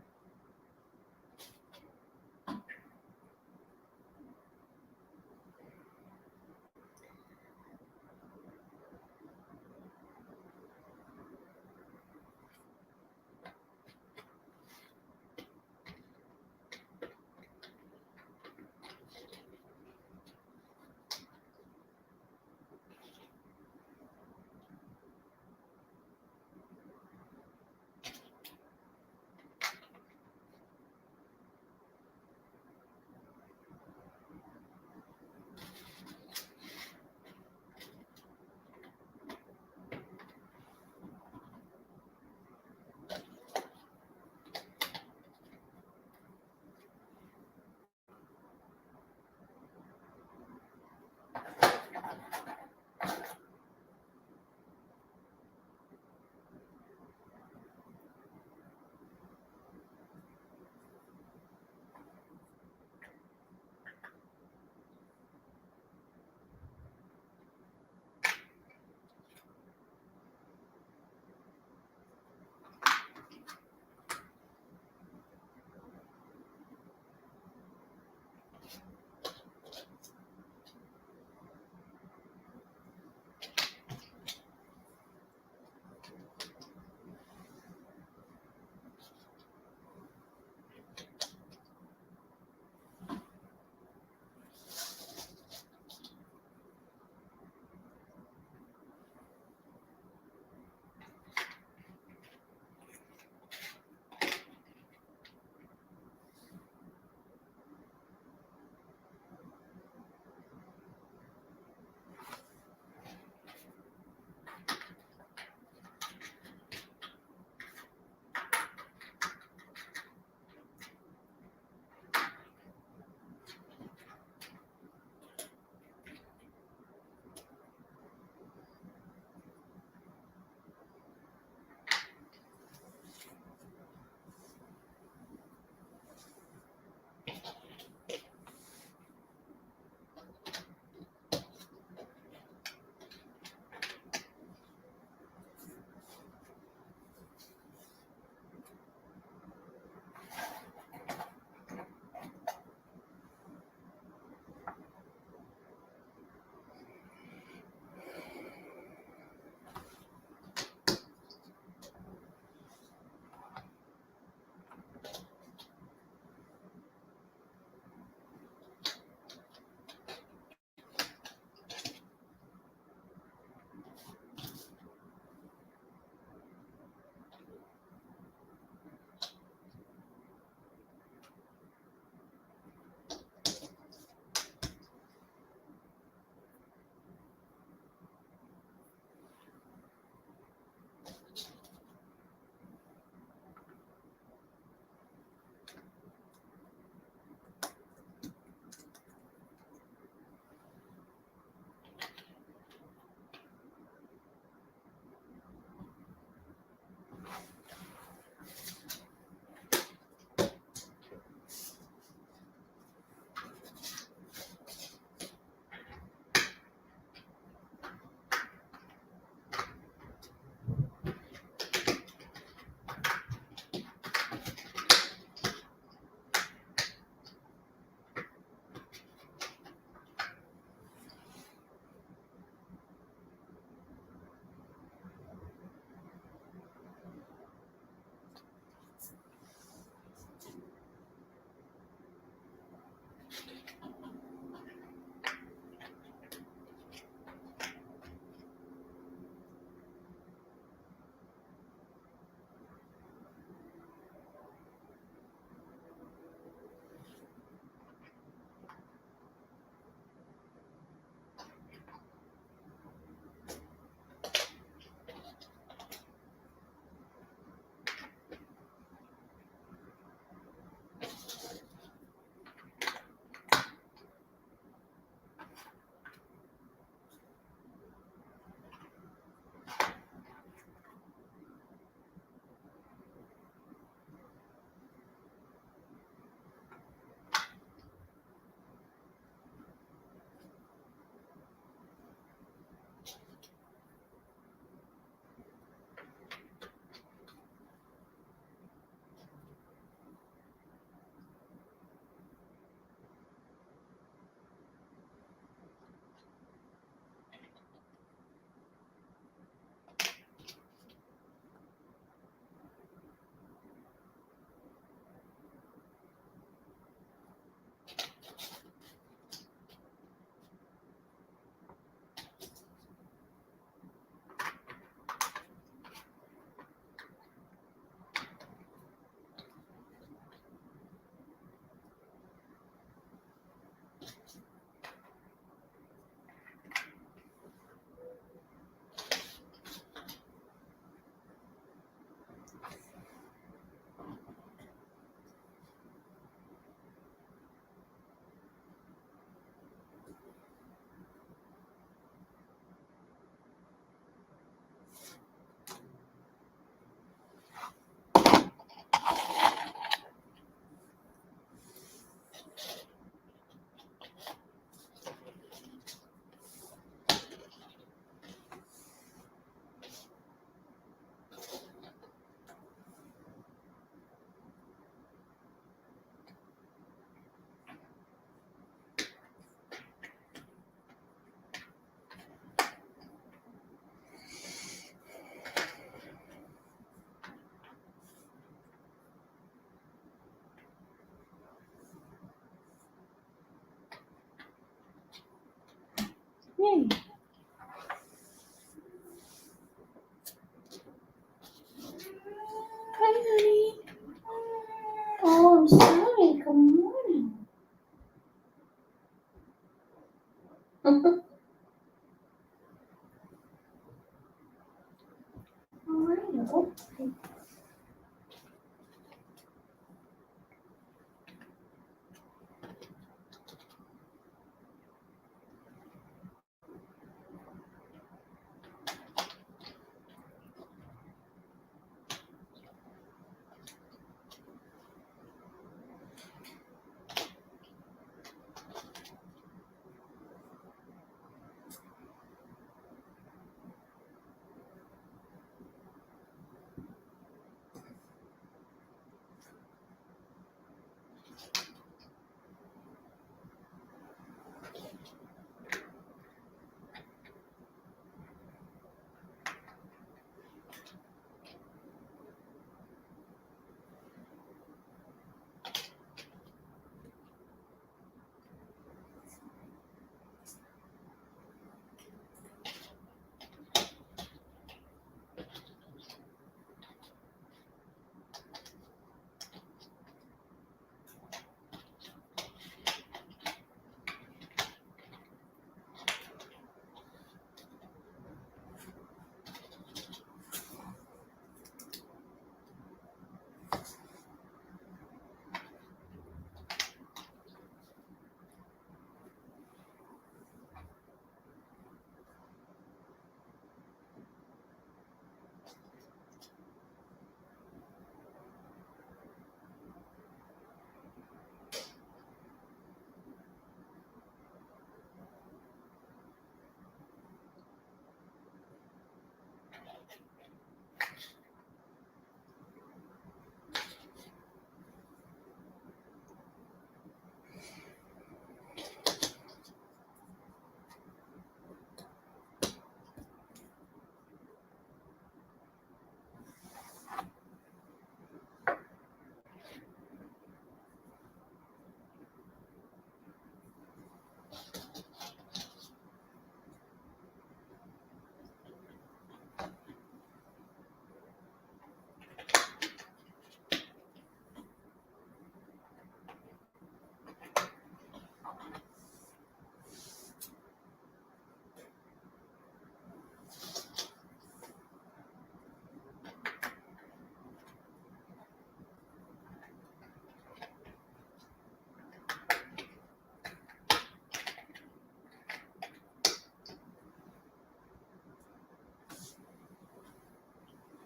Yay. Hi, honey. Oh, I'm sorry. Good morning. How are you?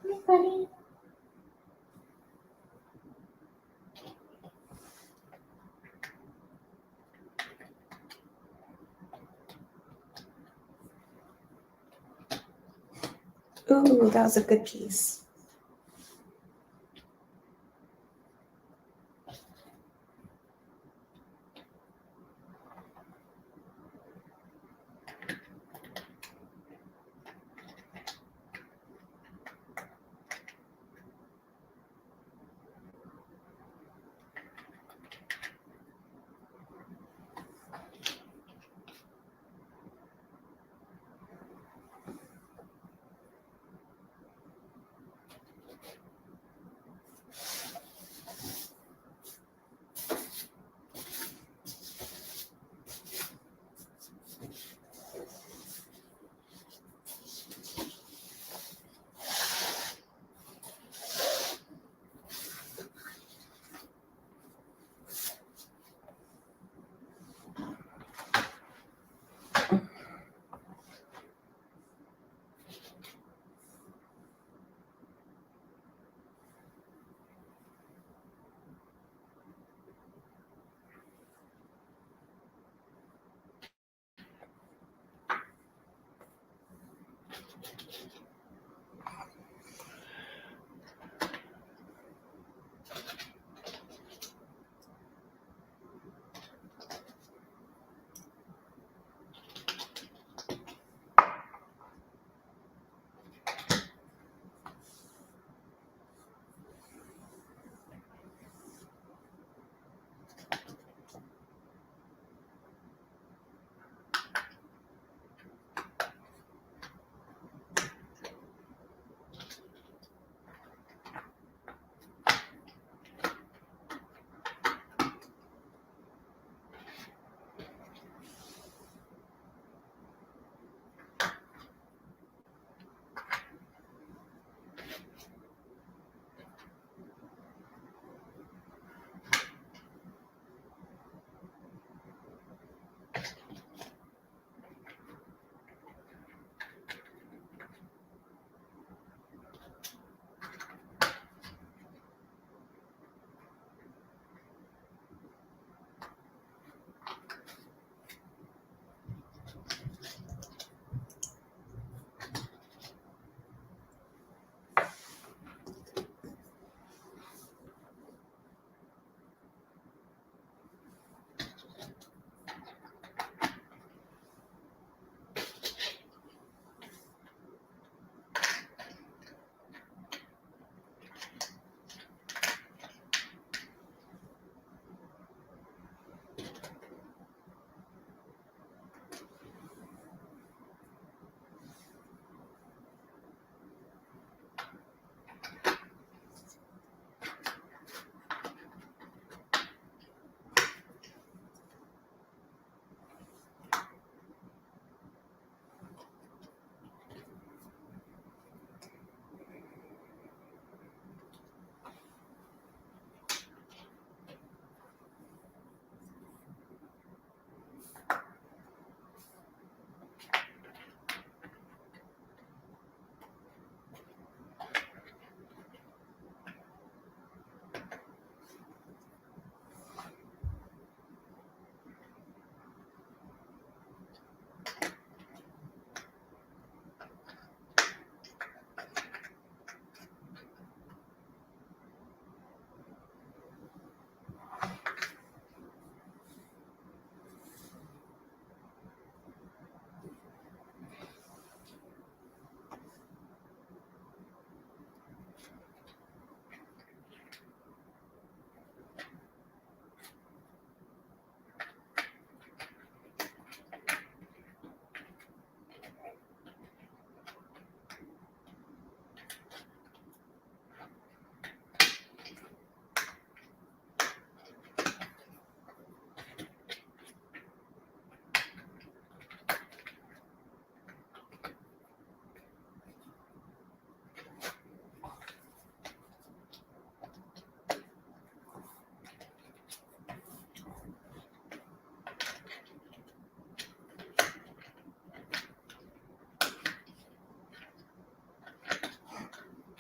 Hi, buddy. Ooh, that was a good piece.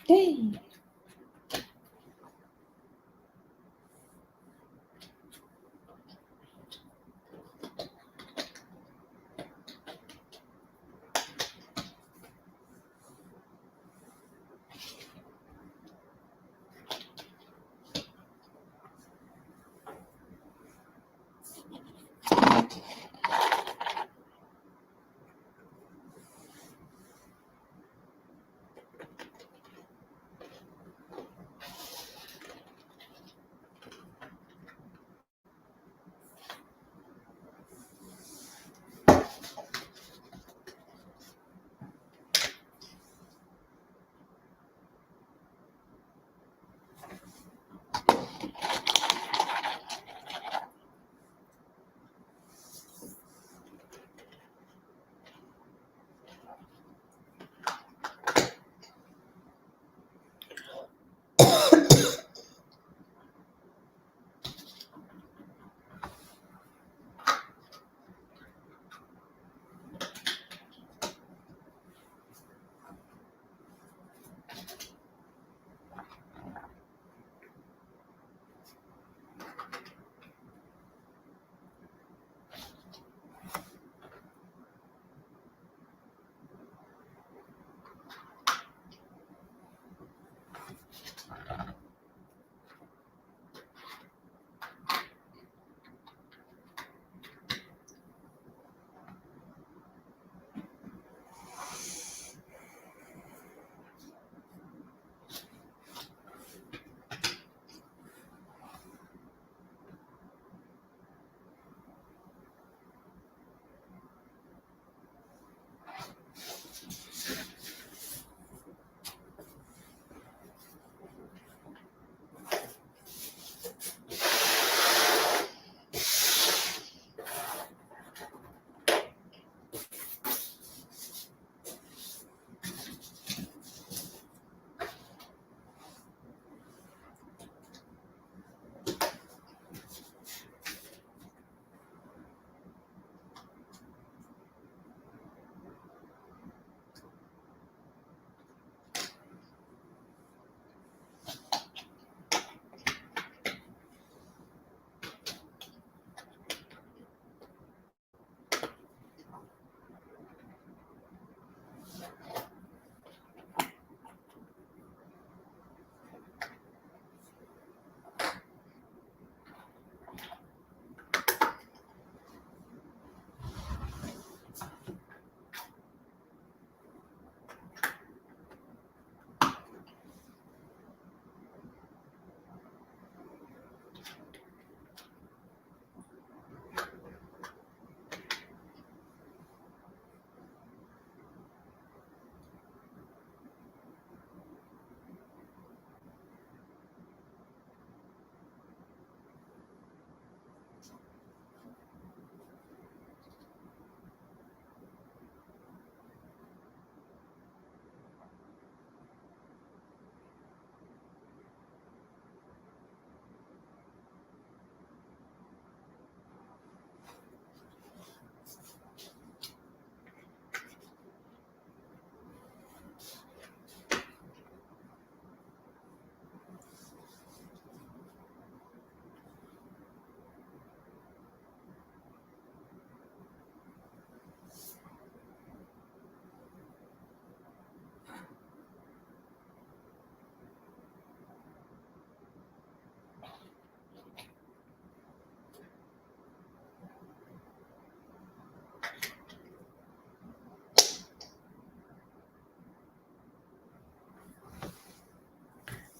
Yay!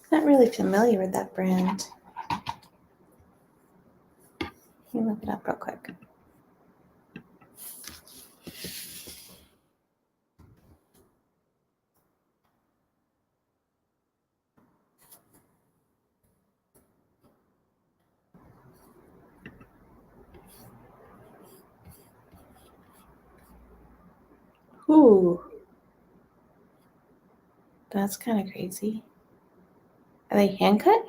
Not really familiar with that brand. Let me look it up real quick. Ooh, that's kind of crazy. Are they hand cut?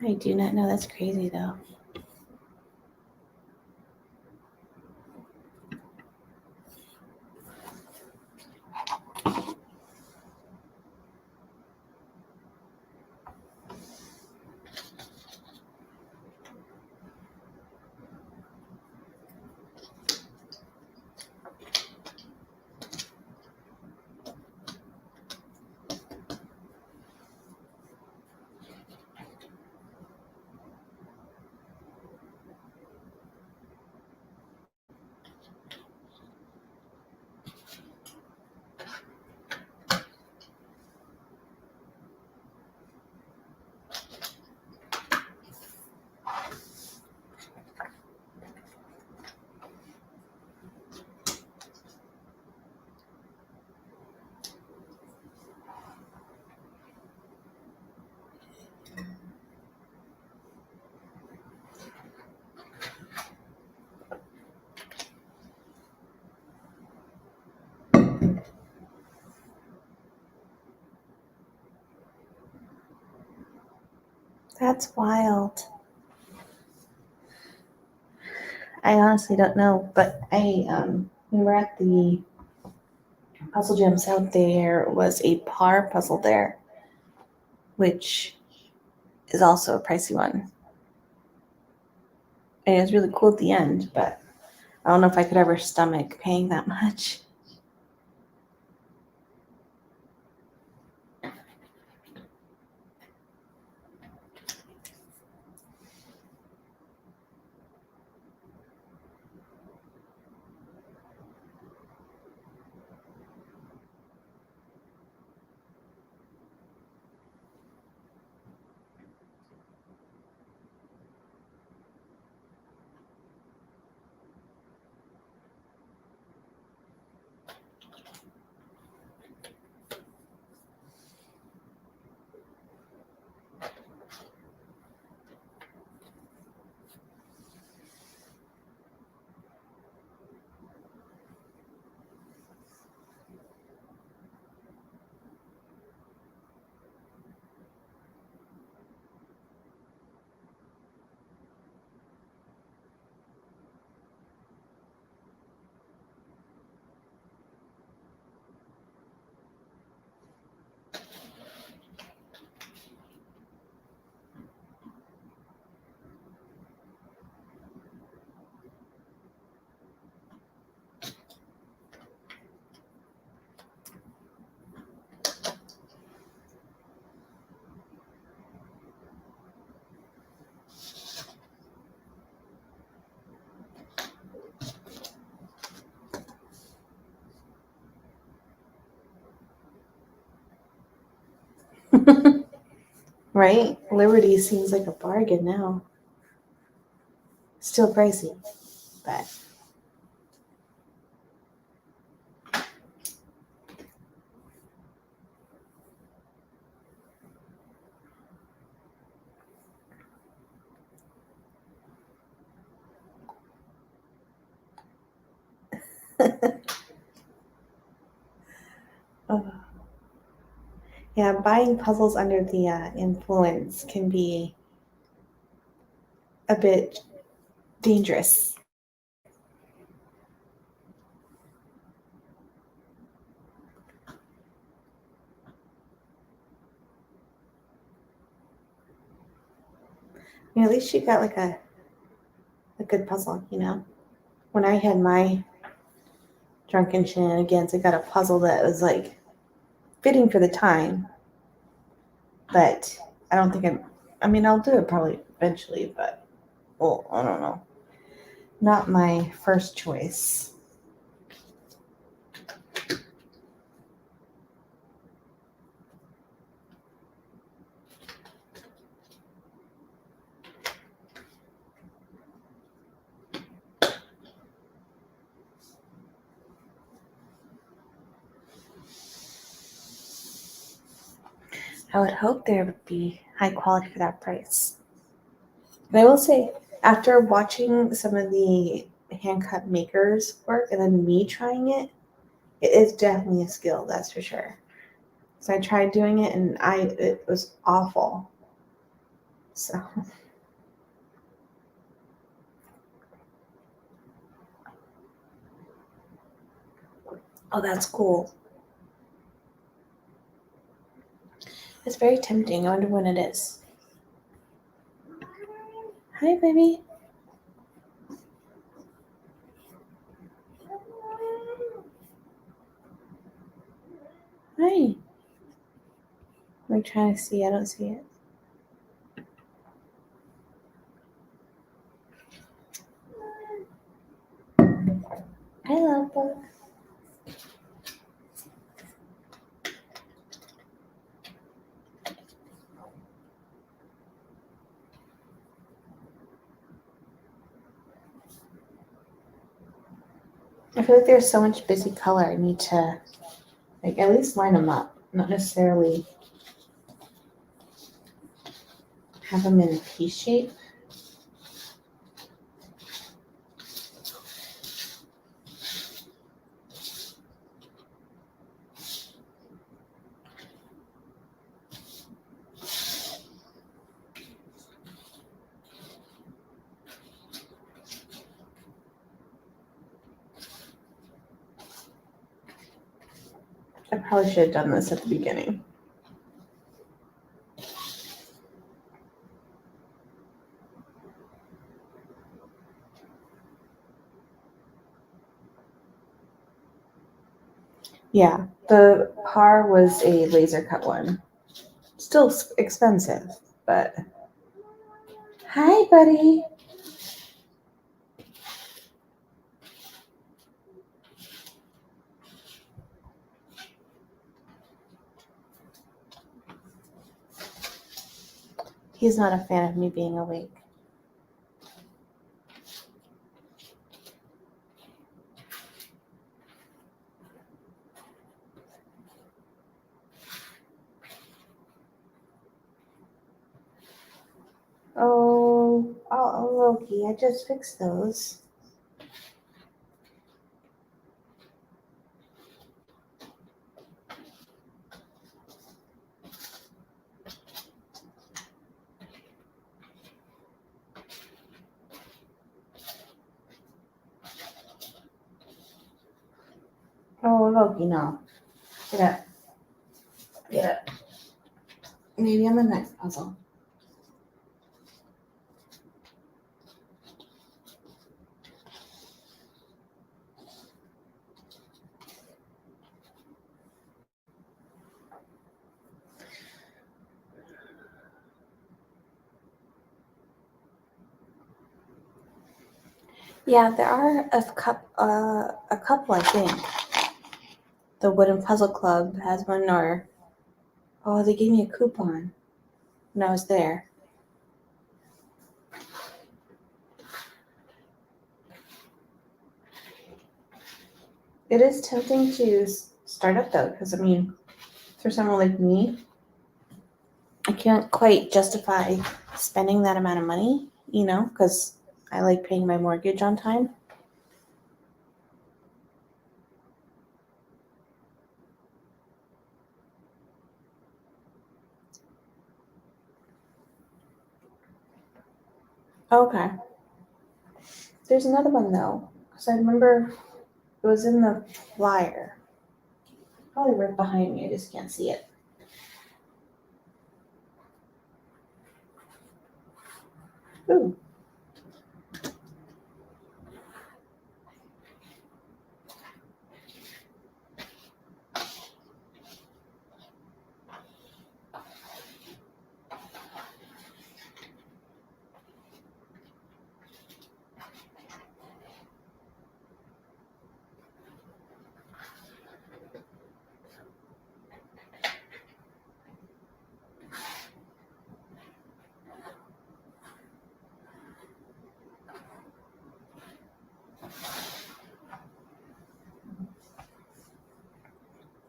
I do not know. That's crazy though. That's wild. I honestly don't know, but when we were at the puzzle gems out there was a par puzzle there, which is also a pricey one. And it was really cool at the end, but I don't know if I could ever stomach paying that much. Right? Liberty seems like a bargain now. Still pricey, but oh. Yeah, buying puzzles under the influence can be a bit dangerous. At least you got like a good puzzle, When I had my drunken shenanigans, I got a puzzle that was like fitting for the time, but I don't think I'll do it probably eventually, but I don't know. Not my first choice. I would hope there would be high quality for that price. And I will say, after watching some of the hand cut makers work and then me trying it, it is definitely a skill, that's for sure. So I tried doing it and it was awful. So. Oh, that's cool. It's very tempting. I wonder when it is. Hi, baby. Hi. I'm trying to see. I don't see it. I love book. I feel like there's so much busy color. I need to like at least line them up, not necessarily have them in a piece shape. I probably should have done this at the beginning. Yeah, the par was a laser cut one. Still expensive, but hi, buddy. He's not a fan of me being awake. Oh, Loki, I just fixed those. Oh, Loki, no. Get up. Get up. Maybe on the next puzzle. Yeah, there are a couple, I think. The Wooden Puzzle Club has one, or oh, they gave me a coupon when I was there. It is tempting to start up though, because I mean, for someone like me, I can't quite justify spending that amount of money, because I like paying my mortgage on time. Okay. There's another one though, because I remember it was in the flyer. Probably right behind me. I just can't see it. Ooh.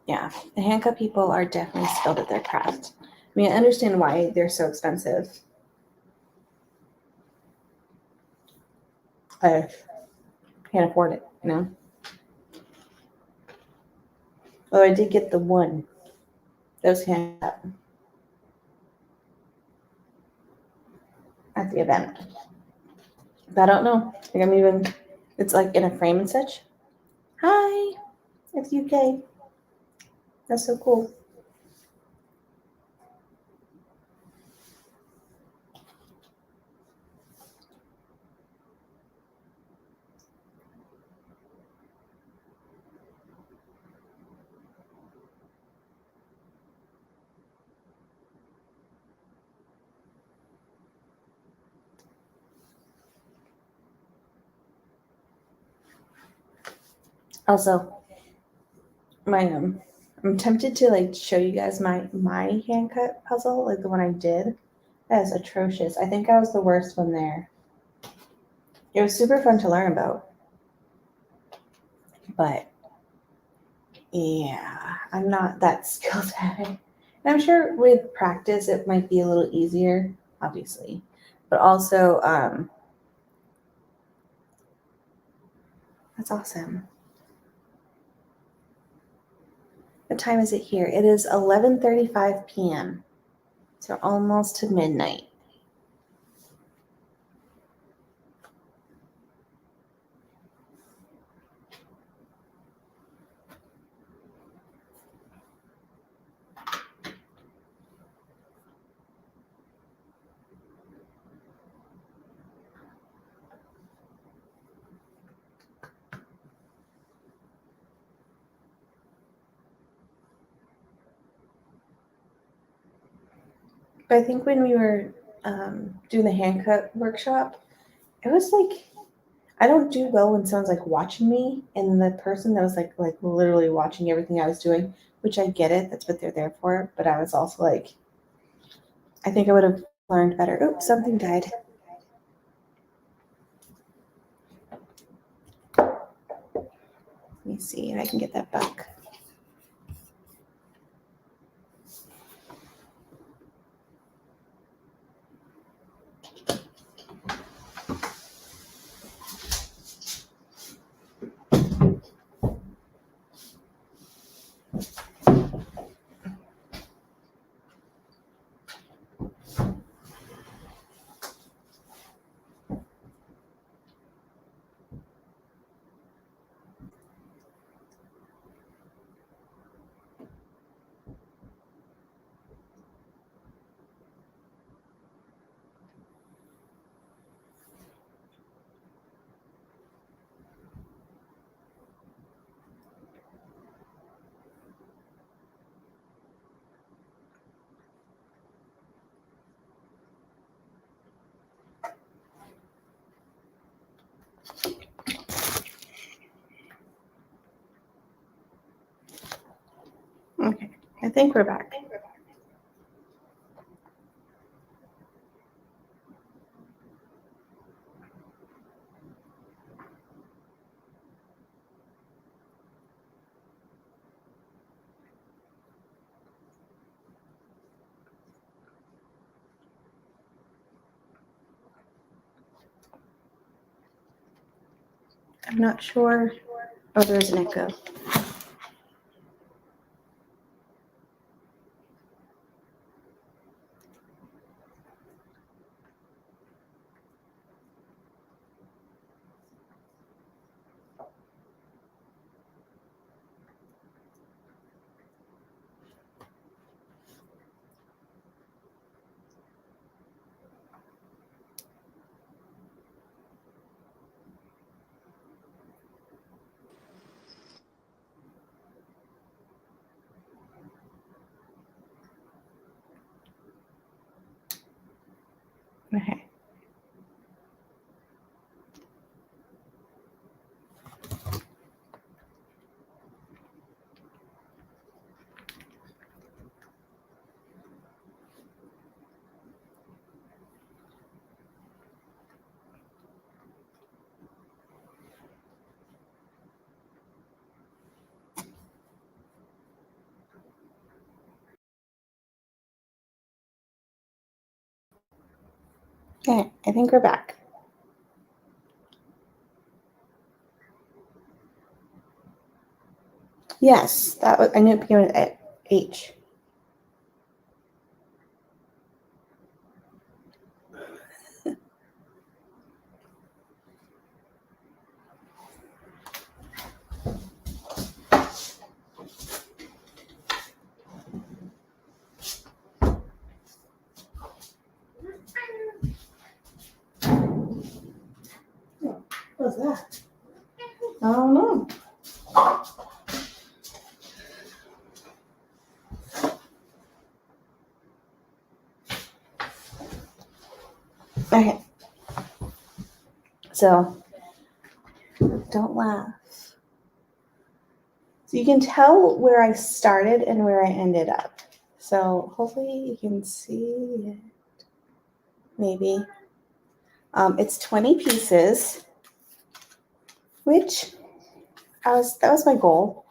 Yeah, the handcuff people are definitely skilled at their craft. I mean, I understand why they're so expensive. I can't afford it, Although I did get the one. Those handcuffs. at the event. But I don't know. Like I'm even, it's like in a frame and such. Hi, it's UK. That's so cool. Also, I'm tempted to like show you guys my hand cut puzzle, like the one I did. That is atrocious. I think I was the worst one there. It was super fun to learn about, but yeah, I'm not that skilled at it. And I'm sure with practice it might be a little easier, obviously, but also that's awesome. What time is it here? It is 11:35 p.m. So almost to midnight. But I think when we were doing the hand cut workshop, it was like I don't do well when someone's like watching me, and the person that was like literally watching everything I was doing, which I get it, that's what they're there for. But I was also like, I think I would have learned better. Oops, something died. Let me see if I can get that back. Okay, I think we're back. I'm not sure. Oh, there's an echo. Okay. Okay, I think we're back. Yes, that was, I knew it began with H. Okay. So don't laugh. So you can tell where I started and where I ended up. So hopefully you can see it. Maybe. It's 20 pieces, which that was my goal.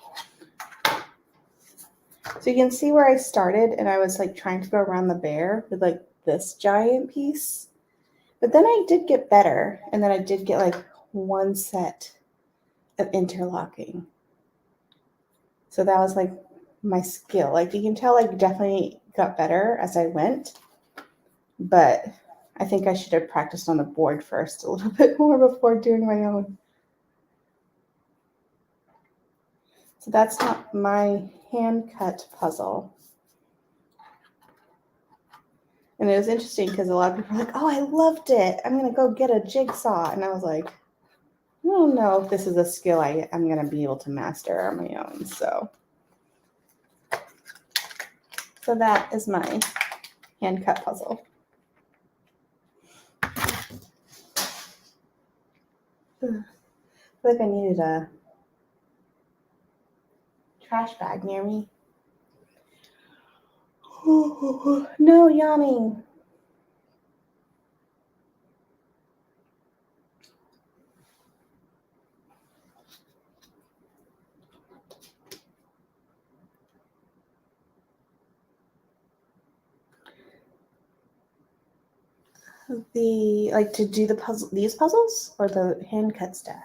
So you can see where I started, and I was like trying to go around the bear with like this giant piece. But then I did get better, and then I did get like one set of interlocking. So that was like my skill. Like you can tell I definitely got better as I went, but I think I should have practiced on the board first a little bit more before doing my own. So that's not my hand cut puzzle. And it was interesting because a lot of people were like, oh, I loved it. I'm going to go get a jigsaw. And I was like, I don't know if this is a skill I'm going to be able to master on my own. So that is my hand cut puzzle. I feel like I needed a trash bag near me. No yawning. To do the puzzle, these puzzles or the hand cut stuff?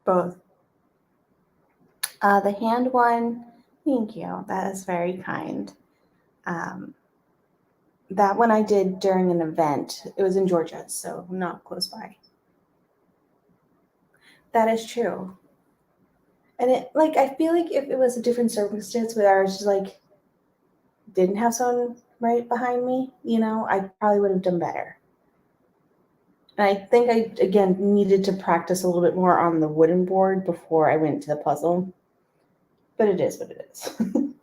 Both. The hand one, thank you. That is very kind. That one I did during an event. It was in Georgia, so not close by. That is true. And I feel like if it was a different circumstance where I was just like, didn't have someone right behind me, I probably would have done better. And I think I, again, needed to practice a little bit more on the wooden board before I went to the puzzle. But it is what it is. It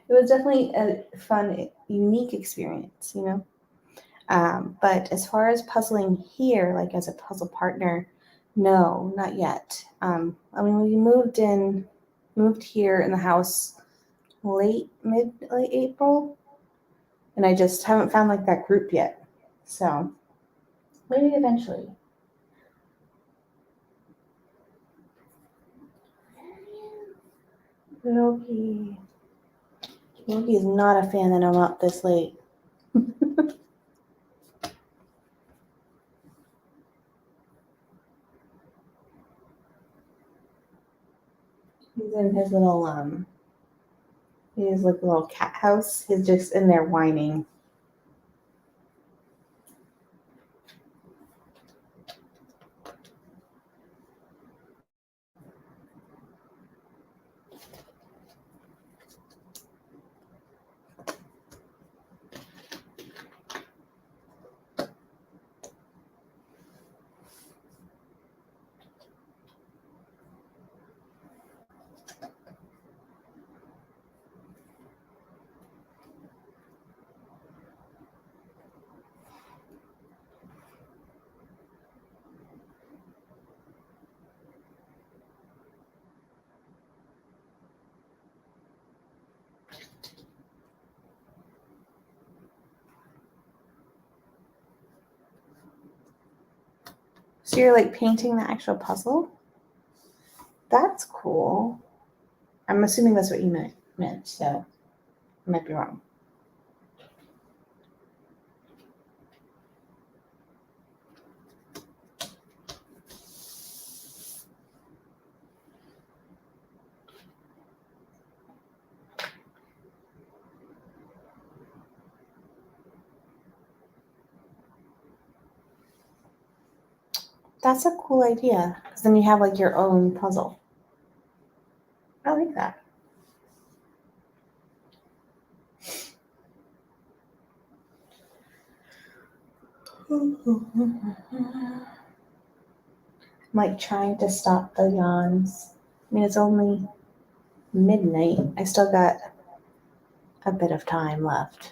was definitely a fun, unique experience, But as far as puzzling here, like as a puzzle partner, no, not yet. We moved here in the house late April, and I just haven't found like that group yet. So maybe eventually. Loki is not a fan that I'm up this late. He's in his little like a little cat house. He's just in there whining. So you're like painting the actual puzzle? That's cool. I'm assuming that's what you meant, so I might be wrong. That's a cool idea. Because then you have like your own puzzle. I like that. I'm like trying to stop the yawns. I mean, it's only midnight. I still got a bit of time left.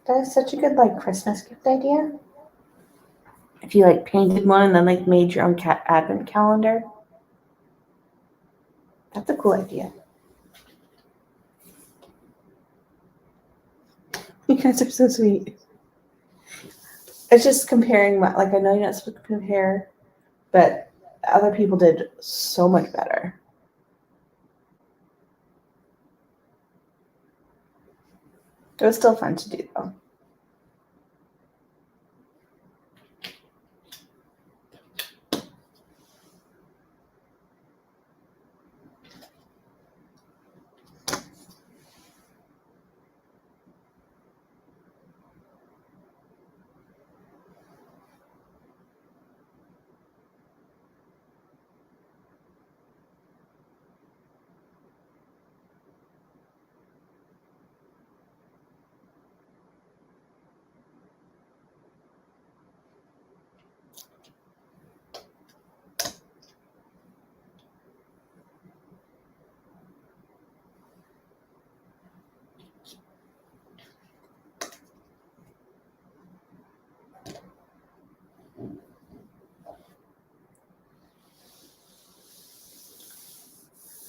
That is such a good like Christmas gift idea. If you like painted one and then like made your own advent calendar. That's a cool idea. You guys are so sweet. It's just comparing my, like I know you're not supposed to compare, but other people did so much better. It was still fun to do though.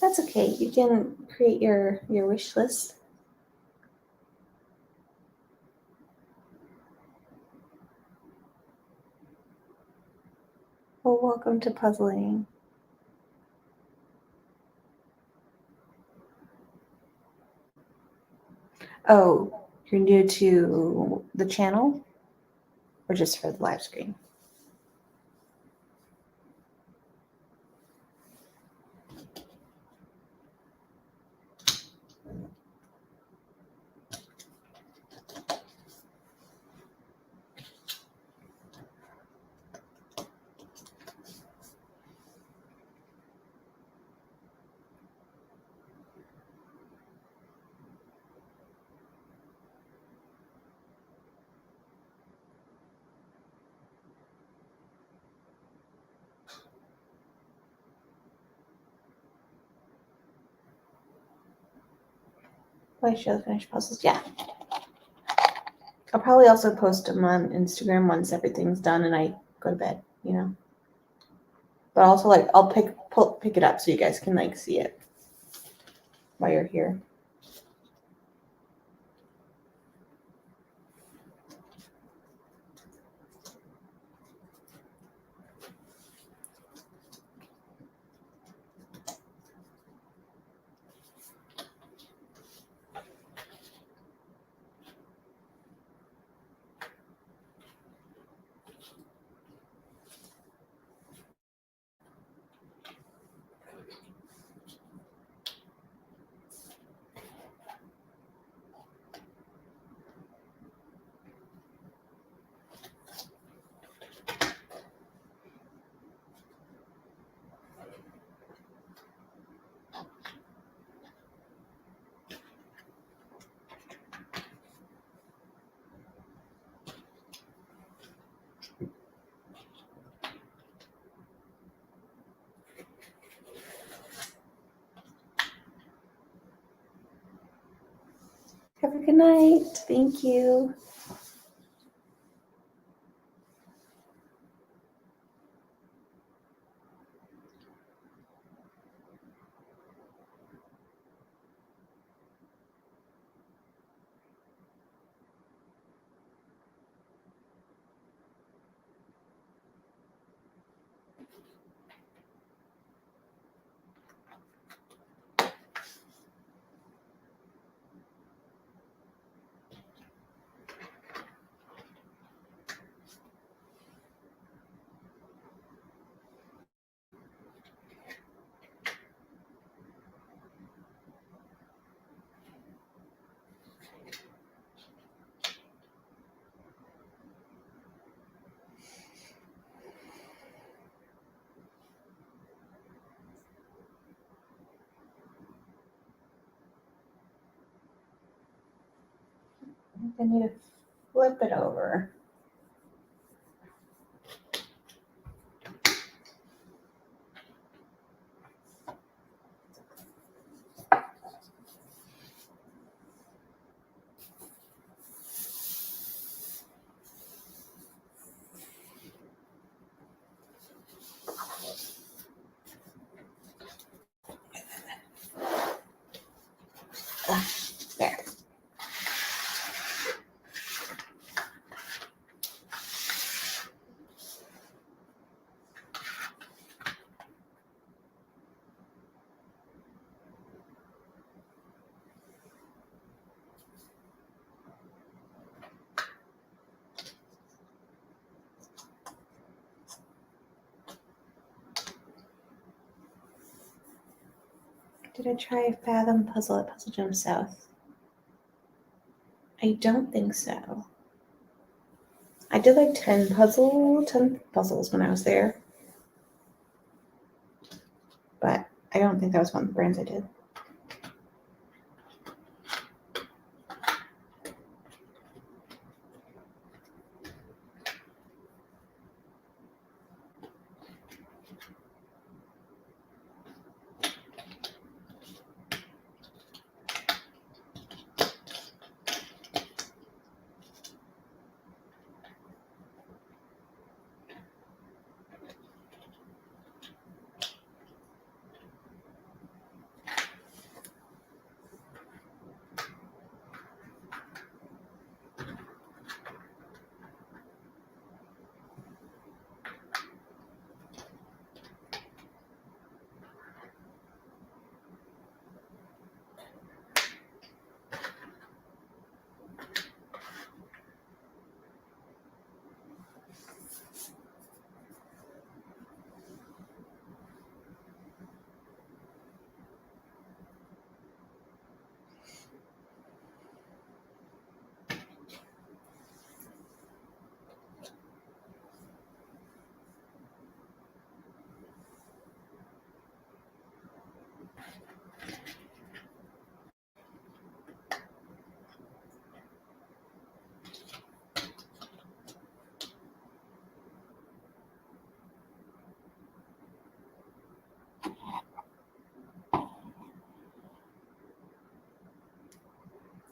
That's okay. You can create your wish list. Well, welcome to puzzling. Oh, you're new to the channel or just for the live stream? I show the finished puzzles. Yeah. I'll probably also post them on Instagram once everything's done and I go to bed, you know. But also like I'll pick it up so you guys can like see it while you're here. Have a good night. Thank you. I need to flip it over. There. Did I try Fathom Puzzle at Puzzle Gym South? I don't think so. I did like 10 puzzles when I was there. But I don't think that was one of the brands I did.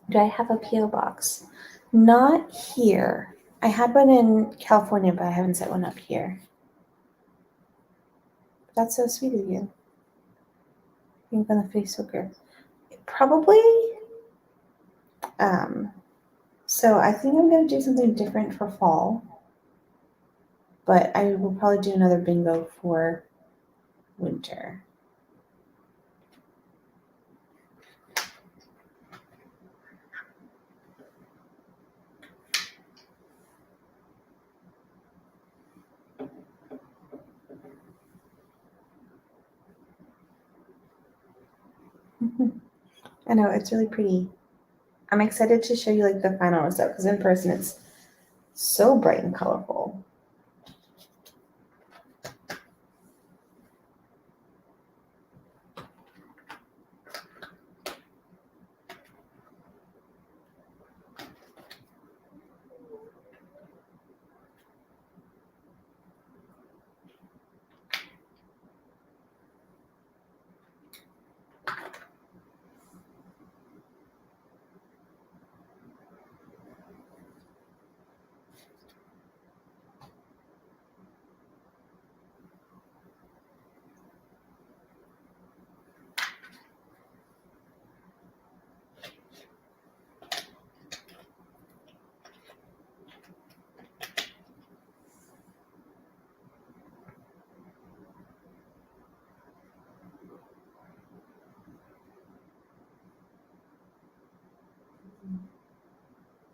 Do I have a P.O. box? Not here. I had one in California, but I haven't set one up here. That's so sweet of you. Think on the Facebook group. Probably. So I think I'm going to do something different for fall. But I will probably do another bingo for winter. I know, it's really pretty. I'm excited to show you like the final result because in person it's so bright and colorful.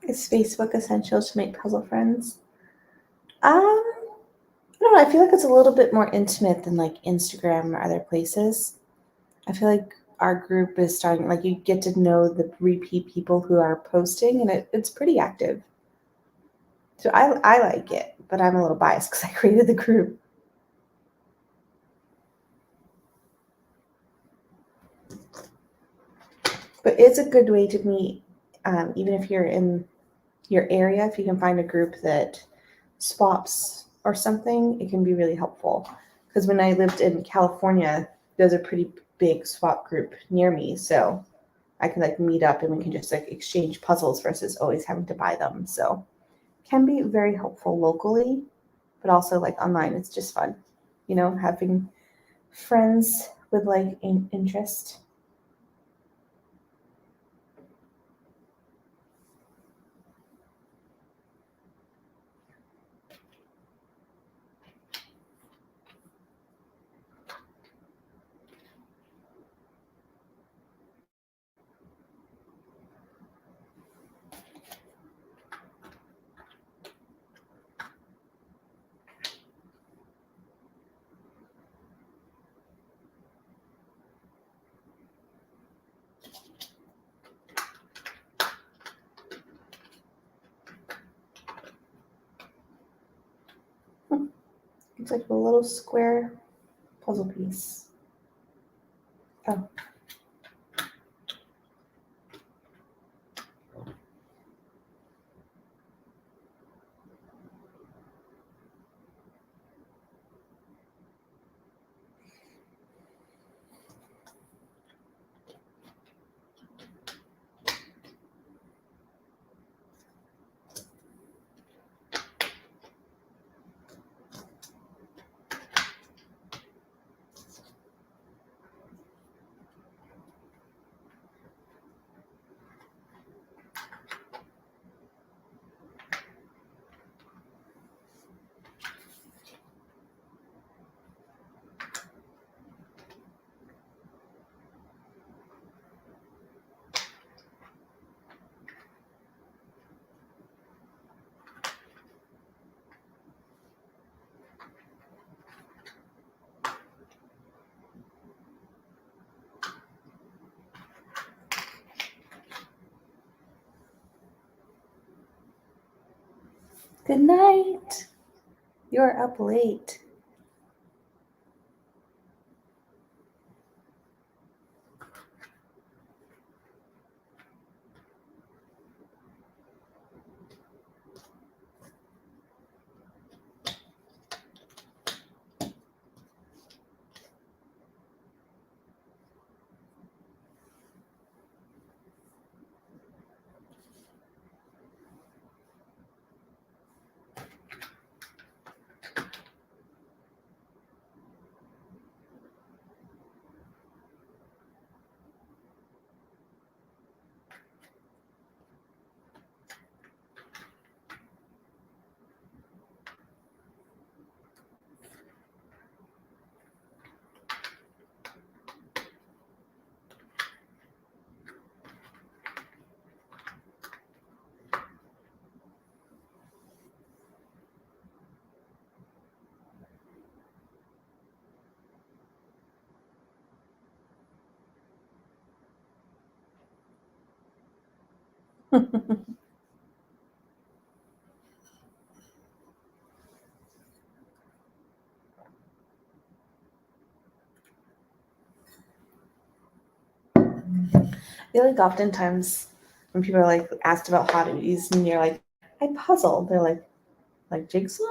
Is Facebook essential to make puzzle friends? I don't know. I feel like it's a little bit more intimate than like Instagram or other places. I feel like our group is starting, like you get to know the repeat people who are posting, and it's pretty active. So I like it, but I'm a little biased because I created the group. But it's a good way to meet, even if you're in your area. If you can find a group that swaps or something, it can be really helpful. Because when I lived in California, there's a pretty big swap group near me, so I can like meet up and we can just like exchange puzzles versus always having to buy them. So it can be very helpful locally, but also like online. It's just fun, having friends with like interest. It's like a little square puzzle piece. Oh. Good night. You're up late. I feel like oftentimes when people are like asked about hobbies and you're like, I puzzle, they're like jigsaw?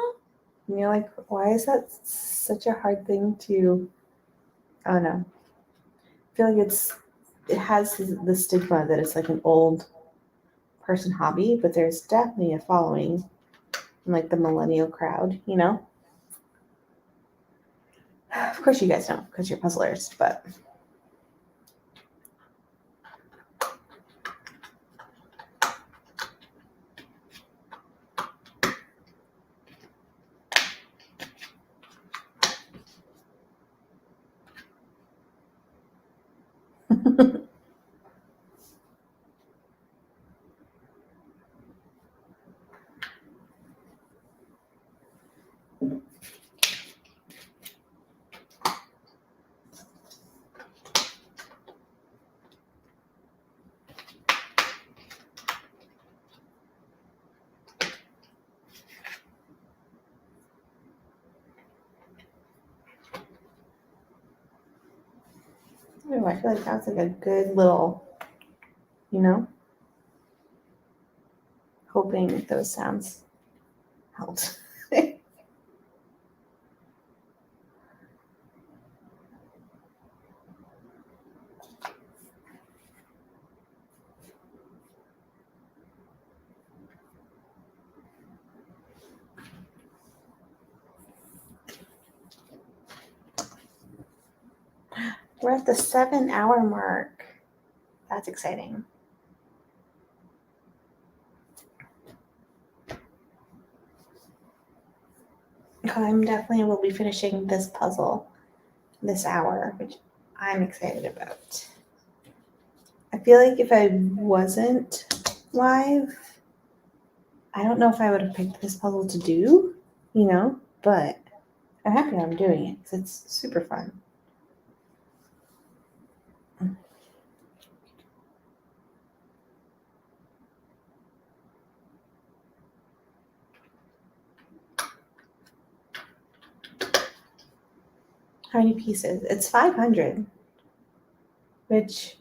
And you're like, why is that such a hard thing to, I don't know. I feel like it has the stigma that it's like an old person hobby, but there's definitely a following in like the millennial crowd. Of course you guys don't because you're puzzlers, but know. I feel like that's like a good little, you know, hoping those sounds helped. We're at the 7-hour mark. That's exciting. I'm definitely will be finishing this puzzle this hour, which I'm excited about. I feel like if I wasn't live, I don't know if I would have picked this puzzle to do, you know, but I'm happy I'm doing it because it's super fun. How many pieces? It's 500, which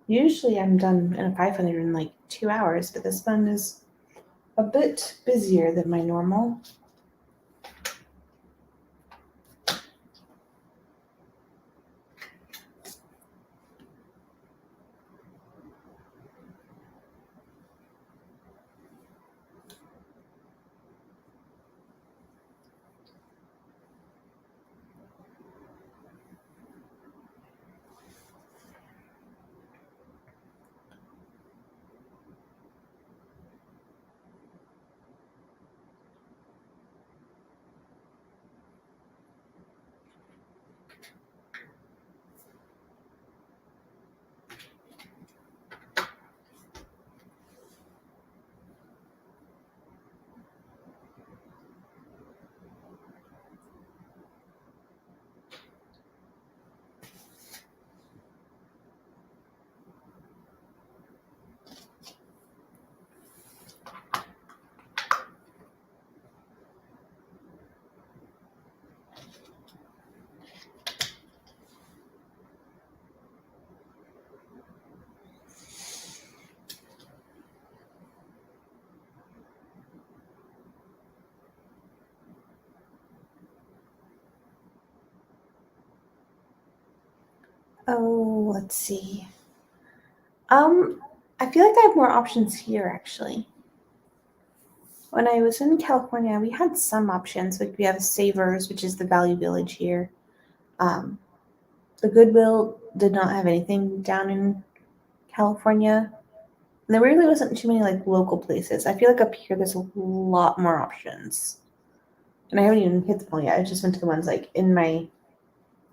usually I'm done in a 500 in like 2 hours, but this one is a bit busier than my normal. Oh, let's see. I feel like I have more options here actually. When I was in California, we had some options. Like we have Savers, which is the Value Village here. The Goodwill did not have anything down in California. And there really wasn't too many like local places. I feel like up here there's a lot more options. And I haven't even hit the mall yet. I just went to the ones like in my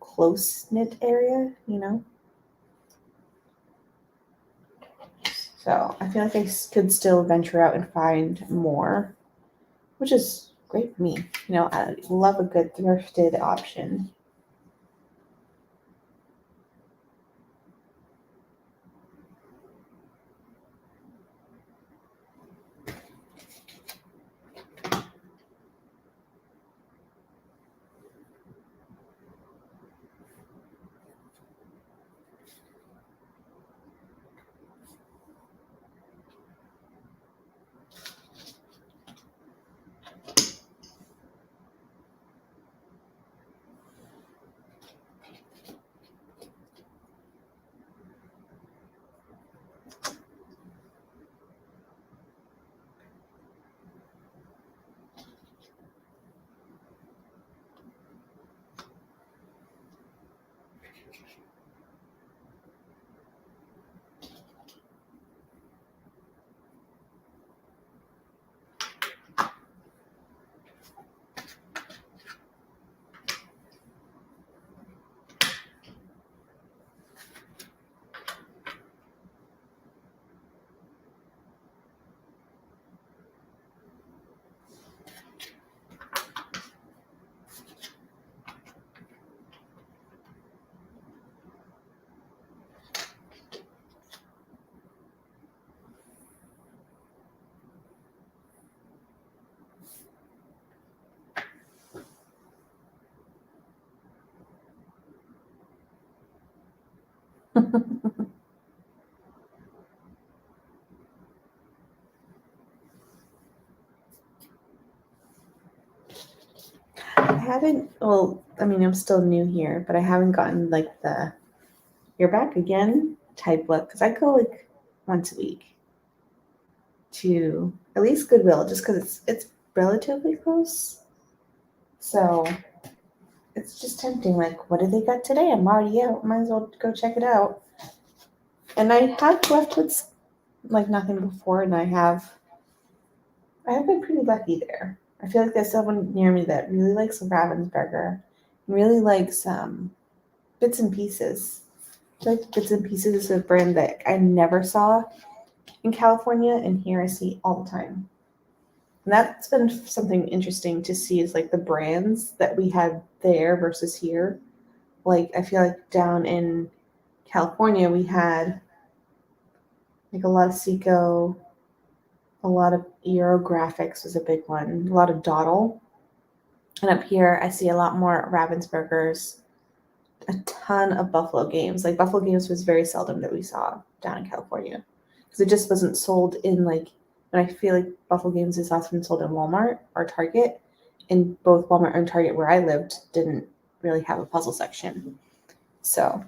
close knit area, you know? So I feel like I could still venture out and find more, which is great for me. You know, I love a good thrifted option. I haven't, well, I mean, I'm still new here, but I haven't gotten like the "you're back again" type look because I go like once a week to at least Goodwill just because it's relatively close. So it's just tempting. Like, what do they got today? I'm already out. Might as well go check it out. And I have left with like nothing before, and I have been pretty lucky there. I feel like there's someone near me that really likes Ravensburger, and really likes Bits and Pieces. I feel like Bits and Pieces is a brand that I never saw in California, and here I see all the time. And that's been something interesting to see is like the brands that we had there versus here. Like I feel like down in California we had like a lot of Seiko, a lot of Eurographics was a big one, a lot of Dawdle. And up here I see a lot more Ravensburgers, a ton of Buffalo Games. Like Buffalo Games was very seldom that we saw down in California because it just wasn't sold in like. And I feel like Buffalo Games is often sold in Walmart or Target, and both Walmart and Target where I lived didn't really have a puzzle section. So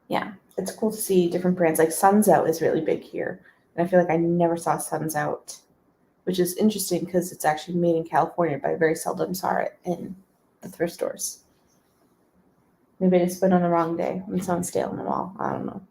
yeah, it's cool to see different brands. Like Suns Out is really big here, and I feel like I never saw Suns Out, which is interesting because it's actually made in California, but I very seldom saw it in the thrift stores. Maybe I just went on the wrong day and someone's stealing them all. I don't know.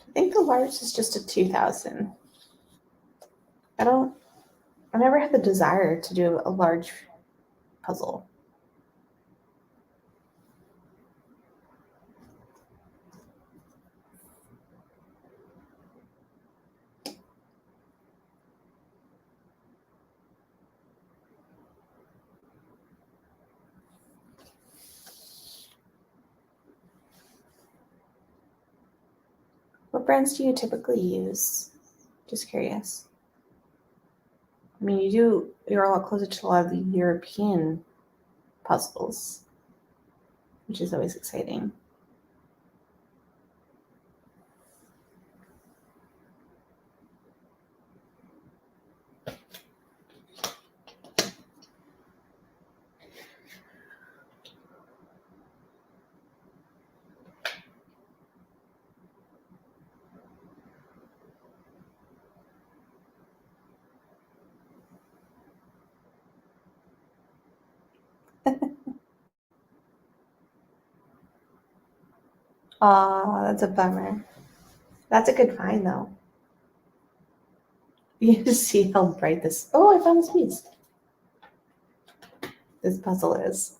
I think the large is just a 2000. I never had the desire to do a large puzzle. What brands do you typically use? Just curious. I mean, you're a lot closer to a lot of the European puzzles, which is always exciting. Aw, that's a bummer. That's a good find, though. You have to see how bright this. Oh, I found this piece. This puzzle is.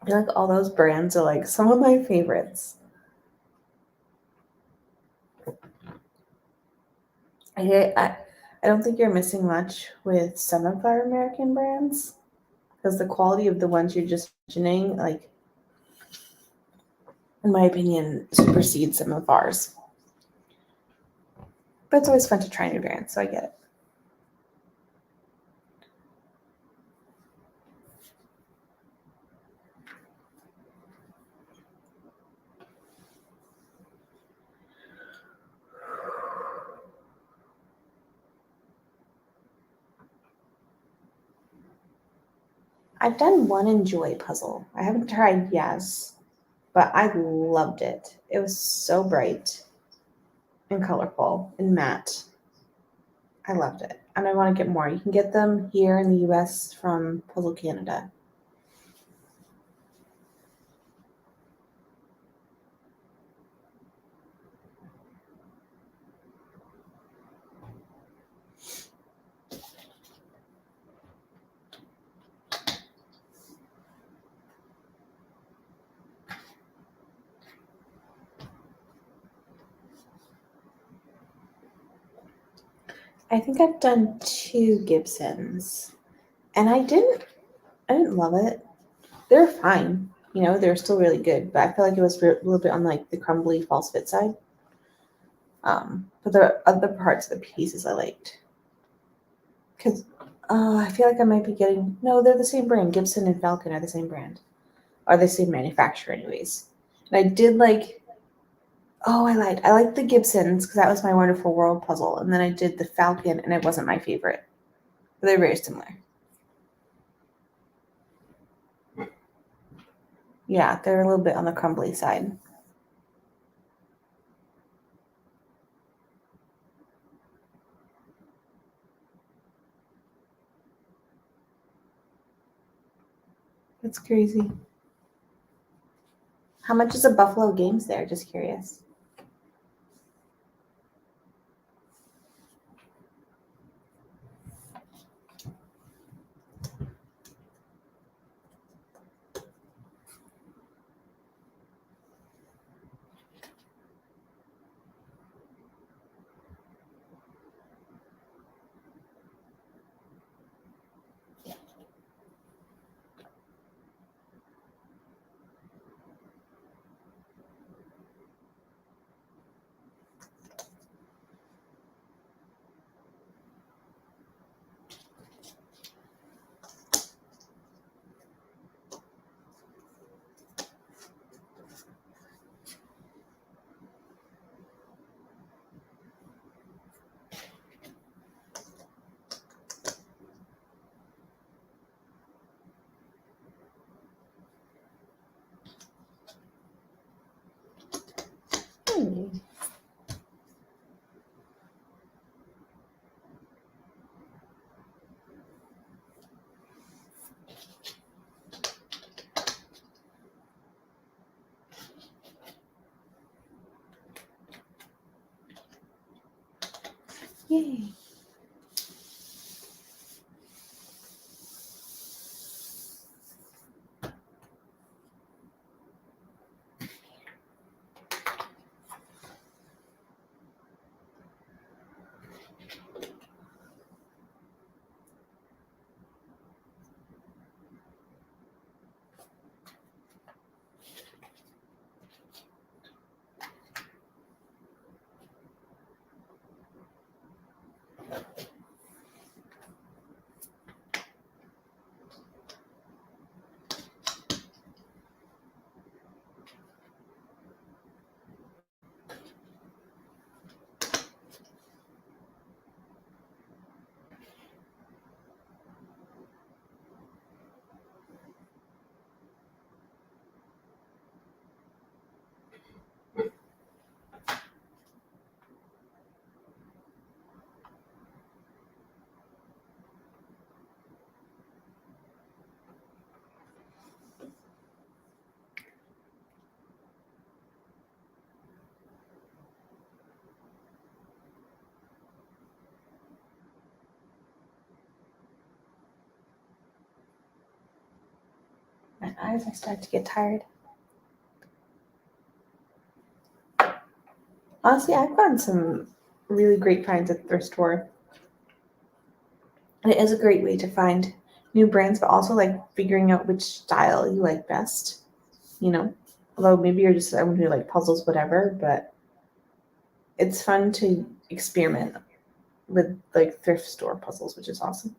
I feel like all those brands are like some of my favorites. I don't think you're missing much with some of our American brands because the quality of the ones you're just mentioning, like, in my opinion, supersedes some of ours. But it's always fun to try new brands, so I get it. I've done one Enjoy puzzle. I haven't tried Yes, but I loved it. It was so bright and colorful and matte. I loved it. And I want to get more. You can get them here in the US from Puzzle Canada. I think I've done 2 Gibsons, and I didn't love it. They're fine, they're still really good, but I feel like it was a little bit on like the crumbly false fit side. But there are other parts of the pieces I liked. Because I feel like I might be getting no, they're the same brand. Gibson and Falcon are the same brand, are the same manufacturer, anyways. And I did like. Oh, I liked the Gibsons because that was my Wonderful World puzzle, and then I did the Falcon, and it wasn't my favorite. But they're very similar. Yeah, they're a little bit on the crumbly side. That's crazy. How much is a Buffalo Games there? Just curious. Yay. My eyes are starting to get tired. Honestly, I've gotten some really great finds at the thrift store. And it is a great way to find new brands, but also like figuring out which style you like best, you know? Although maybe you're just someone who like puzzles, whatever, but it's fun to experiment with like thrift store puzzles, which is awesome.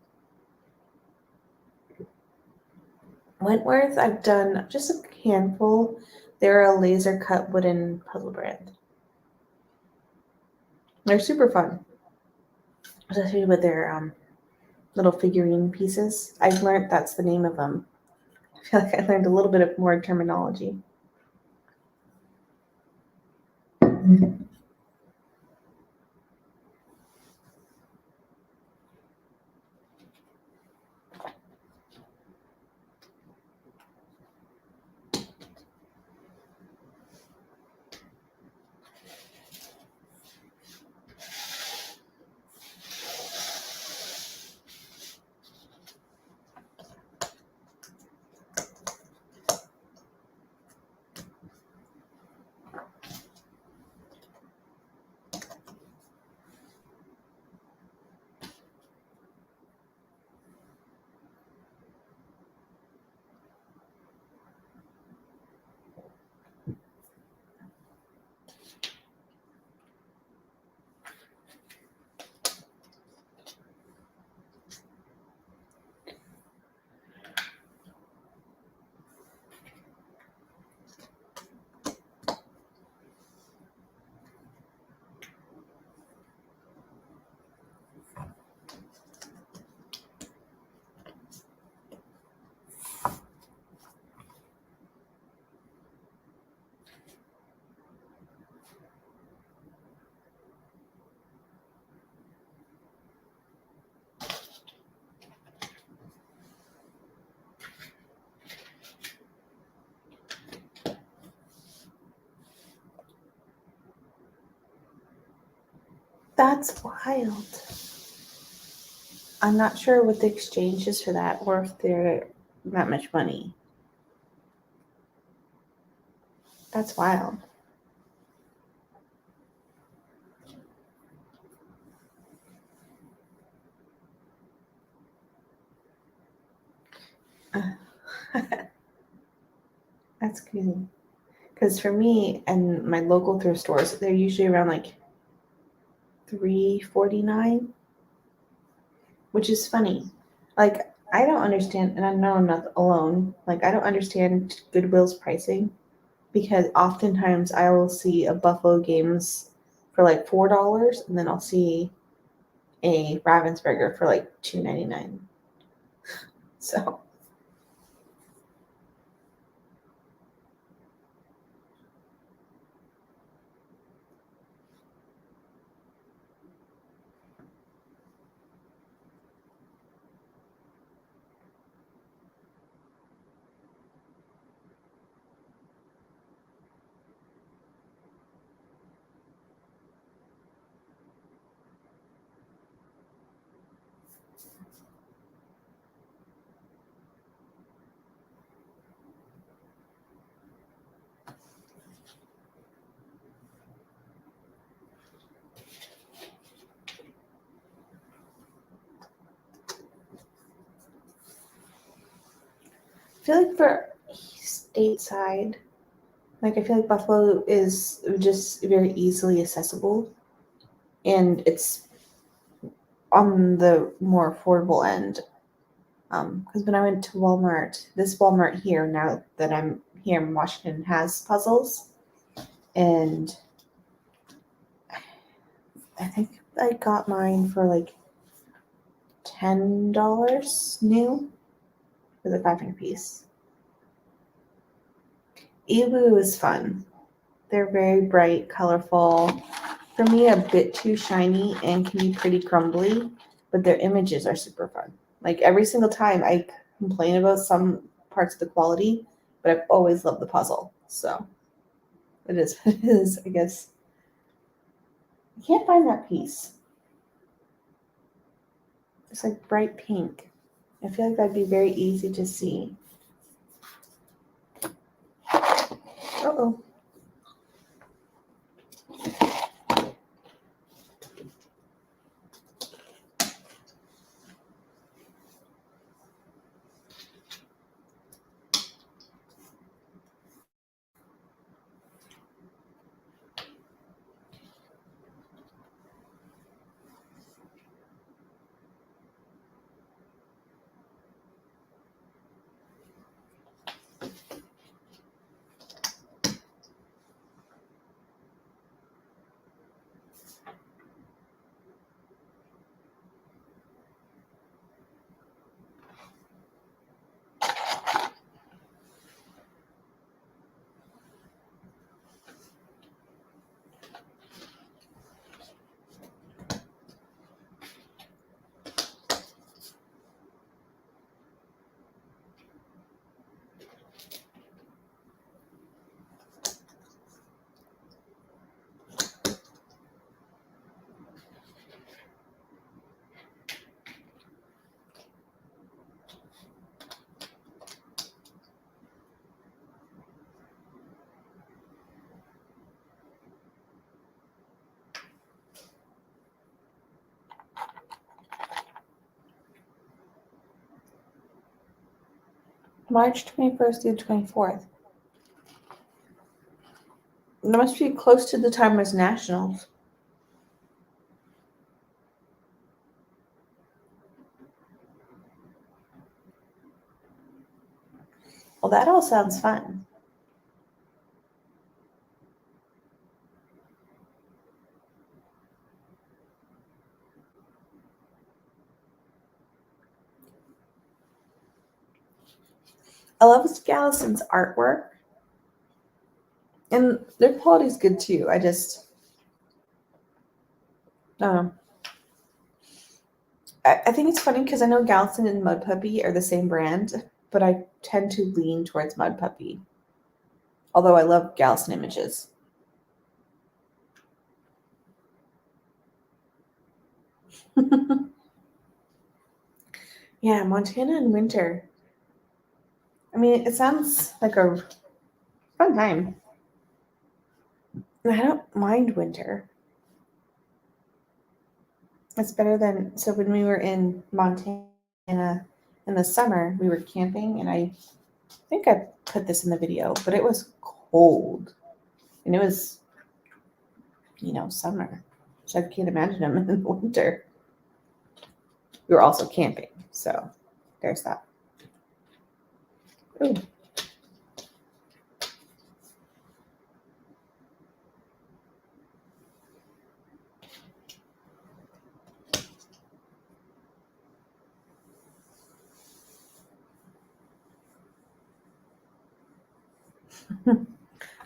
Wentworth, I've done just a handful. They're a laser cut wooden puzzle brand. They're super fun, especially with their little figurine pieces. I've learned that's the name of them. I feel like I learned a little bit of more terminology. That's wild. I'm not sure what the exchange is for that or if they're that much money. That's wild. That's crazy. Because for me and my local thrift stores, they're usually around like $3.49, which is funny. Like I don't understand, and I know I'm not alone. Like I don't understand Goodwill's pricing because oftentimes I will see a Buffalo Games for like $4, and then I'll see a Ravensburger for like $2.99. So feel like for stateside, like I feel like Buffalo is just very easily accessible, and it's on the more affordable end. Because when I went to Walmart, this Walmart here, now that I'm here in Washington, has puzzles, and I think I got mine for like $10 new for the 500 piece. Ewu is fun. They're very bright, colorful. For me, a bit too shiny and can be pretty crumbly, but their images are super fun. Like every single time I complain about some parts of the quality, but I've always loved the puzzle. So it is what it is, I guess. I can't find that piece. It's like bright pink. I feel like that'd be very easy to see. Uh-oh. March 21st through 24th. That must be close to the time as nationals. Well, that all sounds fun. I love Gallison's artwork. And their quality's good too. I just, I think it's funny because I know Gallison and Mud Puppy are the same brand, but I tend to lean towards Mud Puppy. Although I love Gallison images. Yeah, Montana in winter. I mean, it sounds like a fun time. I don't mind winter. It's better than, so when we were in Montana in the summer, we were camping, and I think I put this in the video, but it was cold. And it was, summer. So I can't imagine them in the winter. We were also camping, so there's that. Ooh.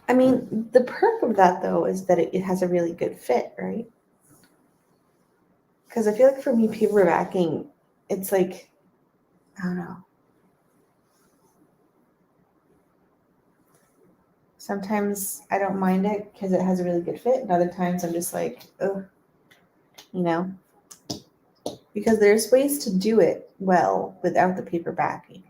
I mean, the perk of that, though, is that it has a really good fit, right? Because I feel like for me, paperbacking, it's like, I don't know. Sometimes I don't mind it because it has a really good fit, and other times I'm just like, oh, because there's ways to do it well without the paperbacking.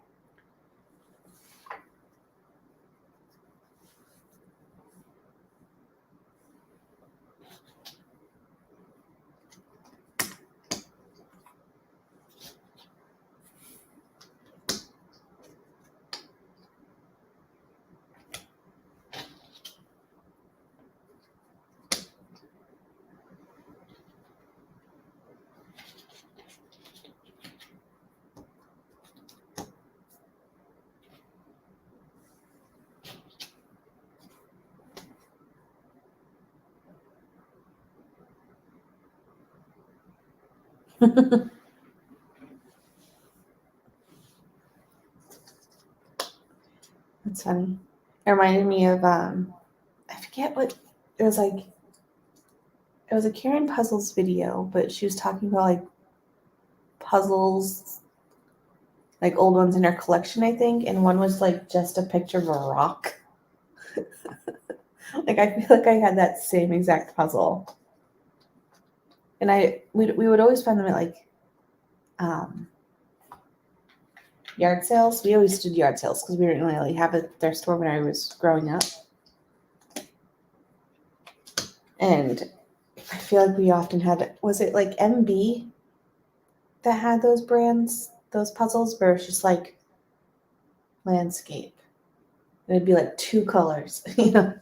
That's funny. It reminded me of I forget what it was like. It was a Karen Puzzles video, but she was talking about like puzzles, like old ones in her collection, I think, and one was like just a picture of a rock. Like I feel like I had that same exact puzzle, and we would always find them at like yard sales. We always did yard sales because we didn't really have it at their store when I was growing up, and I feel like we often had, was it like MB that had those brands, those puzzles where it's just like landscape. And it'd be like two colors, you know.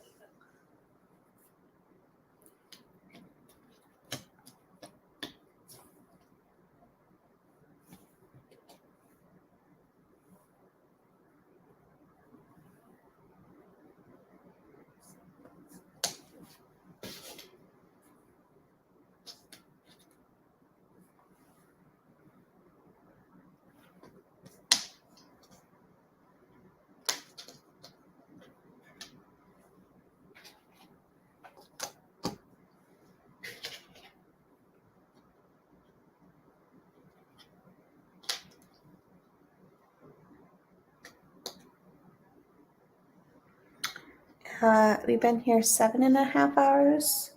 We've been here 7.5 hours,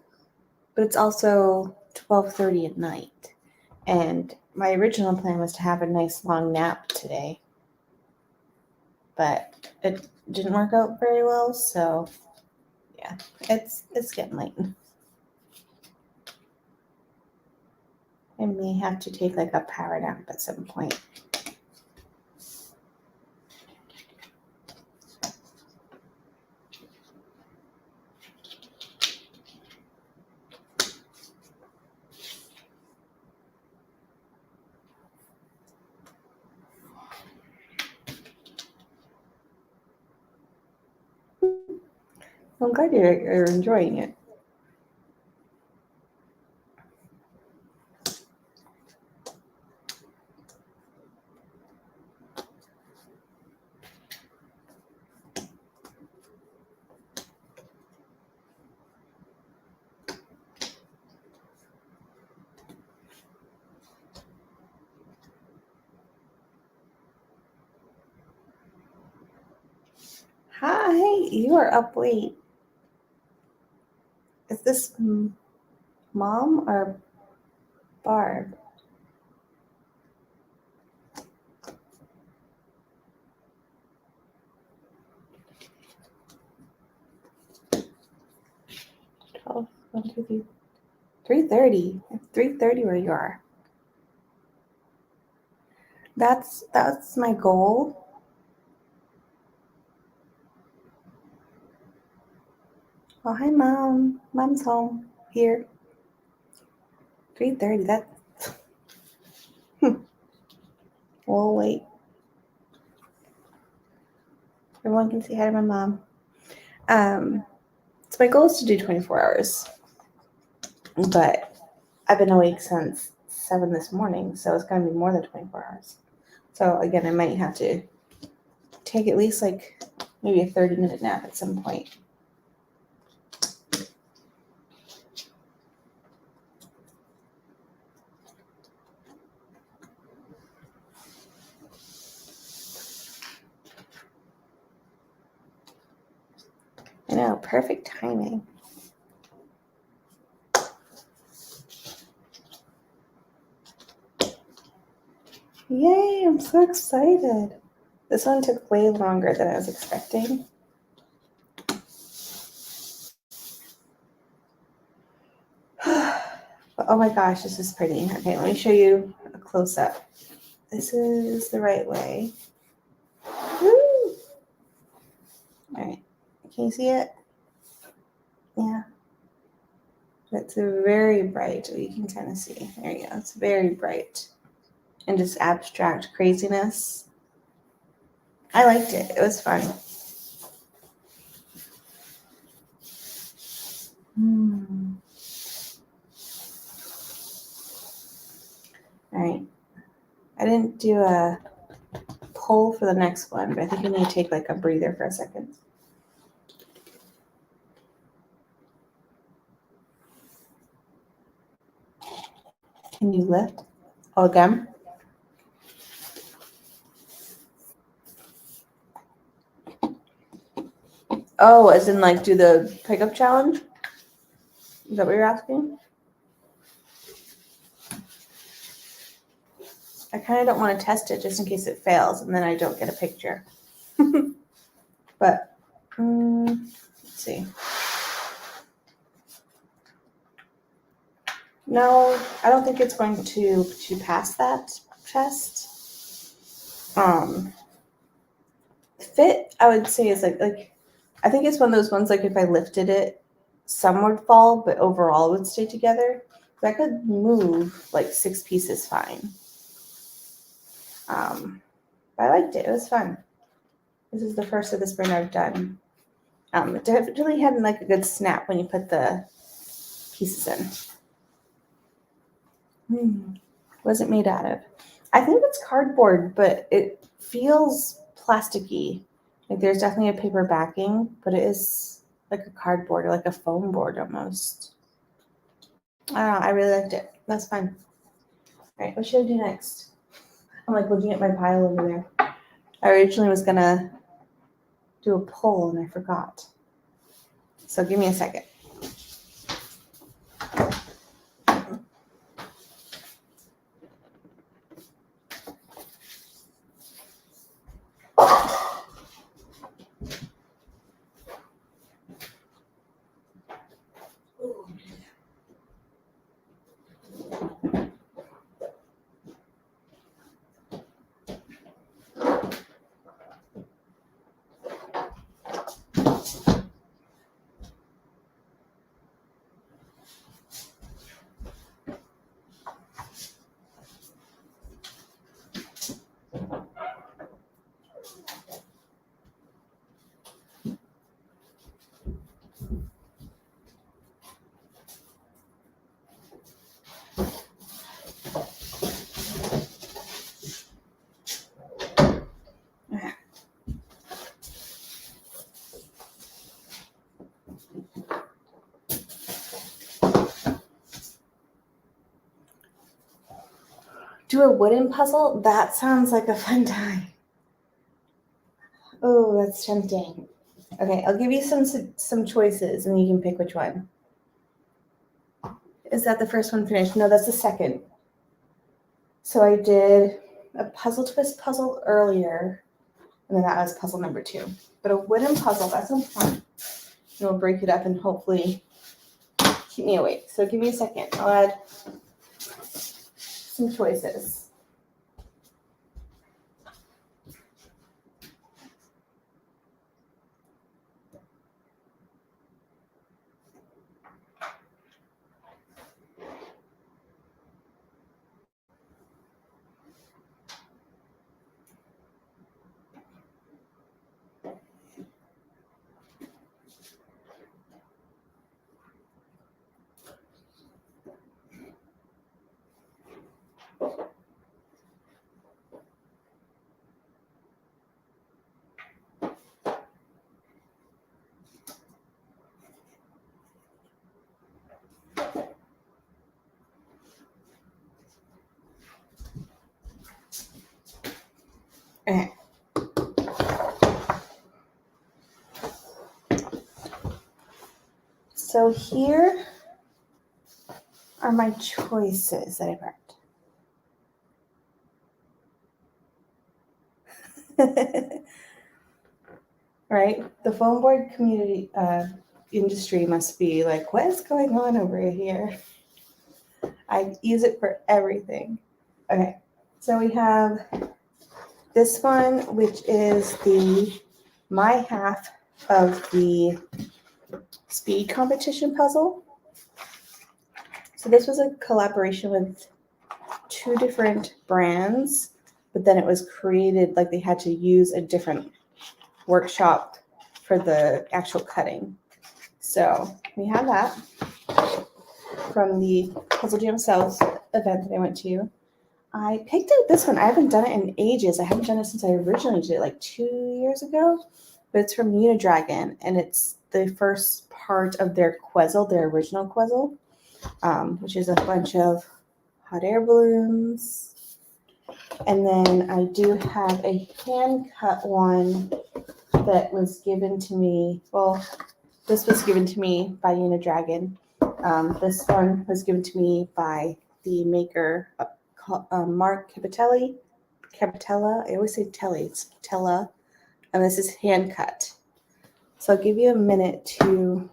but it's also 12:30 at night. And my original plan was to have a nice long nap today, but it didn't work out very well. So yeah, it's getting late. I may have to take like a power nap at some point. I'm glad you're enjoying it. Hi, you are up late. Is this Mom or Barb? Oh, 1, 2, 3. 3:30. It's 3:30 where you are. That's my goal. Oh, hi, Mom. Mom's home here. 3:30. That. We'll wait. Everyone can say hi to my mom. So my goal is to do 24 hours, but I've been awake since 7 this morning, so it's going to be more than 24 hours. So again, I might have to take at least like maybe a 30-minute nap at some point. I know, perfect timing. Yay, I'm so excited. This one took way longer than I was expecting. Oh my gosh, this is pretty. Okay, let me show you a close-up. This is the right way. Woo! All right, can you see it? Yeah. It's very bright. You can kind of see. There you go. It's very bright. And just abstract craziness. I liked it. It was fun. All right. I didn't do a poll for the next one, but I think I need to take like a breather for a second. Can you lift? Oh, again? Oh, as in like do the pickup challenge? Is that what you're asking? I kind of don't want to test it just in case it fails and then I don't get a picture. But let's see. No, I don't think it's going to pass that test. Fit, I would say, is like I think it's one of those ones like if I lifted it, some would fall, but overall it would stay together. But I could move like 6 pieces fine. But I liked it. It was fun. This is the first of the spring I've done. It definitely had like a good snap when you put the pieces in. What is it made out of? I think it's cardboard, but it feels plasticky. Like there's definitely a paper backing, but it is like a cardboard or like a foam board almost. I don't know. I really liked it. That's fun. All right, what should I do next? I'm like looking at my pile over there. I originally was gonna do a poll and I forgot. So give me a second. Do a wooden puzzle? That sounds like a fun time. Oh, that's tempting. Okay, I'll give you some choices and you can pick which one. Is that the first one finished? No, that's the second. So I did a puzzle twist puzzle earlier, and then that was puzzle number 2. But a wooden puzzle, that sounds fun. And we'll break it up and hopefully keep me awake. So give me a second. I'll add some choices. Okay. So here are my choices that I marked. Right? The foam board community industry must be like, what is going on over here? I use it for everything. Okay, so we have this one, which is my half of the speed competition puzzle. So this was a collaboration with 2 different brands, but then it was created like they had to use a different workshop for the actual cutting. So we have that from the Puzzle Jam South event that I went to. I picked out this one. I haven't done it in ages. I haven't done it since I originally did it like 2 years ago. But it's from Unidragon, and it's the first part of their Quezzle, their original Quezzle, which is a bunch of hot air balloons. And then I do have a hand cut one that was given to me. Well, this was given to me by Unidragon. This one was given to me by the maker, Mark Capitella. I always say Telly. It's Tella. And this is hand cut. So I'll give you a minute to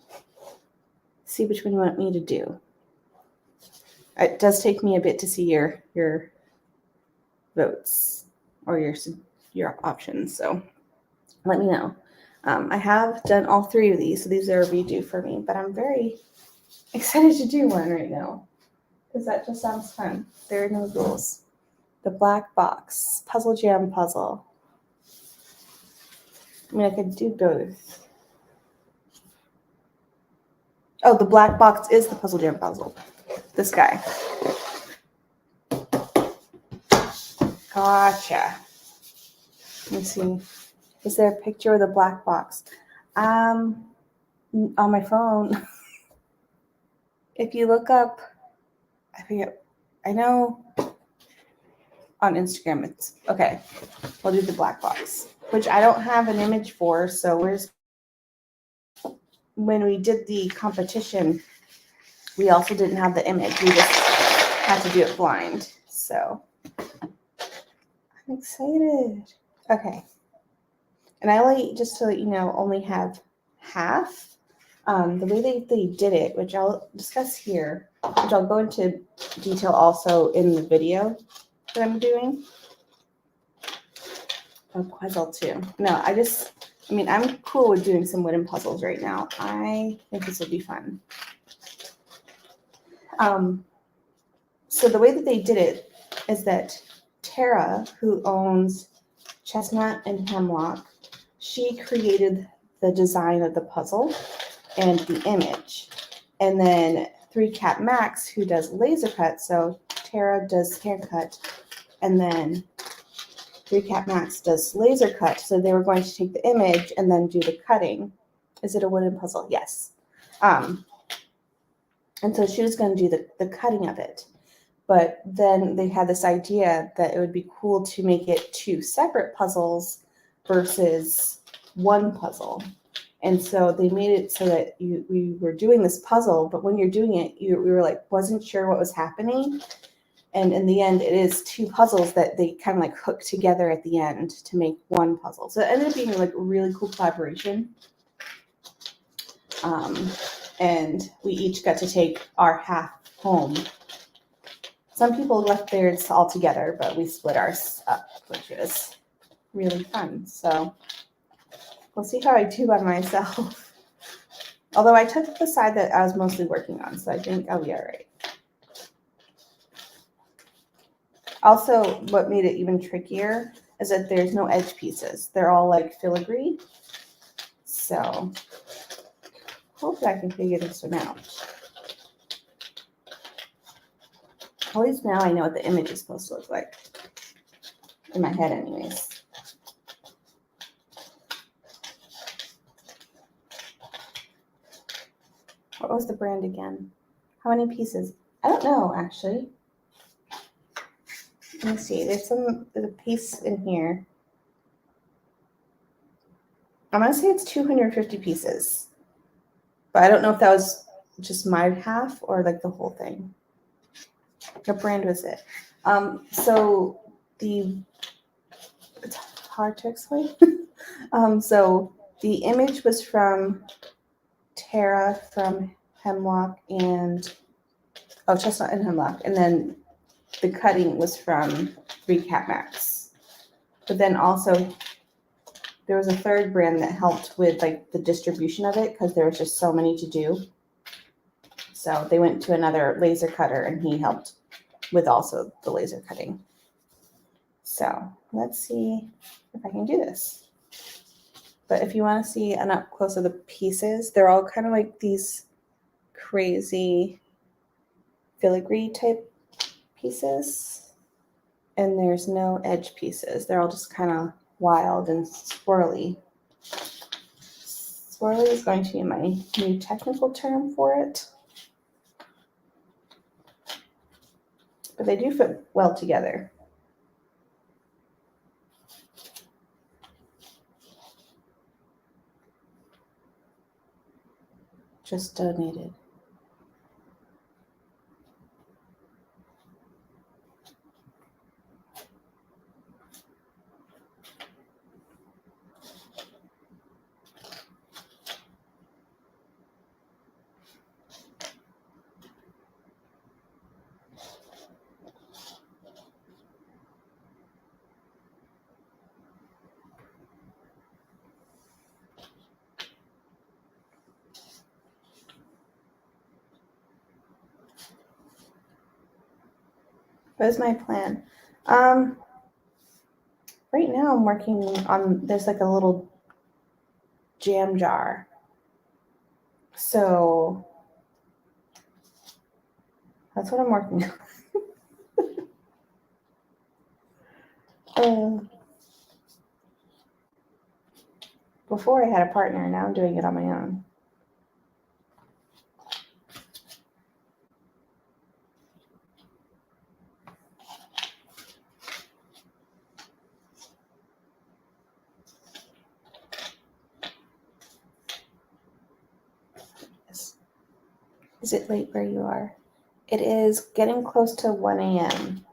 see which one you want me to do. It does take me a bit to see your votes or your options. So let me know. I have done all 3 of these, so these are a redo for me, but I'm very excited to do one right now because that just sounds fun. There are no rules. The black box, Puzzle Jam puzzle. I mean, I could do both. Oh, the black box is the Puzzle Jam puzzle. This guy. Gotcha. Let me see. Is there a picture of the black box? On my phone. If you look up, I forget, I know on Instagram it's, okay, we'll do the black box, which I don't have an image for, so when we did the competition, we also didn't have the image. We just had to do it blind, so I'm excited. Okay. And I just to let you know, only have half. The way they did it, which I'll discuss here, which I'll go into detail also in the video that I'm doing. Oh, puzzle too. No, I'm cool with doing some wooden puzzles right now. I think this will be fun. So the way that they did it is that Tara, who owns Chestnut and Hemlock, she created the design of the puzzle and the image. And then 3 Cat Max, who does laser cut, so Tara does hand cut, and then 3 Cat Max does laser cut. So they were going to take the image and then do the cutting. Is it a wooden puzzle? Yes. And so she was going to do the cutting of it. But then they had this idea that it would be cool to make it 2 separate puzzles versus 1 puzzle. And so they made it so that we were doing this puzzle, but when you're doing it, we were like, wasn't sure what was happening. And in the end, it is 2 puzzles that they kind of like hook together at the end to make 1 puzzle. So it ended up being like a really cool collaboration. And we each got to take our half home. Some people left theirs all together, but we split ours up, which was really fun. So we'll see how I do by myself. Although I took the side that I was mostly working on, so I think I'll be all right. Also, what made it even trickier is that there's no edge pieces. They're all like filigree. So hopefully I can figure this one out. At least now I know what the image is supposed to look like. In my head anyways. What was the brand again? How many pieces? I don't know, actually. Let me see. There's a piece in here. I'm going to say it's 250 pieces. But I don't know if that was just my half or like the whole thing. What brand was it? So it's hard to explain. So the image was from Tara from Hemlock and Chestnut and Hemlock, and then the cutting was from 3 Cat Max. But then also there was a third brand that helped with like the distribution of it because there was just so many to do. So they went to another laser cutter and he helped with also the laser cutting. So let's see if I can do this. But if you want to see an up close of the pieces, they're all kind of like these crazy filigree type pieces. and there's no edge pieces. They're all just kind of wild and swirly. Swirly is going to be my new technical term for it. But they do fit well together. Just donated. What is my plan? Right now I'm working on, there's like a little jam jar. So that's what I'm working on. Before I had a partner, now I'm doing it on my own. Is it late where you are? It is getting close to 1 a.m.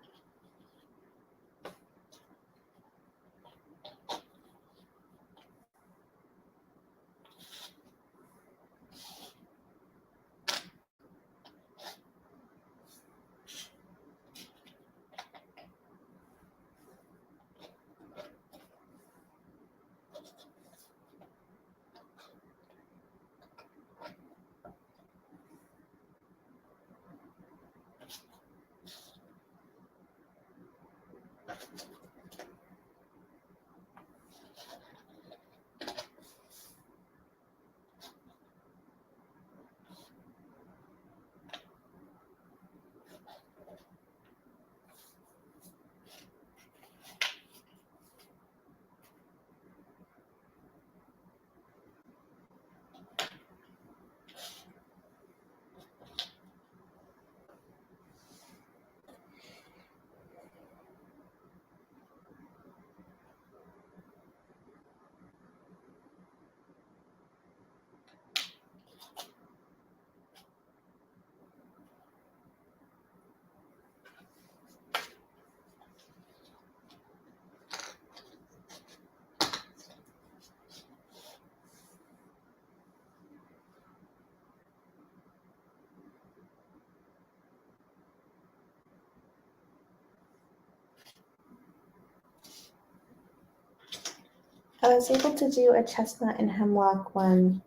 I was able to do a chestnut and hemlock one.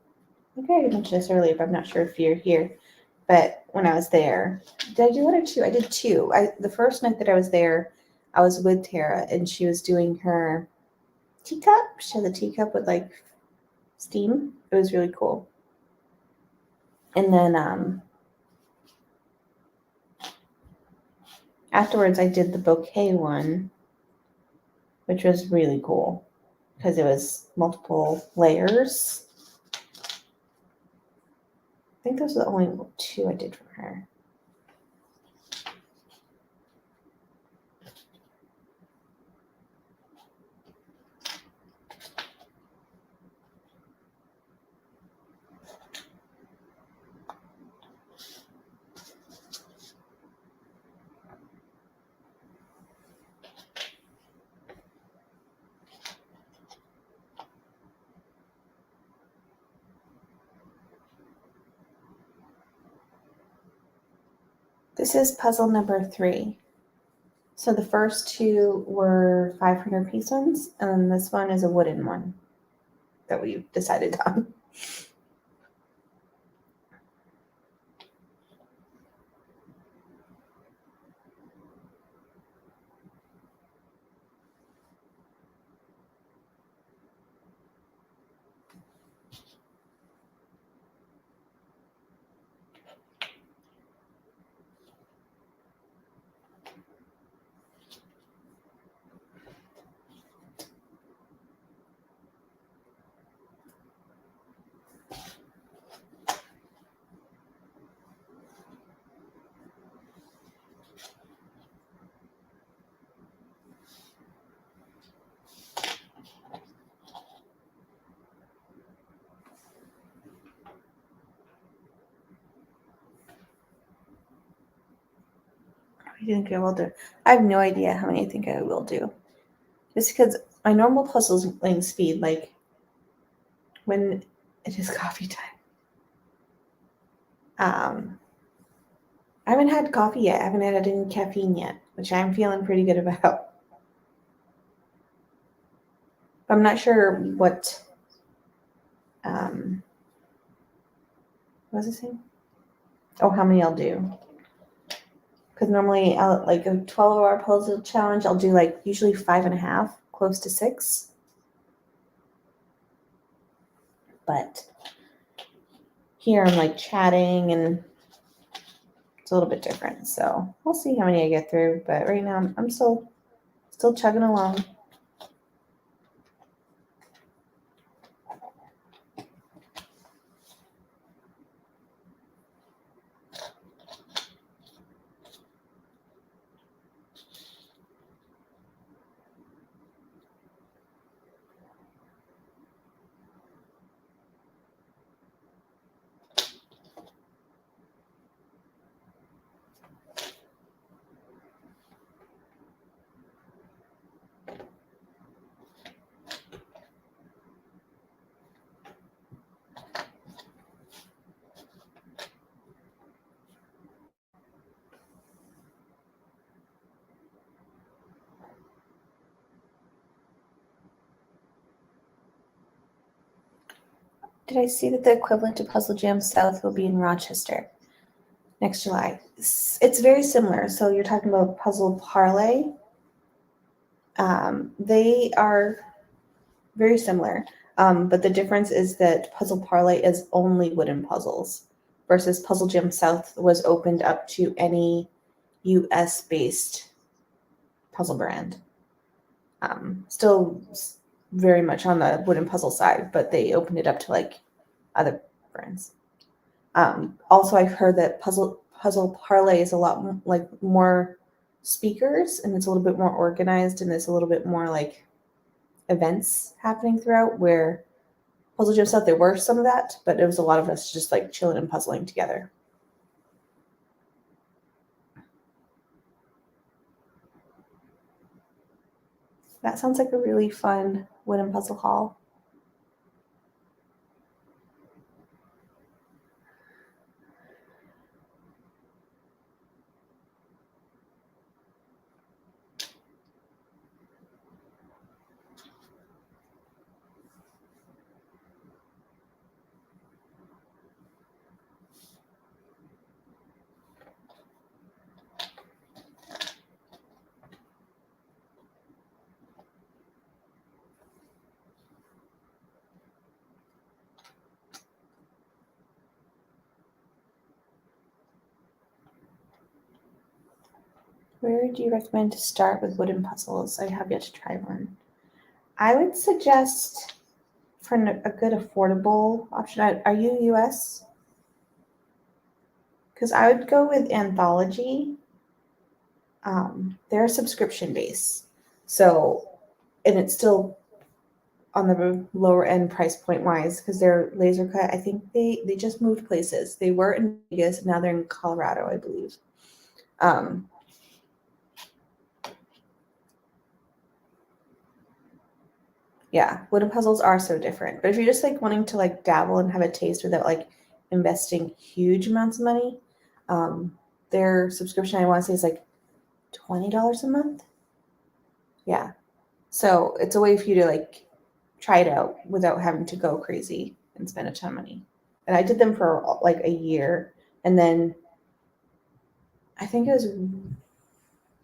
I think I already mentioned this earlier, but I'm not sure if you're here. But when I was there, did I do one or two? I did two. The first night that I was there, I was with Tara, and she was doing her teacup. She had the teacup with like steam. It was really cool. And then afterwards, I did the bouquet one, which was really cool because it was multiple layers. I think those are the only two I did from her. This is puzzle number 3. So the first two were 500 piece ones, and then this one is a wooden one that we decided on. think I will do? I have no idea how many I think I will do. Just because my normal puzzling speed, like when it is coffee time. I haven't had coffee yet. I haven't had any caffeine yet, which I'm feeling pretty good about. I'm not sure what was I saying? Oh, how many I'll do. Because normally, like a 12-hour puzzle challenge, I'll do like usually 5.5, close to 6. But here I'm like chatting and it's a little bit different. So we'll see how many I get through. But right now I'm still chugging along. Did I see that the equivalent to Puzzle Jam South will be in Rochester next July? It's very similar. So you're talking about Puzzle Parlay. They are very similar, but the difference is that Puzzle Parlay is only wooden puzzles versus Puzzle Jam South was opened up to any US-based puzzle brand. Still very much on the wooden puzzle side, but they opened it up to like other brands. Also, I've heard that Puzzle Parlay is a lot more speakers, and it's a little bit more organized, and there's a little bit more like events happening throughout. Where Puzzle Jam South, there were some of that, but it was a lot of us just like chilling and puzzling together. That sounds like a really fun wooden puzzle haul. Where do you recommend to start with wooden puzzles? I have yet to try one. I would suggest for a good affordable option. Are you US? Because I would go with Anthology. They're a subscription base. So, and it's still on the lower end price point wise because they're laser cut. I think they just moved places. They were in Vegas, and now they're in Colorado, I believe. Yeah, wooden puzzles are so different. But if you're just like wanting to like dabble and have a taste without like investing huge amounts of money, their subscription I want to say is like $20 a month. Yeah. So it's a way for you to like try it out without having to go crazy and spend a ton of money. And I did them for like a year, and then I think it was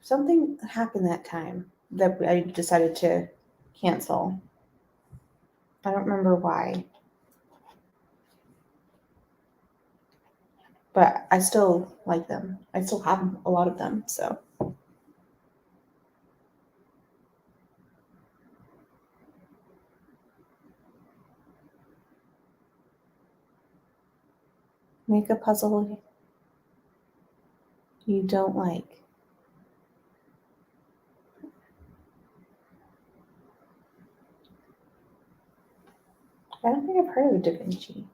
something happened that time that I decided to cancel. I don't remember why. But I still like them. I still have a lot of them, so. Make a puzzle you don't like. I don't think I've heard of Da Vinci.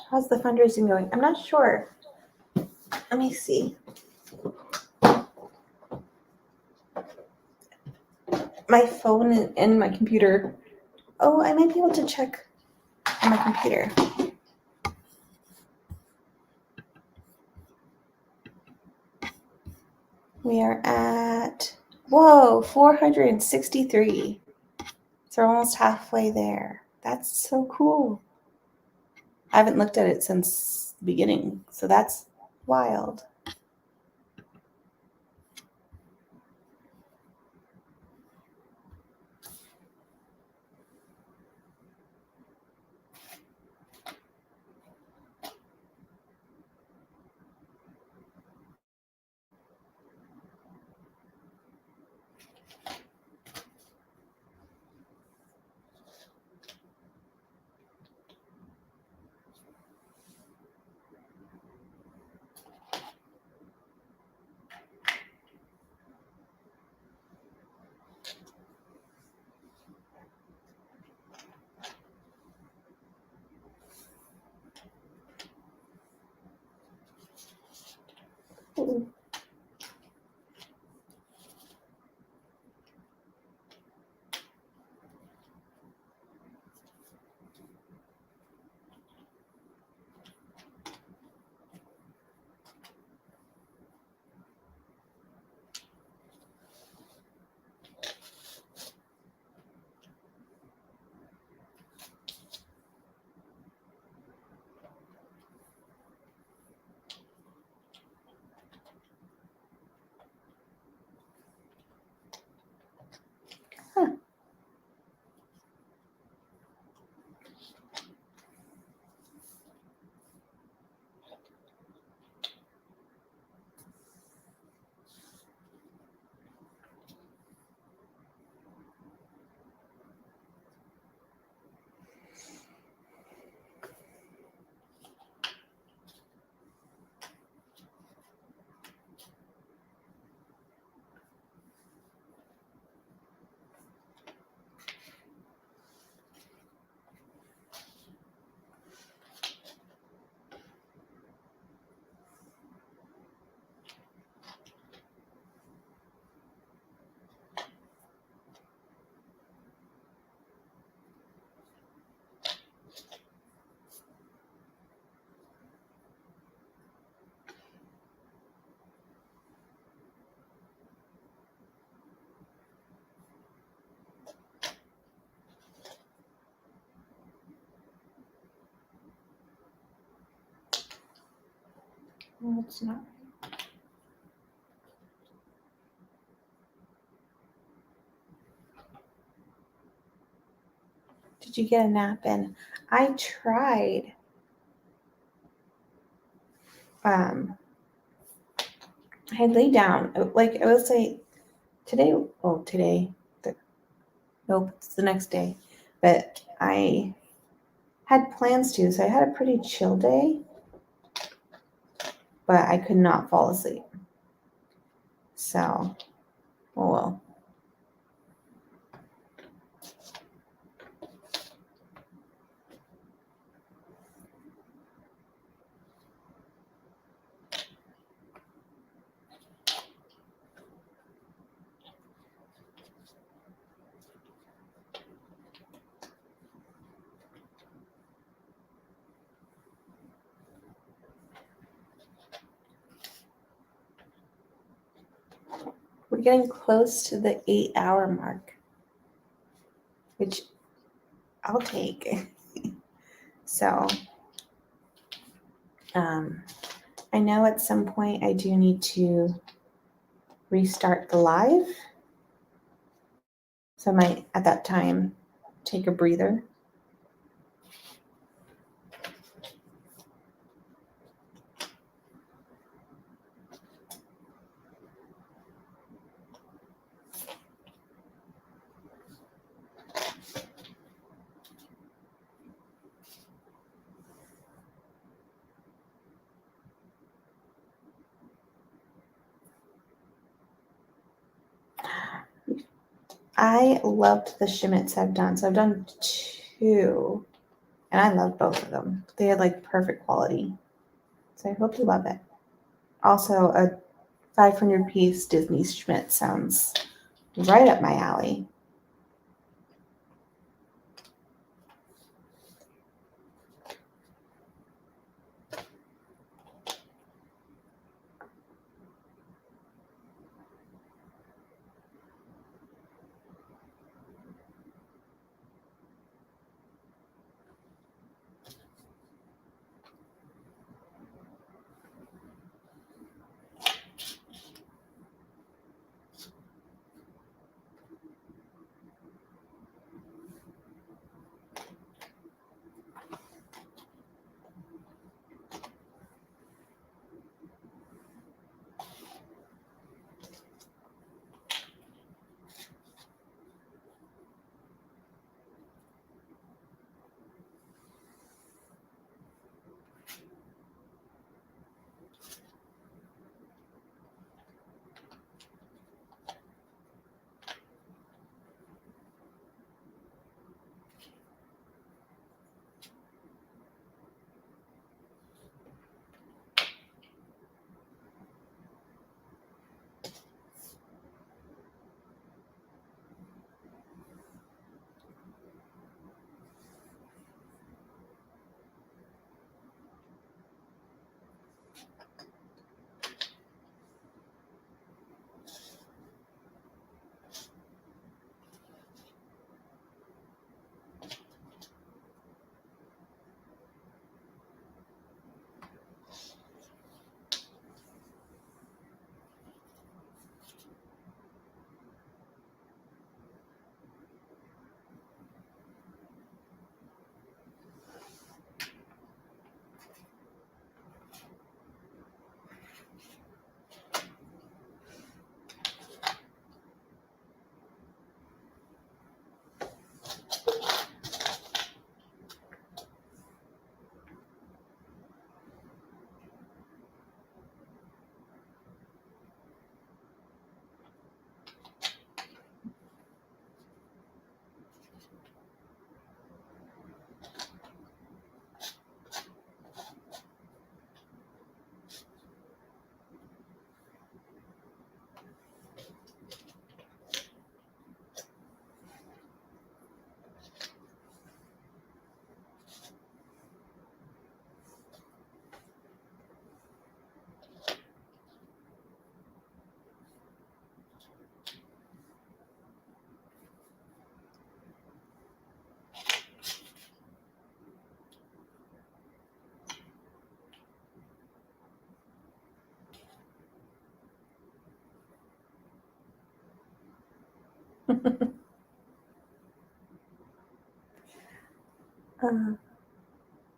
How's the fundraising going? I'm not sure. Let me see. My phone and my computer. Oh, I might be able to check on my computer. We are at, 463. So we're almost halfway there. That's so cool. I haven't looked at it since the beginning, so that's wild. Ooh. Huh. No, it's not. Did you get a nap in? I tried. I laid down. Like I will say today. Oh, today. Nope, it's the next day. But I had plans to, so I had a pretty chill day. But I could not fall asleep. So, oh well. We're getting close to the 8-hour mark, which I'll take. So, I know at some point I do need to restart the live. So I might, at that time, take a breather. I loved the shimmets I've done. So I've done 2. And I love both of them. They had like perfect quality. So I hope you love it. Also, a 500-piece Disney Schmidt sounds right up my alley.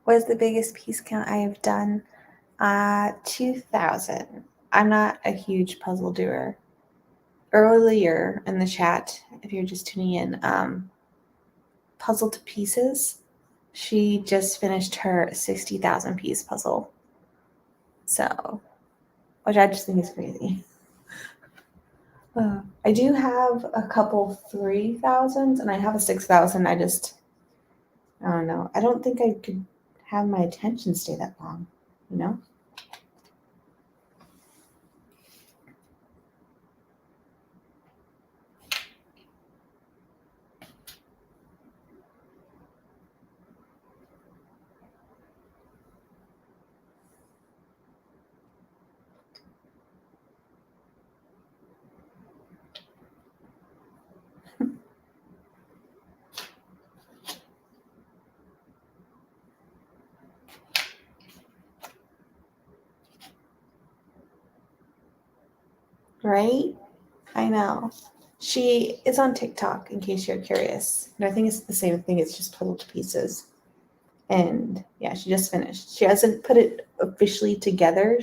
What is the biggest piece count I have done? 2,000. I'm not a huge puzzle doer. Earlier in the chat, if you're just tuning in, Puzzle to Pieces, she just finished her 60,000 piece puzzle. So, which I just think is crazy. I do have a couple 3,000s and I have a 6,000. I don't know. I don't think I could have my attention stay that long, you know? Right? I know. She is on TikTok, in case you're curious. And I think it's the same thing. It's just Puzzle to Pieces. And yeah, she just finished. She hasn't put it officially together,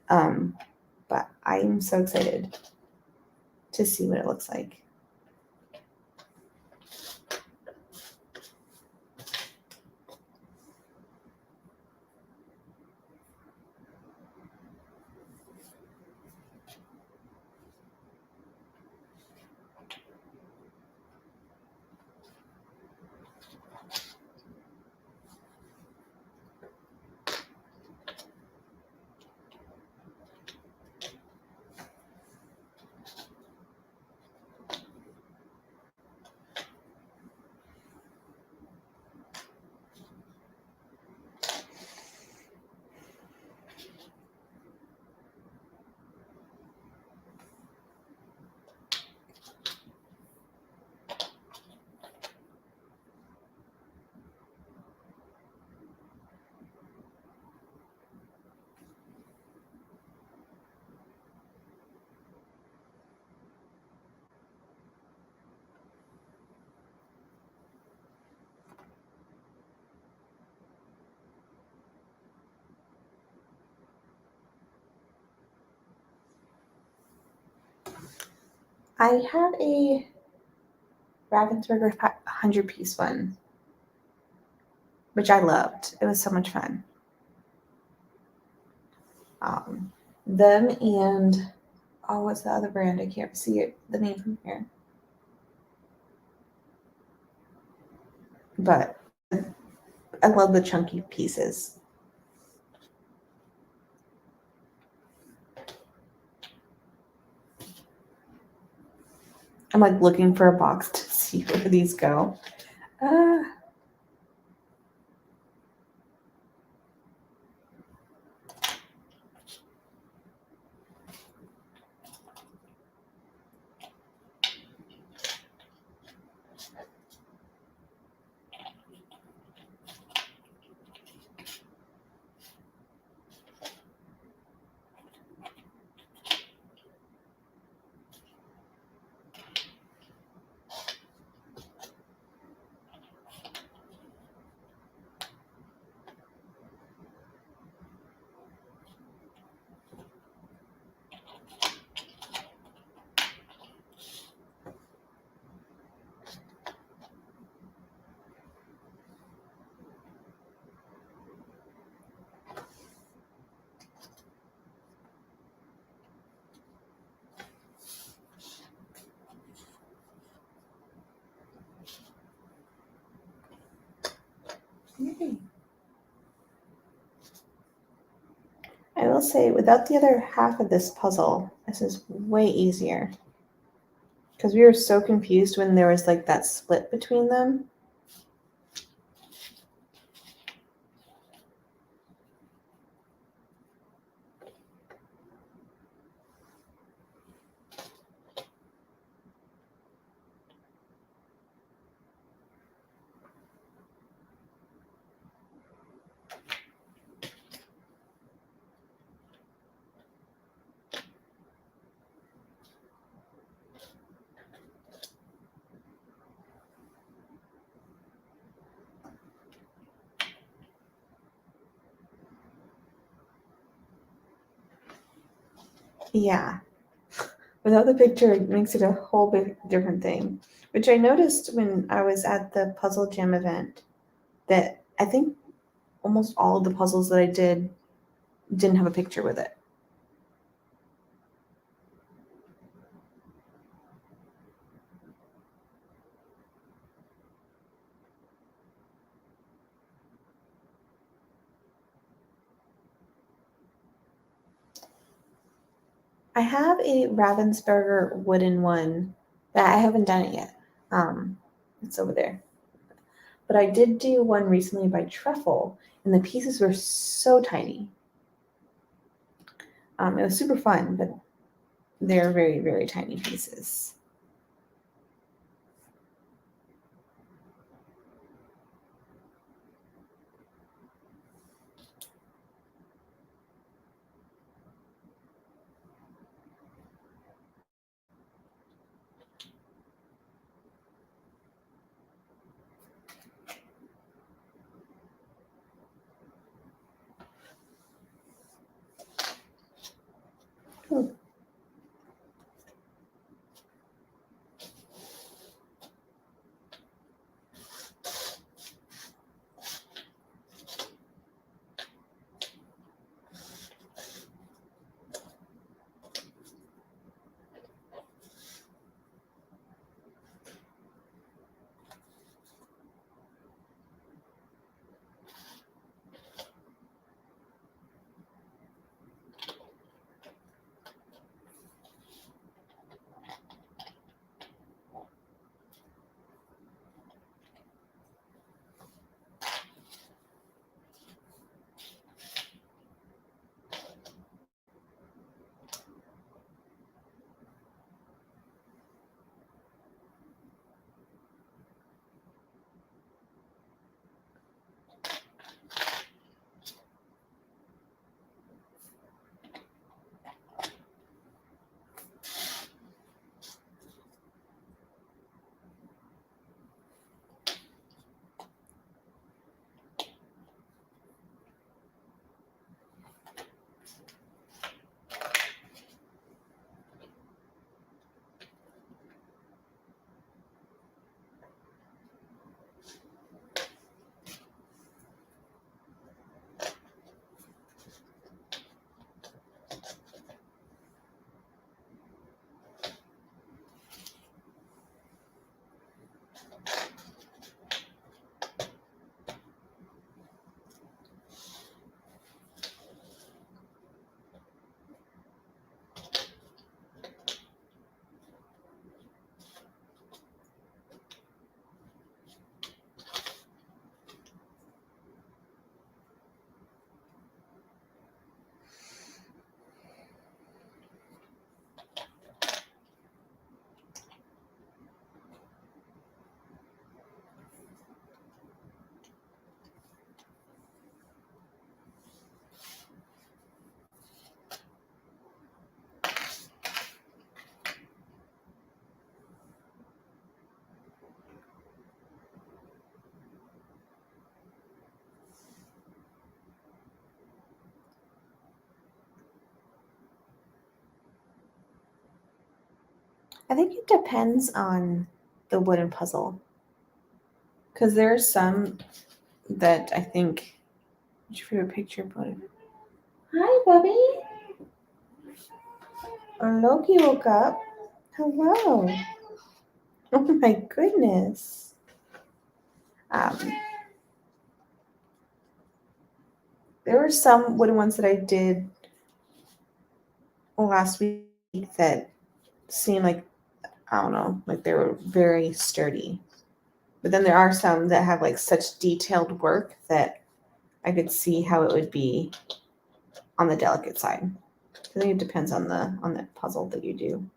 but I'm so excited to see what it looks like. I had a Ravensburger 100-piece one, which I loved. It was so much fun. Them and, oh, what's the other brand? I can't see it, the name from here. But I love the chunky pieces. I'm like looking for a box to see where these go. I will say, without the other half of this puzzle, this is way easier. Because we were so confused when there was like that split between them. Yeah. Without the picture, it makes it a whole bit different thing. Which I noticed when I was at the Puzzle Jam event, that I think almost all of the puzzles that I didn't have a picture with it. I have a Ravensburger wooden one that I haven't done it yet. It's over there. But I did do one recently by Truffle, and the pieces were so tiny. It was super fun, but they're very, very tiny pieces. I think it depends on the wooden puzzle. Because there are some that I think. What's your favorite picture, buddy? Hi, Bubby. Loki woke up. Hello. Oh my goodness. There were some wooden ones that I did last week that seemed like, I don't know, like they were very sturdy. But then there are some that have like such detailed work that I could see how it would be on the delicate side. I think it depends on the puzzle that you do.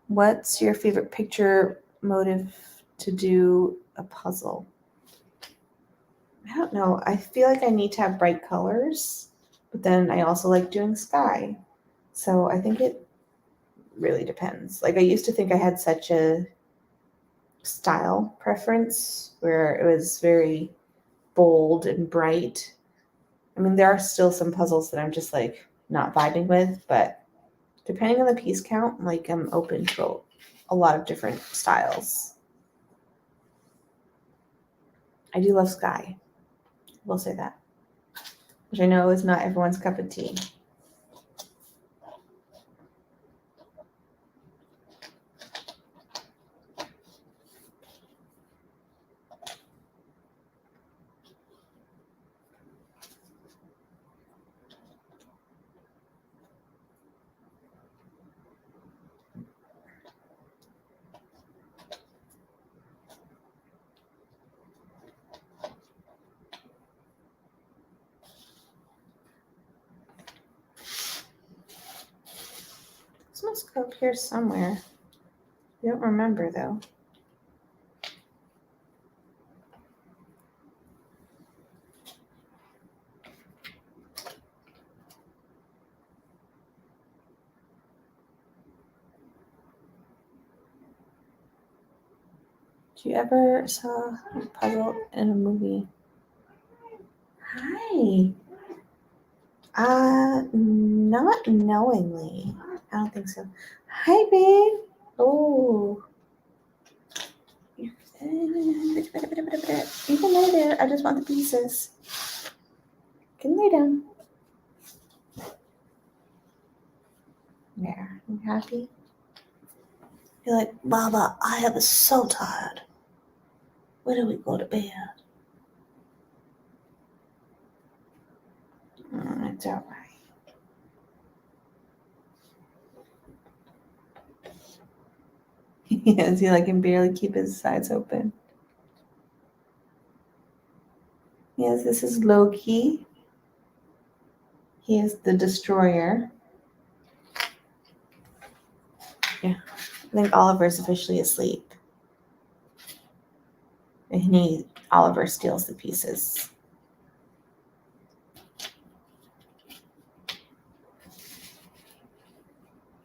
What's your favorite picture motive to do a puzzle? I don't know. I feel like I need to have bright colors, but then I also like doing sky. So I think it really depends. Like I used to think I had such a style preference where it was very bold and bright. I mean, there are still some puzzles that I'm just like not vibing with, but depending on the piece count, like I'm open to a lot of different styles. I do love sky. We'll say that, which I know is not everyone's cup of tea. This must go up here somewhere. I don't remember though. Do you ever saw a puzzle in a movie? Hi. Not knowingly. I don't think so. Hi, babe. Oh. You can lay there. I just want the pieces. You can lay down. There. You happy? You're like, Baba, I am so tired. When do we go to bed? It's all right. Yes, he like can barely keep his sides open. Yes, this is Loki. He is the destroyer. Yeah, I think Oliver's officially asleep. And Oliver steals the pieces.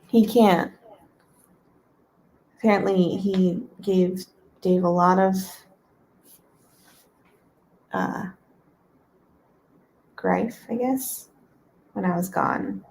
He can't. Apparently, he gave Dave a lot of grief, I guess, when I was gone.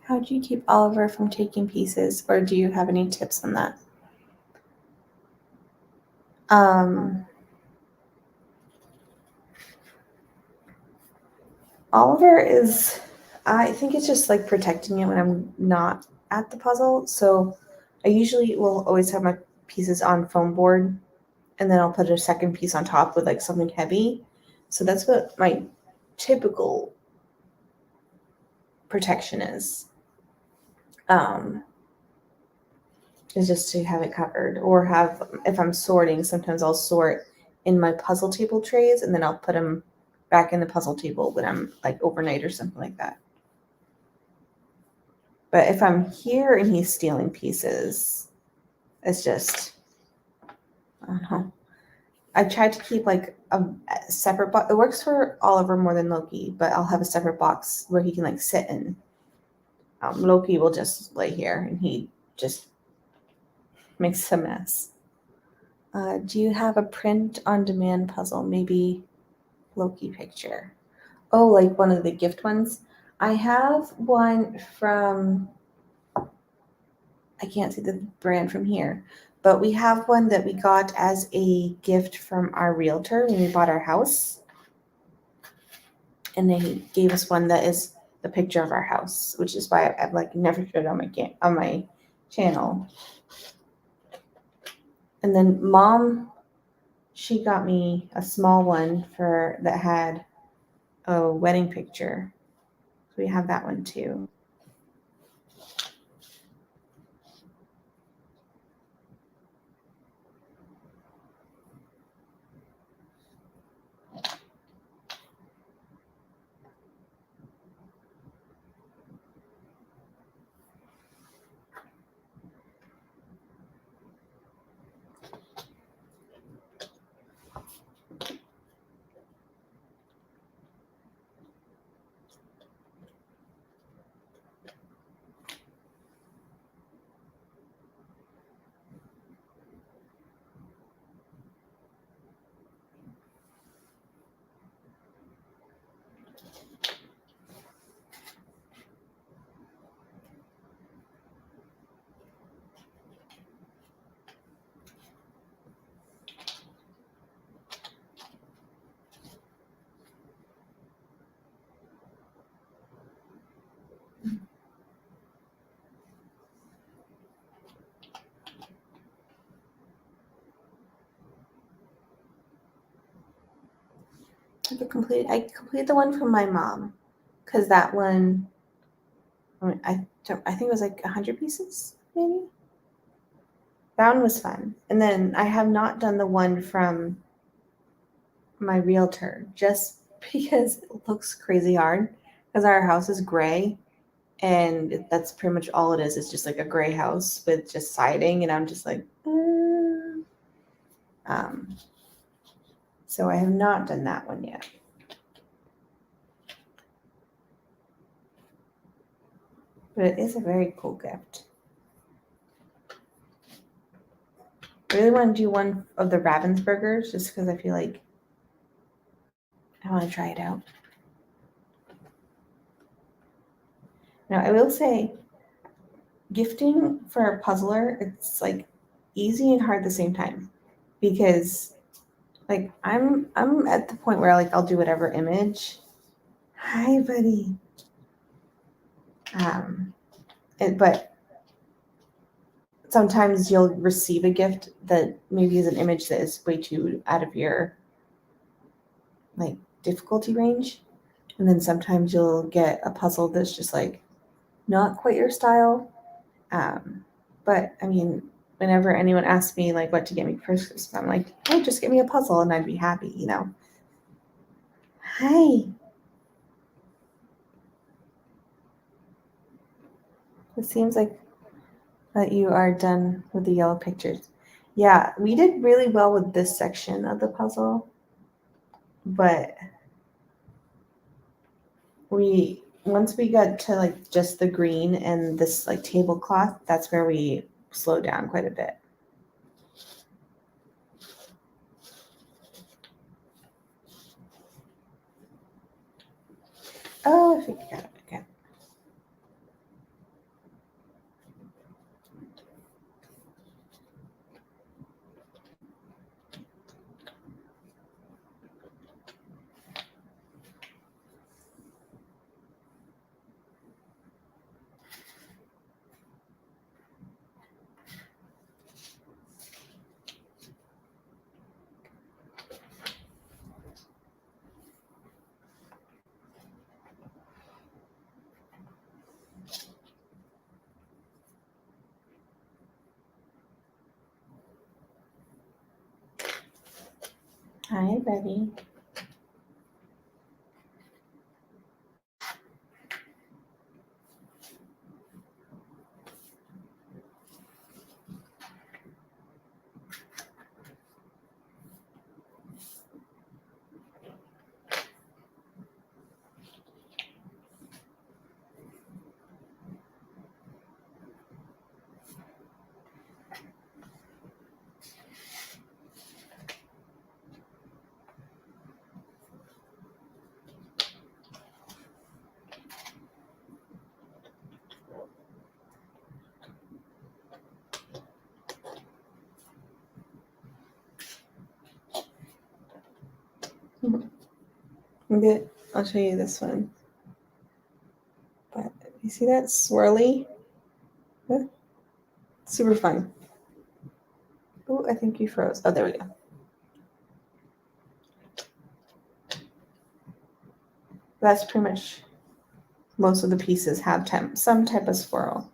How do you keep Oliver from taking pieces, or do you have any tips on that? Oliver is, I think it's just like protecting it when I'm not at the puzzle. So I usually will always have my pieces on foam board, and then I'll put a second piece on top with like something heavy. So that's what my typical protection is just to have it covered, or have, if I'm sorting, sometimes I'll sort in my puzzle table trays and then I'll put them back in the puzzle table when I'm like overnight or something like that. But if I'm here and he's stealing pieces, it's just, I don't know. I tried to keep like a separate box. It works for Oliver more than Loki, but I'll have a separate box where he can like sit in. Loki will just lay here and he just makes a mess. Do you have a print-on-demand puzzle? Maybe Loki picture. Oh, like one of the gift ones? I have one from, I can't see the brand from here, but we have one that we got as a gift from our realtor when we bought our house. And they gave us one that is the picture of our house, which is why I've like never showed it on my channel. And then Mom, she got me a small one that had a wedding picture. So we have that one too. I completed the one from my mom, because that one, I think it was like 100 pieces, maybe. That one was fun. And then I have not done the one from my realtor, just because it looks crazy hard, because our house is gray, and that's pretty much all it is. It's just like a gray house with just siding, and I'm just like, so I have not done that one yet. But it is a very cool gift. I really want to do one of the Ravensburgers just because I feel like I want to try it out. Now, I will say, gifting for a puzzler, it's like easy and hard at the same time, because like I'm at the point where like I'll do whatever image. Hi, buddy. But sometimes you'll receive a gift that maybe is an image that is way too out of your like difficulty range, and then sometimes you'll get a puzzle that's just like not quite your style. But I mean, whenever anyone asks me like what to get me for Christmas, I'm like, oh, just get me a puzzle and I'd be happy, you know. Hi. It seems like that you are done with the yellow pictures. Yeah, we did really well with this section of the puzzle, but once we got to like just the green and this like tablecloth, that's where we slowed down quite a bit. Oh, I think I got it again. Hi, buddy. Good. I'll show you this one. But you see that swirly? Huh? Super fun. Oh, I think you froze. Oh, there we go. That's pretty much most of the pieces have some type of swirl.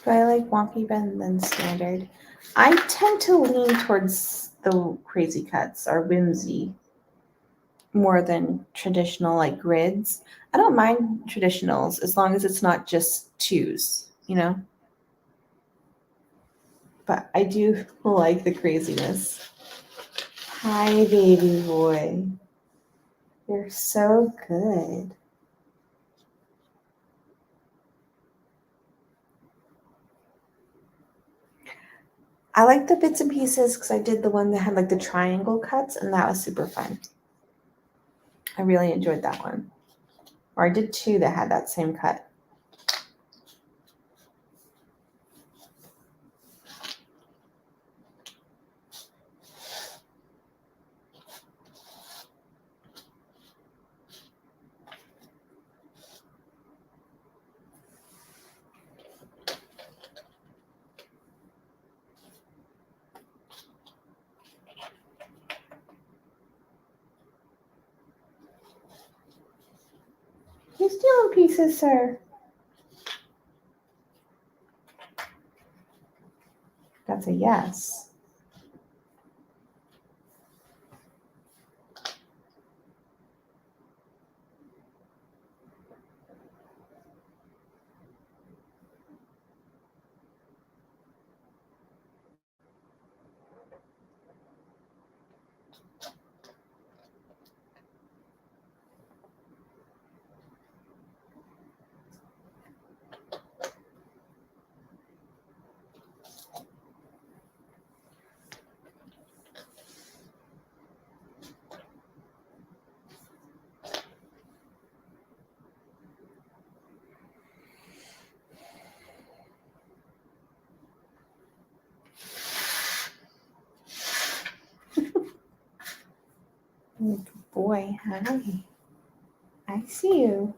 Do I like wonky better than standard? I tend to lean towards the crazy cuts or whimsy more than traditional like grids. I don't mind traditionals as long as it's not just twos, you know? But I do like the craziness. Hi, baby boy. You're so good. I like the bits and pieces because I did the one that had like the triangle cuts, and that was super fun. I really enjoyed that one. Or I did two that had that same cut. You stealing pieces, sir? That's a yes. Good boy, hi. I see you.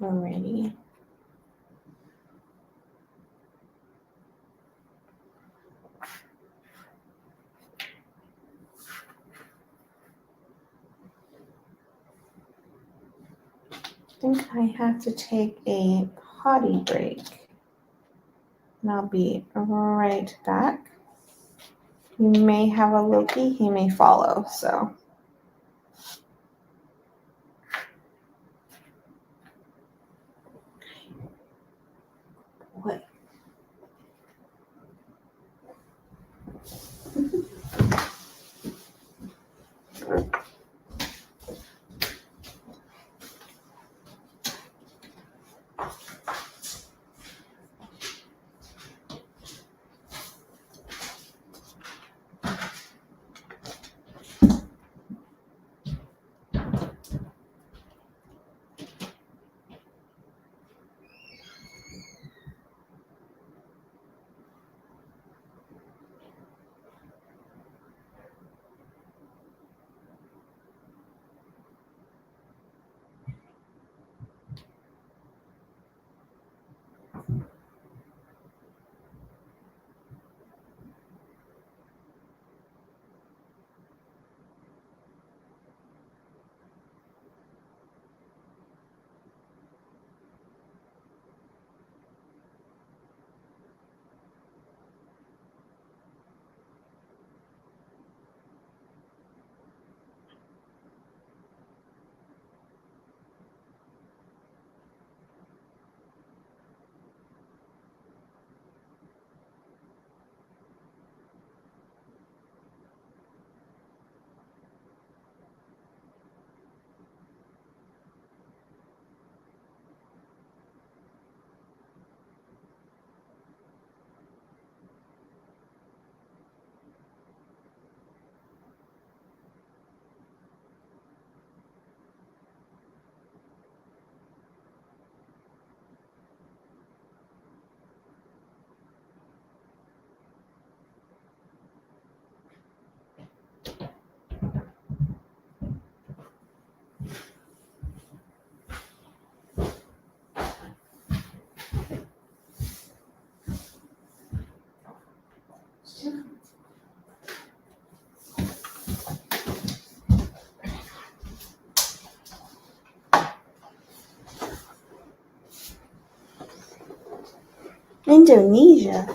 Alrighty. I think I have to take a potty break. And I'll be right back. You may have a Loki, he may follow, so. What? Indonesia.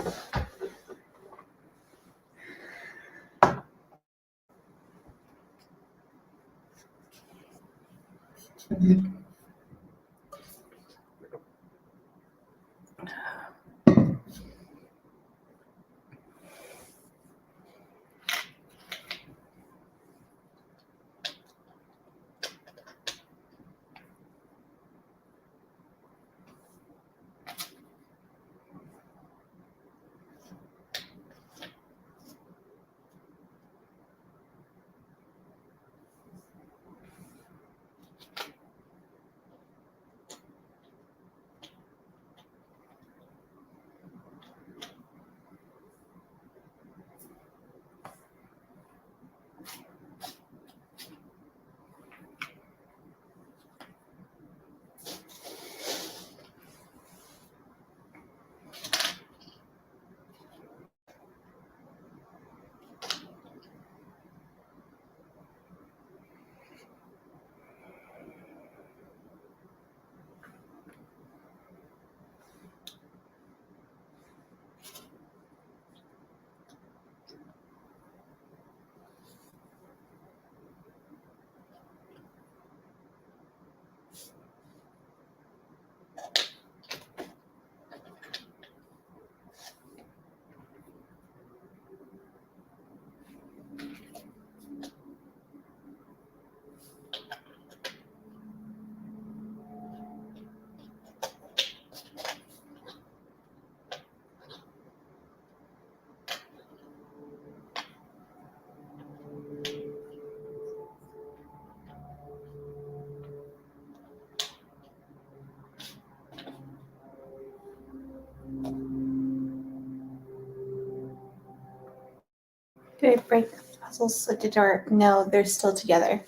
Did I break the puzzles at the door? No, they're still together.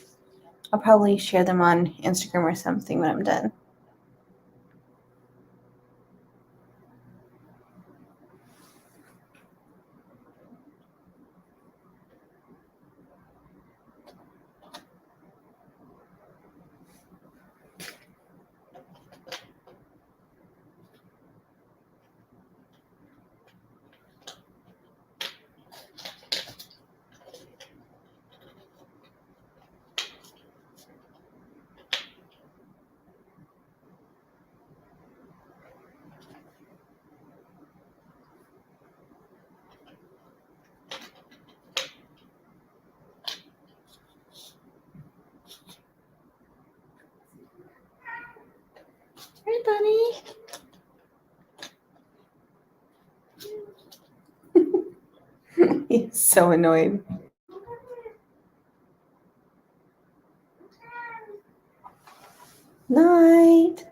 I'll probably share them on Instagram or something when I'm done. so annoyed. Night.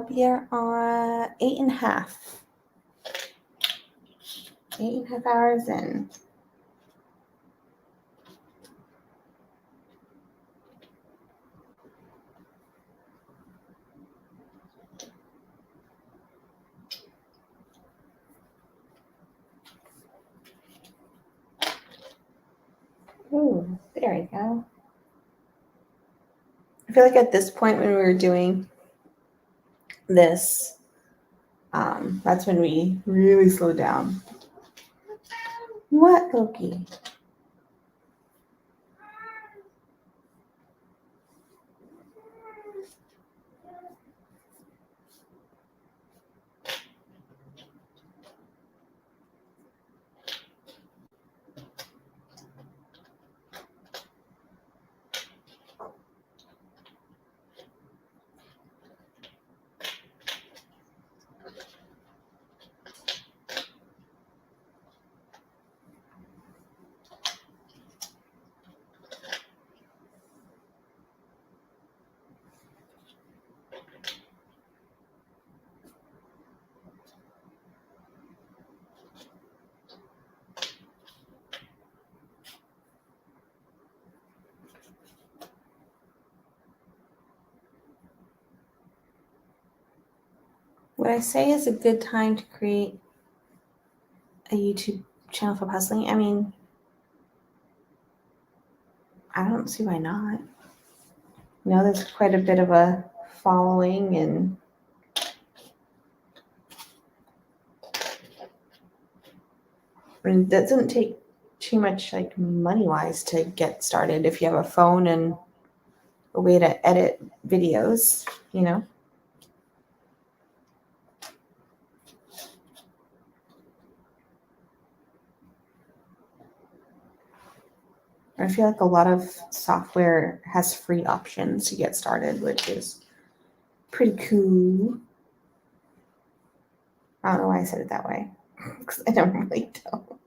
We are on 8.5. 8.5 hours in. Ooh, there we go. I feel like at this point when we were doing this, that's when we really slowed down. What, Loki? What I say is a good time to create a YouTube channel for puzzling. I mean, I don't see why not. You know, there's quite a bit of a following, and it doesn't take too much like money wise to get started if you have a phone and a way to edit videos, you know. I feel like a lot of software has free options to get started, which is pretty cool. I don't know why I said it that way, because I don't really know.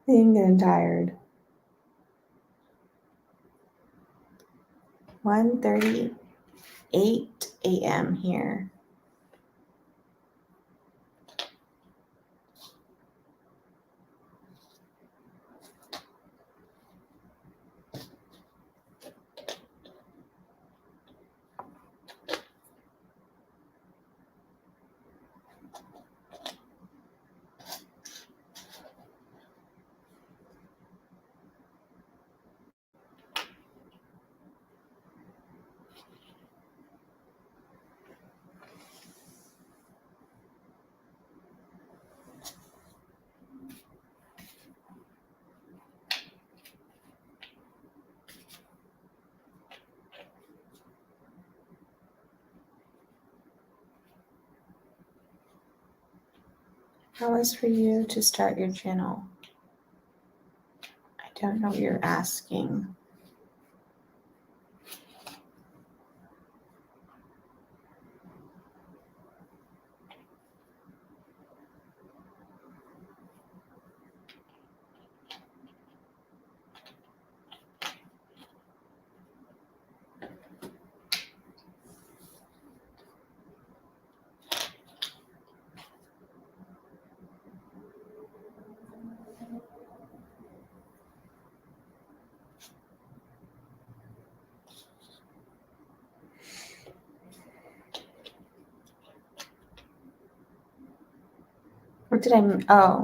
I'm getting tired. 1:38 a.m. here. How was for you to start your channel? I don't know what you're asking.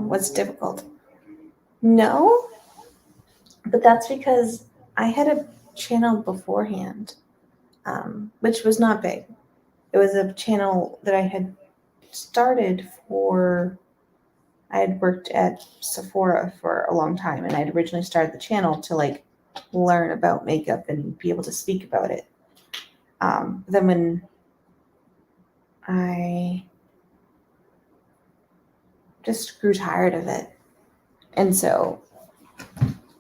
What's difficult? No, but that's because I had a channel beforehand, which was not big. It was a channel that I had started I had worked at Sephora for a long time, and I'd originally started the channel to like learn about makeup and be able to speak about it. Then when I just grew tired of it, and so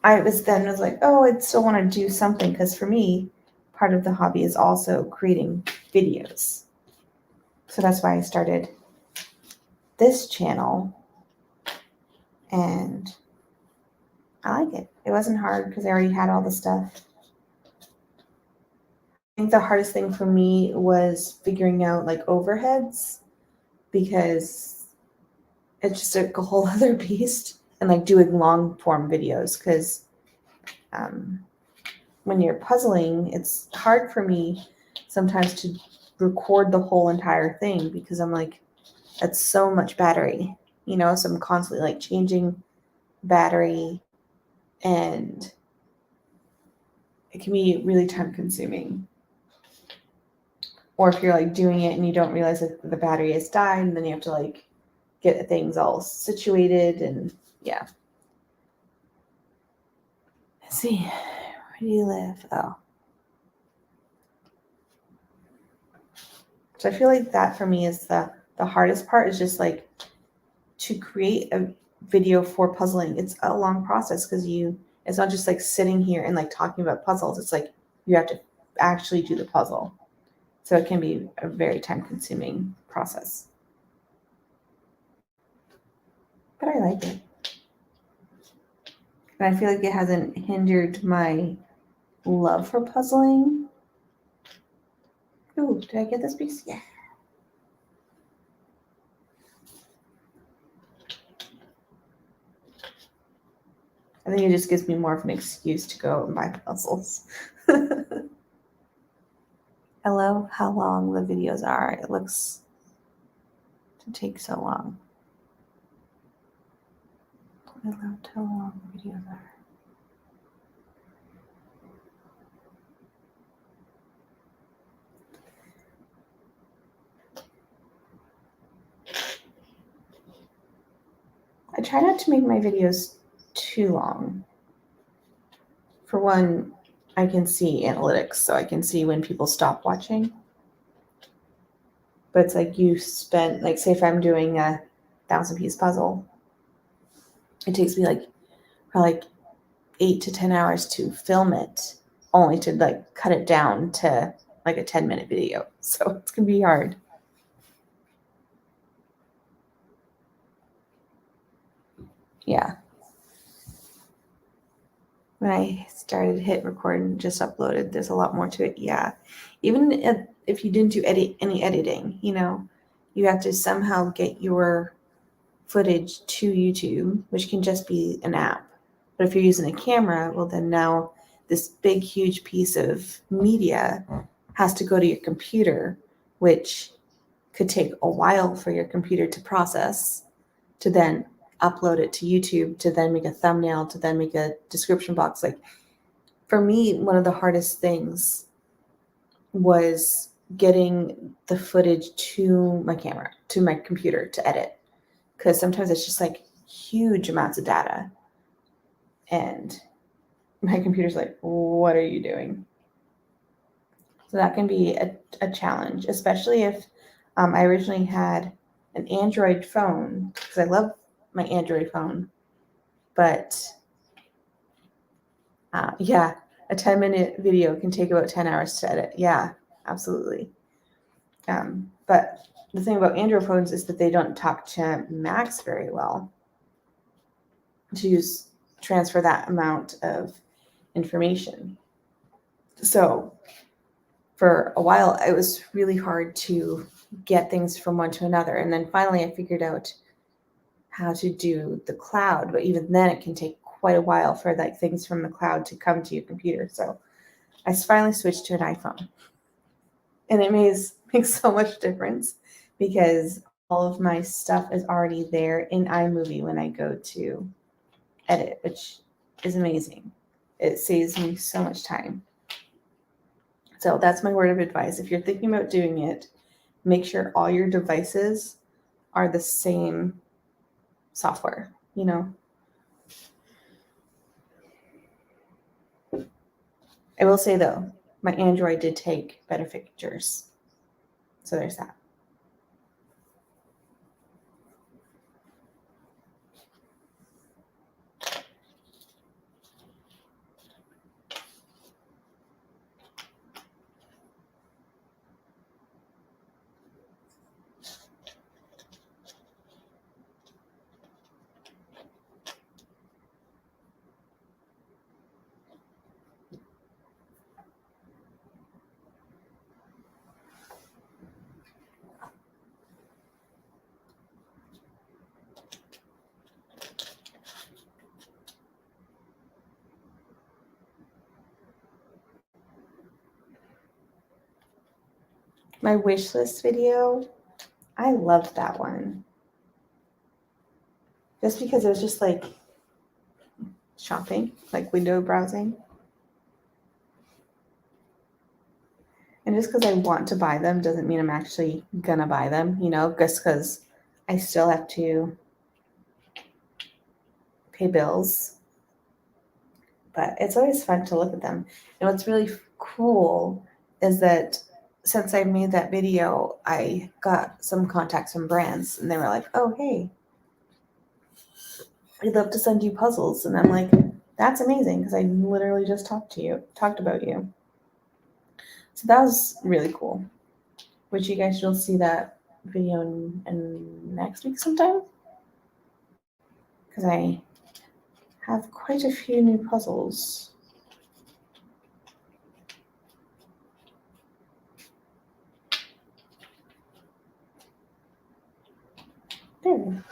I was like, oh, I still want to do something, because for me, part of the hobby is also creating videos. So that's why I started this channel, and I like it. It wasn't hard because I already had all the stuff. I think the hardest thing for me was figuring out like overheads, because it's just a whole other beast, and like doing long form videos, because when you're puzzling, it's hard for me sometimes to record the whole entire thing, because I'm like, that's so much battery, so I'm constantly like changing battery, and it can be really time consuming. Or if you're like doing it and you don't realize that the battery has died, and then you have to like get things all situated, and yeah. Let's see, where do you live? Oh. So I feel like that for me is the hardest part, is just like to create a video for puzzling. It's a long process, because it's not just like sitting here and like talking about puzzles. It's like you have to actually do the puzzle. So it can be a very time consuming process. But I like it. And I feel like it hasn't hindered my love for puzzling. Ooh, did I get this piece? Yeah. I think it just gives me more of an excuse to go and buy puzzles. I love how long the videos are. It looks to take so long. I love how long the videos are. I try not to make my videos too long. For one, I can see analytics, so I can see when people stop watching. But it's like you spent, like, say if I'm doing a 1,000-piece puzzle, it takes me like probably 8 to 10 hours to film it, only to like cut it down to like a 10-minute video. So it's gonna be hard. Yeah. When I started hit record and just uploaded, there's a lot more to it. Yeah. Even if you didn't do any editing, you have to somehow get your footage to YouTube, which can just be an app. But if you're using a camera, well, then now this big, huge piece of media has to go to your computer, which could take a while for your computer to process, to then upload it to YouTube, to then make a thumbnail, to then make a description box. Like, for me, one of the hardest things was getting the footage to my camera, to my computer to edit, because sometimes it's just like huge amounts of data, and my computer's like, what are you doing? So that can be a challenge, especially if I originally had an Android phone, because I love my Android phone, but yeah, a 10-minute video can take about 10 hours to edit. Yeah, absolutely. But the thing about Android phones is that they don't talk to Macs very well to transfer that amount of information. So for a while, it was really hard to get things from one to another. And then finally, I figured out how to do the cloud. But even then, it can take quite a while for like things from the cloud to come to your computer. So I finally switched to an iPhone. And it makes so much difference because all of my stuff is already there in iMovie when I go to edit, which is amazing. It saves me so much time. So that's my word of advice. If you're thinking about doing it, make sure all your devices are the same software, you know. I will say though, my Android did take better pictures. So there's that. My wish list video, I loved that one. Just because it was just like shopping, like window browsing. And just because I want to buy them doesn't mean I'm actually gonna buy them, you know, just because I still have to pay bills. But it's always fun to look at them. And what's really cool is that since I made that video, I got some contacts from brands and they were like, oh, hey, we'd love to send you puzzles. And I'm like, that's amazing because I literally just talked about you. So that was really cool. Which you guys will see that video in next week sometime. Because I have quite a few new puzzles. There.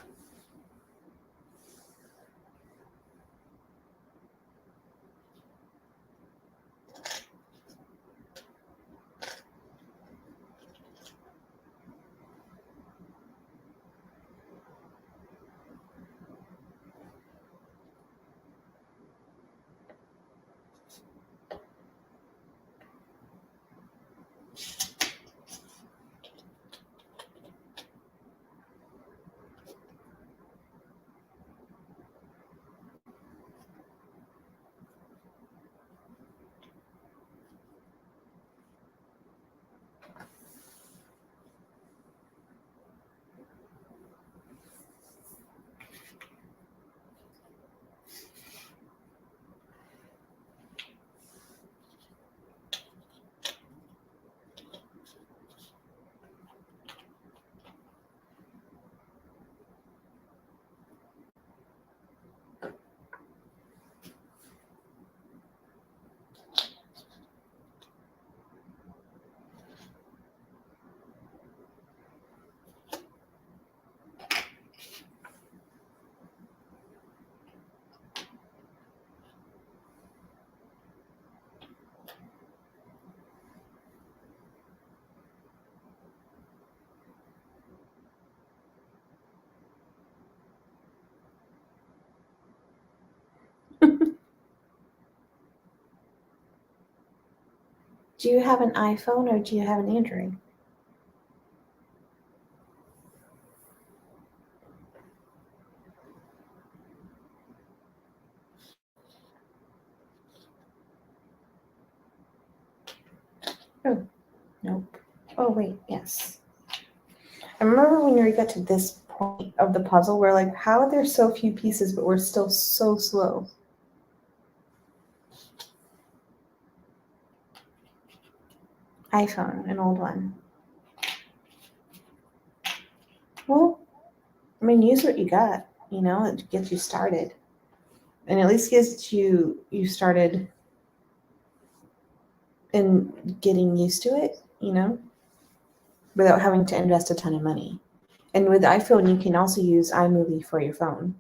Do you have an iPhone or do you have an Android? Oh, nope. Oh, wait, yes. I remember when we got to this point of the puzzle, we're like, how are there so few pieces, but we're still so slow? iPhone, an old one. Well, I mean, use what you got, you know, it gets you started. And at least gets you started in getting used to it, you know, without having to invest a ton of money. And with iPhone, you can also use iMovie for your phone.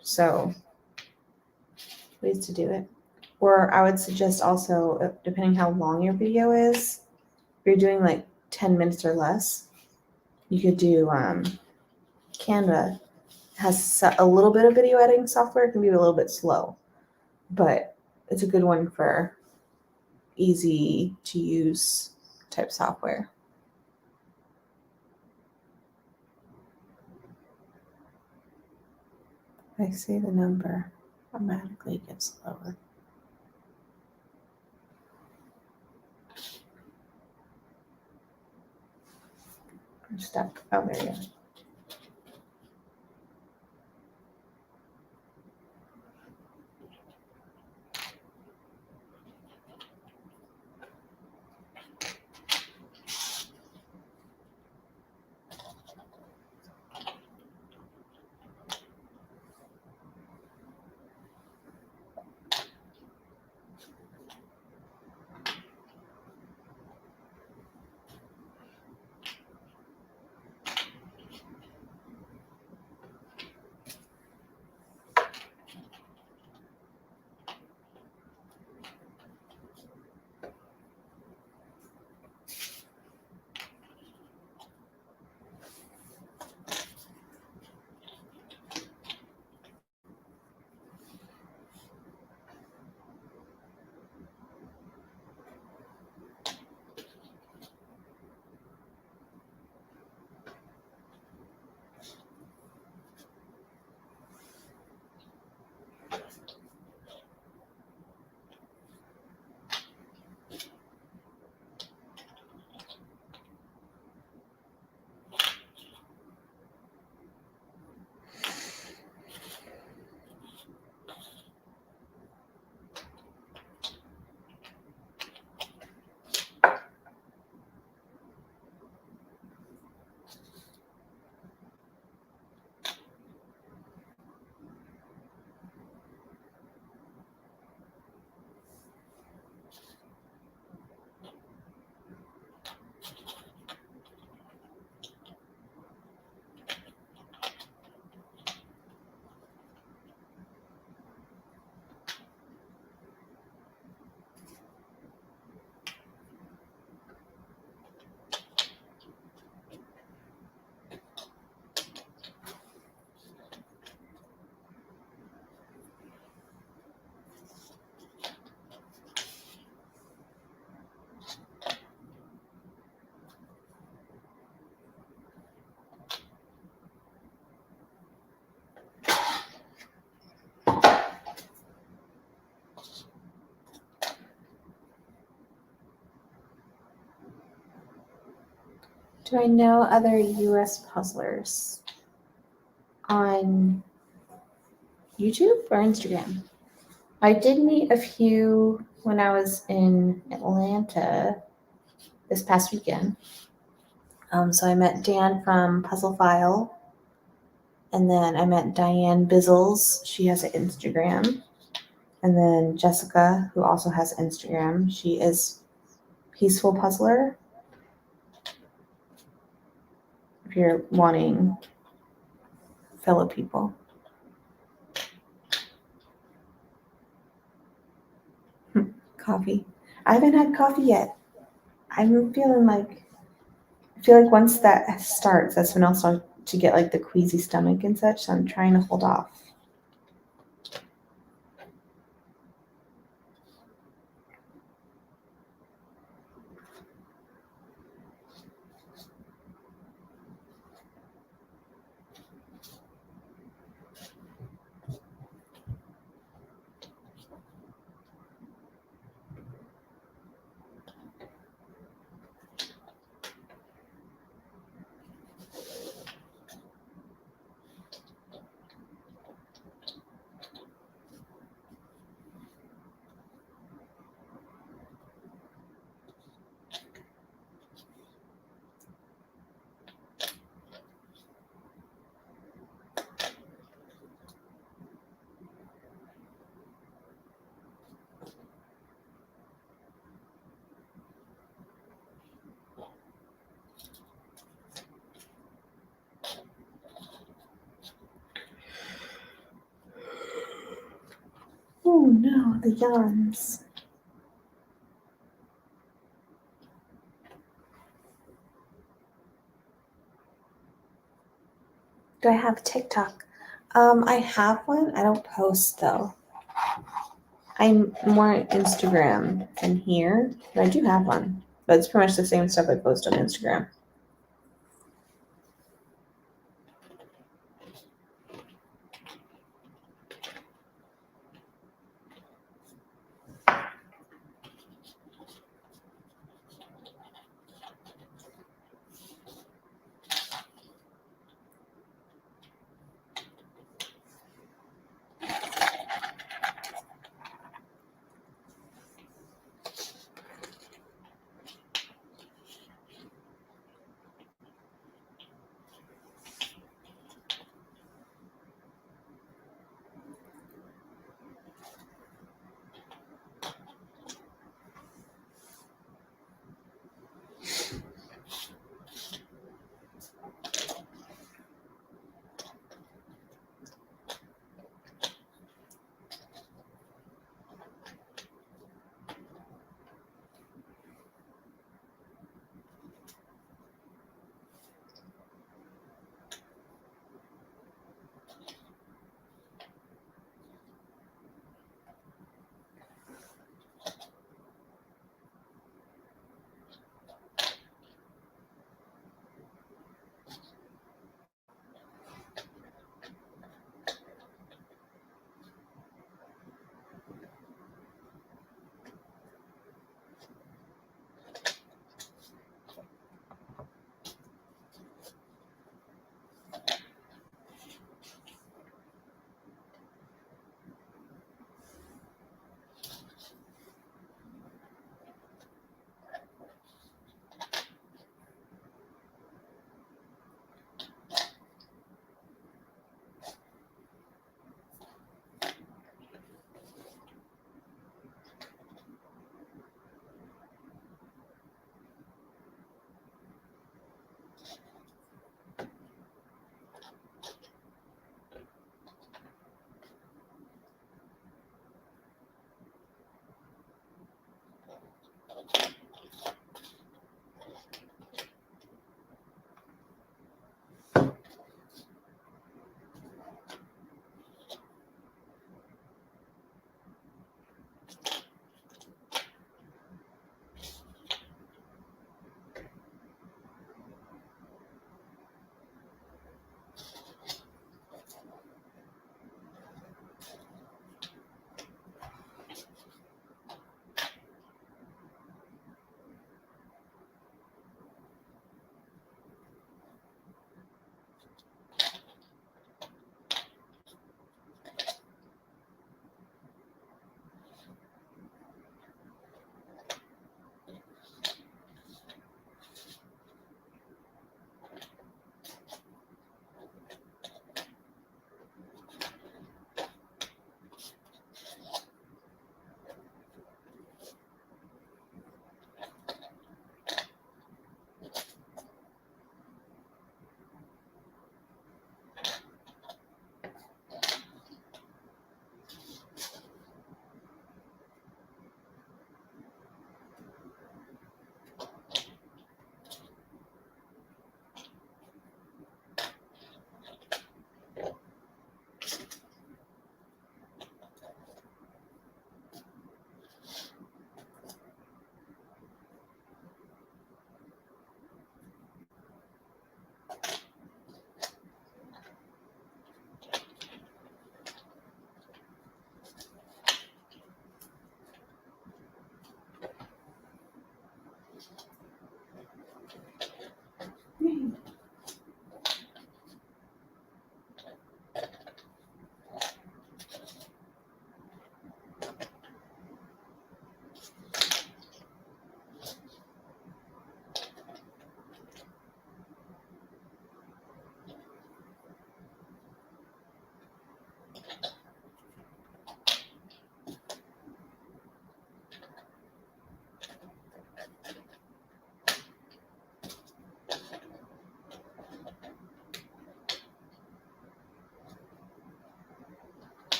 So, ways to do it. Or I would suggest also, depending how long your video is, if you're doing like 10 minutes or less, you could do Canva. Has a little bit of video editing software. It can be a little bit slow, but it's a good one for easy to use type software. I see the number automatically gets lower. I'm stuck. Oh, there you go. Do I know other US puzzlers on YouTube or Instagram? I did meet a few when I was in Atlanta this past weekend. So I met Dan from Puzzle File, and then I met Diane Bizzles. She has an Instagram. And then Jessica, who also has Instagram. She is Peaceful Puzzler. If you're wanting fellow people. Coffee. I haven't had coffee yet. I feel like once that starts, that's when I'll start to get like the queasy stomach and such. So I'm trying to hold off. Oh no, the yawns. Do I have TikTok? I have one. I don't post though. I'm more on Instagram than here, but I do have one. But it's pretty much the same stuff I post on Instagram.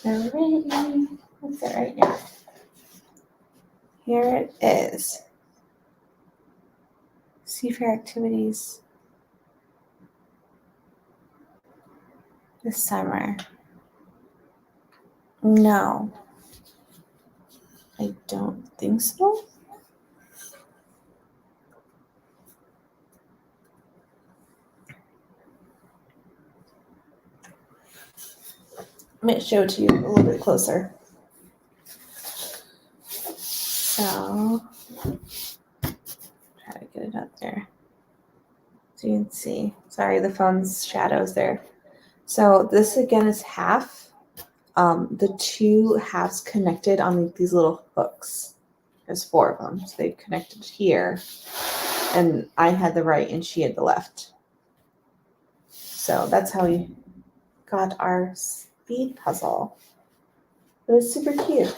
Alrighty. What's it right now? Here it is. Seafair activities this summer. No, I don't think so. I might show it to you a little bit closer. So, try to get it up there so you can see. Sorry, the phone's shadows there. So this again is half. The two halves connected on these little hooks. There's 4 of them, so they connected here, and I had the right and she had the left. So that's how we got our speed puzzle. It was super cute.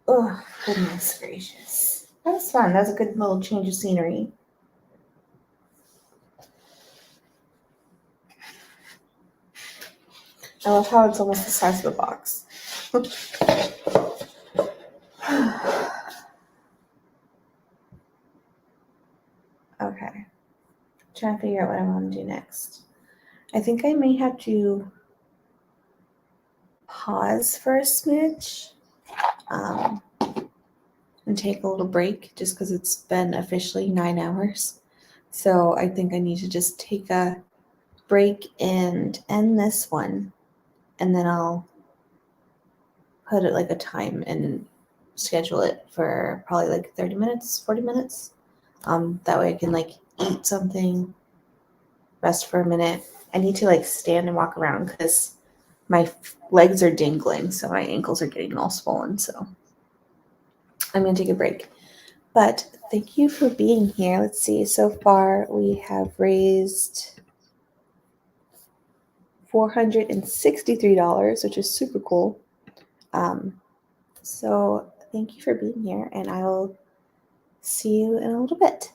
Oh, goodness gracious. That was fun. That was a good little change of scenery. I love how it's almost the size of the box. Okay. Trying to figure out what I want to do next. I think I may have to pause for a smidge and take a little break just because it's been officially 9 hours. So I think I need to just take a break and end this one, and then I'll put it like a time and schedule it for probably like 30 minutes, 40 minutes. That way I can like eat something, rest for a minute. I need to like stand and walk around because my legs are dangling, so my ankles are getting all swollen. So I'm going to take a break. But thank you for being here. Let's see. So far, we have raised $463, which is super cool. So thank you for being here, and I will see you in a little bit.